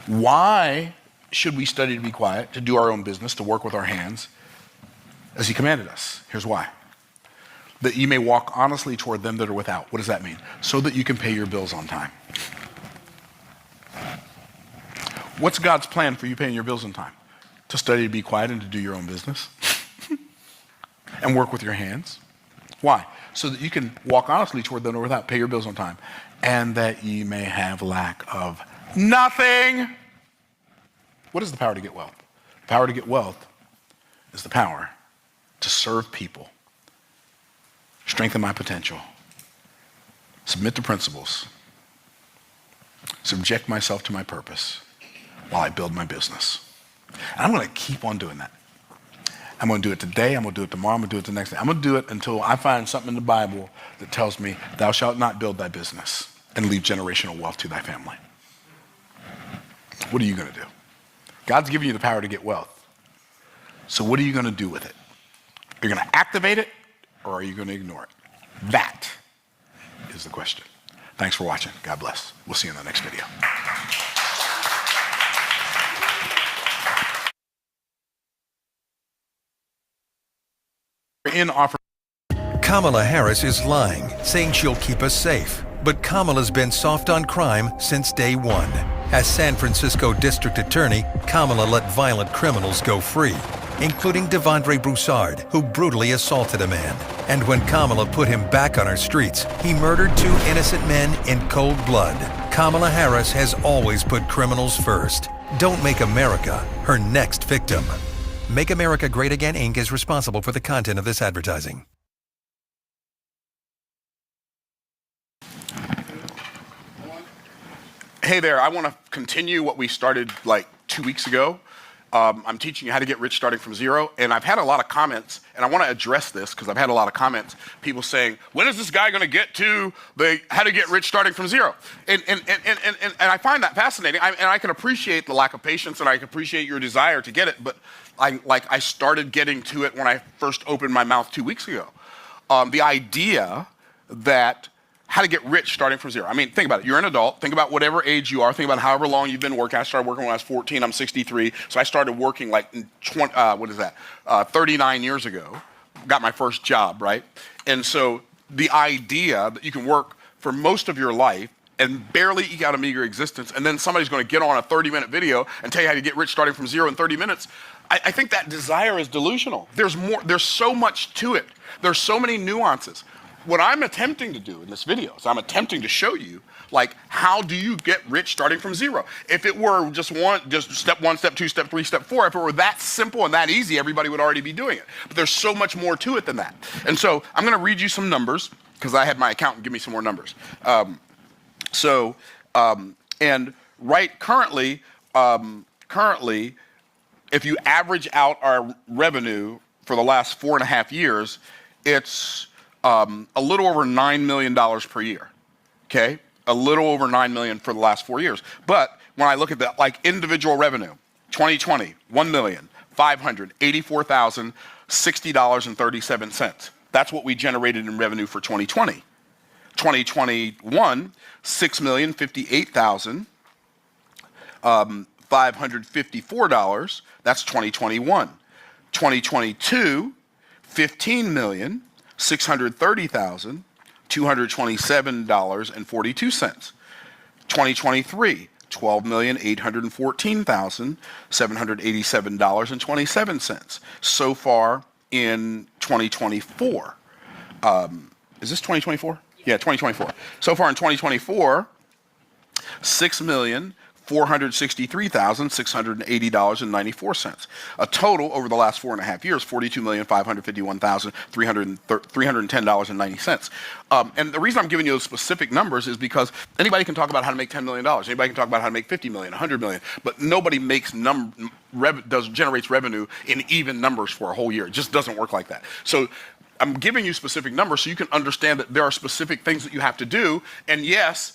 Why should we study to be quiet, to do our own business, to work with our hands as he commanded us? Here's why. That you may walk honestly toward them that are without. What does that mean? So that you can pay your bills on time. What's God's plan for you paying your bills on time? To study to be quiet and to do your own business. And work with your hands. Why? So that you can walk honestly toward them that are without, pay your bills on time. And that ye may have lack of nothing. What is the power to get wealth? The power to get wealth is the power to serve people, strengthen my potential, submit to principles, subject myself to my purpose while I build my business. And I'm going to keep on doing that. I'm going to do it today, I'm going to do it tomorrow, I'm going to do it the next day. I'm going to do it until I find something in the Bible that tells me, thou shalt not build thy business and leave generational wealth to thy family. What are you going to do? God's giving you the power to get wealth. So what are you going to do with it? Are you going to activate it, or are you going to ignore it? That is the question. Thanks for watching. God bless. We'll see you in the next video. Kamala Harris is lying, saying she'll keep us safe. But Kamala's been soft on crime since day one. As San Francisco District Attorney, Kamala let violent criminals go free, including Devondre Broussard, who brutally assaulted a man. And when Kamala put him back on our streets, he murdered 2 innocent men in cold blood. Kamala Harris has always put criminals first. Don't make America her next victim. Make America Great Again, Inc. is responsible for the content of this advertising. Hey there, I want to continue what we started like 2 weeks ago. I'm teaching you how to get rich starting from zero, and I've had a lot of comments, and I want to address this because I've had a lot of comments, people saying, when is this guy going to get to the how to get rich starting from zero? And I find that fascinating, and I can appreciate the lack of patience, and I can appreciate your desire to get it, but I started getting to it when I first opened my mouth 2 weeks ago. The idea that how to get rich starting from zero. I mean, think about it. You're an adult. Think about whatever age you are. Think about however long you've been working. I started working when I was 14. I'm 63. So I started working like 39 years ago. Got my first job, right? And so the idea that you can work for most of your life and barely eke out a meager existence, and then somebody's going to get on a 30-minute video and tell you how to get rich starting from zero in 30 minutes, I think that desire is delusional. There's more. There's so much to it. There's so many nuances. What I'm attempting to do in this video is I'm attempting to show you, like, how do you get rich starting from zero? If it were just step 1, step 2, step 3, step 4, if it were that simple and that easy, everybody would already be doing it. But there's so much more to it than that. And so I'm going to read you some numbers because I had my accountant give me some more numbers. Currently, if you average out our revenue for the last 4.5 years, it's a little over $9 million per year, okay? A little over $9 million for the last 4 years. But when I look at that, like individual revenue, 2020, $1,584,060.37. That's what we generated in revenue for 2020. 2021, $6,058,554. That's 2021. 2022, $15,630,227.42. 2023, $12,814,787.27. So far in 2024. Is this 2024? Yeah, 2024. So far in 2024, $6,463,680.94. A total over the last 4.5 years, $42,551,310.90. And the reason I'm giving you those specific numbers is because anybody can talk about how to make $10 million. Anybody can talk about how to make $50 million, $100 million, but nobody makes generates revenue in even numbers for a whole year. It just doesn't work like that. So I'm giving you specific numbers so you can understand that there are specific things that you have to do. And yes,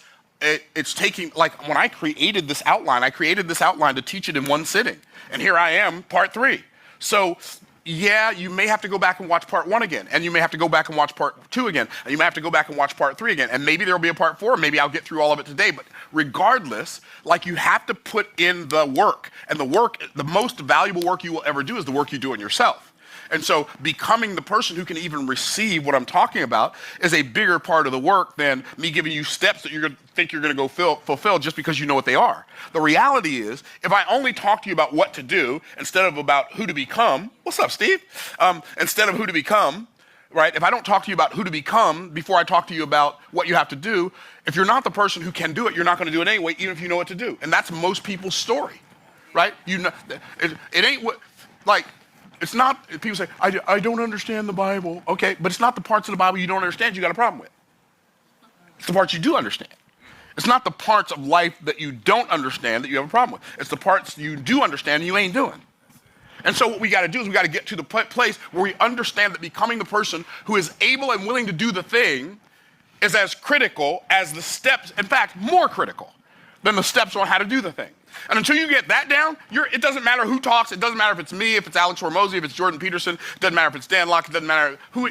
it's taking, like when I created this outline to teach it in one sitting. And here I am, part 3. So yeah, you may have to go back and watch part 1 again. And you may have to go back and watch part 2 again. And you may have to go back and watch part 3 again. And maybe there'll be a part 4. Maybe I'll get through all of it today. But regardless, like you have to put in the work. And the most valuable work you will ever do is the work you do on yourself. And so becoming the person who can even receive what I'm talking about is a bigger part of the work than me giving you steps that you're going to think you're going to go fulfill just because you know what they are. The reality is, if I only talk to you about what to do instead of about who to become, what's up, Steve? Instead of who to become, right? If I don't talk to you about who to become before I talk to you about what you have to do, if you're not the person who can do it, you're not going to do it anyway, even if you know what to do. And that's most people's story, right? You know, it ain't what, like, it's not, people say, I don't understand the Bible. Okay, but it's not the parts of the Bible you don't understand you got a problem with. It's the parts you do understand. It's not the parts of life that you don't understand that you have a problem with. It's the parts you do understand and you ain't doing. And so what we got to do is we got to get to the place where we understand that becoming the person who is able and willing to do the thing is as critical as the steps, in fact, more critical than the steps on how to do the thing. And until you get that down, it doesn't matter who talks. It doesn't matter if it's me, if it's Alex Hormozy, if it's Jordan Peterson. It doesn't matter if it's Dan Locke. It doesn't matter who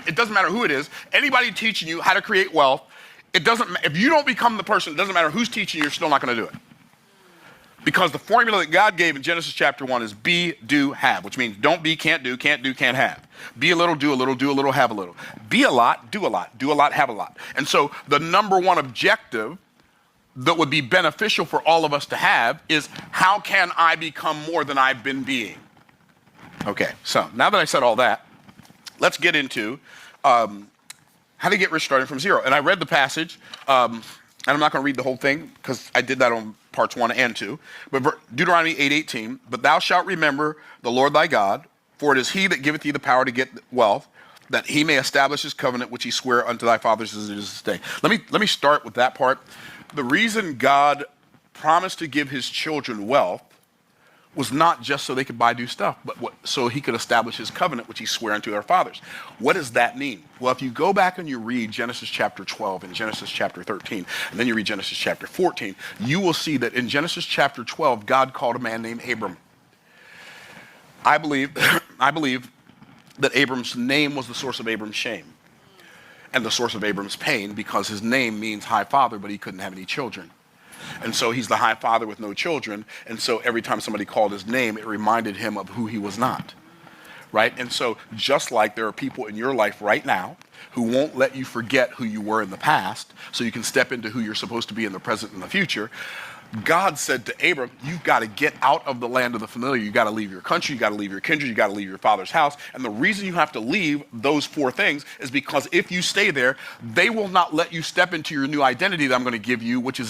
it is. Anybody teaching you how to create wealth, if you don't become the person, it doesn't matter who's teaching you, you're still not going to do it. Because the formula that God gave in Genesis chapter 1 is be, do, have, which means don't be, can't do, can't have. Be a little, do a little, have a little. Be a lot, do a lot, have a lot. And so the number one objective that would be beneficial for all of us to have is how can I become more than I've been being? Okay, so now that I said all that, let's get into how to get rich starting from zero. And I read the passage, and I'm not going to read the whole thing because I did that on parts 1 and 2. But Deuteronomy 8:18, but thou shalt remember the Lord thy God, for it is he that giveth thee the power to get wealth, that he may establish his covenant which he sware unto thy fathers as it is this day. Let me start with that part. The reason God promised to give his children wealth was not just so they could buy new stuff, but so he could establish his covenant, which he swore unto their fathers. What does that mean? Well, if you go back and you read Genesis chapter 12 and Genesis chapter 13, and then you read Genesis chapter 14, you will see that in Genesis chapter 12, God called a man named Abram. I believe that Abram's name was the source of Abram's shame and the source of Abram's pain, because his name means high father, but he couldn't have any children. And so he's the high father with no children. And so every time somebody called his name, it reminded him of who he was not. Right? And so just like there are people in your life right now who won't let you forget who you were in the past so you can step into who you're supposed to be in the present and the future, God said to Abram, you've got to get out of the land of the familiar. You've got to leave your country. You've got to leave your kindred. You've got to leave your father's house. And the reason you have to leave those 4 things is because if you stay there, they will not let you step into your new identity that I'm going to give you, which is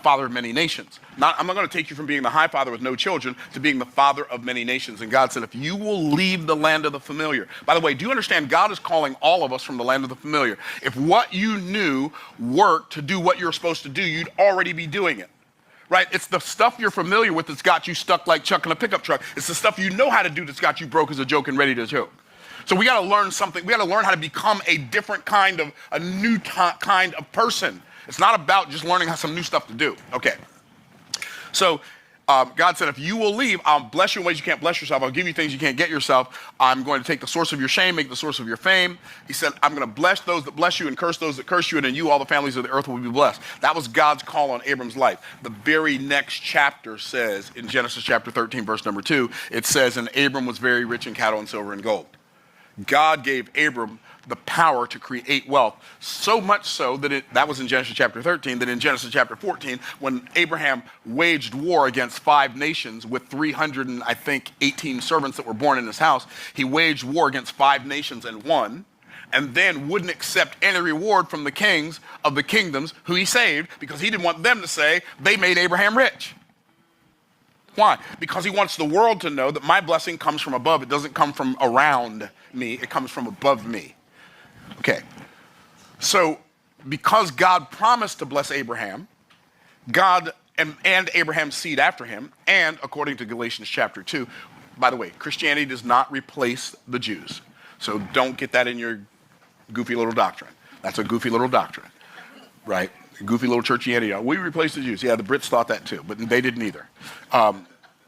father of many nations. I'm not going to take you from being the high father with no children to being the father of many nations. And God said, if you will leave the land of the familiar. By the way, do you understand God is calling all of us from the land of the familiar? If what you knew worked to do what you're supposed to do, you'd already be doing it. Right? It's the stuff you're familiar with that's got you stuck like Chuck in a pickup truck. It's the stuff you know how to do that's got you broke as a joke and ready to joke. So we got to learn something. We got to learn how to become a different kind of, a new kind of person. It's not about just learning how some new stuff to do. Okay. So God said, if you will leave, I'll bless you in ways you can't bless yourself. I'll give you things you can't get yourself. I'm going to take the source of your shame, make the source of your fame. He said, I'm going to bless those that bless you and curse those that curse you, and in you all the families of the earth will be blessed. That was God's call on Abram's life. The very next chapter says, in Genesis chapter 13, verse number 2, it says, and Abram was very rich in cattle and silver and gold. God gave Abram the power to create wealth, so much so that that was in Genesis chapter 13, that in Genesis chapter 14, when Abraham waged war against 5 nations with 318 servants that were born in his house, he waged war against 5 nations and won, and then wouldn't accept any reward from the kings of the kingdoms who he saved, because he didn't want them to say they made Abraham rich. Why? Because he wants the world to know that my blessing comes from above. It doesn't come from around me. It comes from above me. Okay. So because God promised to bless Abraham, God and Abraham's seed after him, and according to Galatians chapter 2, by the way, Christianity does not replace the Jews. So don't get that in your goofy little doctrine. That's a goofy little doctrine, right? Goofy little churchianity. We replaced the Jews. Yeah, the Brits thought that too, but they didn't either.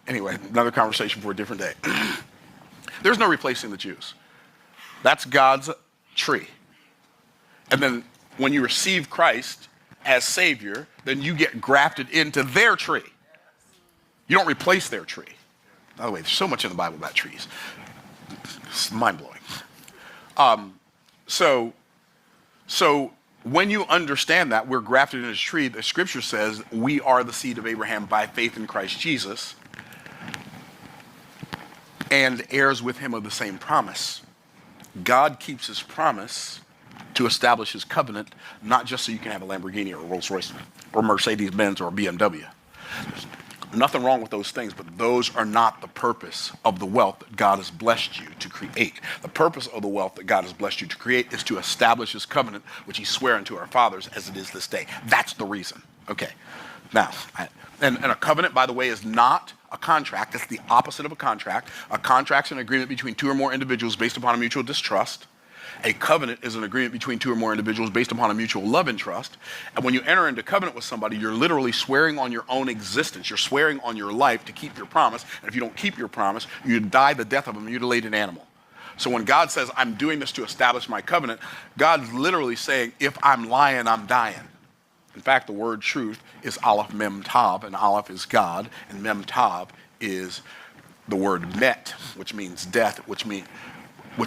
Anyway, another conversation for a different day. There's no replacing the Jews. That's God's tree. And then when you receive Christ as Savior, then you get grafted into their tree. You don't replace their tree. By the way, there's so much in the Bible about trees. It's mind-blowing. So when you understand that we're grafted in his tree, the scripture says we are the seed of Abraham by faith in Christ Jesus and heirs with him of the same promise. God keeps his promise to establish his covenant, not just so you can have a Lamborghini or a Rolls Royce or Mercedes-Benz or a BMW. There's nothing wrong with those things, but those are not the purpose of the wealth that God has blessed you to create. The purpose of the wealth that God has blessed you to create is to establish his covenant, which he swore unto our fathers as it is this day. That's the reason. Okay. Now, and a covenant, by the way, is not a contract. It's the opposite of a contract. A contract's an agreement between 2 or more individuals based upon a mutual distrust. A covenant is an agreement between 2 or more individuals based upon a mutual love and trust. And when you enter into covenant with somebody, you're literally swearing on your own existence. You're swearing on your life to keep your promise. And if you don't keep your promise, you die the death of a mutilated animal. So when God says, I'm doing this to establish my covenant, God's literally saying, if I'm lying, I'm dying. In fact, the word truth is Aleph Mem Tav, and Aleph is God, and Mem Tav is the word met, which means death, which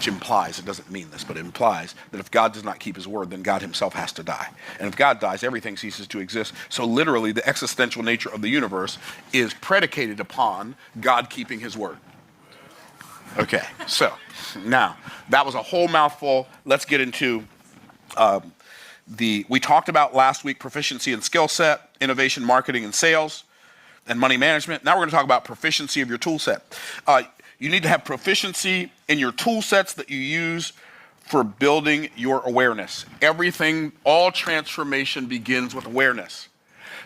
implies, it doesn't mean this, but it implies that if God does not keep his word, then God himself has to die. And if God dies, everything ceases to exist. So literally, the existential nature of the universe is predicated upon God keeping his word. Okay, so now, that was a whole mouthful. Let's get into we talked about last week proficiency and skill set, innovation, marketing, and sales, and money management. Now we're going to talk about proficiency of your tool set. You need to have proficiency in your tool sets that you use for building your awareness. Everything, all transformation begins with awareness.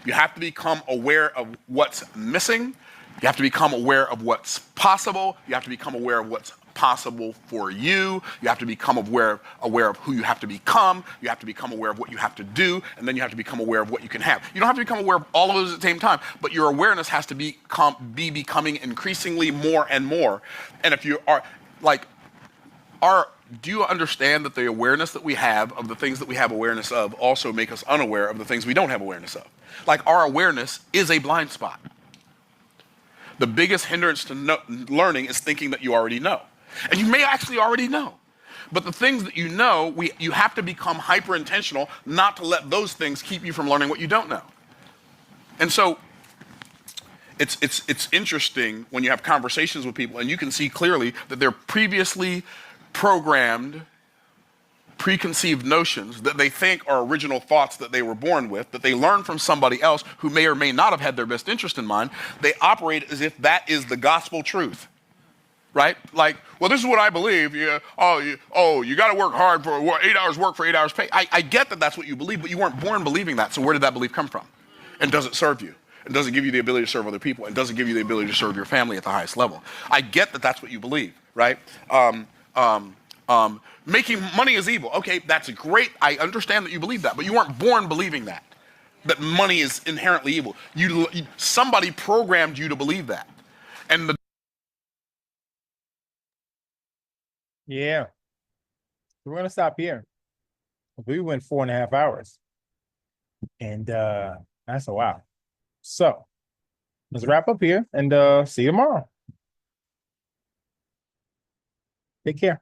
You have to become aware of what's missing. You have to become aware of what's possible. You have to become aware of what's possible for you. You have to become aware of who you have to become. You have to become aware of what you have to do, and then you have to become aware of what you can have. You don't have to become aware of all of those at the same time, but your awareness has to be becoming increasingly more and more. And if you are do you understand that the awareness that we have of the things that we have awareness of also make us unaware of the things we don't have awareness of? Like, our awareness is a blind spot. The biggest hindrance to learning is thinking that you already know. And you may actually already know. But the things that you know, you have to become hyper-intentional not to let those things keep you from learning what you don't know. And so it's interesting when you have conversations with people and you can see clearly that they're previously programmed, preconceived notions that they think are original thoughts that they were born with, that they learned from somebody else who may or may not have had their best interest in mind. They operate as if that is the gospel truth. Right? Like, well, this is what I believe. You got to work hard for 8 hours work for 8 hours pay. I get that that's what you believe, but you weren't born believing that. So where did that belief come from? And does it serve you? And does it give you the ability to serve other people? And does it give you the ability to serve your family at the highest level? I get that that's what you believe, right? Making money is evil. Okay, that's great. I understand that you believe that, but you weren't born believing that. that money is inherently evil. Somebody programmed you to believe that. And Yeah. We're going to stop here. We went 4.5 hours. And that's a wow. So let's wrap up here and see you tomorrow. Take care.